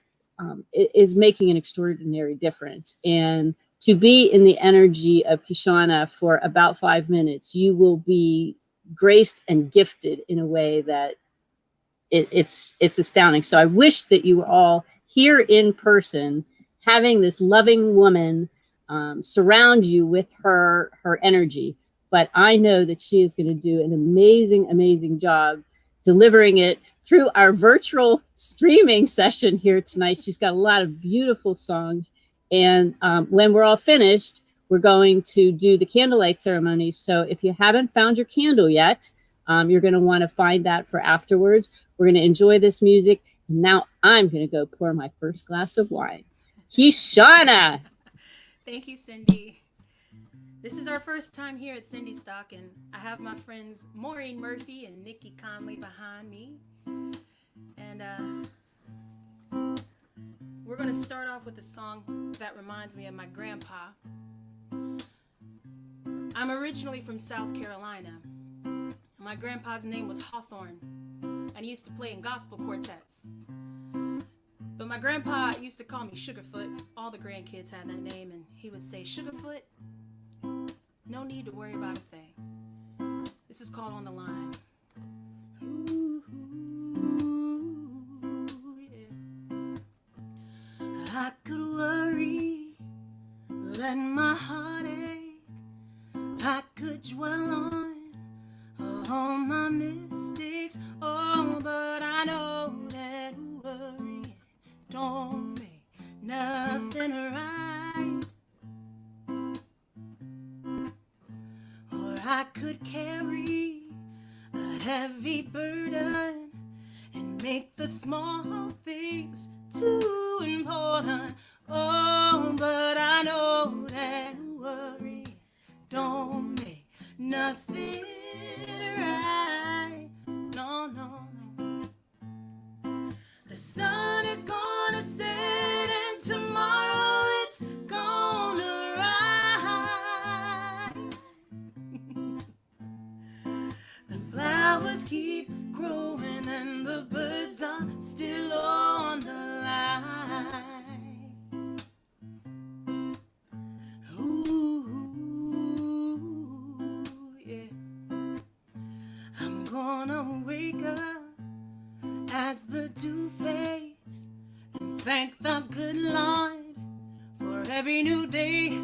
is making an extraordinary difference. And to be in the energy of Kishana for about 5 minutes, you will be graced and gifted in a way that it's astounding. So I wish that you were all here in person, having this loving woman surround you with her energy. But I know that she is going to do an amazing, amazing job delivering it through our virtual streaming session here tonight. She's got a lot of beautiful songs. And when we're all finished, we're going to do the candlelight ceremony. So if you haven't found your candle yet, you're going to want to find that for afterwards. We're going to enjoy this music. And now I'm going to go pour my first glass of wine. Kishana. Thank you, Cindy. This is our first time here at Cindystock, and I have my friends Maureen Murphy and Nikki Conley behind me. And we're going to start off with a song that reminds me of my grandpa. I'm originally from South Carolina. My grandpa's name was Hawthorne, and he used to play in gospel quartets. But my grandpa used to call me Sugarfoot. All the grandkids had that name, and he would say, Sugarfoot, no need to worry about a thing. This is called On the Line. Ooh, yeah. I could worry, let my heart ache. I could dwell on all my mistakes. Oh, but I know that worry don't make nothing right. Or I could carry a heavy burden and make the small things too important. Oh, but I know that worry don't make nothing right. No, no, no. The sun is gonna set and tomorrow it's gonna rise. The flowers keep growing and the birds are still on the line. Ooh, yeah. I'm gonna wake up as the dew fades and thank the good Lord for every new day.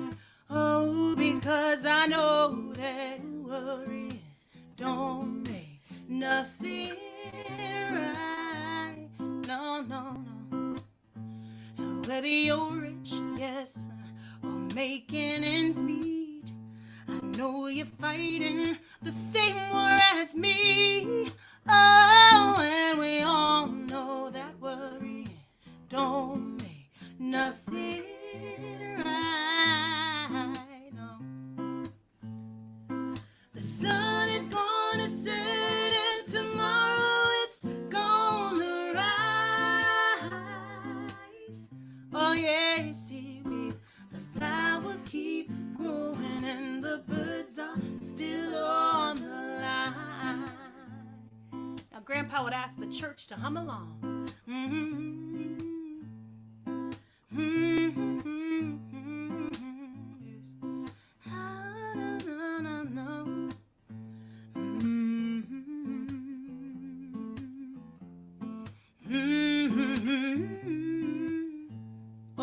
Oh, because I know that worry don't make nothing right. No, no, no. Whether you're rich, yes, or making ends meet, I know you're fighting the same war as me. Oh, and we all know that worry don't make nothing right. No. The sun is gonna set and tomorrow it's gonna rise. Oh yeah, you see, the flowers keep growing and the birds are still on the line. Now Grandpa would ask the church to hum along.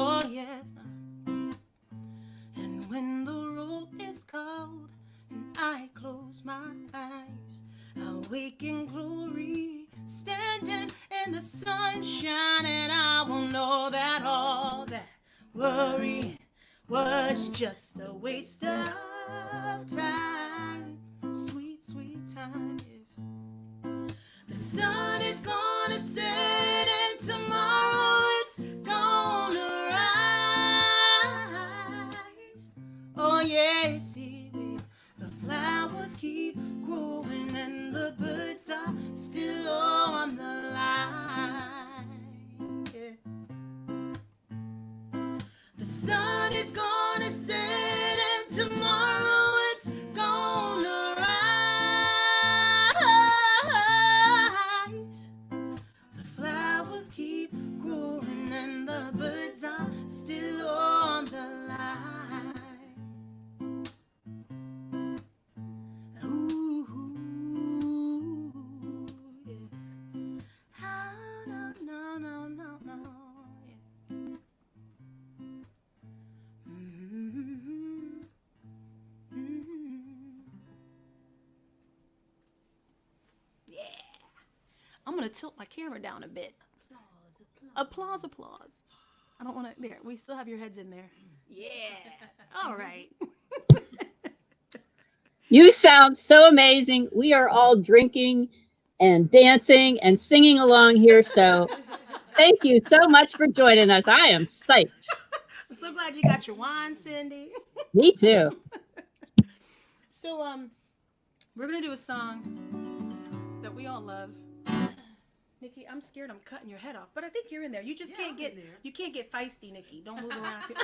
Oh yes. And when the roll is called and I close my eyes, I'll wake in glory, standing in the sunshine, and I will know that all that worry was just a waste of time. Sweet, sweet time, yes. The sun is gonna set and tomorrow it's gonna rise. Oh yeah, see, the flowers keep growing and the birds are still on the line. Yeah. The sun is gonna set and tomorrow it's gonna rise. The flowers keep growing and the birds are still on the line. I'm gonna tilt my camera down a bit. Applause, applause. I don't want to. There, we still have your heads in there. Yeah. All right. You sound so amazing. We are all drinking and dancing and singing along here. So thank you so much for joining us. I am psyched. I'm so glad you got your wine, Cindy. Me too. So we're gonna do a song that we all love. Nikki, I'm scared I'm cutting your head off, but I think you're in there. You just can't get feisty, Nikki. Don't move around too.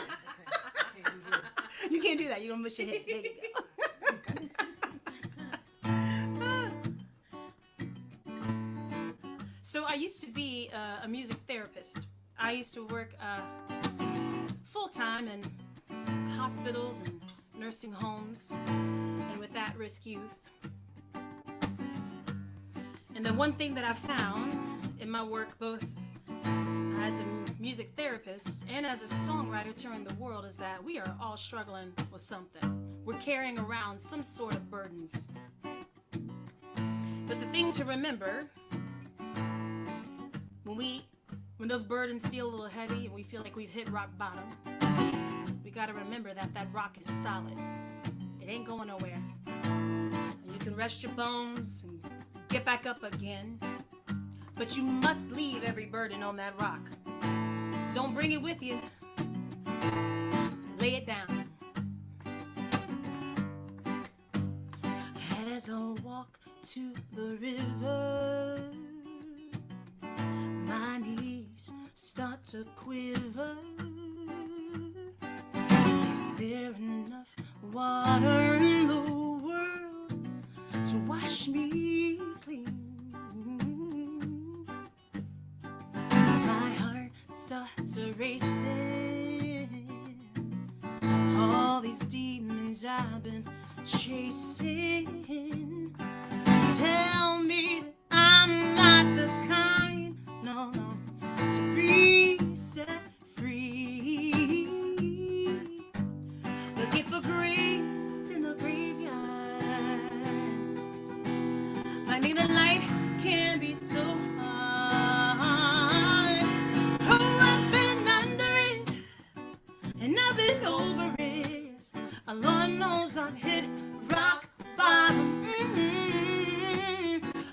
You can't do that. You're gonna miss your head. There you go. used to be a music therapist. I used to work full-time in hospitals and nursing homes and with at-risk youth. And the one thing that I found in my work, both as a music therapist and as a songwriter touring the world, is that we are all struggling with something. We're carrying around some sort of burdens. But the thing to remember, when those burdens feel a little heavy and we feel like we've hit rock bottom, we gotta remember that that rock is solid. It ain't going nowhere. And you can rest your bones and get back up again, but you must leave every burden on that rock. Don't bring it with you. Lay it down. As I walk to the river, my knees start to quiver. Is there enough water in the world to wash me clean? My heart starts racing. All these demons I've been chasing tell me that I'm not the kind, no, to be set free. Looking for grace in the graveyard. Finding the light can be so hard. Oh, I've been under it and I've been over it. Lord knows I've hit rock bottom.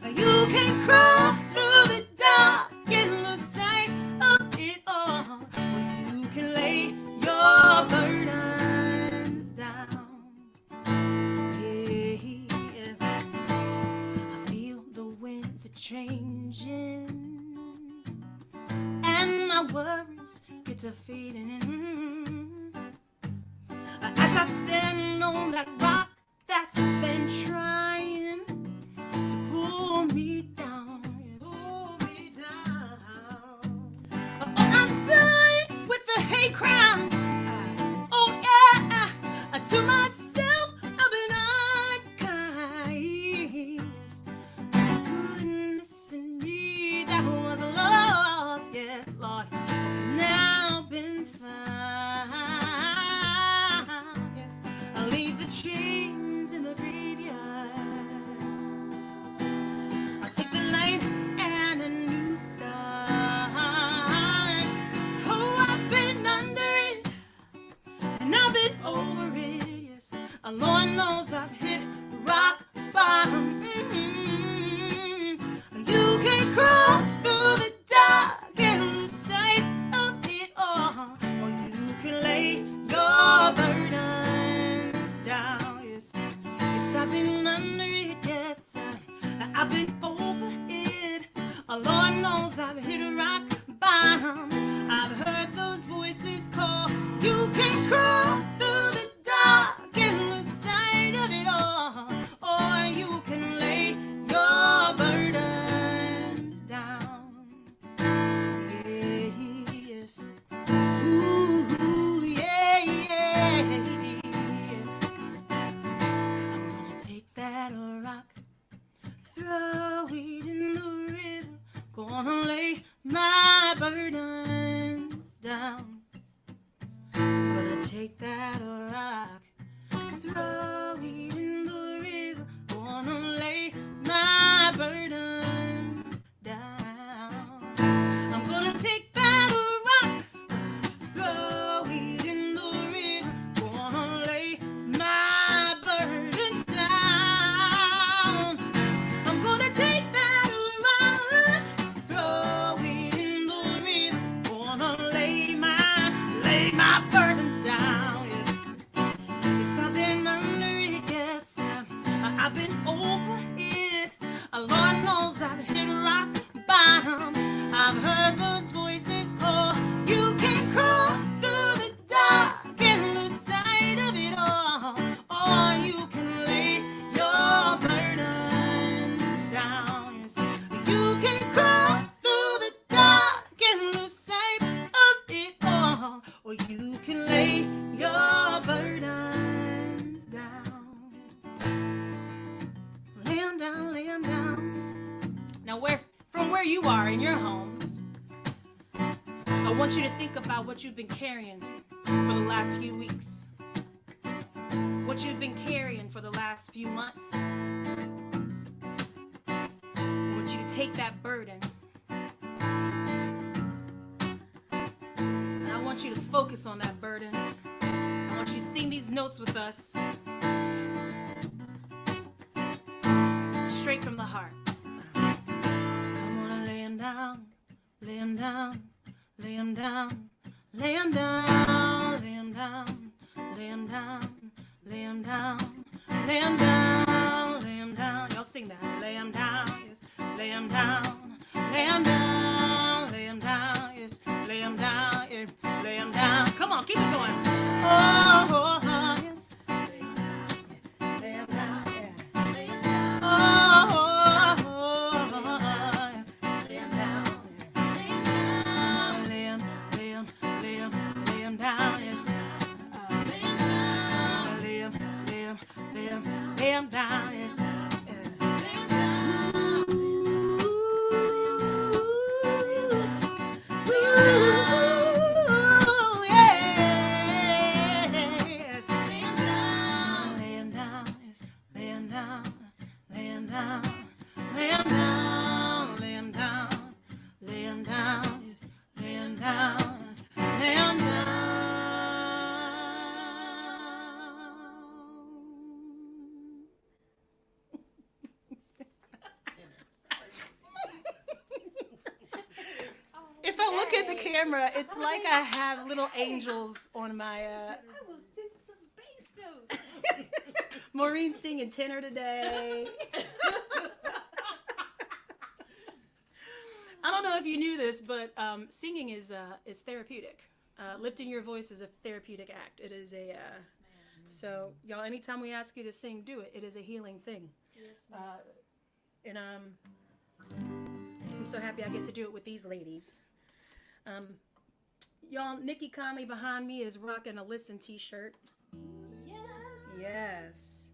You can crawl through the dark and lose sight of it all, or you can lay your burdens down. Yeah. I feel the winds are changing and my worries get to fading. As I stand on that rock that's been trying to pull me down, yes. Pull me down. I'm done with the hate crimes. Oh yeah, to myself I've been unkind. Yes. Goodness in me that was lost, yes, Lord, has now been found. Yes, I'll leave the chains in the graveyard. I'll take the light and a new start. Oh, I've been under it and I've been over it. Yes, Lord knows I've hit rock bottom. You can crawl through the dark and lose sight of it all, or you can lay your burdens down. Yes, yes, I've been under it. Yes, I've been over it. Lord knows I've hit rock bottom. I've heard those voices call. You can crawl through the dark and lose sight of it all, or you can lay your burdens down. Yes. Ooh, yeah, yeah. I'm gonna take that rock, throw it in the river, gonna lay my burdens down. Gonna take that rock, throw it in the river, gonna lay my burdens down. I'm gonna take that rock, throw it in the river, gonna lay my burdens down. I'm gonna take that rock, throw it in the river, gonna lay my burdens down. Yes, you are in your homes, I want you to think about what you've been carrying for the last few weeks, what you've been carrying for the last few months. I want you to take that burden, and I want you to focus on that burden. I want you to sing these notes with us, straight from the heart. Come on and lay him down, lay him down, lay him down, lay him down, lay him down, lay him down, lay him down, lay him down, lay him down. Y'all sing that. Lay him down, yes. Lay him down, lay him down, lay him down, yes. Lay him down, yes. Lay him down. Come on, keep it going. Oh, oh, oh, yes. Lay him down, yeah. Lay him down. Oh, oh, oh, oh, lay him down, yeah. Lay him down. Lay him, lay him, lay him, lay him down, yes. Lay him down. Lay him, lay him, lay him, lay him down, yes. If I look at the camera, it's like I have little angels on my. I will do some bass notes. Maureen's singing tenor today. I don't know if you knew this, but singing is therapeutic. Lifting your voice is a therapeutic act. It is a. So y'all, anytime we ask you to sing, do it. It is a healing thing. Yes, and I'm so happy I get to do it with these ladies. Y'all, Nikki Conley behind me is rocking a Listen t-shirt. Yes. Yes.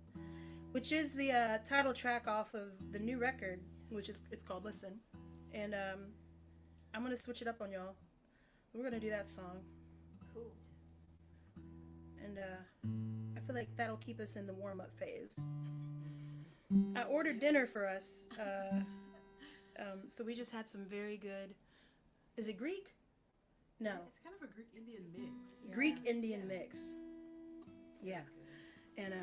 Which is the title track off of the new record, which is it's called Listen. And I'm gonna switch it up on y'all. We're gonna do that song. Cool. And I feel like that'll keep us in the warm-up phase. I ordered dinner for us. So we just had some very good. Is it Greek? No. It's kind of a Greek Indian mix. Greek Indian mix. Yeah. And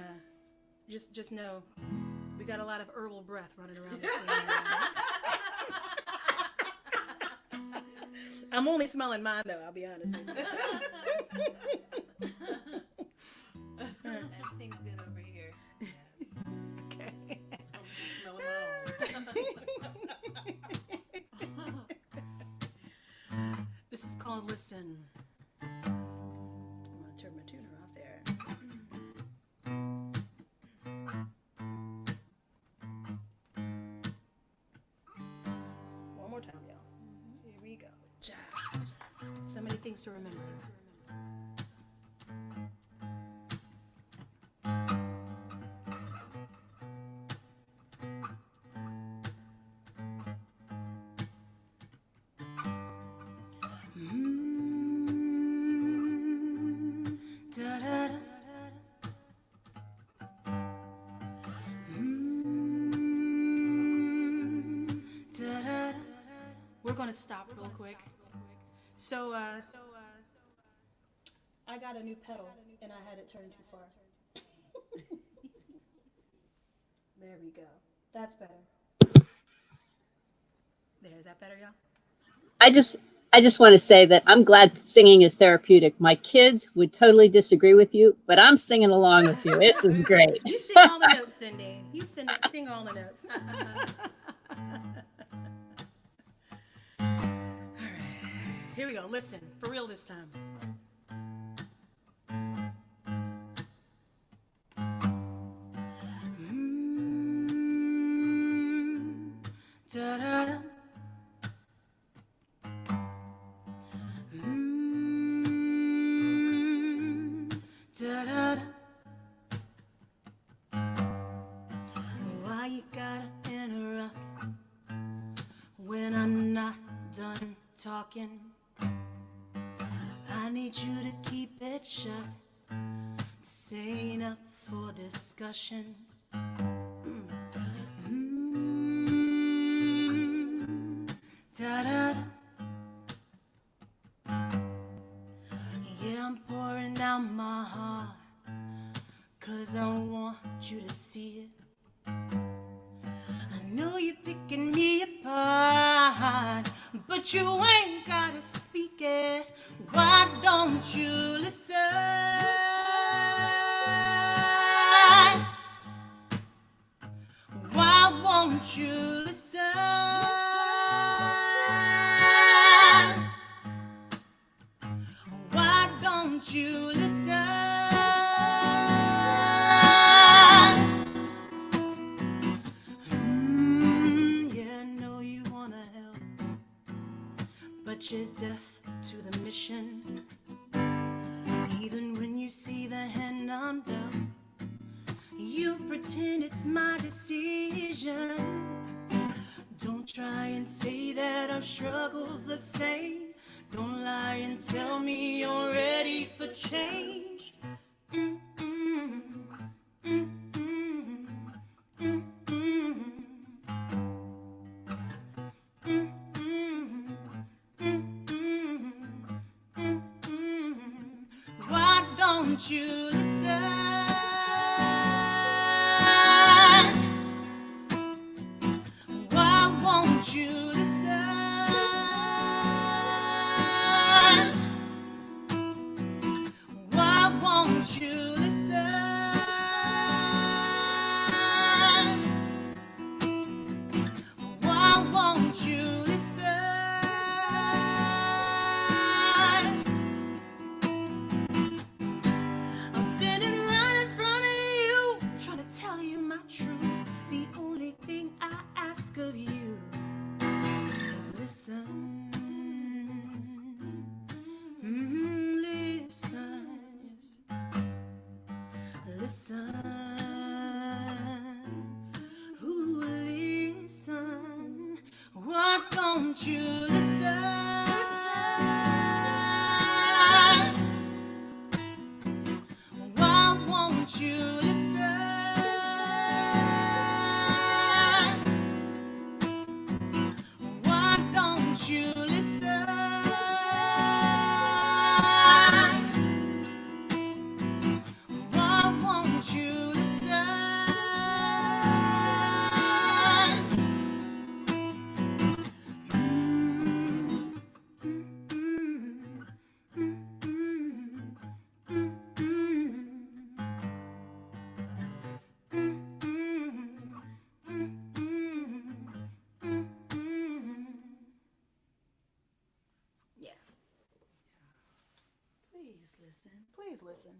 just know we got a lot of herbal breath running around this room. I'm only smelling mine though, I'll be honest with you. Everything's good over here. Okay. Smell them all. This is called Listen. I'm gonna turn my tuner off there. One more time, y'all. Here we go. So many things to remember. We're gonna stop real quick. So, I got a new pedal and I had it turned too far. There we go. That's better. There, is that better, y'all? I just want to say that I'm glad singing is therapeutic. My kids would totally disagree with you, but I'm singing along with you. This is great. You sing all the notes, Cindy. You sing all the notes. All right. Here we go. Listen, for real this time. Da-da-da. Da-da-da. Why you gotta interrupt when I'm not talking. I need you to keep it shut. This ain't up for discussion. Da-da-da. Yeah, I'm pouring out my heart, 'cause I want you to see it. I know you're picking me apart, but you ain't gotta speak it. Why don't you listen? Why won't you listen? Why don't you listen? Yeah, I know you wanna help, but you're deaf to the mission. Even when you see the hand I'm dealt, you pretend it's my decision. Don't try and say that our struggle's the same. Don't lie and tell me you're ready for change. Mm-mm. Mm-mm. Mm-mm. Why don't you listen? Why won't you listen? Why won't you listen? Why won't you listen? I'm standing right in front of you, trying to tell you my truth. The only thing I ask of you is listen. Listen, yes. Listen. Ooh, listen. Why don't you listen? Why won't you listen? Why don't you listen? Why won't you listen? Yeah. Please listen. Please listen.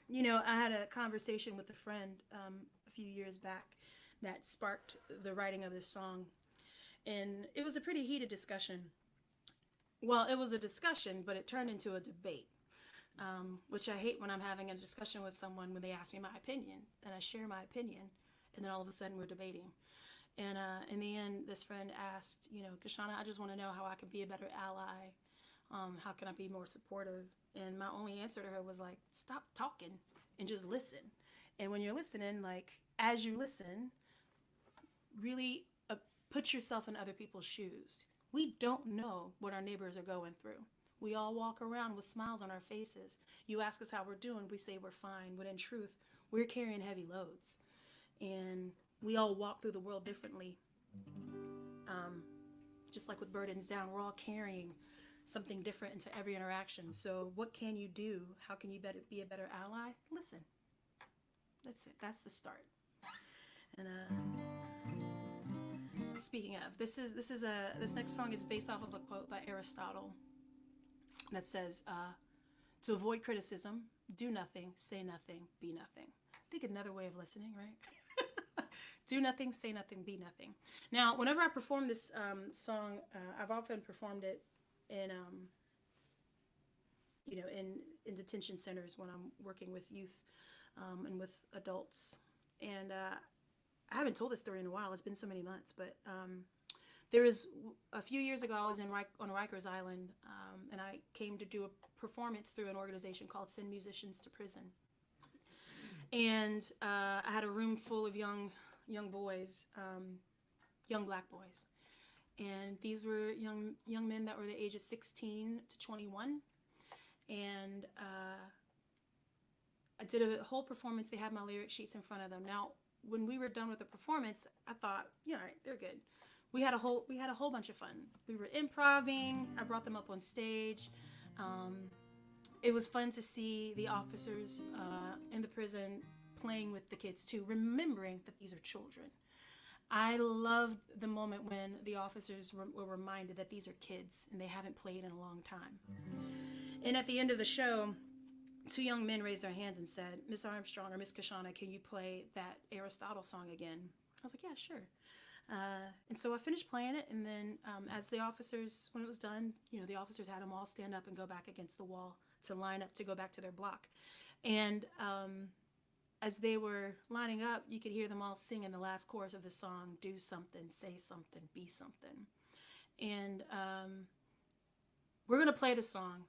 You know, I had a conversation with a friend a few years back that sparked the writing of this song. And it was a pretty heated discussion. Well, it was a discussion, but it turned into a debate, which I hate when I'm having a discussion with someone when they ask me my opinion, and I share my opinion, and then all of a sudden we're debating. And in the end, this friend asked, you know, Kashana, I just want to know how I can be a better ally. How can I be more supportive? And my only answer to her was like, stop talking and just listen. And when you're listening, like, as you listen, really put yourself in other people's shoes. We don't know what our neighbors are going through. We all walk around with smiles on our faces. You ask us how we're doing, we say we're fine, when in truth, we're carrying heavy loads. And we all walk through the world differently. Just like with Burdens Down, we're all carrying something different into every interaction. So what can you do? How can you be a better ally? Listen. That's it. That's the start. And speaking of, this next song is based off of a quote by Aristotle that says, to avoid criticism, do nothing, say nothing, be nothing. I think another way of listening, right? Do nothing, say nothing, be nothing. Now, whenever I perform this song, I've often performed it in, in detention centers when I'm working with youth and with adults. And I haven't told this story in a while. It's been so many months, but there was a few years ago. I was on Rikers Island, and I came to do a performance through an organization called Send Musicians to Prison. And I had a room full of young boys, young black boys, and these were young men that were the ages 16 to 21. And I did a whole performance. They had my lyric sheets in front of them. Now, when we were done with the performance, I thought, yeah, all right, they're good. We had a whole bunch of fun. We were improvising. I brought them up on stage. It was fun to see the officers in the prison playing with the kids too, remembering that these are children. I loved the moment when the officers were reminded that these are kids and they haven't played in a long time. And at the end of the show, 2 young men raised their hands and said, "Miss Armstrong or Miss Kashana, can you play that Aristotle song again?" I was like, "Yeah, sure." And so I finished playing it, and then as the officers, when it was done, the officers had them all stand up and go back against the wall to line up to go back to their block. And as they were lining up, you could hear them all singing the last chorus of the song, "Do something, say something, be something." And we're going to play the song,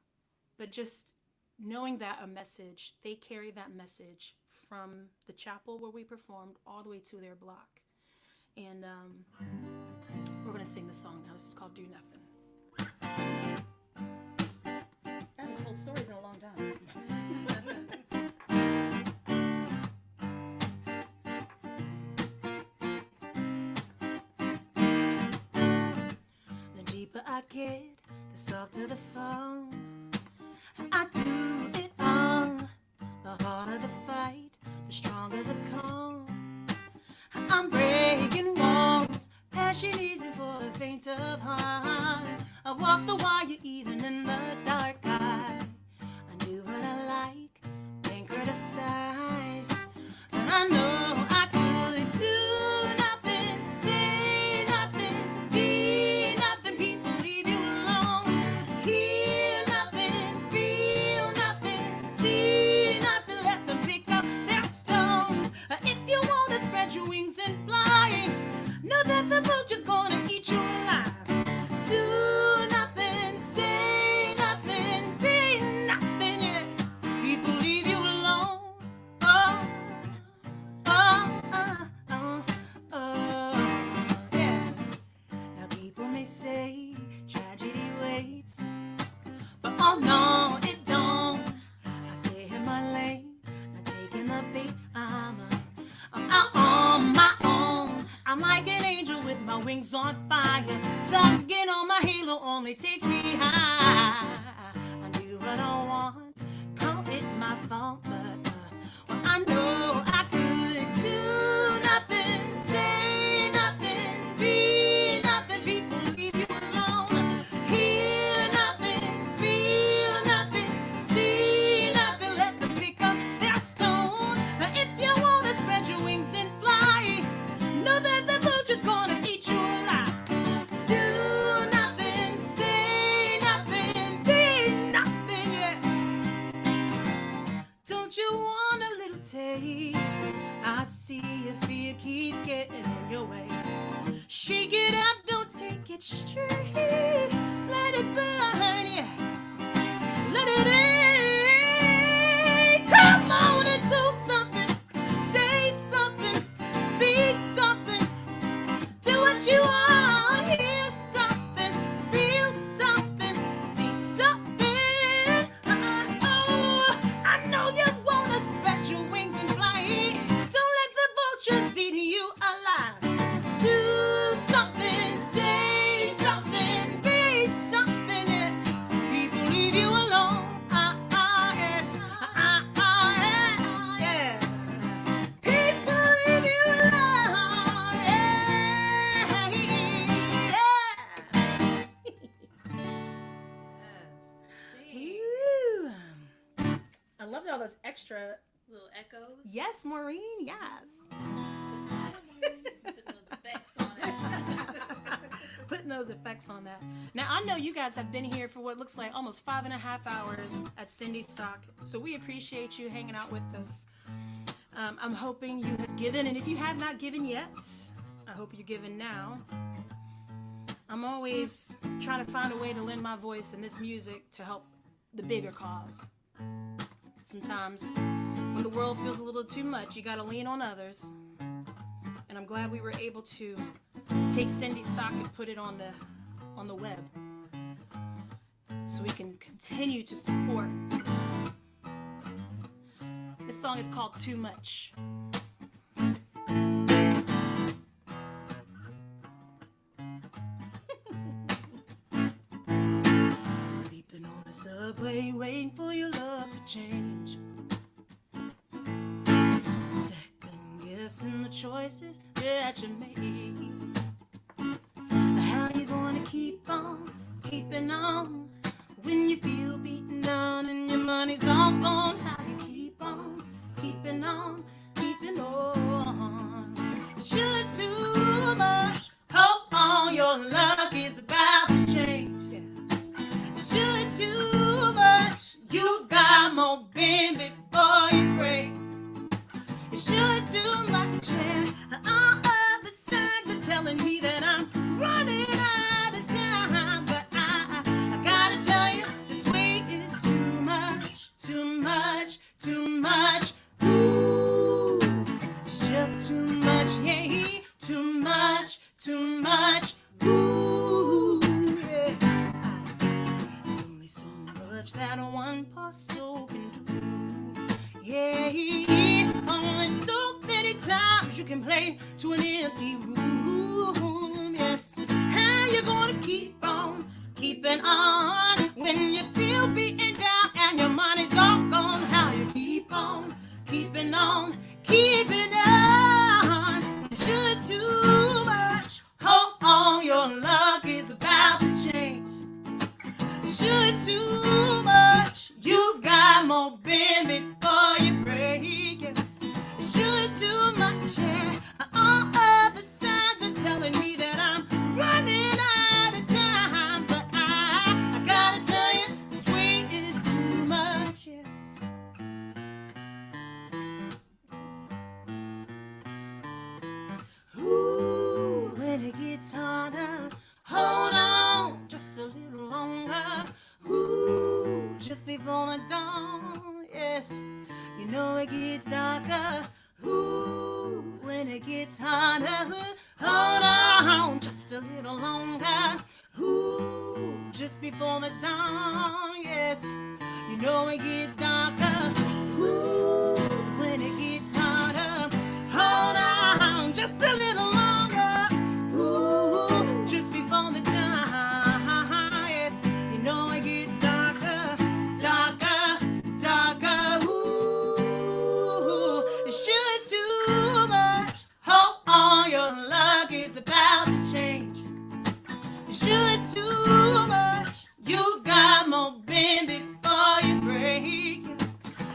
but just knowing that a message, they carry that message from the chapel where we performed all the way to their block. And we're going to sing the song now. This is called "Do Nothing." I haven't told stories in a long time. The deeper I get, the softer the fall. I do it all. The harder the fight, the stronger the call. I'm breaking walls, passion isn't for the faint of heart. I walk the wire even in the dark eye. I knew what I like, been criticized, but I know I could do nothing, say nothing, be nothing. People leave you alone, hear nothing, feel nothing, see nothing. Let them pick up their stones. If you want to spread your wings and fly, know that the vulture's gonna eat you alive. Do nothing, say nothing, be nothing, yes. People leave you alone. Oh, oh, oh, oh, oh, yeah. Now people may say tragedy waits, but oh no, it don't. I stay in my lane, not taking the bait. I'm on my own. I'm like an angel with my wings on fire. Tugging on my halo only takes me high. I knew what I want, call it my fault, but well, I know I could do nothing, say nothing, be nothing. People leave you alone, hear nothing, feel nothing, see nothing. Let them pick up their stones. If you want to spread your wings and fly, know that the vulture's gonna eat you alive. Do nothing, say nothing, be nothing, yes. Don't you want a little taste? I see your fear keeps getting in your way. Shake it up, don't take it straight. Let it burn, yes. Let it in. Come on and do something, say something, be something. Do what you want, hear something, feel something, see something. Oh, I know you wanna spread your wings and fly. Don't let the vultures eat you alive. Do something, say something, be something, yes. People leave you alone. Yes. Yeah. People leave you alone. Woo. I loved all those extra Little echoes. Yes, Maureen. Yes. Put those effects on it. Putting those effects on that. Now, I know you guys have been here for what looks like almost 5.5 hours at Cindystock, so we appreciate you hanging out with us. I'm hoping you have given, and if you have not given yet, I hope you're giving now. I'm always trying to find a way to lend my voice and this music to help the bigger cause. Sometimes when the world feels a little too much, you gotta lean on others. And I'm glad we were able to take Cindystock and put it on the web, so we can continue to support. This song is called Too Much. Sleeping on the subway, waiting for your love to change. Second guessing the choices that you made. How you gonna keep on keeping on when you feel beaten down and your money's all gone? How you keep on keeping on, keeping on? It's just too much. Hold on, your luck is about to change. Yeah. It's just too much. You've got more bend before you break. It's just too much. Yeah. All of the signs are telling me that I'm running out of time, but I gotta tell you, this weight is too much, too much, too much. Ooh, it's just too much, yeah, too much, too much. Ooh, yeah. There's only so much that one parcel can do. Yeah, only so many times you can play to an empty room. Yes, how you gonna keep on keeping on when you feel beaten down and your money's all gone? How you keep on keeping on, keeping on? It's just too much. Hold on, your luck is about to change. It's just too much. You've got more bend before you break. Yes, it's just too much. Yeah, all of the signs are telling me that I'm running out of time, but I gotta tell you, this weight is too much. Yes. Ooh, when it gets harder, hold on just a little longer. Ooh, just before the dawn, yes, you know it gets darker. Ooh, when it gets harder, hold on just a little longer. Ooh, just before the dawn, yes, you know it gets darker. Ooh, when it gets harder, hold on just a little longer. Ooh, just before the dawn, yes, you know it gets darker, darker, darker. Ooh, it's just too much. Hold on, your luck is about to change. It's just too much. You've got more bend before you break.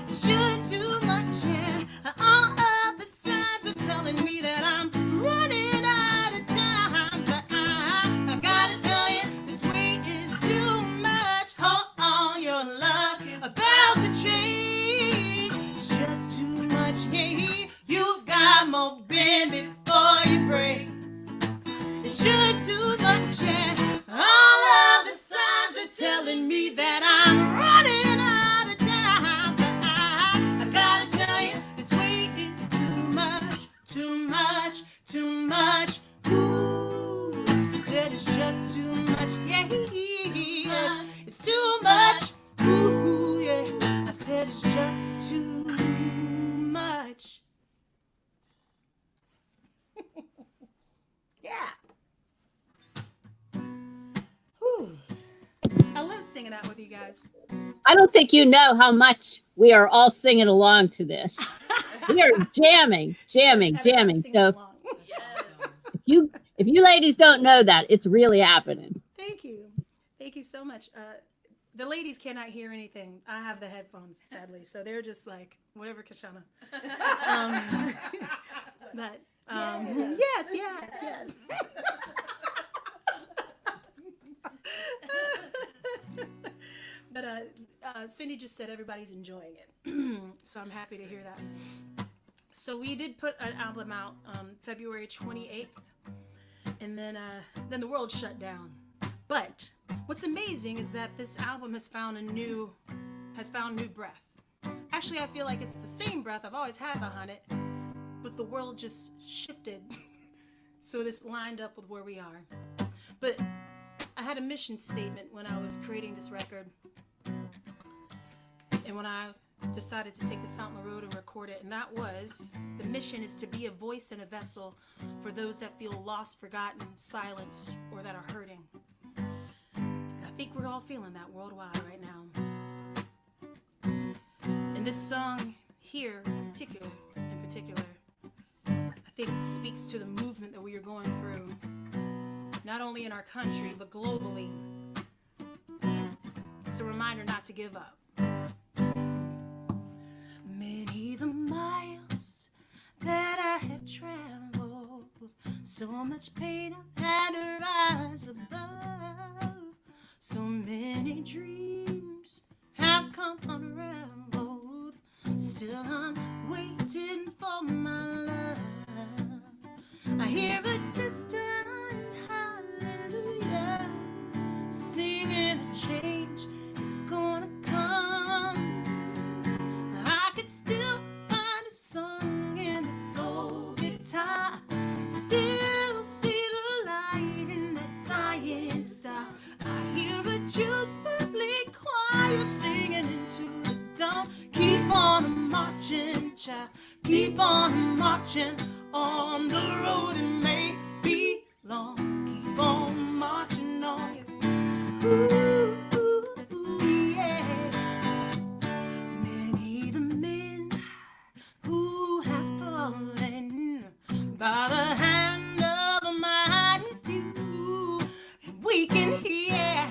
It's just too much, yeah. All of the signs are telling me that I'm running out of time, but I gotta tell you, this weight is too much. Hold on, your luck is about to change. It's just too much, yeah. You've got more bend before you break. It's just too much, yeah. All of the signs are telling me that I'm running out of time, but I gotta tell you, this weight is too much, too much, too much. Ooh, I said it's just too much, yeah. Yes, it's too much. Ooh, yeah. I said it's just too much. Yeah. Whew. I love singing that with you guys. I don't think you know how much we are all singing along to this. We are jamming. So if you ladies don't know that, it's really happening. Thank you. Thank you so much. The ladies cannot hear anything. I have the headphones, sadly, so they're just like, whatever, Kashana. Yes. But Cindy just said everybody's enjoying it, so I'm happy to hear that. So we did put an album out February 28th, and then the world shut down. But what's amazing is that this album has found new breath. Actually, I feel like it's the same breath I've always had behind it, but the world just shifted. So this lined up with where we are. But I had a mission statement when I was creating this record. And when I decided to take this out on the road and record it, and that was, the mission is to be a voice and a vessel for those that feel lost, forgotten, silenced, or that are hurting. And I think we're all feeling that worldwide right now. And this song here in particular, I think it speaks to the movement that we are going through, not only in our country, but globally. It's a reminder not to give up. Many the miles that I have traveled, so much pain I've had to rise above. So many dreams have come unraveled, still I'm waiting for my love. I hear a distant hallelujah, singing a change is gonna come. I could still find a song in the soul guitar, still see the light in that dying star. I hear a jubilee choir singing into the dawn. Keep on marching, child, keep on marching on the road. It may be long, keep on marching on. Yes. Ooh, ooh, ooh, yeah. Many the men who have fallen by the hand of a mighty few, and we can hear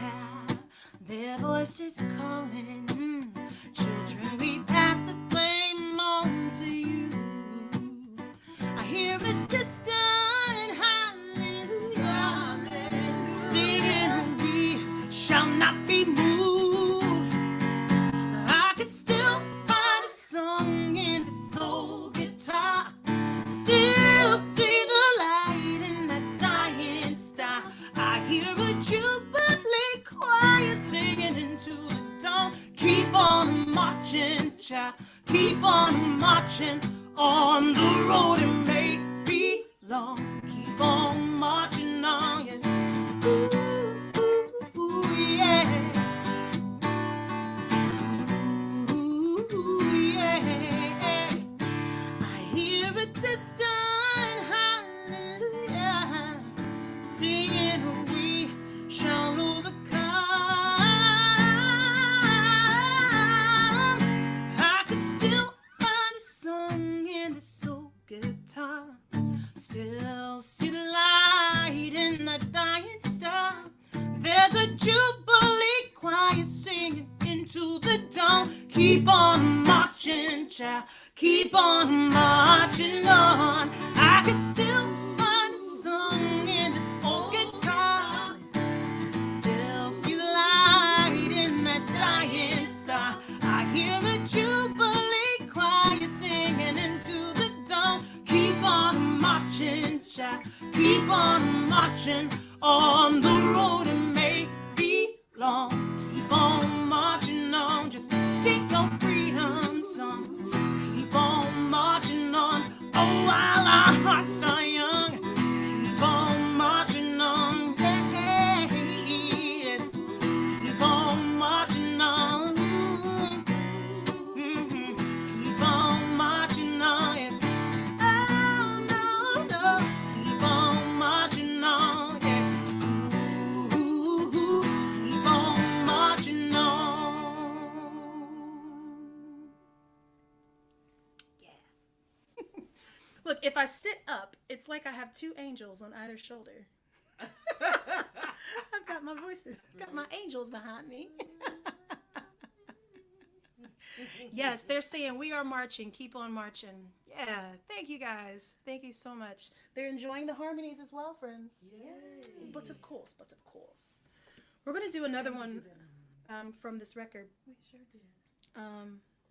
their voices calling. Children, we pass the flame on to you. I hear a distant hallelujah, singing, we shall not be moved. I can still find a song in the soul guitar, still see the light in that dying star. I hear a jubilee choir singing into the dawn. Keep on marching, child, keep on marching on the road. It may be long, keep on marching on. Yes. Ooh, ooh, ooh, yeah. Ooh, yeah. I hear a distant hallelujah, singing, we shall overcome. I could still find a song in the soul guitar, still see the light in the dying star. There's a jubilee choir singing into the dawn. Keep on marching, child, keep on marching on. I can still find a song in this old guitar, still see the light in that dying star. I hear a jubilee choir singing into the dawn. Keep on marching, child, keep on marching on the road. It may be long, keep on marching on. Just sing your freedom song. Keep on marching on. Oh, while our hearts are young, keep on marching on. Yes, keep on marching on. Keep on marching on. Yes. Oh no, no, keep on marching on. Yeah. Ooh, keep on marching on. Yeah. Look, if I sit up, it's like I have two angels on either shoulder. I've got my voices, got my angels behind me. Yes, they're saying we are marching, keep on marching. Yeah, thank you guys. Thank you so much. They're enjoying the harmonies as well, friends. Yay. But of course. We're going to do another one from this record. We sure did.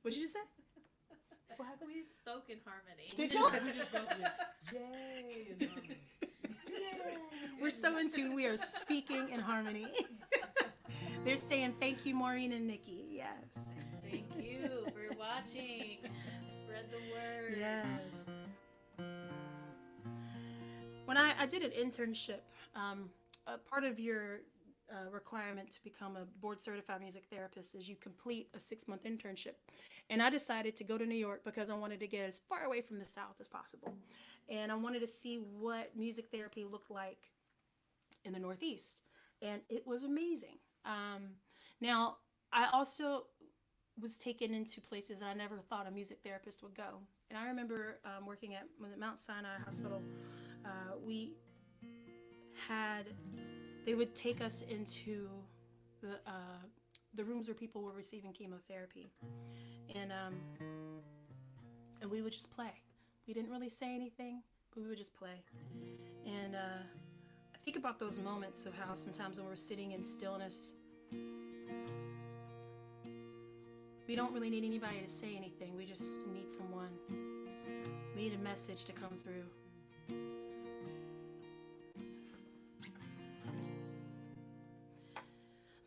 What'd you just say? We spoke in harmony. Did you? Yay! In harmony. We're so in tune. We are speaking in harmony. They're saying thank you, Maureen and Nikki. Yes. Thank you for watching. Spread the word. Yes. When I did an internship, a part of your requirement to become a board certified music therapist is you complete a 6-month internship. And I decided to go to New York because I wanted to get as far away from the South as possible. And I wanted to see what music therapy looked like in the Northeast. And it was amazing. Now, I also was taken into places that I never thought a music therapist would go. And I remember working at Mount Sinai Hospital. They would take us into the rooms where people were receiving chemotherapy, and we would just play. We didn't really say anything, but we would just play. And I think about those moments of how sometimes when we're sitting in stillness, we don't really need anybody to say anything. We just need someone. We need a message to come through.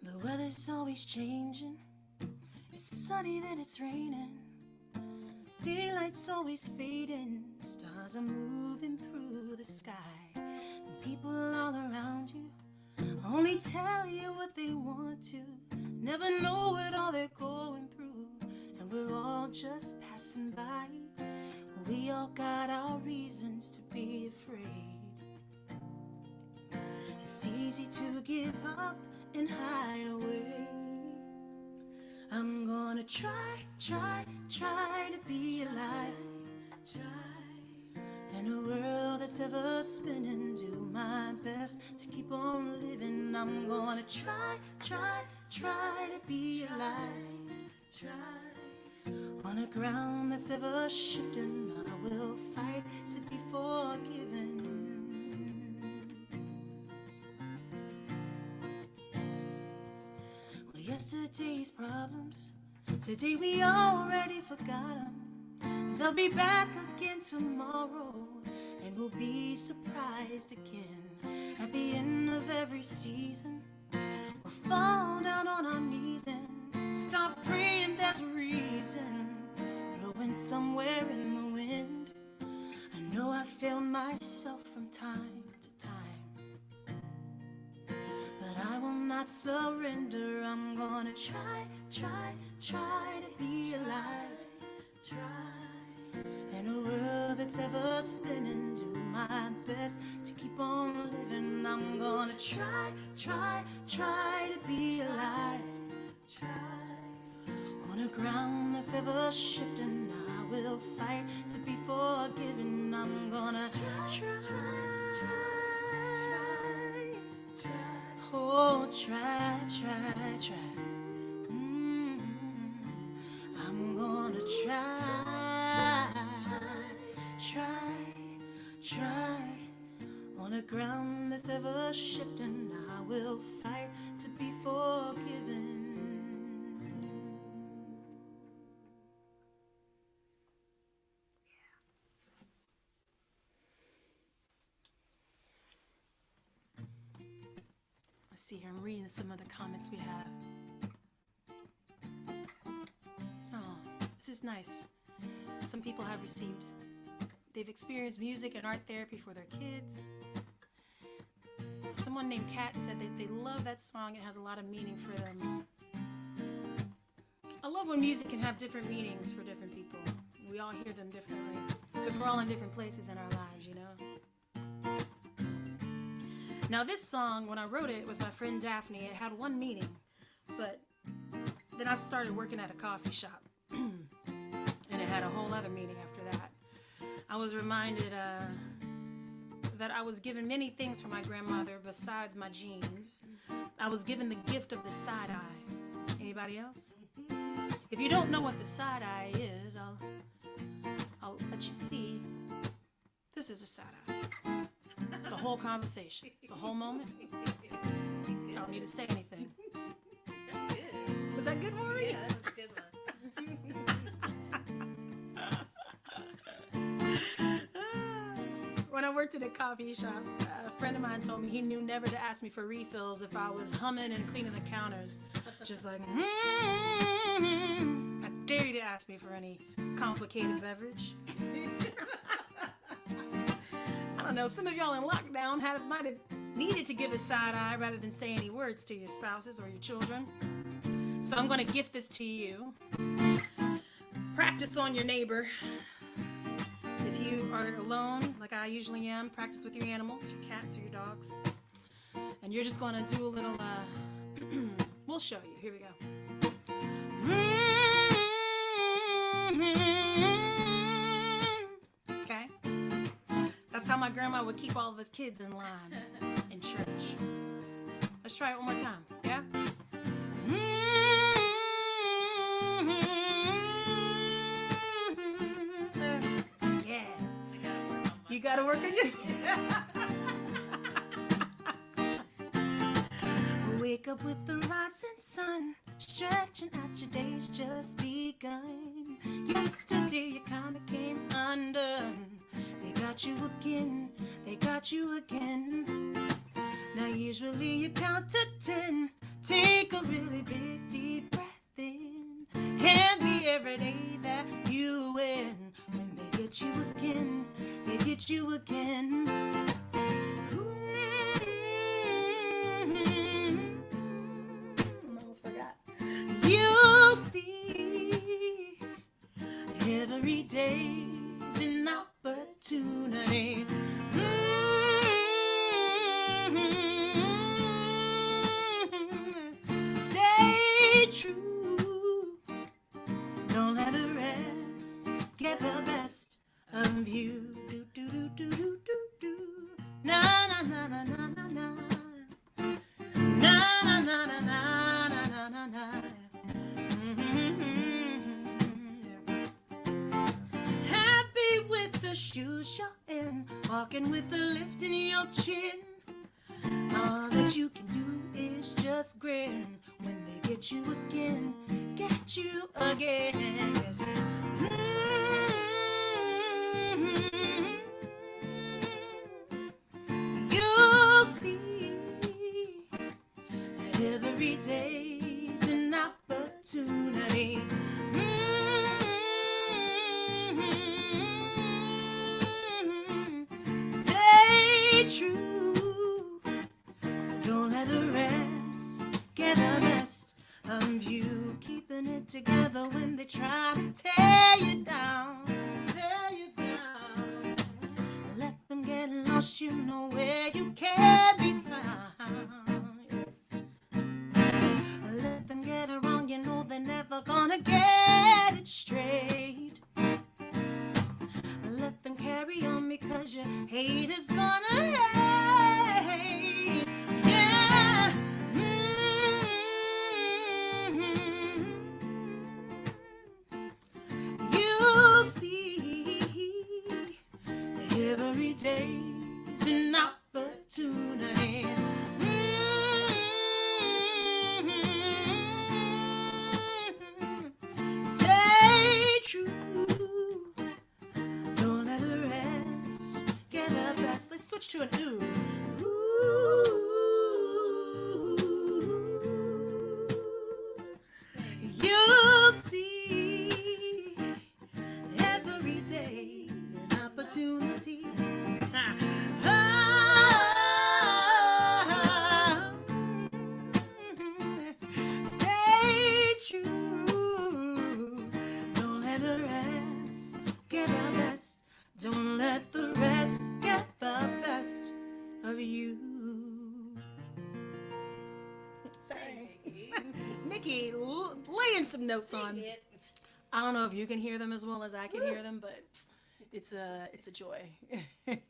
The weather's always changing. It's sunny, then it's raining. Daylight's always fading. Stars are moving through the sky. And people all around you only tell you what they want to. Never know what all they're going through. And we're all just passing by. We all got our reasons to be afraid. It's easy to give up and hide away. I'm gonna try to be alive. In a world that's ever spinning, do my best to keep on living. I'm gonna try to be alive. On a ground that's ever shifting, I will fight to be forgiven. Well, yesterday's problems, today we already forgot them. They'll be back again tomorrow, and we'll be surprised again. At the end of every season, we'll fall down on our knees and stop praying there's a reason. Blowing somewhere in the wind, I know I fail myself from time to time, but I will not surrender. I'm gonna try to be alive. In a world that's ever spinning, do my best to keep on living. I'm gonna try to be alive. On a ground that's ever shifting, I will fight to be forgiven. I'm gonna try. Oh, try. I'm gonna try. On a ground that's ever shifting, I will fight to be forgiven. Let's see here, I'm reading some of the comments we have. Oh, this is nice. Some people have received. They've experienced music and art therapy for their kids. Someone named Kat said that they love that song. It has a lot of meaning for them. I love when music can have different meanings for different people. We all hear them differently because we're all in different places in our lives, you know? Now this song, when I wrote it with my friend Daphne, it had one meaning, but then I started working at a coffee shop and it had a whole other meaning after that. I was reminded that I was given many things from my grandmother besides my genes. I was given the gift of the side eye. Anybody else? If you don't know what the side eye is, I'll let you see. This is a side eye. It's a whole conversation. It's a whole moment. I don't need to say anything. That's good. Was that good, Maureen? Yeah, that was a good one. worked at a coffee shop. A friend of mine told me he knew never to ask me for refills if I was humming and cleaning the counters. Just like, I dare you to ask me for any complicated beverage. I don't know, some of y'all in lockdown might have needed to give a side eye rather than say any words to your spouses or your children. So I'm going to gift this to you. Practice on your neighbor. If you are alone, like I usually am, practice with your animals, your cats or your dogs. And you're just going to do a little, we'll show you. Here we go. Okay? That's how my grandma would keep all of us kids in line in church. Let's try it one more time. Yeah? Yeah. You gotta work on your... Wake up with the rising sun, stretching out your day's just begun. Yesterday you kinda came undone. They got you again, they got you again. Now usually you count to 10. Take a really big deep breath in. Can't be every day that you win. When they get you again, they get you again. Almost forgot. You see, every day's an opportunity. Stay true. Don't let the rest get the best of you. Do do do do do do do. Na na na na na na na. Na na na na na na na na. Happy with the shoes you're in, walking with the lift in your chin. All that you can do is just grin when they get you again, get you again. Yes. You'll see every day's an opportunity. Stay true. Don't let the rest get the best of you. Keeping it together when they try to tear you down. Tear you down. Let them get lost, you know where you can be found. Yes. Let them get it wrong, you know they're never gonna get it straight. Let them carry on because your hate is gonna hate. Yeah. You see, every day's an opportunity. Stay true. Don't let the rest get the best. Let's switch to an ooh. You'll see every day's an opportunity. Stay true. Don't let the rest get the best. Don't let the rest get the best of you. Sorry. Nikki, laying some notes on. I don't know if you can hear them as well as I can hear them, but it's a joy. Sing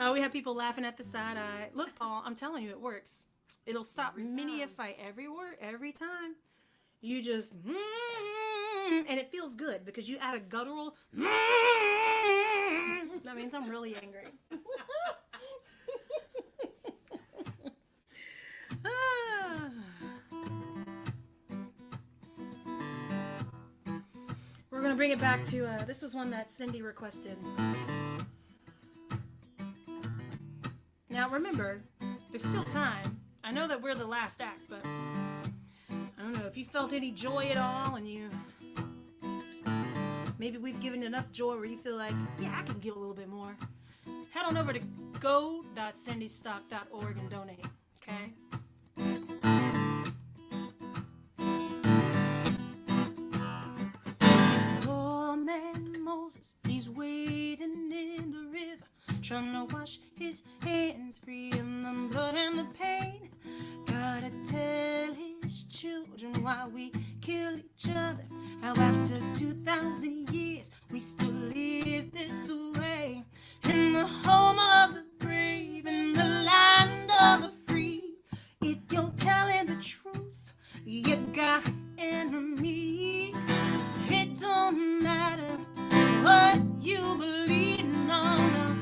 it. We have people laughing at the side eye. Look, Paul, I'm telling you, it works. It'll stop many a fight every time. You just and it feels good because you add a guttural. That means I'm really angry. We're gonna bring it back to, this was one that Cindy requested. Now remember, there's still time. I know that we're the last act, but I don't know if you felt any joy at all and maybe we've given enough joy where you feel like, yeah, I can give a little bit more. Head on over to go.cindystock.org and donate, okay? Poor man Moses, he's wading in the river, trying to wash his hands free of the blood and the pain. Gotta tell his children why we kill each other, how after 2,000 years we still live this way. In the home of the brave, in the land of the free, if you're telling the truth, you got enemies. It don't matter what you believe, no, no,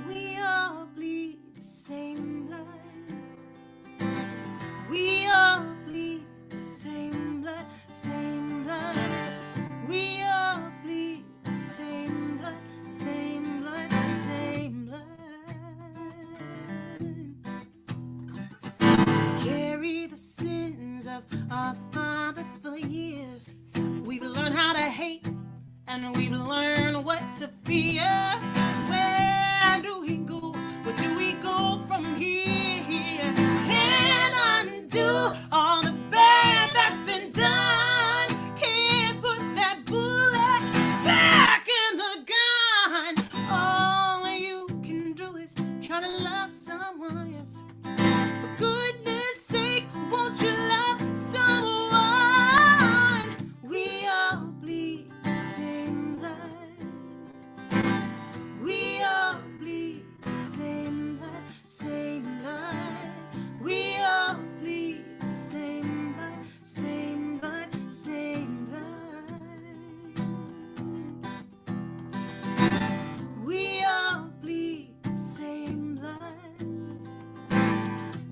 we all bleed the same blood. We all bleed the same blood, same blood. We all bleed the same blood, same blood, same blood. Carry the sins of our fathers for years. We've learned how to hate, and we've learned what to fear. Where do we go? Where do we go from here? Can't undo all the bad that's been done. Can't put that bullet back in the gun. All you can do is try to love someone else. For goodness sake, won't you love someone? We all bleed the same blood. We all bleed the same blood, same blood. We all bleed the same blood, same blood, same blood. We all bleed the same blood.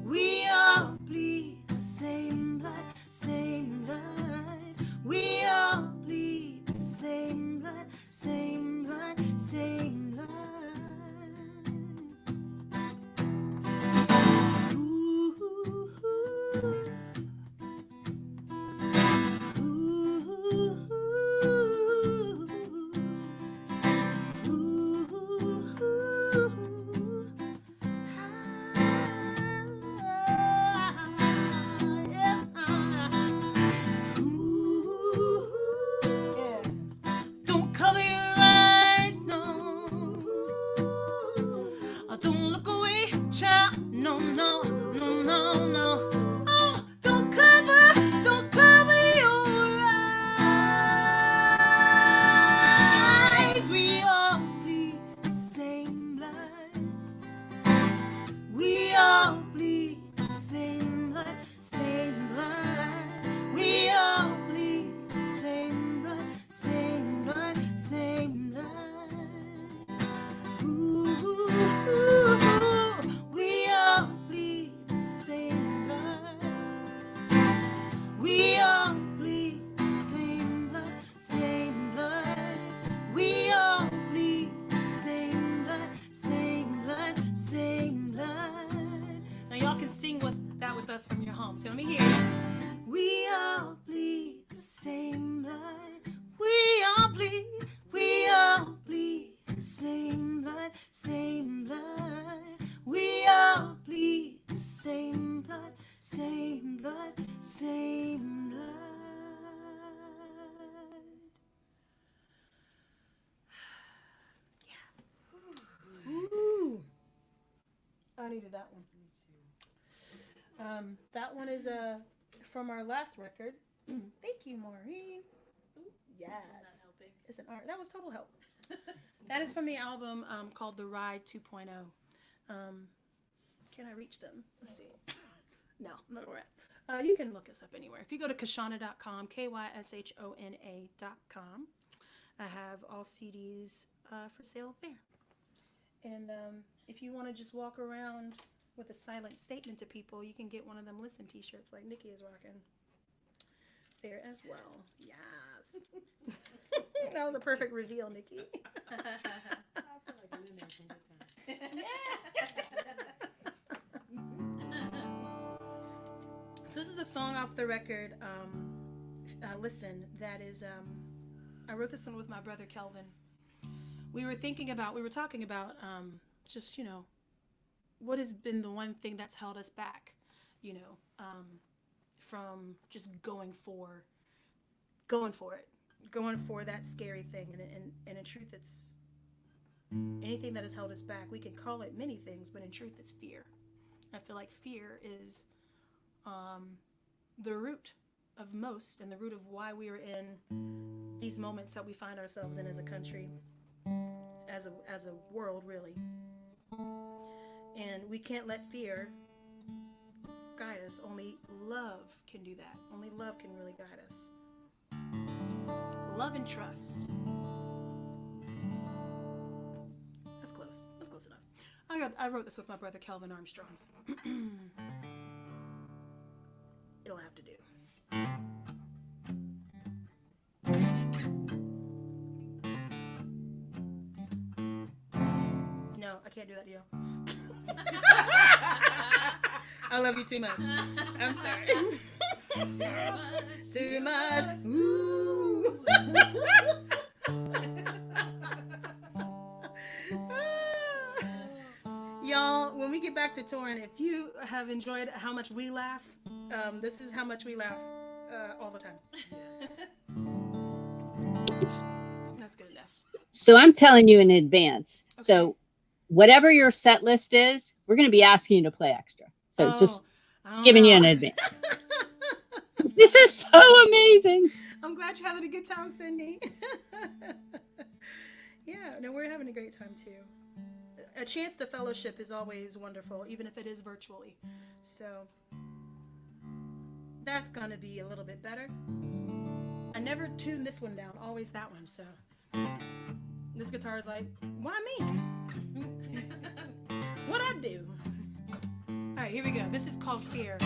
We all bleed the same blood, same blood. We all bleed the same blood, same blood, same blood. Don't cover your eyes, no. Don't look away, child. No, no, no, no, no. Oh, don't cover your eyes. We all bleed the same blood. We all bleed the same blood, same blood. We all bleed the same blood, same blood, same blood. Ooh, we all bleed the same blood. We all bleed the same blood, same blood. We all bleed the same blood, same blood, same blood. Now y'all can sing that with us from your home. So let me hear it. We all bleed the same blood. We all bleed the same blood, same blood. We all bleed the same blood, same blood, same blood. Yeah. Ooh. I needed that one. That one is from our last record. Thank you, Maureen. Yes. That was total help. That is from the album called The Ride 2.0. Can I reach them? Let's see. No, I'm not where we're at. You can look us up anywhere. If you go to Kyshona.com, KYSHONA.com, I have all CDs for sale there. And if you want to just walk around with a silent statement to people, you can get one of them listen t-shirts like Nikki is rocking. there as well. Yes. That was a perfect reveal, Nikki. So this is a song off the record, Listen, that is, I wrote this one with my brother Kelvin. We were talking about just, what has been the one thing that's held us back, from just going for that scary thing. And in truth, it's anything that has held us back. We can call it many things, but in truth, it's fear. I feel like fear is the root of most, and the root of why we are in these moments that we find ourselves in as a country, as a world, really. And we can't let fear guide us. Only love can do that. Only love can really guide us. Love and trust. That's close. That's close enough. I wrote this with my brother Kelvin Armstrong. It'll have to do. No, I can't do that to you. I love you too much. I'm sorry. Too much. Ooh. Y'all, when we get back to touring, if you have enjoyed how much we laugh, this is how much we laugh all the time. That's good enough. So I'm telling you in advance. Okay. So whatever your set list is, we're going to be asking you to play extra. So just giving you an advance. This is so amazing. I'm glad you're having a good time, Cindy. Yeah, no, we're having a great time too. A chance to fellowship is always wonderful, even if it is virtually. So that's gonna be a little bit better. I never tune this one down, always that one. So this guitar is like, why me? What'd I do? All right, here we go. This is called Fear.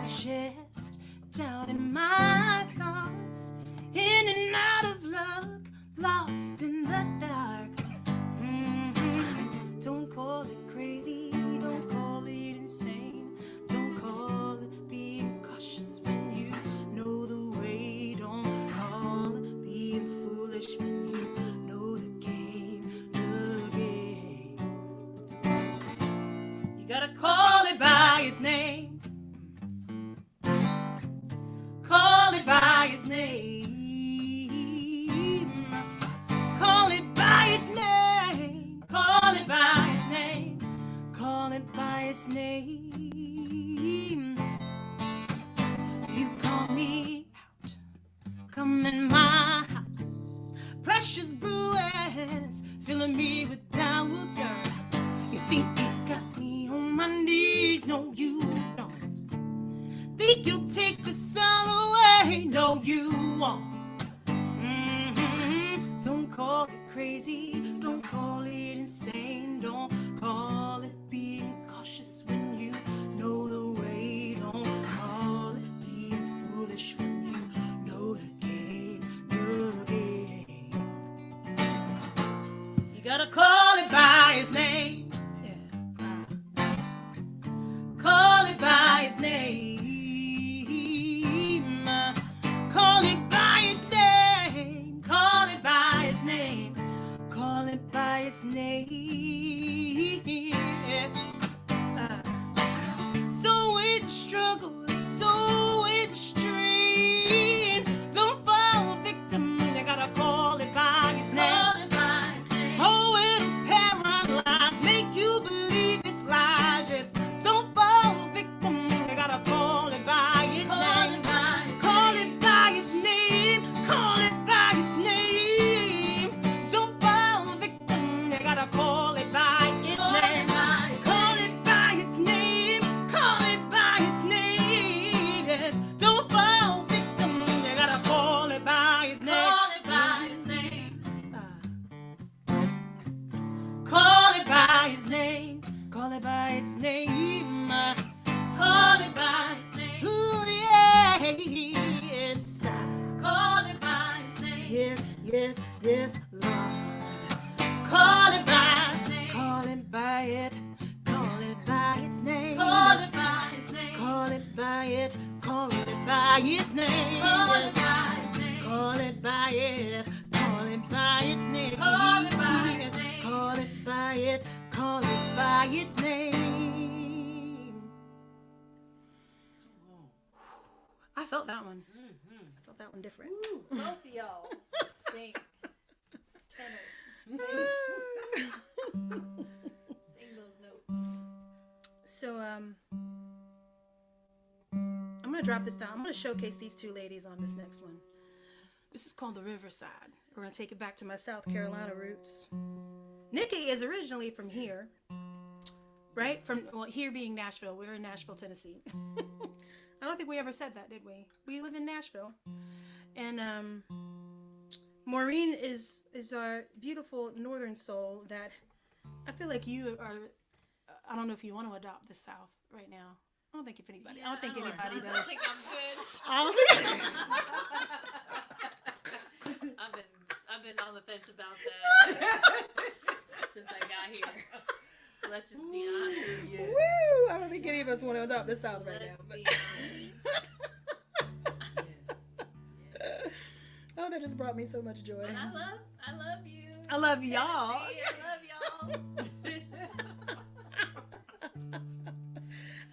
Chest, doubt in my thoughts, in and out of luck, lost in the dark. Don't call it crazy, don't call it insane, don't call it being cautious when you know the way, don't call it being foolish when you know the game, You gotta call it by its name. Call it by its name. Call it by its name. Call it by its name. Call it by its name. You call me out. Come in my house. Precious bruises filling me with doubts. You think you got me on my knees? No, you don't. Think you'll take the sun away? No, you won't. Don't call it crazy, don't call it insane, don't call it being cautious when you know the way, don't call it being foolish when you know the game, You gotta call it by its name. Yeah. Call it by its name. Call it by its name. Call it by its name. Call it by its name. Yes. It's always a struggle. It's always a strain. Don't fall victim. You gotta call it by its name. Call it by its name. Oh, it'll paralyze, make you believe it's lies. Yes. Don't fall victim. You gotta call it by its name. Call it by its name. Call it by it, call it by its name. Call it Yes. by its name. Call it by it, call it by its name. Call it by its Yes. name. Call it by it, call it by its name. I felt that one. I felt that one different. Ooh, both of y'all sing tenor. Sing those notes. So I'm gonna drop this down. I'm gonna showcase these two ladies on this next one. This is called the Riverside. We're gonna take it back to my South Carolina roots. Nikki is originally from here, right? From here being Nashville. We're in Nashville, Tennessee. I don't think we ever said that, did we? We live in Nashville, and Maureen is our beautiful Northern soul that I feel like you are. I don't know if you want to adopt the South right now. I don't think anybody does. I think I'm good. I don't think. I've been on the fence about that since I got here. Let's just be honest. Yes. Woo! I don't think any of us want to adopt the South right now. But... yes. Oh, that just brought me so much joy. And I love you. I love y'all. Tennessee, I love y'all.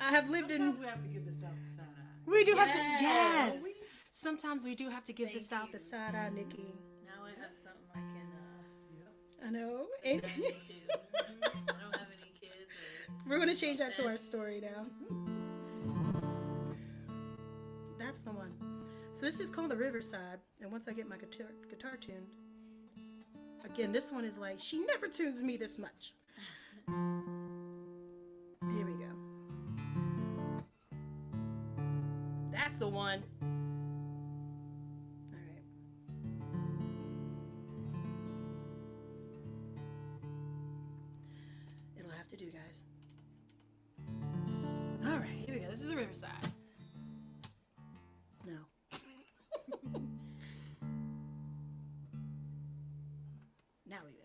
I have lived in. We have to give the South the side eye. We do have to. Yes. Sometimes we do have to give the South the side eye, Nikki. Now I have something I can. I know. I don't have any kids. We're gonna change that to our story now. That's the one. So this is called the Riverside, and once I get my guitar tuned, again, this one is like she never tunes me this much. Here we go. That's the one. All right. It'll have to do, guys. All right, here we go. This is the Riverside. No. Now we do it.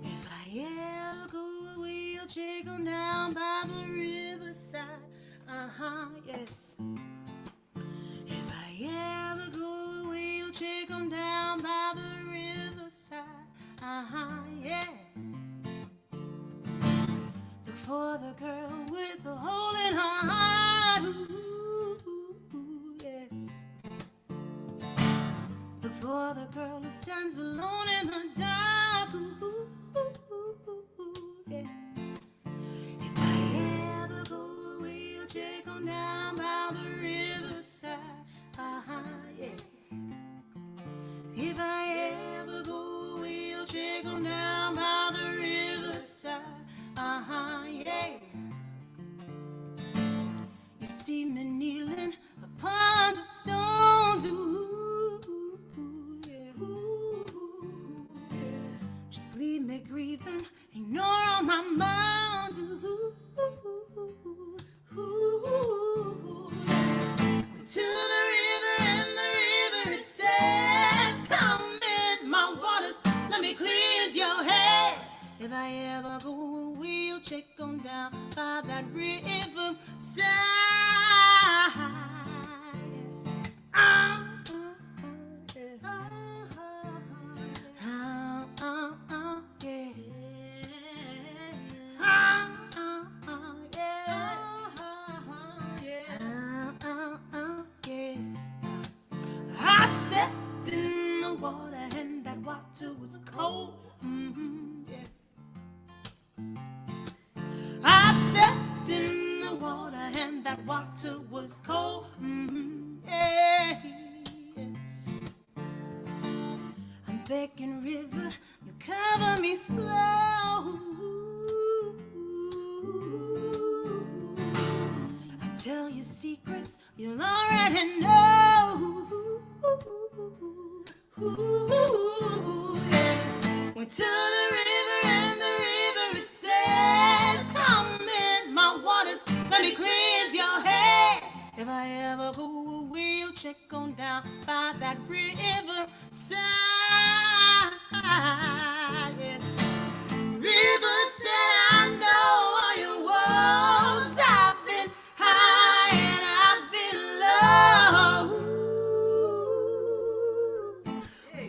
If I ever go away, I'll take on down by the riverside. Yes. If I ever go away, I'll take on down by the riverside. Yeah. Look for the girl with the hole in her heart. Ooh, yes. Look for the girl who stands alone in the dark. Yeah. If I ever go away, I'll check on down by the riverside. Yeah. If I ever go away, I'll check on down by the riverside. Yeah. You see me kneeling upon the stones. Ooh, yeah. Ooh, yeah. Just leave me grieving, ignore all my moans. Ooh, to the river, and the river it says, come in my waters, let me cleanse your head. If I ever go away, I'll check on down by that river side. I stepped in the water and that water was cold. Yes. I stepped in the water and that water was cold. Yes. I'm begging river, you cover me slow. I tell you secrets you'll already know. Yeah. Went to the river and the river it says, come in my waters, let me cleanse your head. If I ever go away, you'll check on down by that river side. Yes. River said, I know all your woes. I've been high and I've been low.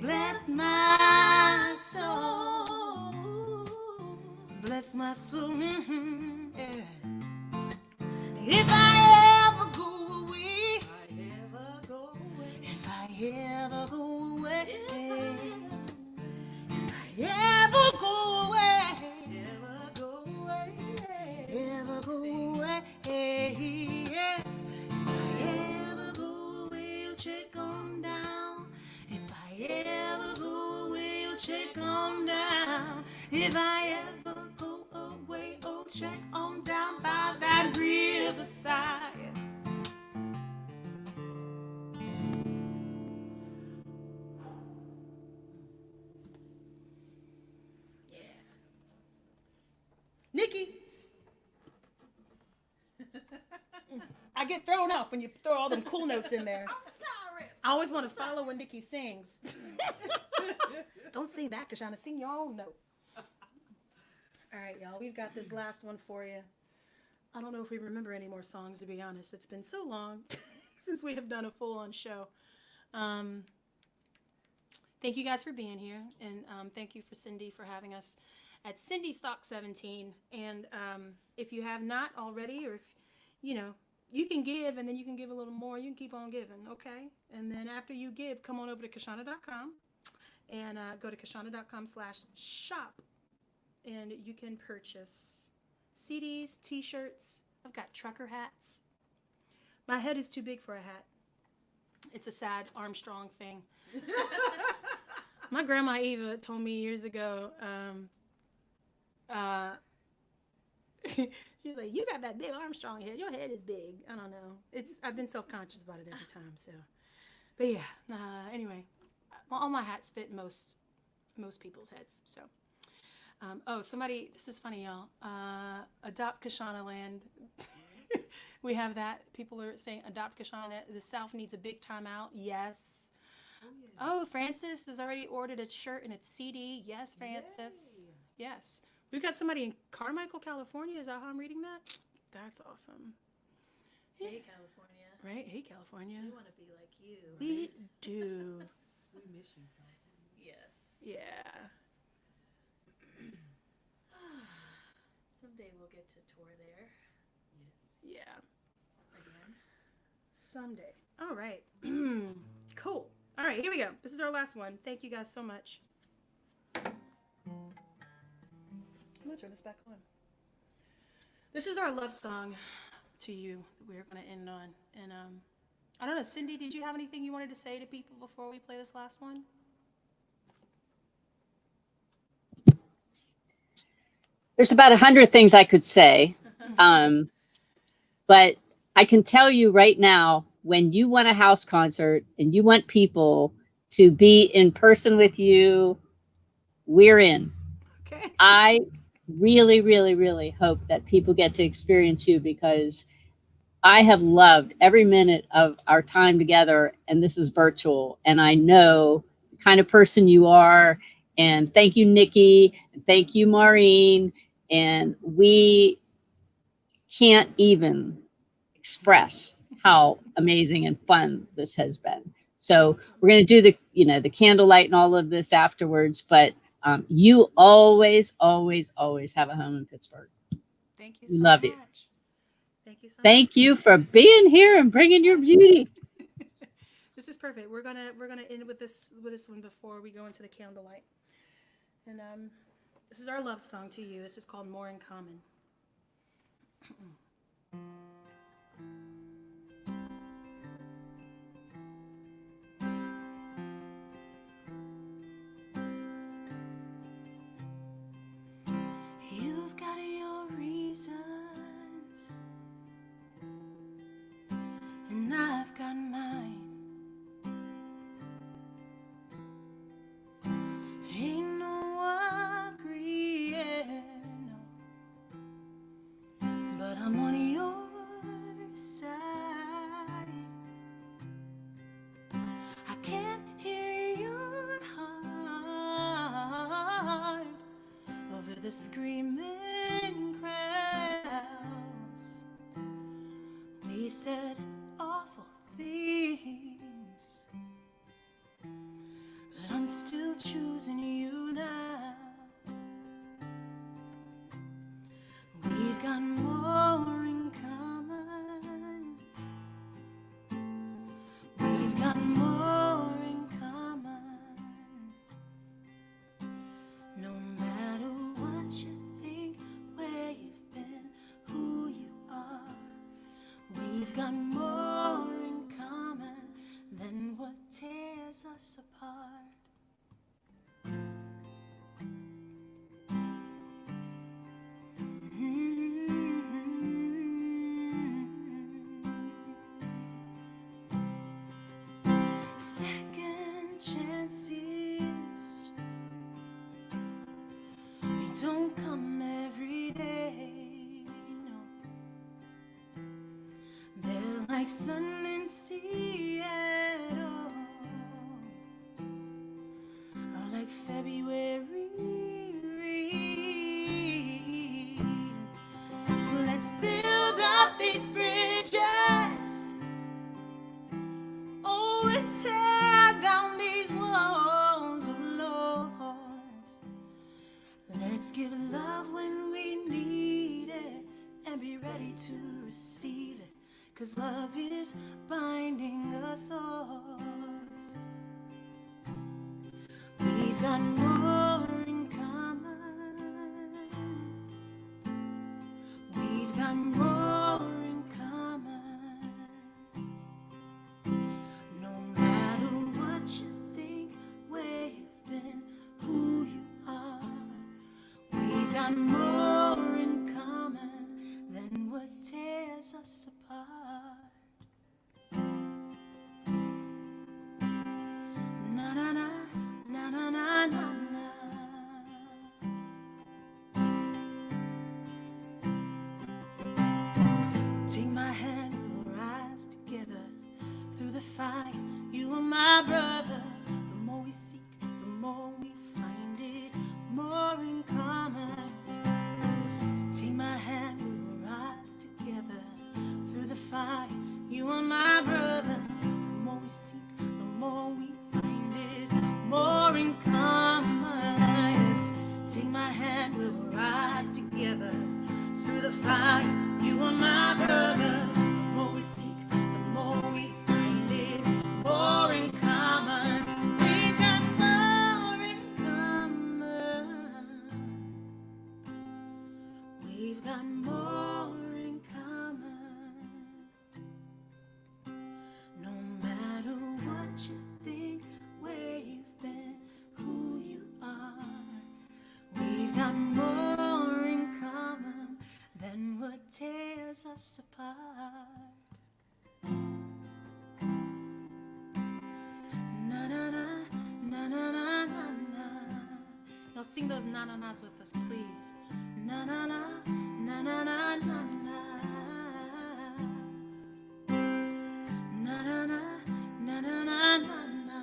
Bless my soul. Bless my soul. Yeah. If I ever go away, if I ever go away, if I ever go away, yes. If I ever go away, you'll check on down. If I ever go away, you'll check on down. If I ever go away, oh, check on down by that riverside. Yes. Nikki. I get thrown off when you throw all them cool notes in there. I'm sorry. I always want to follow when Nikki sings. Don't sing that, Kashana. Sing your own note. All right, y'all. We've got this last one for you. I don't know if we remember any more songs, to be honest. It's been so long since we have done a full-on show. Thank you guys for being here, and thank you for Cindy for having us at Cindystock 17. And if you have not already, or if you can give, and then you can give a little more. You can keep on giving, okay? And then after you give, come on over to Kashana.com and go to Kashana.com/shop, and you can purchase CDs, T-shirts. I've got trucker hats. My head is too big for a hat. It's a sad Armstrong thing. My grandma Eva told me years ago, she was like, "You got that big Armstrong head. Your head is big." I don't know. I've been self-conscious about it every time. So, but yeah. Anyway, all my hats fit most people's heads. So, somebody. This is funny, y'all. Adopt Kashana Land. We have that. People are saying adopt Kashana. The South needs a big timeout. Yes. Oh, Francis has already ordered a shirt and a CD. Yes, Francis. Yay. Yes. We've got somebody in Carmichael, California. Is that how I'm reading that? That's awesome. Hey, California. Right? Hey, California. We want to be like you. We Right? do. We miss you, California. Yes. Yeah. Someday we'll get to tour there. Yes. Yeah. Again. Someday. All right. Cool. All right, here we go. This is our last one. Thank you guys so much. I'm going to turn this back on. This is our love song to you that we're going to end on. And I don't know, Cindy, did you have anything you wanted to say to people before we play this last one? There's about 100 things I could say. But I can tell you right now, when you want a house concert and you want people to be in person with you, we're in. Okay. I really, really, really hope that people get to experience you, because I have loved every minute of our time together, and this is virtual. And I know the kind of person you are. And thank you, Nikki. And thank you, Maureen. And we can't even express how amazing and fun this has been. So we're going to do the candlelight and all of this afterwards, but you always, always, always have a home in Pittsburgh. Thank you We so love much. you. Thank you so much. Thank you for being here and bringing your beauty. This is perfect. We're gonna end with this one before we go into the candlelight. And this is our love song to you. This is called More in Common. You've got your reasons, and I've got mine. Ain't no agreeing, but I'm We said awful things, but I'm still choosing you now. We've got more in common. We've got more in common. No matter what you think, where you've been, who you are, we've got more in common than what tears us apart. Second chances, they don't come every day, no. They're like sun and Seattle, or like February rain. So let's build up these bridges, oh, and tear down these walls of loss. Let's give love when we need it and be ready to receive it, 'cause love is binding us all. We've got more in common. We've got more in common. No matter what you think, where you've been, who you are, we've got more in common than what tears us apart. Na na na, na na na na na. Take my hand, we'll rise together through the fire. You are my brother. The more we seek, the more we find it. More in common. Take my hand, we'll rise together through the fire. You are my brother. The more we seek, the more we find it. More in common. Yes. Take my hand, we'll rise together through the fire. You are my brother. The more we seek, the more we find it. More in common. We've got more in common. We've got more in common. No matter what you think, where you've been, who you are, we've got more in common than what tears us apart. Na na na, na na na na na. Y'all sing those na na nas with us, please. Na na na, na na na na na. Na na na, na na na na na.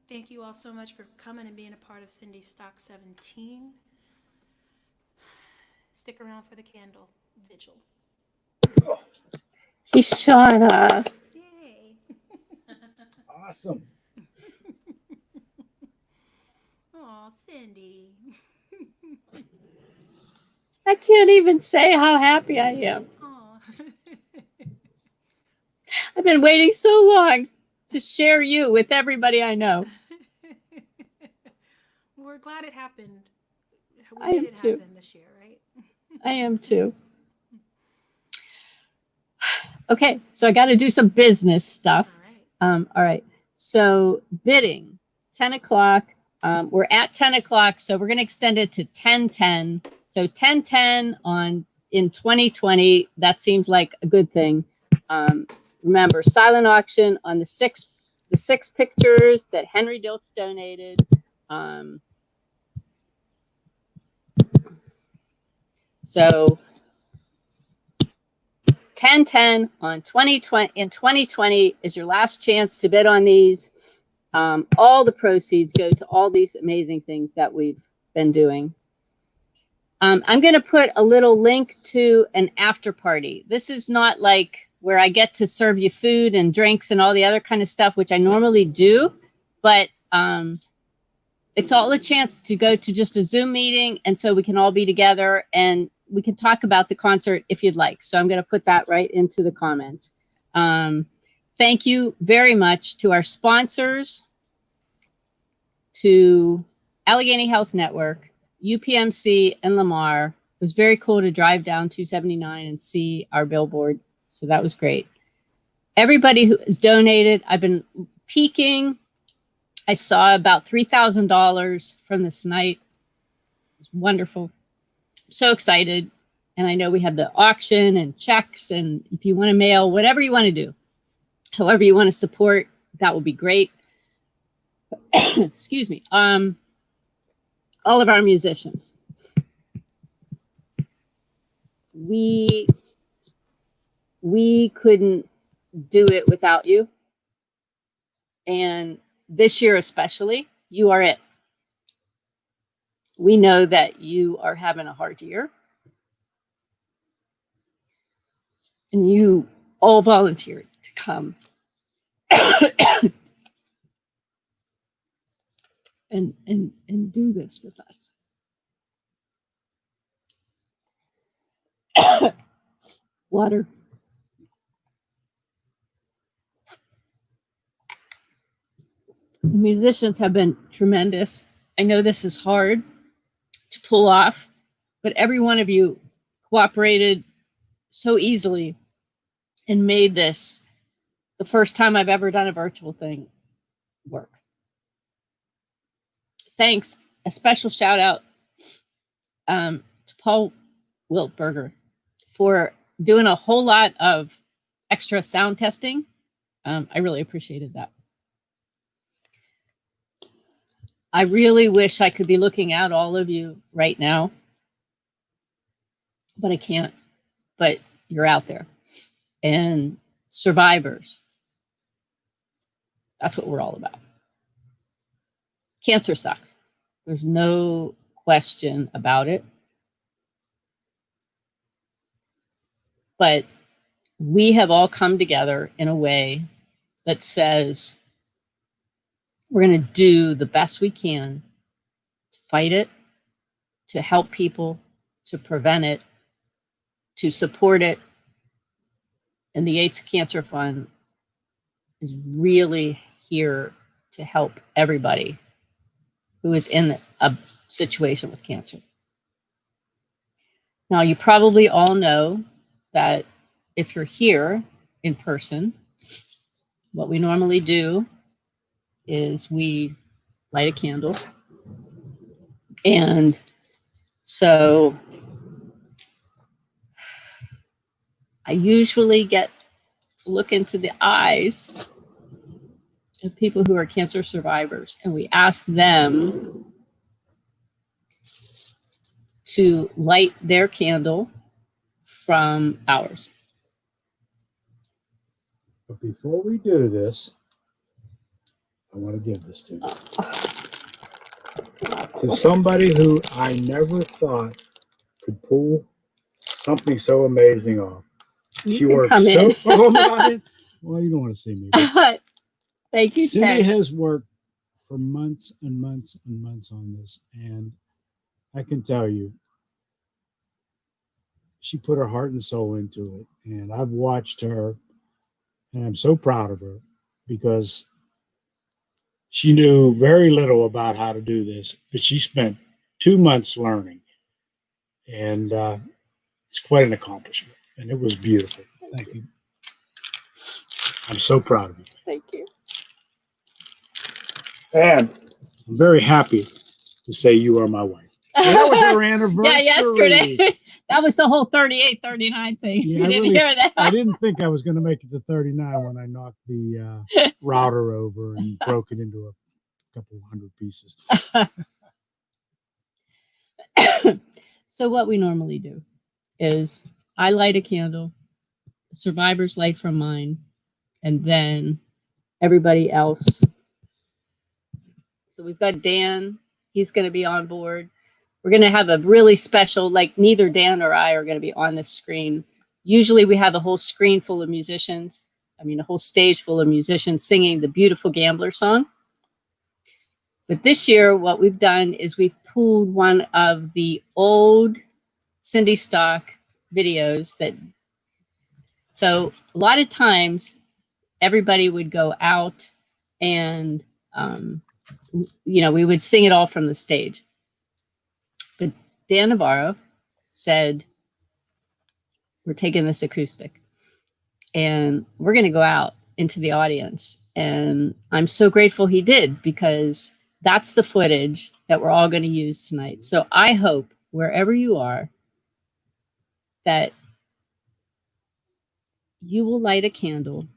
Thank you all so much for coming and being a part of Cindystock 17. Stick around for the candle vigil. Kishana. Yay. Awesome. Aw, Cindy. I can't even say how happy I am. Aw. I've been waiting so long to share you with everybody I know. We're glad it happened. We I made am it too. happen this year, right? I am too. Okay, so I got to do some business stuff. All right. So bidding, 10 o'clock. We're at 10 o'clock, so we're going to extend it to 10:10. So 10:10 in 2020. That seems like a good thing. Remember, silent auction on the six pictures that Henry Diltz donated. So 10:10 on 2020 in 2020 is your last chance to bid on these. All the proceeds go to all these amazing things that we've been doing. I'm going to put a little link to an after party. This is not like where I get to serve you food and drinks and all the other kind of stuff, which I normally do, but it's all a chance to go to just a Zoom meeting, and so we can all be together and we can talk about the concert if you'd like. So I'm going to put that right into the comment. Thank you very much to our sponsors, to Allegheny Health Network, UPMC, and Lamar. It was very cool to drive down 279 and see our billboard. So that was great. Everybody who has donated, I've been peeking. I saw about $3,000 from this night. It was wonderful. I'm so excited. And I know we have the auction and checks, and if you want to mail, whatever you want to do, however you want to support, that will be great. Excuse me. All of our musicians. We couldn't do it without you. And this year especially, you are it. We know that you are having a hard year. And you all volunteered to come and do this with us. Water. The musicians have been tremendous. I know this is hard to pull off, but every one of you cooperated so easily and made this the first time I've ever done a virtual thing work. Thanks. A special shout out to Paul Wiltberger for doing a whole lot of extra sound testing. I really appreciated that. I really wish I could be looking at all of you right now, but I can't. But you're out there. And survivors, that's what we're all about. Cancer sucks. There's no question about it. But we have all come together in a way that says we're going to do the best we can to fight it, to help people, to prevent it, to support it. And the AIDS Cancer Fund is really here to help everybody who is in a situation with cancer. Now, you probably all know that if you're here in person, what we normally do is we light a candle. And so I usually get to look into the eyes of people who are cancer survivors, and we ask them to light their candle from ours. But before we do this, I want to give this to you. To somebody who I never thought could pull something so amazing off. She worked so hard. Well, you don't want to see me. Thank you, Cindy Ted. has worked for months and months and months on this, and I can tell you, she put her heart and soul into it. And I've watched her, and I'm so proud of her because she knew very little about how to do this, but she spent 2 months learning, and it's quite an accomplishment, and it was beautiful. Thank you. I'm so proud of you. Thank you. And I'm very happy to say you are my wife. And that was our anniversary. Yeah, yesterday. That was the whole 38, 39 thing. Yeah, You I didn't really- hear that. I didn't think I was going to make it to 39 when I knocked the router over and broke it into a couple hundred pieces. So what we normally do is I light a candle, survivors light from mine, and then everybody else So we've got Dan. He's going to be on board. We're going to have a really special, like neither Dan or I are going to be on the screen. Usually we have a whole screen full of musicians. I mean, a whole stage full of musicians singing the Beautiful Gambler song. But this year, what we've done is we've pulled one of the old Cindystock videos that, so a lot of times everybody would go out and, you know, we would sing it all from the stage. But Dan Navarro said, we're taking this acoustic and we're going to go out into the audience. And I'm so grateful he did, because that's the footage that we're all going to use tonight. So I hope wherever you are that you will light a candle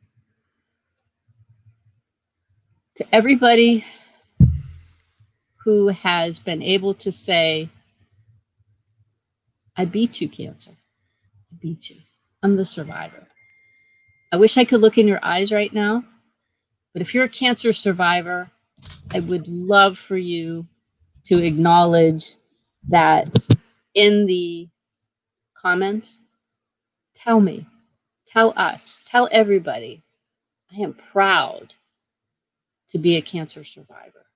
to everybody who has been able to say, I beat you, cancer. I beat you. I'm the survivor. I wish I could look in your eyes right now, but if you're a cancer survivor, I would love for you to acknowledge that in the comments. Tell me, tell us, tell everybody, I am proud to be a cancer survivor.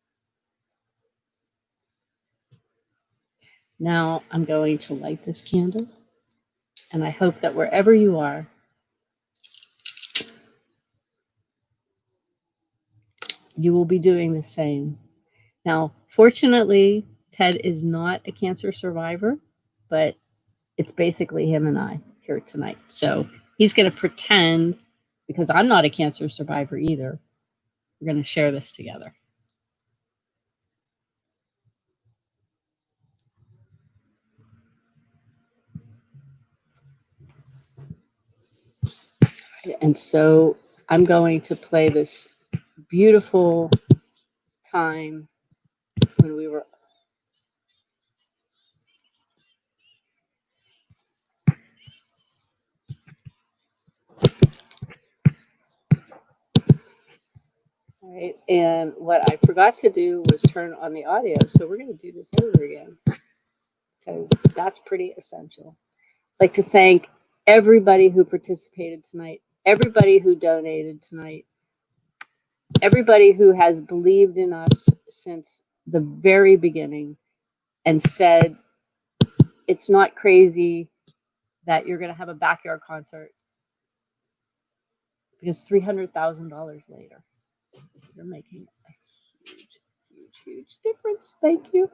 Now I'm going to light this candle, and I hope that wherever you are, you will be doing the same. Now, fortunately, Ted is not a cancer survivor, but it's basically him and I here tonight. So he's going to pretend, because I'm not a cancer survivor either, we're going to share this together. And so I'm going to play this beautiful time when we were. All right, and what I forgot to do was turn on the audio, so we're going to do this over again, because that's pretty essential. I'd like to thank everybody who participated tonight, everybody who donated tonight, everybody who has believed in us since the very beginning and said, it's not crazy that you're going to have a backyard concert, because $300,000 later, you're making a huge, huge, huge difference. Thank you.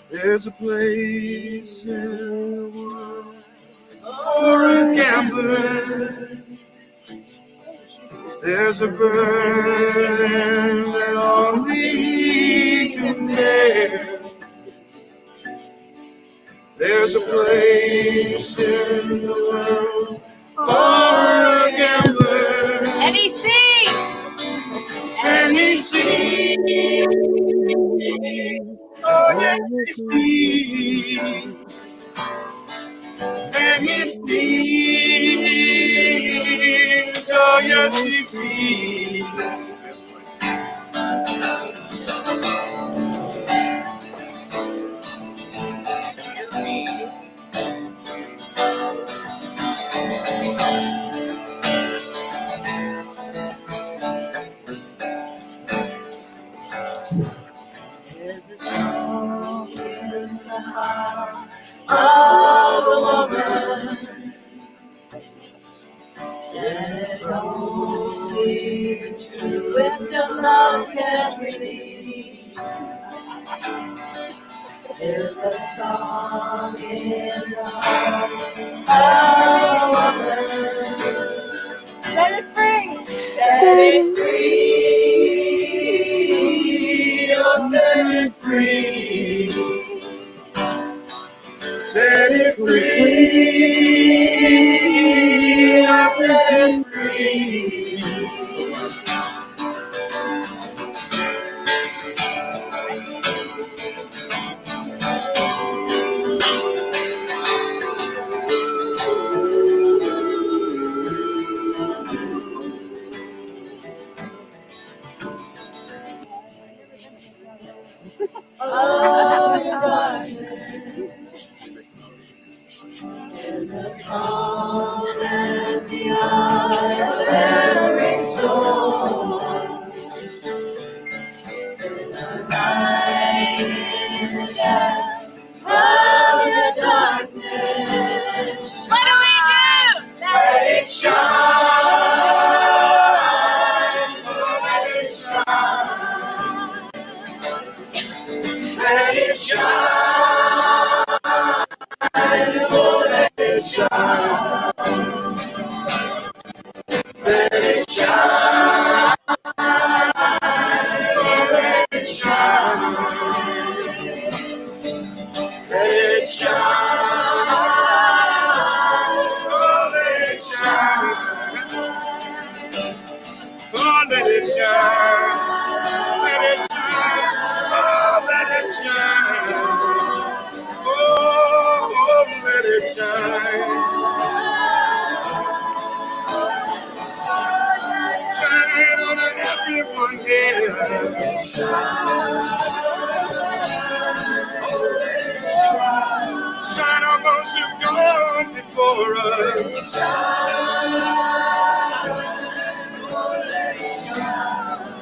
There's a place in the world for a gambler. There's a burden that only can bear. There's a place in the world for a gambler. And he sings. And he sings. Oh, yes, he sings. And he sings. Oh, yes, he sings. There's a song in the heart of a woman that only the truest of loves can release. There's a song in the heart of a woman. Set it free. Set it free. Oh, set it free. Set it free. I set it free. Oh, darkness is as calm as the eye of every storm. There's a light in the depths of the darkness. What do we do? Let it shine. Let it shine. Let it shine, oh, let it shine. Let it shine, oh, let it shine. Let it shine, oh, let it shine. Oh, let it shine. Let it shine. Oh, let it shine. Oh, let it shine. Shine on everyone here. Shine on those who've gone before us.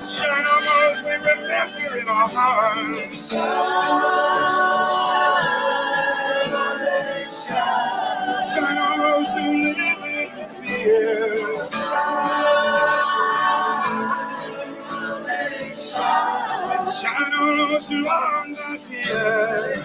Shine on those we remember in our hearts. Shine on those who live in fear. Shine on those who are not here.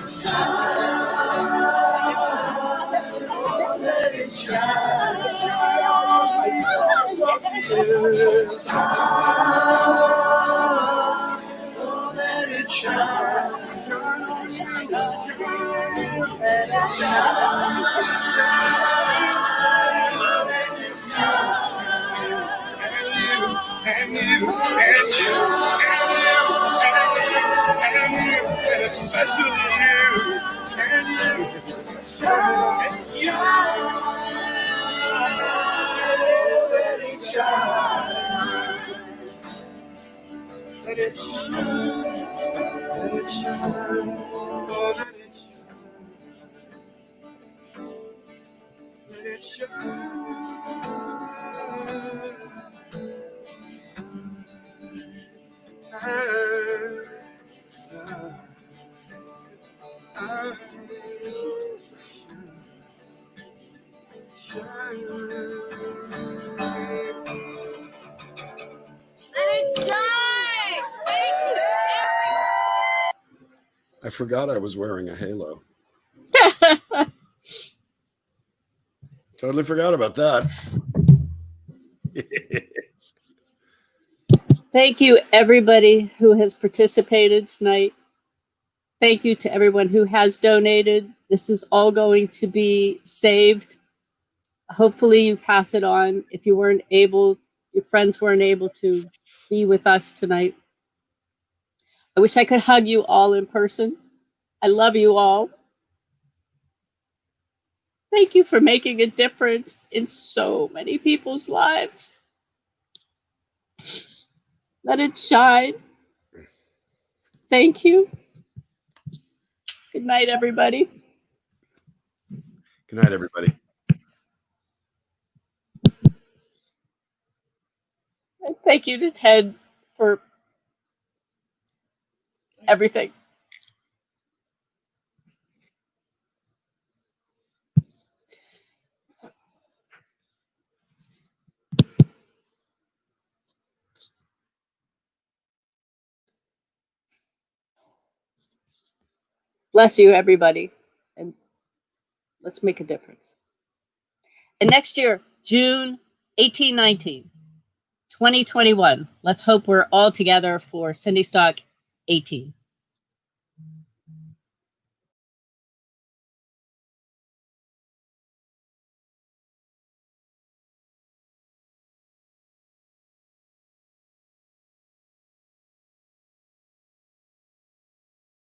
Let it shine. Shine on those who are here. Let it shine. Let it and you, and especially you, and you, shine, let it shine, let it shine, let it shine, oh, let it shine, let it shine. I forgot I was wearing a halo. Totally forgot about that. Thank you, everybody who has participated tonight. Thank you to everyone who has donated. This is all going to be saved. Hopefully you pass it on. If you weren't able, your friends weren't able to be with us tonight. I wish I could hug you all in person. I love you all. Thank you for making a difference in so many people's lives. Let it shine. Thank you. Good night, everybody. Good night, everybody. And thank you to Ted for everything. Bless you, everybody. And let's make a difference. And next year, June 18-19, 2021, let's hope we're all together for Cindystock 18.